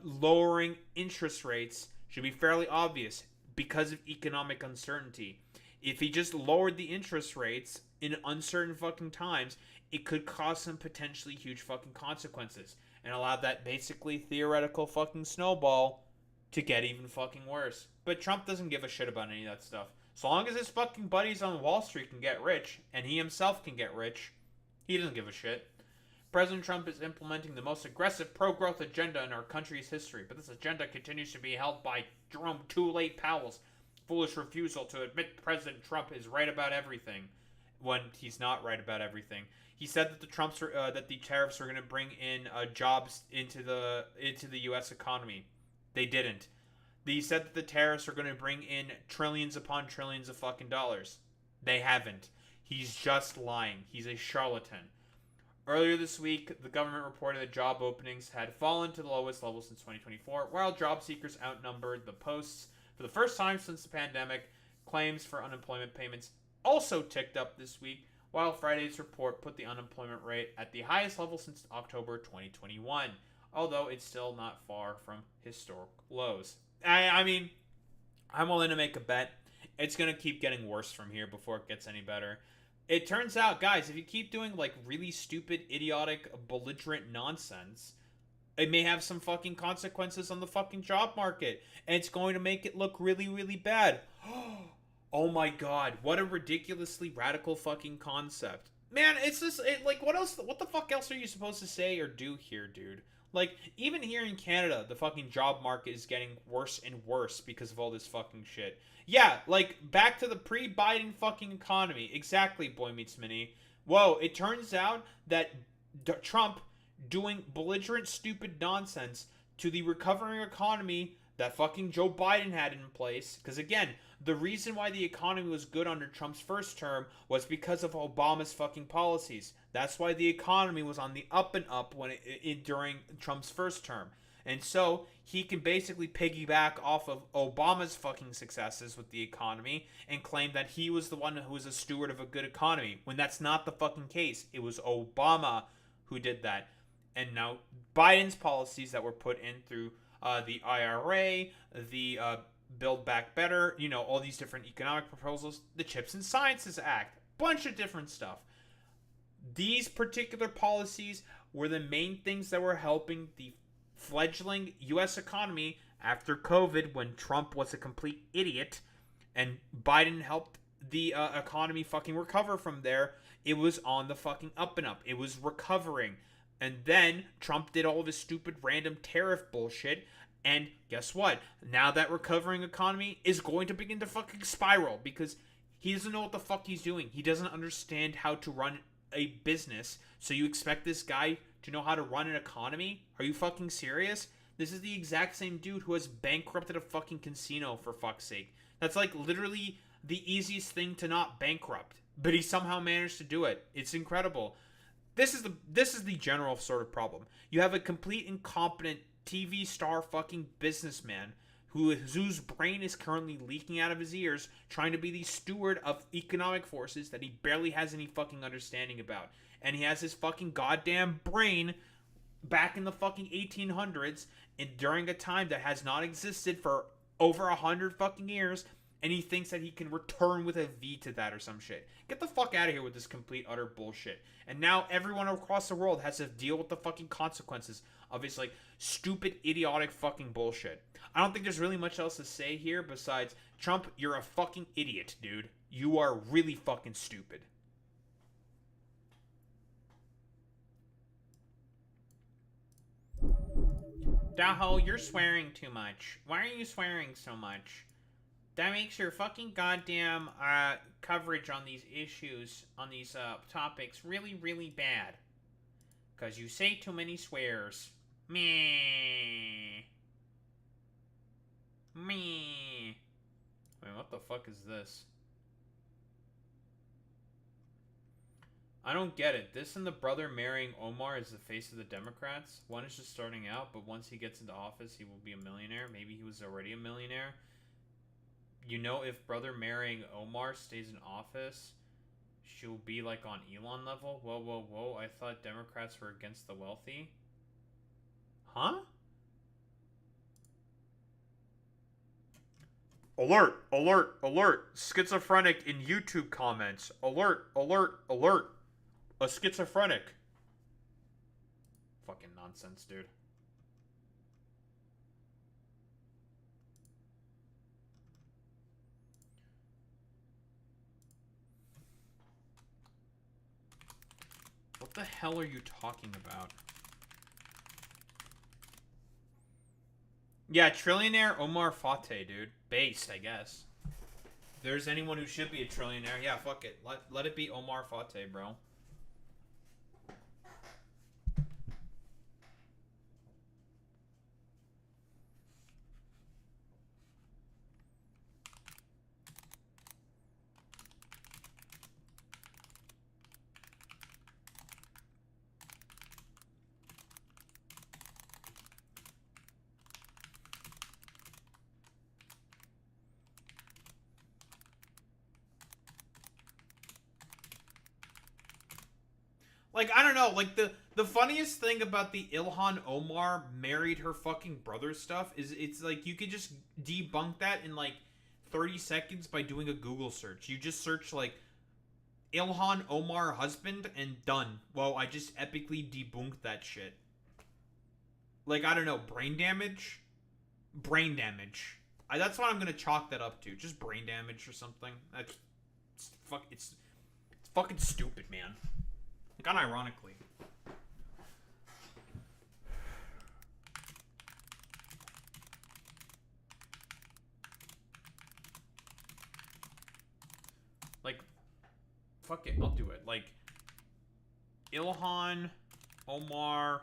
lowering interest rates should be fairly obvious, because of economic uncertainty. If he just lowered the interest rates in uncertain fucking times, it could cause some potentially huge fucking consequences and allow that basically theoretical fucking snowball to get even fucking worse. But Trump doesn't give a shit about any of that stuff. So long as his fucking buddies on Wall Street can get rich, and he himself can get rich, he doesn't give a shit. President Trump is implementing the most aggressive pro-growth agenda in our country's history, but this agenda continues to be held by Jerome Too Late Powell's foolish refusal to admit President Trump is right about everything when he's not right about everything. He said that the tariffs are going to bring in jobs into the U.S. economy. They didn't. He said that the tariffs are going to bring in trillions upon trillions of fucking dollars. They haven't. He's just lying. He's a charlatan. Earlier this week, the government reported that job openings had fallen to the lowest level since 2024, while job seekers outnumbered the posts for the first time since the pandemic. Claims for unemployment payments also ticked up this week, while Friday's report put the unemployment rate at the highest level since October 2021, although it's still not far from historic lows. I mean, I'm willing to make a bet. It's going to keep getting worse from here before it gets any better. It turns out, guys, if you keep doing, like, really stupid, idiotic, belligerent nonsense, it may have some fucking consequences on the fucking job market. And it's going to make it look really, really bad. Oh my god, what a ridiculously radical fucking concept. Man, it's just, like, what the fuck else are you supposed to say or do here, dude? Like, even here in Canada, the fucking job market is getting worse and worse because of all this fucking shit. Yeah, like, back to the pre-Biden fucking economy. Exactly, Boy Meets Mini. Whoa, it turns out that Trump doing belligerent, stupid nonsense to the recovering economy that fucking Joe Biden had in place. Because, again, the reason why the economy was good under Trump's first term was because of Obama's fucking policies. That's why the economy was on the up and up during Trump's first term. And so, he can basically piggyback off of Obama's fucking successes with the economy and claim that he was the one who was a steward of a good economy, when that's not the fucking case. It was Obama who did that. And now, Biden's policies that were put in through the IRA, the Build Back Better, you know, all these different economic proposals, the Chips and Sciences Act, bunch of different stuff. These particular policies were the main things that were helping the fledgling U.S. economy after COVID, when Trump was a complete idiot and Biden helped the economy fucking recover from there. It was on the fucking up and up. It was recovering. And then Trump did all this stupid random tariff bullshit. And guess what? Now that recovering economy is going to begin to fucking spiral because he doesn't know what the fuck he's doing. He doesn't understand how to run a business. So you expect this guy to know how to run an economy? Are you fucking serious? This is the exact same dude who has bankrupted a fucking casino, for fuck's sake. That's like literally the easiest thing to not bankrupt. But he somehow managed to do it. It's incredible. this is the general sort of problem. You have a complete incompetent TV star fucking businessman whose brain is currently leaking out of his ears, trying to be the steward of economic forces that he barely has any fucking understanding about. And he has his fucking goddamn brain back in the fucking 1800s and during a time that has not existed for over 100 fucking years, and he thinks that he can return with a V to that or some shit. Get the fuck out of here with this complete utter bullshit. And now everyone across the world has to deal with the fucking consequences of his like stupid, idiotic fucking bullshit. I don't think there's really much else to say here besides, Trump, you're a fucking idiot, dude. You are really fucking stupid. Daho, you're swearing too much. Why are you swearing so much? That makes your fucking goddamn coverage on these issues, on these topics, really, really bad. Because you say too many swears. Meh. Meh. Wait, what the fuck is this? I don't get it. This and the brother marrying Omar is the face of the Democrats. One is just starting out, but once he gets into office, he will be a millionaire. Maybe he was already a millionaire. You know, if brother marrying Omar stays in office, she'll be like on Elon level. Whoa, whoa, whoa. I thought Democrats were against the wealthy. Huh? Alert, alert, alert. Schizophrenic in YouTube comments. Alert, alert, alert. A schizophrenic. Fucking nonsense, dude. What the hell are you talking about? Yeah, trillionaire Omar Fateh, dude. Based, I guess. If there's anyone who should be a trillionaire, yeah, fuck it. Let it be Omar Fateh, bro. Like, I don't know, like, the funniest thing about the Ilhan Omar married her fucking brother stuff is it's like you could just debunk that in like 30 seconds by doing a Google search. You just search like Ilhan Omar husband and done. Well, I just epically debunked that shit. Like, I don't know, brain damage? Brain damage. That's what I'm gonna chalk that up to. Just brain damage or something. It's fucking stupid, man. Like, unironically. Like, fuck it, I'll do it. Like, Ilhan Omar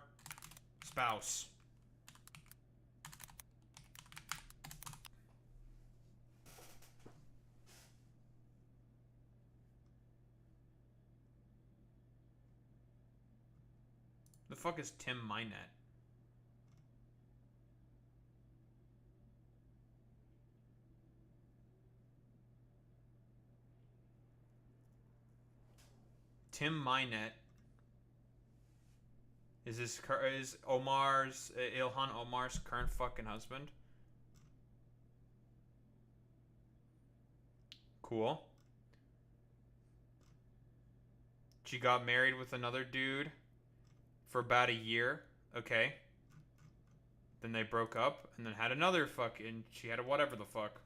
spouse. The fuck is Tim Mynet? Tim Mynet is Ilhan Omar's current fucking husband? Cool. She got married with another dude for about a year. Okay. Then they broke up and then had another fucking... She had a whatever the fuck.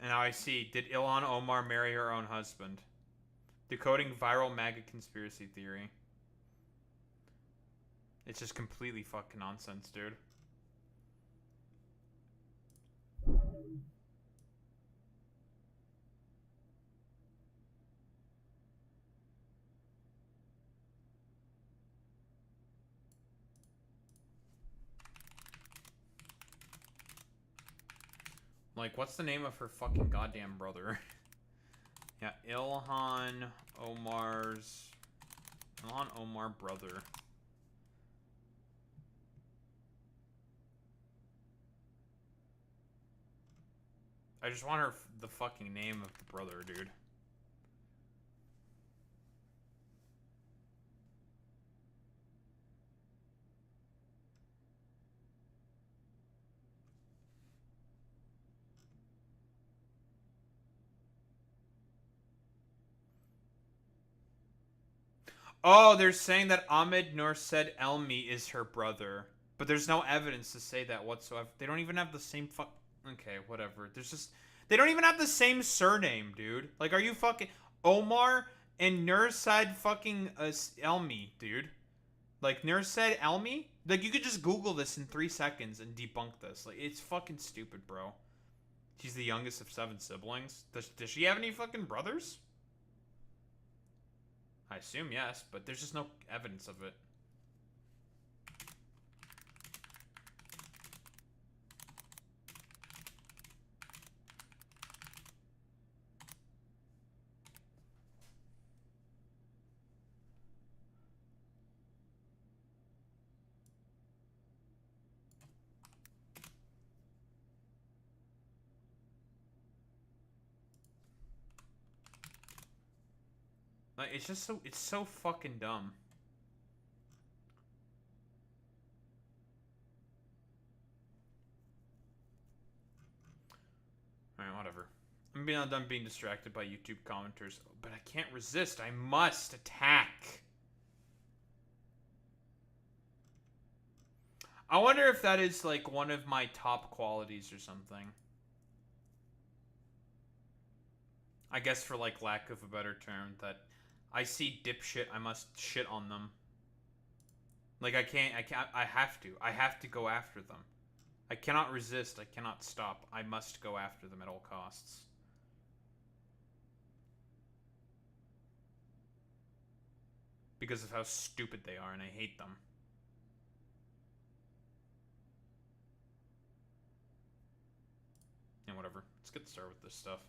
And now I see. Did Ilhan Omar marry her own husband? Decoding viral MAGA conspiracy theory. It's just completely fucking nonsense, dude. Like, what's the name of her fucking goddamn brother? Yeah, Ilhan Omar brother. I just want the fucking name of the brother, dude. Oh, they're saying that Ahmed Nursaid Elmi is her brother. But there's no evidence to say that whatsoever. They don't even have the same Okay, whatever. There's just... They don't even have the same surname, dude. Like, are you fucking... Omar and Nursaid fucking Elmi, dude. Like, Nursaid Elmi? Like, you could just Google this in 3 seconds and debunk this. Like, it's fucking stupid, bro. She's the youngest of 7 siblings. Does she have any fucking brothers? I assume yes, but there's just no evidence of it. Like, it's just so, it's so fucking dumb. Alright, whatever. I'm done being distracted by YouTube commenters, but I can't resist. I must attack. I wonder if that is, like, one of my top qualities or something. I guess for, like, lack of a better term, that I see dipshit, I must shit on them. Like, I have to go after them. I cannot resist, I cannot stop. I must go after them at all costs. Because of how stupid they are, and I hate them. And whatever. Let's get started with this stuff.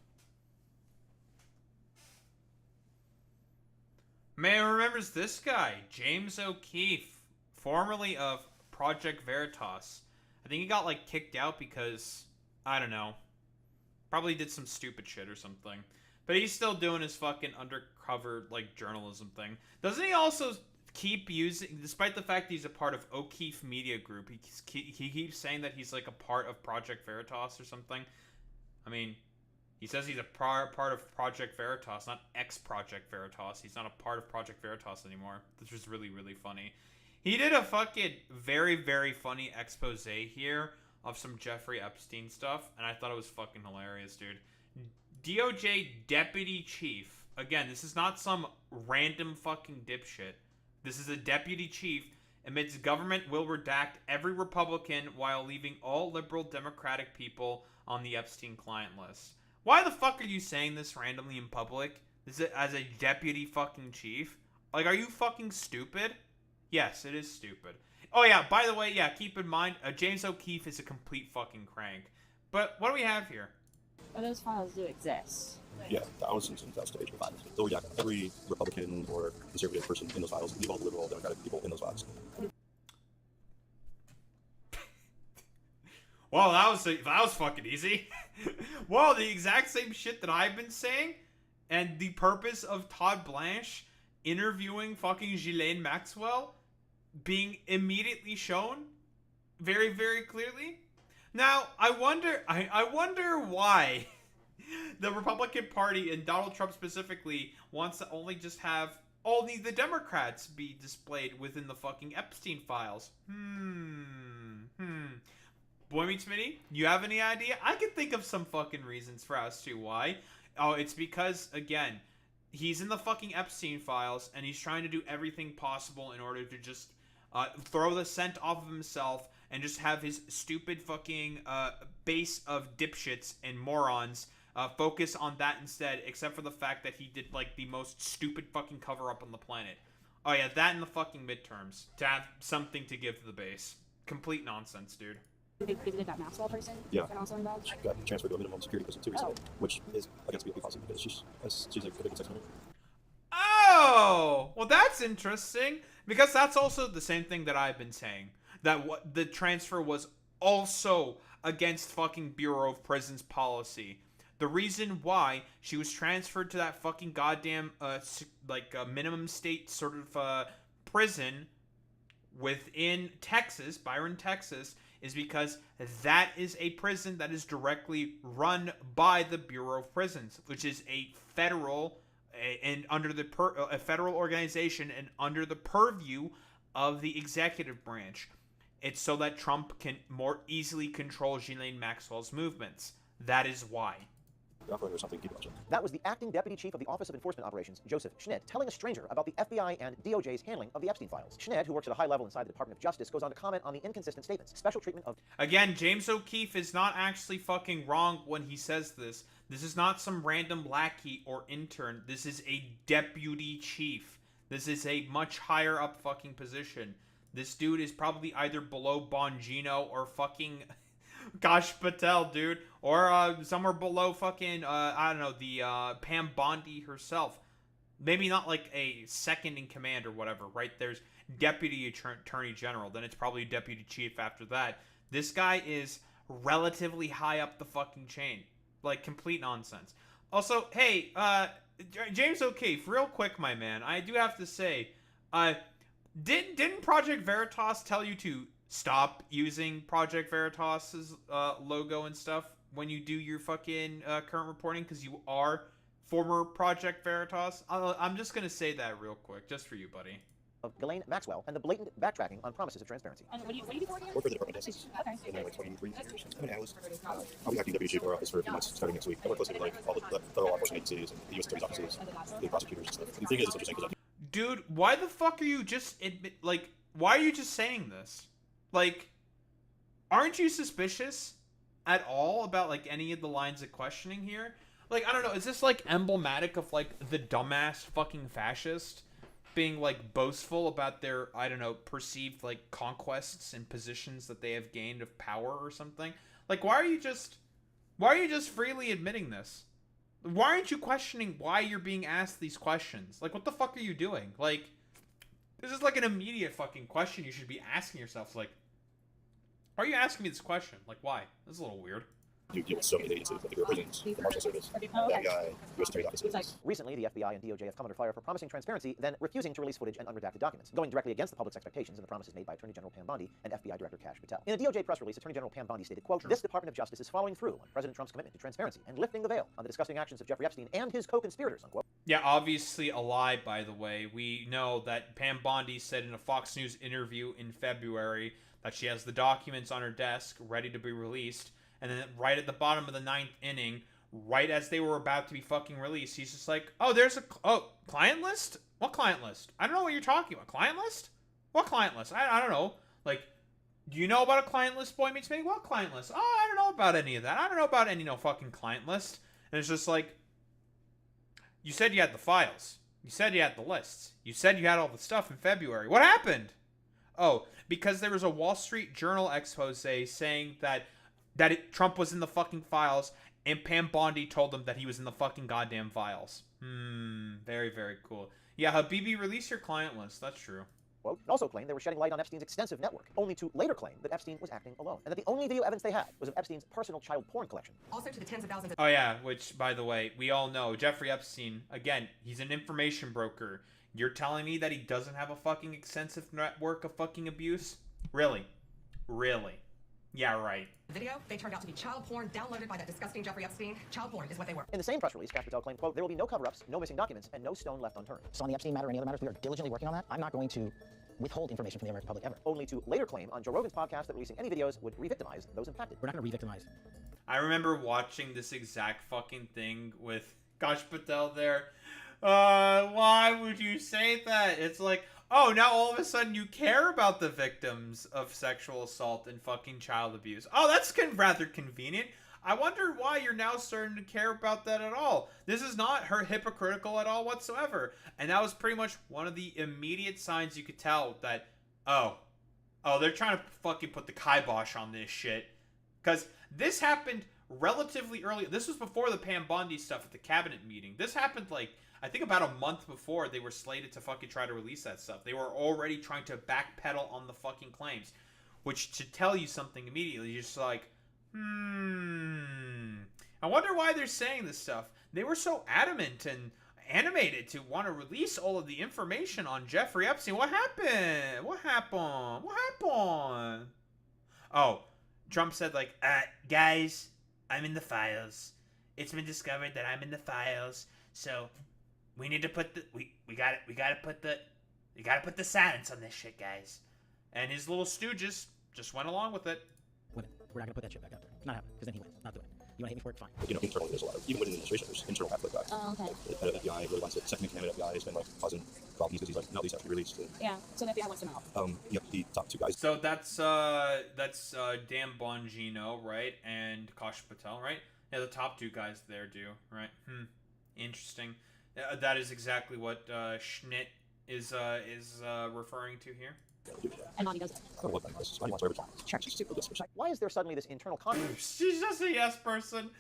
Man, remembers this guy, James O'Keefe, formerly of Project Veritas. I think he got, like, kicked out because, I don't know, probably did some stupid shit or something. But he's still doing his fucking undercover, like, journalism thing. Doesn't he also keep using, despite the fact that he's a part of O'Keefe Media Group, he keeps saying that he's, like, a part of Project Veritas or something? I mean... He says he's a part of Project Veritas, not ex-Project Veritas. He's not a part of Project Veritas anymore. This was really, really funny. He did a fucking very, very funny expose here of some Jeffrey Epstein stuff, and I thought it was fucking hilarious, dude. DOJ Deputy Chief. Again, this is not some random fucking dipshit. This is a Deputy Chief admits government will redact every Republican while leaving all liberal Democratic people on the Epstein client list. Why the fuck are you saying this randomly in public? Is it as a deputy fucking chief? Like, are you fucking stupid? Yes, it is stupid. Oh yeah, by the way, yeah, keep in mind, James O'Keefe is a complete fucking crank. But what do we have here? Well, those files do exist. Yeah, thousands and thousands of pages of files. So yeah, every Republican or conservative person in those files, leave all the liberal Democratic people in those files. Well, that was fucking easy. Well, the exact same shit that I've been saying, and the purpose of Todd Blanche interviewing fucking Ghislaine Maxwell being immediately shown very, very clearly. Now, I wonder why the Republican Party and Donald Trump specifically wants to only just have only the Democrats be displayed within the fucking Epstein files. Boy Meets Smitty, you have any idea? I can think of some fucking reasons for us to why. Oh, it's because, again, he's in the fucking Epstein files, and he's trying to do everything possible in order to just throw the scent off of himself and just have his stupid fucking base of dipshits and morons focus on that instead, except for the fact that he did, like, the most stupid fucking cover-up on the planet. Oh yeah, that and the fucking midterms, to have something to give to the base. Complete nonsense, dude. They visited that Maxwell person? Yeah. And also involved? She got transferred to a minimum security prison 2 weeks ago, which is against the policy because she's like a big sex offender. Oh, well, that's interesting, because that's also the same thing that I've been saying, that what the transfer was also against fucking Bureau of Prisons policy. The reason why she was transferred to that fucking goddamn minimum state sort of prison within Texas, Byron, Texas, is because that is a prison that is directly run by the Bureau of Prisons, which is a federal and under the a federal organization and under the purview of the executive branch. It's so that Trump can more easily control Ghislaine Maxwell's movements. That is why. Or something, keep watching. That was the acting deputy chief of the Office of Enforcement Operations, Joseph Schnitt, telling a stranger about the FBI and DOJ's handling of the Epstein files. Schnitt, who works at a high level inside the Department of Justice, goes on to comment on the inconsistent statements, special treatment of... Again, James O'Keefe is not actually fucking wrong when he says this. This is not some random lackey or intern. This is a deputy chief. This is a much higher up fucking position. This dude is probably either below Bongino or fucking... Gosh Patel, dude. Or somewhere below fucking, I don't know, the Pam Bondi herself. Maybe not like a second in command or whatever, right? There's Deputy Attorney General. Then it's probably Deputy Chief after that. This guy is relatively high up the fucking chain. Like, complete nonsense. Also, hey, James O'Keefe, real quick, my man. I do have to say, didn't Project Veritas tell you to stop using Project Veritas's logo and stuff when you do your fucking current reporting, because you are former Project Veritas? I'm just gonna say that real quick, just for you, buddy. Of Ghislaine Maxwell and the blatant backtracking on promises of transparency. And what do you do for again? Work for the Department of Justice. Okay. Been there like 23 years. I'm an analyst. I'll be acting deputy chief of our office for a few months starting next week. I work closely with like all the federal law enforcement agencies and the U.S. Attorney's offices, the prosecutors and stuff. And the thing is, it's interesting because dude, why the fuck are you just why are you just saying this? Like, aren't you suspicious at all about like any of the lines of questioning here? Like, I don't know, is this like emblematic of like the dumbass fucking fascist being like boastful about their, I don't know, perceived like conquests and positions that they have gained of power or something? Like, why are you just freely admitting this? Why aren't you questioning why you're being asked these questions? Like, what the fuck are you doing? Like, this is like an immediate fucking question you should be asking yourself. Like, why are you asking me this question? Like, why? This is a little weird. You deal with so many agencies, like the Bureau of Prisons, the Marshal Service, the FBI, U.S. Attorney's offices. Recently, the FBI and DOJ have come under fire for promising transparency, then refusing to release footage and unredacted documents, going directly against the public's expectations and the promises made by Attorney General Pam Bondi and FBI Director Kash Patel. In a DOJ press release, Attorney General Pam Bondi stated, quote, "This Department of Justice is following through on President Trump's commitment to transparency and lifting the veil on the disgusting actions of Jeffrey Epstein and his co-conspirators," unquote. Yeah, obviously a lie, by the way. We know that Pam Bondi said in a Fox News interview in February that she has the documents on her desk ready to be released. And then right at the bottom of the 9th inning, right as they were about to be fucking released, he's just like, oh, there's a... Oh, client list? What client list? I don't know what you're talking about. Client list? What client list? I don't know. Like, do you know about a client list, Boy Meets Me? What client list? Oh, I don't know about any of that. I don't know about any fucking client list. And it's just like, you said you had the files. You said you had the lists. You said you had all the stuff in February. What happened? Oh, because there was a Wall Street Journal expose saying that Trump was in the fucking files, and Pam Bondi told him that he was in the fucking goddamn files. Very, very cool. Yeah, Habibi, release your client list. That's true. Quote, and also claimed they were shedding light on Epstein's extensive network, only to later claim that Epstein was acting alone, and that the only video evidence they had was of Epstein's personal child porn collection. Also to the tens of thousands of... Oh yeah, which, by the way, we all know, Jeffrey Epstein, again, he's an information broker. You're telling me that he doesn't have a fucking extensive network of fucking abuse? Really? Really? Yeah, right. Video, they turned out to be child porn downloaded by that disgusting Jeffrey Epstein. Child porn is what they were. In the same press release, Kash Patel claimed, quote, "There will be no cover-ups, no missing documents, and no stone left unturned." So on the Epstein matter or any other matters, we are diligently working on that. I'm not going to withhold information from the American public ever. Only to later claim on Joe Rogan's podcast that releasing any videos would re-victimize those impacted. We're not going to re-victimize. I remember watching this exact fucking thing with Kash Patel there. Why would you say that? It's like, oh, now all of a sudden you care about the victims of sexual assault and fucking child abuse. Oh, that's rather convenient. I wonder why you're now starting to care about that at all. This is not her hypocritical at all whatsoever. And that was pretty much one of the immediate signs you could tell that, oh, Oh, they're trying to fucking put the kibosh on this shit. Because this happened relatively early. This was before the Pam Bondi stuff at the cabinet meeting. This happened, like, I think about a month before they were slated to fucking try to release that stuff. They were already trying to backpedal on the fucking claims. Which should tell you something immediately. You're just like, I wonder why they're saying this stuff. They were so adamant and animated to want to release all of the information on Jeffrey Epstein. What happened? What happened? What happened? Oh, Trump said, like, guys, I'm in the files. It's been discovered that I'm in the files, so we need to put the we gotta put the silence on this shit, guys. And his little stooges just went along with it. Women. We're not gonna put that shit back out there. It's not happening, because then he wins. Not doing it. You wanna hate me for it? Fine. You know, internally there's a lot of, even within the administration, there's internal Catholic guys. Oh, okay. The head of FBI really wants it. Second in command of FBI has been like causing problems because he's like, no, these have to be released. Yeah. So the FBI wants them out. Yep, the top two guys. So that's Dan Bongino, right, and Kash Patel, right? Yeah, the top two guys there do, right? Interesting. That is exactly what Schnitt is referring to here. And Bonnie does it. Sure. Why is there suddenly this internal conflict? She's just a yes person.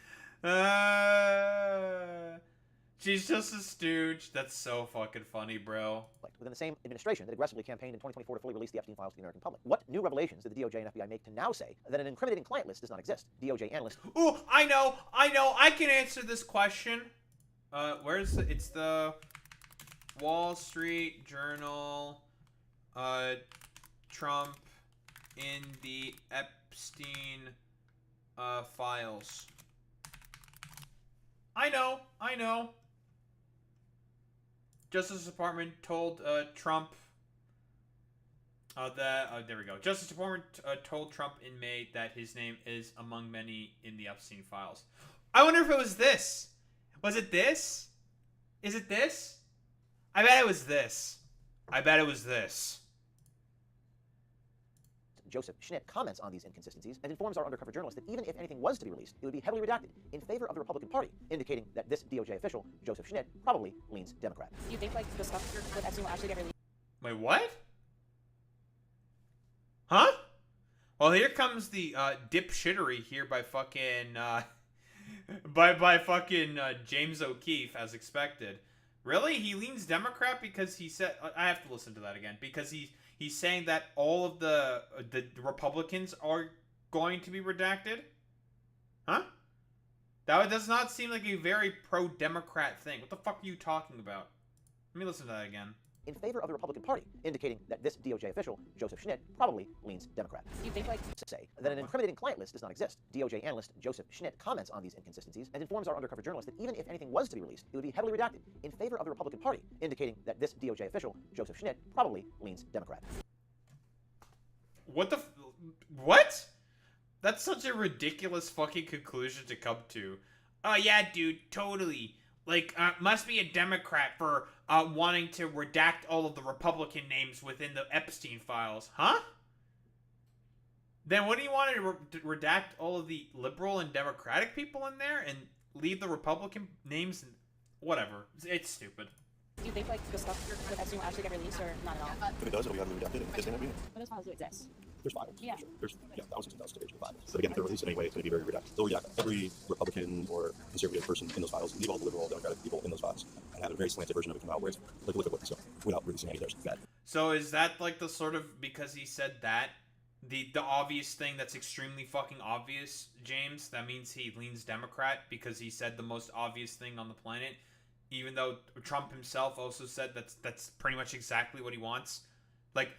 She's just a stooge. That's so fucking funny, bro. Within the same administration that aggressively campaigned in 2024 to fully release the Epstein files to the American public. What new revelations did the DOJ and FBI make to now say that an incriminating client list does not exist? DOJ analyst. Ooh, I know. I can answer this question. Where's the? It's the Wall Street Journal. Trump in the Epstein files. I know. Justice Department told Trump that there we go. Justice Department told Trump in May that his name is among many in the Epstein files. I wonder if it was this. Was it this? Is it this? I bet it was this. Joseph Schnitt comments on these inconsistencies and informs our undercover journalist that even if anything was to be released, it would be heavily redacted in favor of the Republican Party, indicating that this DOJ official, Joseph Schnitt, probably leans Democrat. Do you think like the stuff with Epstein will actually get released? Wait, what? Huh? Well, here comes the dipshittery here by fucking by fucking James O'Keefe, as expected. Really? He leans Democrat because he said... I have to listen to that again. Because he's saying that all of the Republicans are going to be redacted? Huh? That does not seem like a very pro-Democrat thing. What the fuck are you talking about? Let me listen to that again. In favor of the Republican Party, indicating that this DOJ official, Joseph Schnitt, probably leans Democrat. Do you think like... say that an incriminating client list does not exist. DOJ analyst Joseph Schnitt comments on these inconsistencies and informs our undercover journalist that even if anything was to be released, it would be heavily redacted in favor of the Republican Party, indicating that this DOJ official, Joseph Schnitt, probably leans Democrat. What? That's such a ridiculous fucking conclusion to come to. Oh yeah, dude, totally. Like, must be a Democrat for wanting to redact all of the Republican names within the Epstein files. Huh? Then what do you want to redact all of the liberal and Democratic people in there and leave the Republican names? And whatever. It's stupid. Do you think like the stuff with Epstein will actually get released or not at all? If it does, it'll be heavily redacted and it's going to be. But those files do exist. There's files. Yeah. Sure. There's thousands and thousands of pages of files. But again, if they're released in any way, it's going to be very redacted. They'll redact every Republican or conservative person in those files, leave all the liberal Democratic people in those files, and have a very slanted version of it come out where it's like, look at what, so without releasing any of theirs. Bad. So is that like the sort of, because he said that, the obvious thing that's extremely fucking obvious, James, that means he leans Democrat because he said the most obvious thing on the planet, even though Trump himself also said that's pretty much exactly what he wants? Like,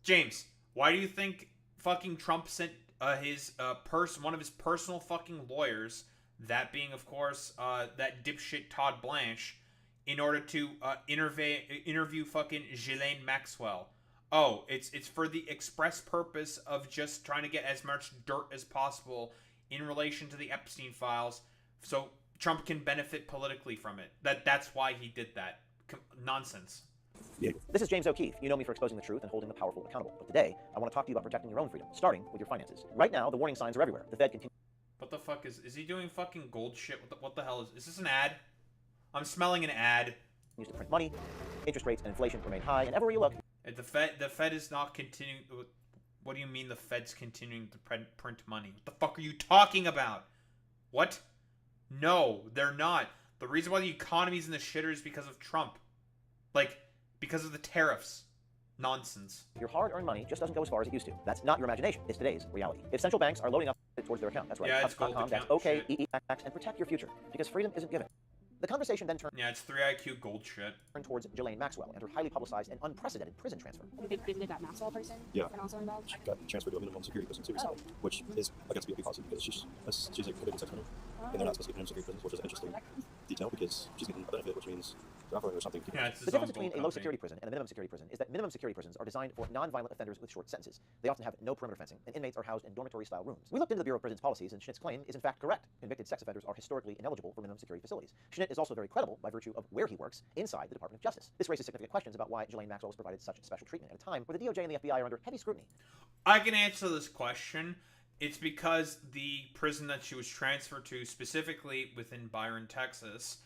James, why do you think fucking Trump sent one of his personal fucking lawyers, that being, of course, that dipshit Todd Blanche, in order to interview fucking Ghislaine Maxwell? Oh, it's for the express purpose of just trying to get as much dirt as possible in relation to the Epstein files, so Trump can benefit politically from it. That's why he did that. Nonsense. Yeah. This is James O'Keefe. You know me for exposing the truth and holding the powerful accountable. But today, I want to talk to you about protecting your own freedom, starting with your finances. Right now, the warning signs are everywhere. The Fed continues. What the fuck is he doing? Fucking gold shit? What the hell is this? An ad? I'm smelling an ad. To print money, interest rates and inflation remain high, and everywhere you look. The Fed is not continuing. What do you mean the Fed's continuing to print money? What the fuck are you talking about? What? No, they're not. The reason why the economy's in the shitter is because of Trump. Like, because of the tariffs. Nonsense. Your hard-earned money just doesn't go as far as it used to. That's not your imagination. It's today's reality. If central banks are loading up towards their account, that's right. Yeah, it's gold account. That's okay, and protect your future, because freedom isn't given. The conversation then turned. Yeah, it's 3IQ gold shit. Towards Ghislaine Maxwell and her highly publicized and unprecedented prison transfer. They visited that Maxwell person? Yeah. And also involved? She got transferred to a minimum security prison 2 weeks ago, which is, I guess, be positive because she's a convicted sex offender, and they're not supposed to get minimum security prisons, which is an interesting detail because she's getting a benefit, which means they're offering her something. Yeah, it's the difference between a low security prison and a minimum security prison is that minimum security prisons are designed for non-violent offenders with short sentences. They often have no perimeter fencing, and inmates are housed in dormitory-style rooms. We looked into the Bureau of Prisons policies, and Schnitt's claim is in fact correct. Convicted sex offenders are historically ineligible for minimum security facilities. Schnitt is also very credible by virtue of where he works inside the Department of Justice. This raises significant questions about why Ghislaine Maxwell was provided such special treatment at a time where the DOJ and the FBI are under heavy scrutiny. I can answer this question. It's because the prison that she was transferred to, specifically within Byron, Texas,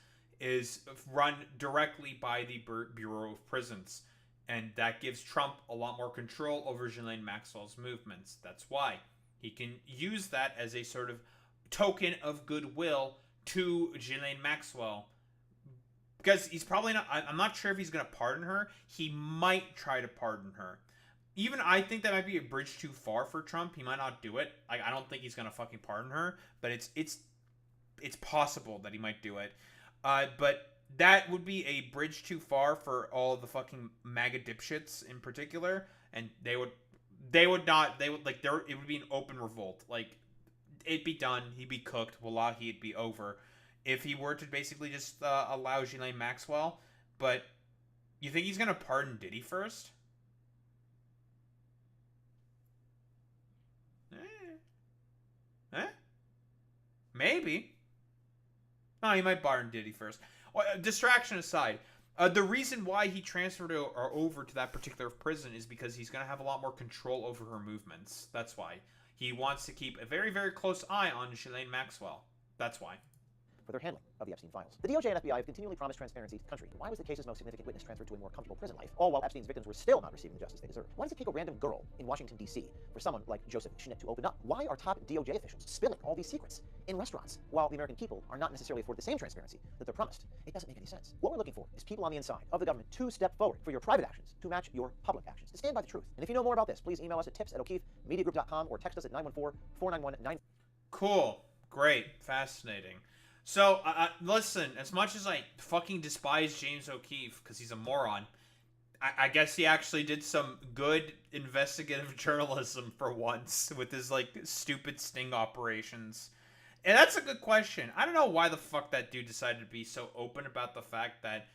is run directly by the Bureau of Prisons. And that gives Trump a lot more control over Ghislaine Maxwell's movements. That's why. He can use that as a sort of token of goodwill to Ghislaine Maxwell. Because he's probably not... I'm not sure if he's going to pardon her. He might try to pardon her. Even I think that might be a bridge too far for Trump. He might not do it. Like, I don't think he's going to fucking pardon her. But it's possible that he might do it. But that would be a bridge too far for all the fucking MAGA dipshits in particular. And it would be an open revolt. Like, it'd be done. He'd be cooked. Wallahi, it'd be over. If he were to basically just allow Ghislaine Maxwell. But you think he's going to pardon Diddy first? Maybe. No, he might pardon Diddy first. Distraction aside, the reason why he transferred her over to that particular prison is because he's going to have a lot more control over her movements. That's why. He wants to keep a very, very close eye on Ghislaine Maxwell. That's why. For their handling of the Epstein files. The DOJ and FBI have continually promised transparency to the country. Why was the case's most significant witness transferred to a more comfortable prison life, all while Epstein's victims were still not receiving the justice they deserve? Why does it take a random girl in Washington, D.C. for someone like Joseph Schnitt to open up? Why are top DOJ officials spilling all these secrets in restaurants, while the American people are not necessarily afforded the same transparency that they're promised? It doesn't make any sense. What we're looking for is people on the inside of the government to step forward for your private actions to match your public actions, to stand by the truth. And if you know more about this, please email us at tips@o'keefemediagroup.com or text us at 914-491-9... Cool. Great. Fascinating. So, listen, as much as I fucking despise James O'Keefe, because he's a moron, I guess he actually did some good investigative journalism for once with his, like, stupid sting operations. And that's a good question. I don't know why the fuck that dude decided to be so open about the fact that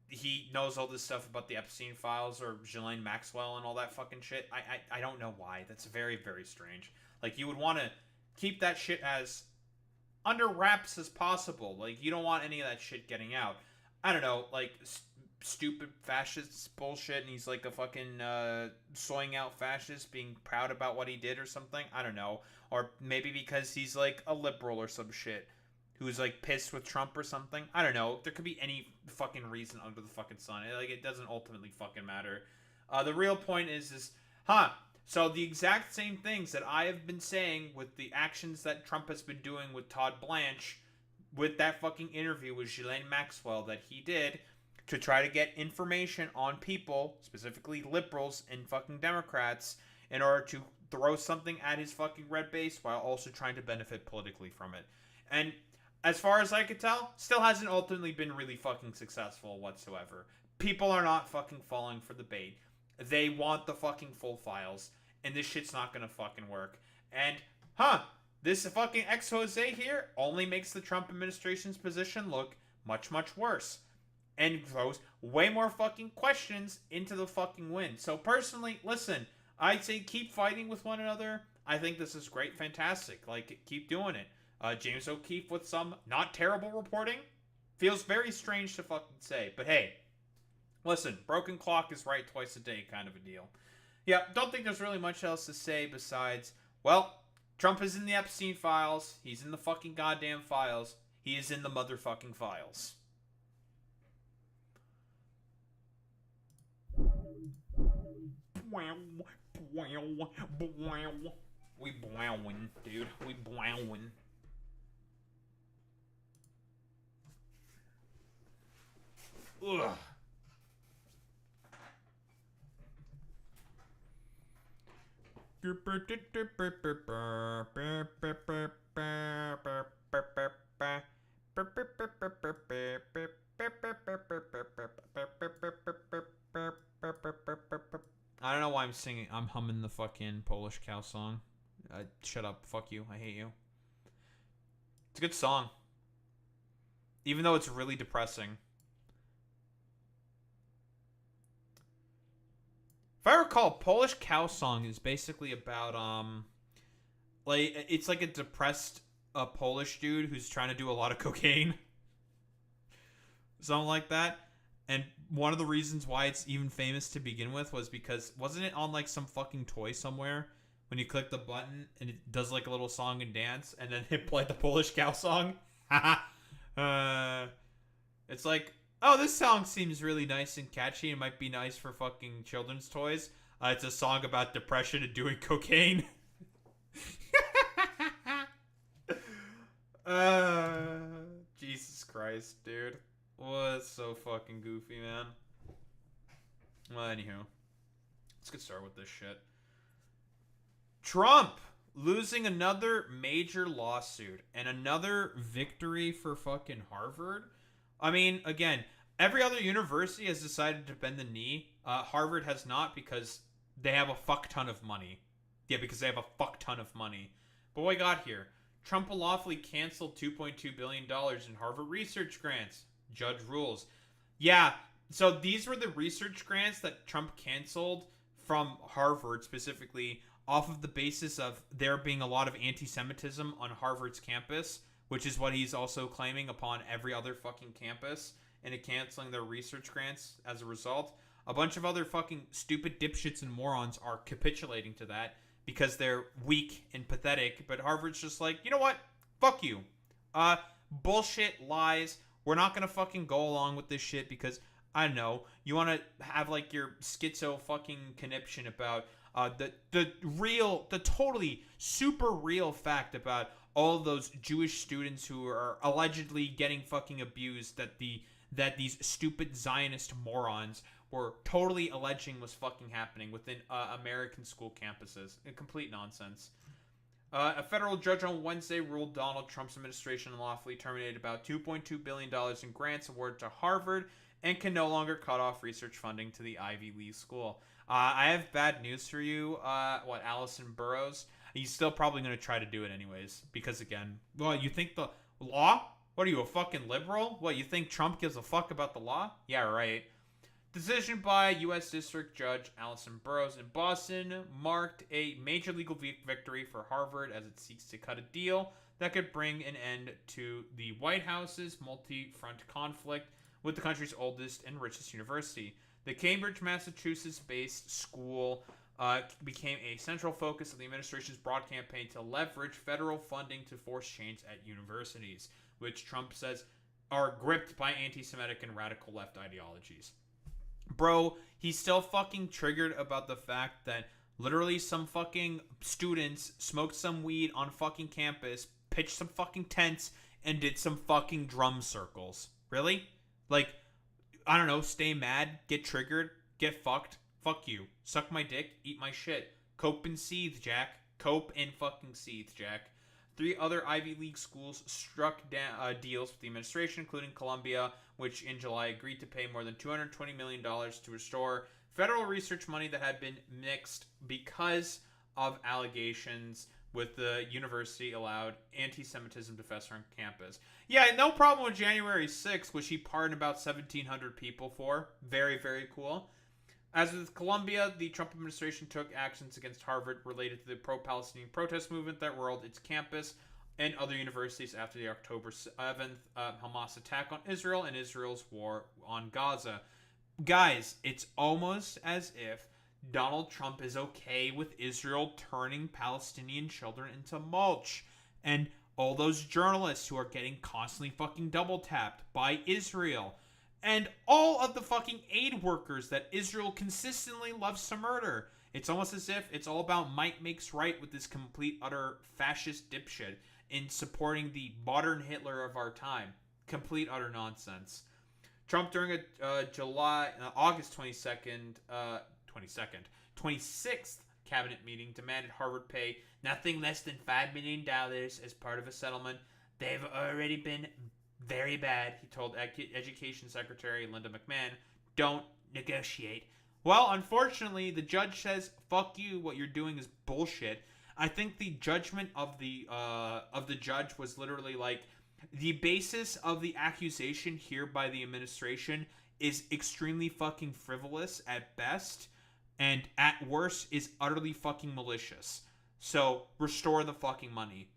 he knows all this stuff about the Epstein files or Ghislaine Maxwell and all that fucking shit. I don't know why. That's very, very strange. Like, you would want to keep that shit as under wraps as possible. Like, you don't want any of that shit getting out. I don't know, like, stupid fascist bullshit, and he's like a fucking soying out fascist, being proud about what he did or something. I don't know. Or maybe because he's like a liberal or some shit, who's like pissed with Trump or something. I don't know. There could be any fucking reason under the fucking sun. It doesn't ultimately fucking matter. The real point is, so the exact same things that I have been saying with the actions that Trump has been doing with Todd Blanche, with that fucking interview with Ghislaine Maxwell that he did to try to get information on people, specifically liberals and fucking Democrats, in order to throw something at his fucking red base while also trying to benefit politically from it. And as far as I could tell, still hasn't ultimately been really fucking successful whatsoever. People are not fucking falling for the bait. They want the fucking full files. And this shit's not gonna fucking work. And, this fucking expose here only makes the Trump administration's position look much, much worse. And throws way more fucking questions into the fucking wind. So personally, listen, I'd say keep fighting with one another. I think this is great, fantastic. Like, keep doing it. James O'Keefe with some not terrible reporting. Feels very strange to fucking say. But hey, listen, broken clock is right twice a day kind of a deal. Yeah, don't think there's really much else to say besides, well, Trump is in the Epstein files. He's in the fucking goddamn files. He is in the motherfucking files. We blowing, dude. We blowing. Ugh. I don't know why I'm singing. I'm humming the fucking Polish cow song. Shut up. Fuck you. I hate you. It's a good song. Even though it's really depressing. If I recall, Polish cow song is basically about, like, it's like a depressed Polish dude who's trying to do a lot of cocaine. Something like that. And one of the reasons why it's even famous to begin with was because, wasn't it on, like, some fucking toy somewhere? When you click the button and it does, like, a little song and dance, and then it played the Polish cow song? It's like, oh, this song seems really nice and catchy. It might be nice for fucking children's toys. It's a song about depression and doing cocaine. Jesus Christ, dude. Well, that's so fucking goofy, man. Well, anywho. Let's get started with this shit. Trump losing another major lawsuit and another victory for fucking Harvard. I mean, again, every other university has decided to bend the knee. Harvard has not because they have a fuck ton of money. Yeah, because they have a fuck ton of money. But what we got here? Trump will lawfully cancel $2.2 billion in Harvard research grants. Judge rules. Yeah, so these were the research grants that Trump canceled from Harvard specifically off of the basis of there being a lot of anti-Semitism on Harvard's campus, which is what he's also claiming upon every other fucking campus, and it canceling their research grants as a result. A bunch of other fucking stupid dipshits and morons are capitulating to that because they're weak and pathetic, but Harvard's just like, you know what? Fuck you. Bullshit, lies. We're not gonna fucking go along with this shit because, I don't know, you want to have like your schizo fucking conniption about the totally super real fact about all of those Jewish students who are allegedly getting fucking abused that these stupid Zionist morons were totally alleging was fucking happening within American school campuses. Complete nonsense. A federal judge on Wednesday ruled Donald Trump's administration unlawfully terminated about $2.2 billion in grants awarded to Harvard and can no longer cut off research funding to the Ivy League school. I have bad news for you, Allison Burroughs. He's still probably going to try to do it anyways. Because, again, well, you think the law? What are you, a fucking liberal? What, you think Trump gives a fuck about the law? Yeah, right. Decision by U.S. District Judge Allison Burroughs in Boston marked a major legal victory for Harvard as it seeks to cut a deal that could bring an end to the White House's multi-front conflict with the country's oldest and richest university. The Cambridge, Massachusetts-based school became a central focus of the administration's broad campaign to leverage federal funding to force change at universities, which Trump says are gripped by anti-Semitic and radical left ideologies. Bro, he's still fucking triggered about the fact that literally some fucking students smoked some weed on fucking campus, pitched some fucking tents, and did some fucking drum circles. Really? Like, I don't know, stay mad, get triggered, get fucked, fuck you. Suck my dick, eat my shit. Cope and seethe, Jack. Cope and fucking seethe, Jack. 3 other Ivy League schools struck down deals with the administration, including Columbia, which in July agreed to pay more than $220 million to restore federal research money that had been nixed because of allegations with the university allowed anti-Semitism to fester on campus. Yeah, no problem with January 6th, which he pardoned about 1,700 people for. Very, very cool. As with Columbia, the Trump administration took actions against Harvard related to the pro-Palestinian protest movement that roiled its campus and other universities after the October 7th Hamas attack on Israel and Israel's war on Gaza. Guys, it's almost as if Donald Trump is okay with Israel turning Palestinian children into mulch. And all those journalists who are getting constantly fucking double tapped by Israel and all of the fucking aid workers that Israel consistently loves to murder. It's almost as if it's all about might makes right with this complete, utter fascist dipshit in supporting the modern Hitler of our time. Complete, utter nonsense. Trump, during a August 26th cabinet meeting, demanded Harvard pay nothing less than $5 million as part of a settlement. They've already been very bad, he told Education Secretary Linda McMahon. Don't negotiate. Well, unfortunately, the judge says, fuck you, what you're doing is bullshit. I think the judgment of the judge was literally like, the basis of the accusation here by the administration is extremely fucking frivolous at best, and at worst is utterly fucking malicious. So, restore the fucking money.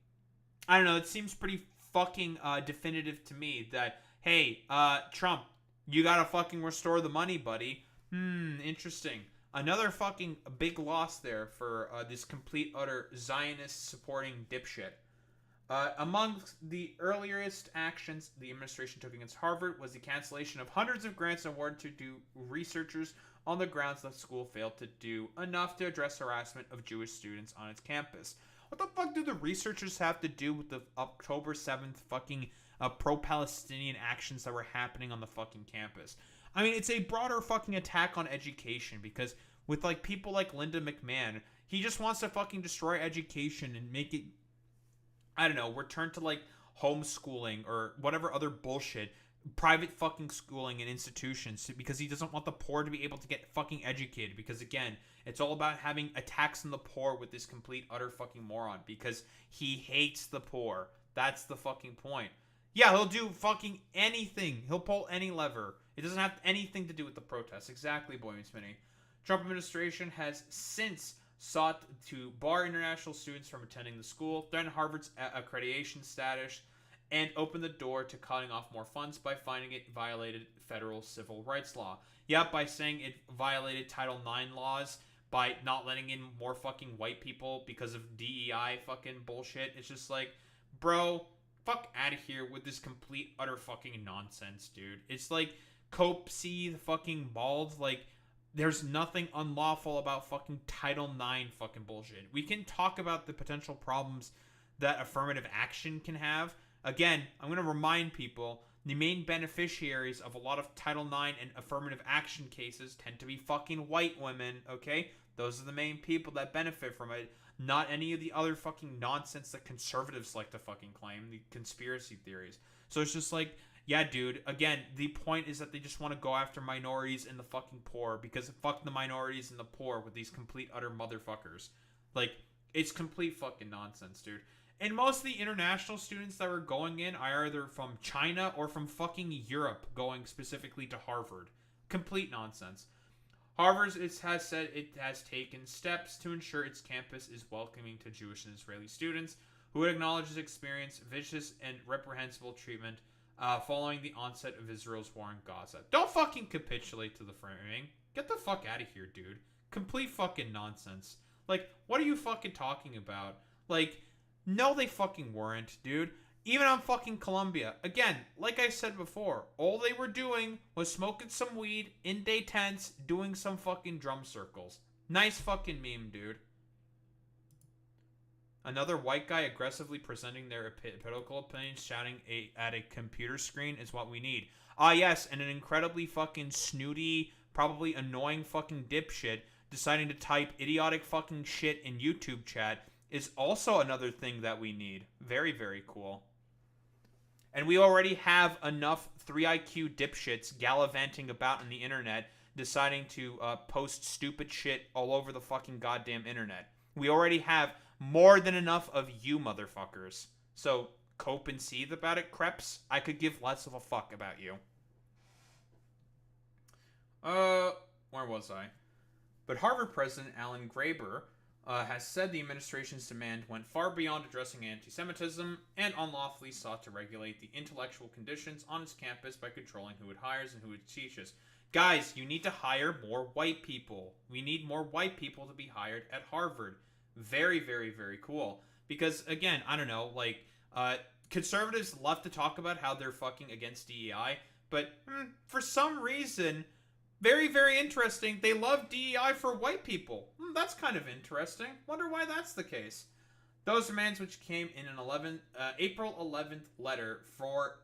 I don't know, it seems pretty fucking definitive to me that, hey, Trump, you gotta fucking restore the money, buddy. Interesting. Another fucking big loss there for this complete, utter Zionist-supporting dipshit. Amongst the earliest actions the administration took against Harvard was the cancellation of hundreds of grants awarded to researchers on the grounds that the school failed to do enough to address harassment of Jewish students on its campus. What the fuck do the researchers have to do with the October 7th fucking pro-Palestinian actions that were happening on the fucking campus? I mean, it's a broader fucking attack on education because with like people like Linda McMahon, he just wants to fucking destroy education and make it, I don't know, return to like homeschooling or whatever other bullshit, private fucking schooling and institutions, because he doesn't want the poor to be able to get fucking educated, because again, it's all about having attacks on the poor with this complete utter fucking moron, because he hates the poor. That's the fucking point. Yeah, he'll do fucking anything. He'll pull any lever. It doesn't have anything to do with the protests. Exactly, Boy Meets Minnie. Trump administration has since sought to bar international students from attending the school, threaten Harvard's accreditation status, and open the door to cutting off more funds by finding it violated federal civil rights law. Yeah, by saying it violated Title IX laws, by not letting in more fucking white people because of DEI fucking bullshit. It's just like, bro, fuck out of here with this complete utter fucking nonsense, dude. It's like Cope C the fucking bald, like, there's nothing unlawful about fucking Title IX fucking bullshit. We can talk about the potential problems that affirmative action can have. Again, I'm going to remind people, the main beneficiaries of a lot of Title IX and affirmative action cases tend to be fucking white women, okay? Those are the main people that benefit from it, not any of the other fucking nonsense that conservatives like to fucking claim, the conspiracy theories. So it's just like, yeah, dude, again, the point is that they just want to go after minorities and the fucking poor, because fuck the minorities and the poor with these complete utter motherfuckers. Like, it's complete fucking nonsense, dude. And most of the international students that were going in are either from China or from fucking Europe going specifically to Harvard. Complete nonsense. Harvard has said it has taken steps to ensure its campus is welcoming to Jewish and Israeli students who would acknowledge its experience vicious and reprehensible treatment following the onset of Israel's war in Gaza. Don't fucking capitulate to the framing. Get the fuck out of here, dude. Complete fucking nonsense. Like, what are you fucking talking about? Like, no, they fucking weren't, dude. Even on fucking Columbia. Again, like I said before, all they were doing was smoking some weed in day tents, doing some fucking drum circles. Nice fucking meme, dude. Another white guy aggressively presenting their political opinions, shouting at a computer screen is what we need. Ah, yes, and an incredibly fucking snooty, probably annoying fucking dipshit deciding to type idiotic fucking shit in YouTube chat is also another thing that we need. Very, very cool. And we already have enough 3IQ dipshits gallivanting about on the internet deciding to post stupid shit all over the fucking goddamn internet. We already have more than enough of you motherfuckers. So, cope and seethe about it, creps. I could give less of a fuck about you. Where was I? But Harvard President Alan Graeber has said the administration's demand went far beyond addressing anti-Semitism and unlawfully sought to regulate the intellectual conditions on its campus by controlling who it hires and who it teaches. Guys, you need to hire more white people. We need more white people to be hired at Harvard. Very, very, very cool. Because, again, I don't know, like, conservatives love to talk about how they're fucking against DEI, But for some reason, very, very interesting, they love DEI for white people. That's kind of interesting. Wonder why that's the case. Those demands, which came in an April 11th letter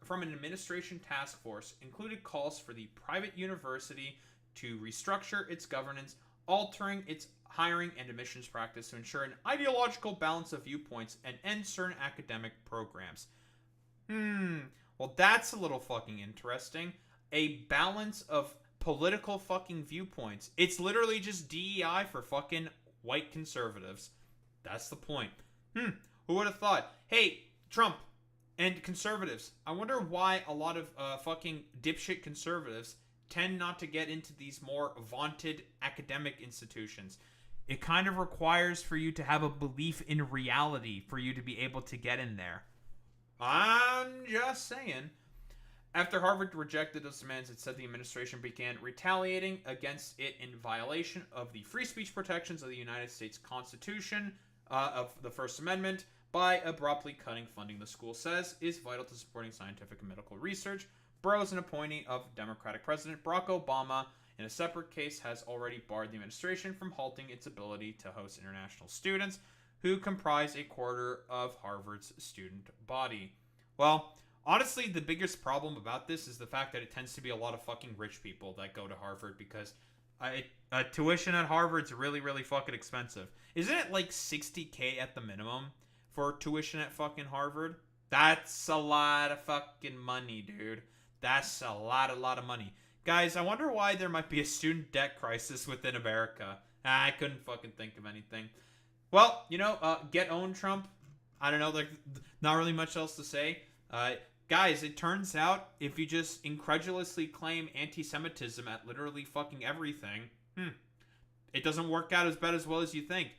from an administration task force, included calls for the private university to restructure its governance, altering its hiring and admissions practice to ensure an ideological balance of viewpoints and end certain academic programs. Well, that's a little fucking interesting. A balance of political fucking viewpoints. It's literally just DEI for fucking white conservatives. That's the point. Who would have thought? Hey, Trump and conservatives. I wonder why a lot of fucking dipshit conservatives tend not to get into these more vaunted academic institutions. It kind of requires for you to have a belief in reality for you to be able to get in there. I'm just saying. After Harvard rejected those demands, it said the administration began retaliating against it in violation of the free speech protections of the United States Constitution of the First Amendment by abruptly cutting funding the school says is vital to supporting scientific and medical research. Burrow is an appointee of Democratic President Barack Obama. In a separate case, has already barred the administration from halting its ability to host international students who comprise a quarter of Harvard's student body. Well, honestly, the biggest problem about this is the fact that it tends to be a lot of fucking rich people that go to Harvard because tuition at Harvard's really, really fucking expensive. Isn't it like $60K at the minimum for tuition at fucking Harvard? That's a lot of fucking money, dude. That's a lot of money. Guys, I wonder why there might be a student debt crisis within America. I couldn't fucking think of anything. Well, get owned, Trump. I don't know, like, not really much else to say. Guys, it turns out if you just incredulously claim anti-Semitism at literally fucking everything, it doesn't work out as bad as well as you think.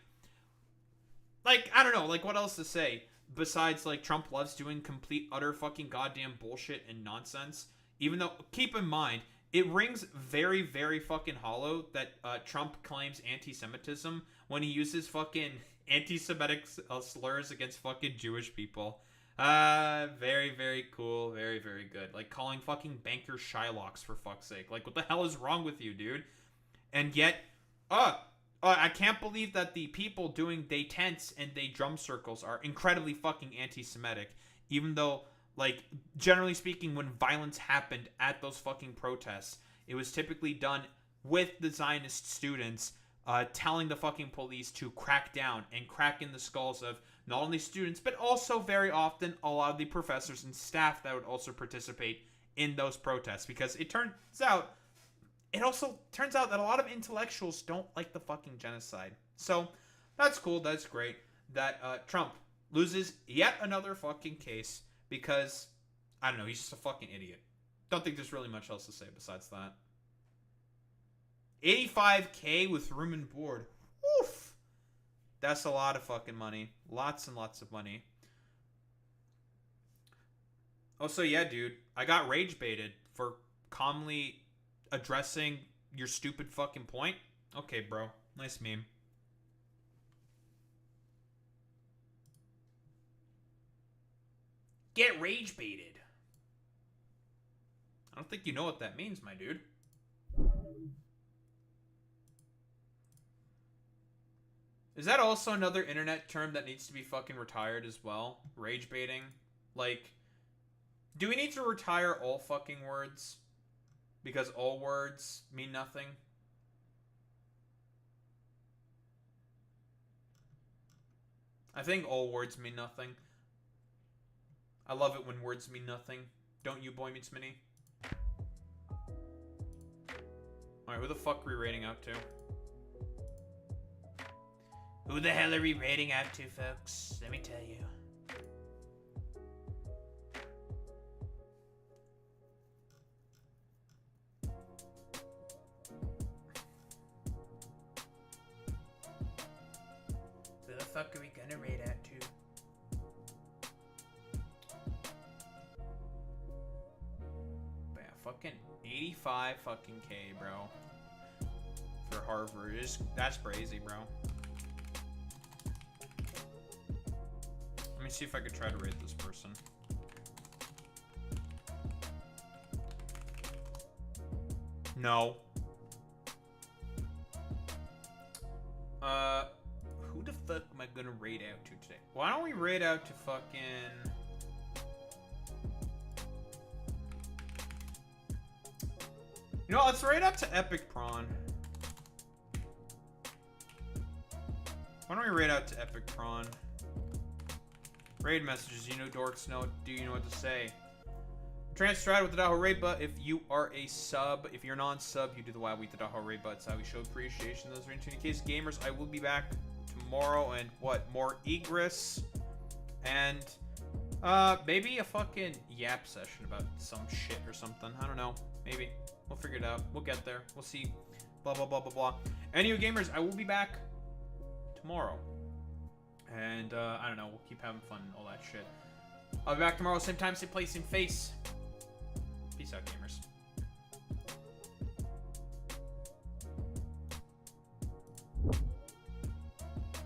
Like, I don't know, like, what else to say? Besides, like, Trump loves doing complete, utter fucking goddamn bullshit and nonsense. Even though, keep in mind, it rings very, very fucking hollow that Trump claims anti-Semitism when he uses fucking anti-Semitic slurs against fucking Jewish people. Very, very cool. Very, very good. Like, calling fucking bankers Shylocks, for fuck's sake. Like, what the hell is wrong with you, dude? And yet, I can't believe that the people doing they tents and they drum circles are incredibly fucking anti-Semitic. Even though, like, generally speaking, when violence happened at those fucking protests, it was typically done with the Zionist students telling the fucking police to crack down and crack in the skulls of not only students, but also very often a lot of the professors and staff that would also participate in those protests. Because it also turns out that a lot of intellectuals don't like the fucking genocide. So, that's cool, that's great, that Trump loses yet another fucking case because, I don't know, he's just a fucking idiot. Don't think there's really much else to say besides that. $85K with room and board. Oof. That's a lot of fucking money. Lots and lots of money. Oh, so yeah, dude. I got rage baited for calmly addressing your stupid fucking point. Okay, bro. Nice meme. Get rage baited. I don't think you know what that means, my dude. Is that also another internet term that needs to be fucking retired as well? Rage baiting? Like, do we need to retire all fucking words? Because all words mean nothing? I think all words mean nothing. I love it when words mean nothing. Don't you, Boy Meets Mini? Alright, who the fuck are we rating out to? Who the hell are we rating out to, folks? Let me tell you. Who the fuck are we gonna rate out to? But yeah, fucking 85 fucking K, bro. For Harvard. That's crazy, bro. Let me see if I could try to rate this person. No. Who the fuck am I gonna raid out to today? Why don't we raid out to fucking... You know, let's raid out to Epic Prawn. Why don't we raid out to Epic Prawn? Raid messages, you know dorks know, do you know what to say? Transstrad with the Daho raid butt if you are a sub. If you're non-sub, you do the wild week the Daho raid butt. It's how we show appreciation. Those are in case gamers. I will be back tomorrow and what? More Igrys and maybe a fucking yap session about some shit or something. I don't know. Maybe. We'll figure it out. We'll get there. We'll see. Blah blah blah blah blah. Anyway, gamers, I will be back tomorrow. And I don't know, we'll keep having fun and all that shit. I'll be back tomorrow, same time, same place, same face. Peace out, gamers.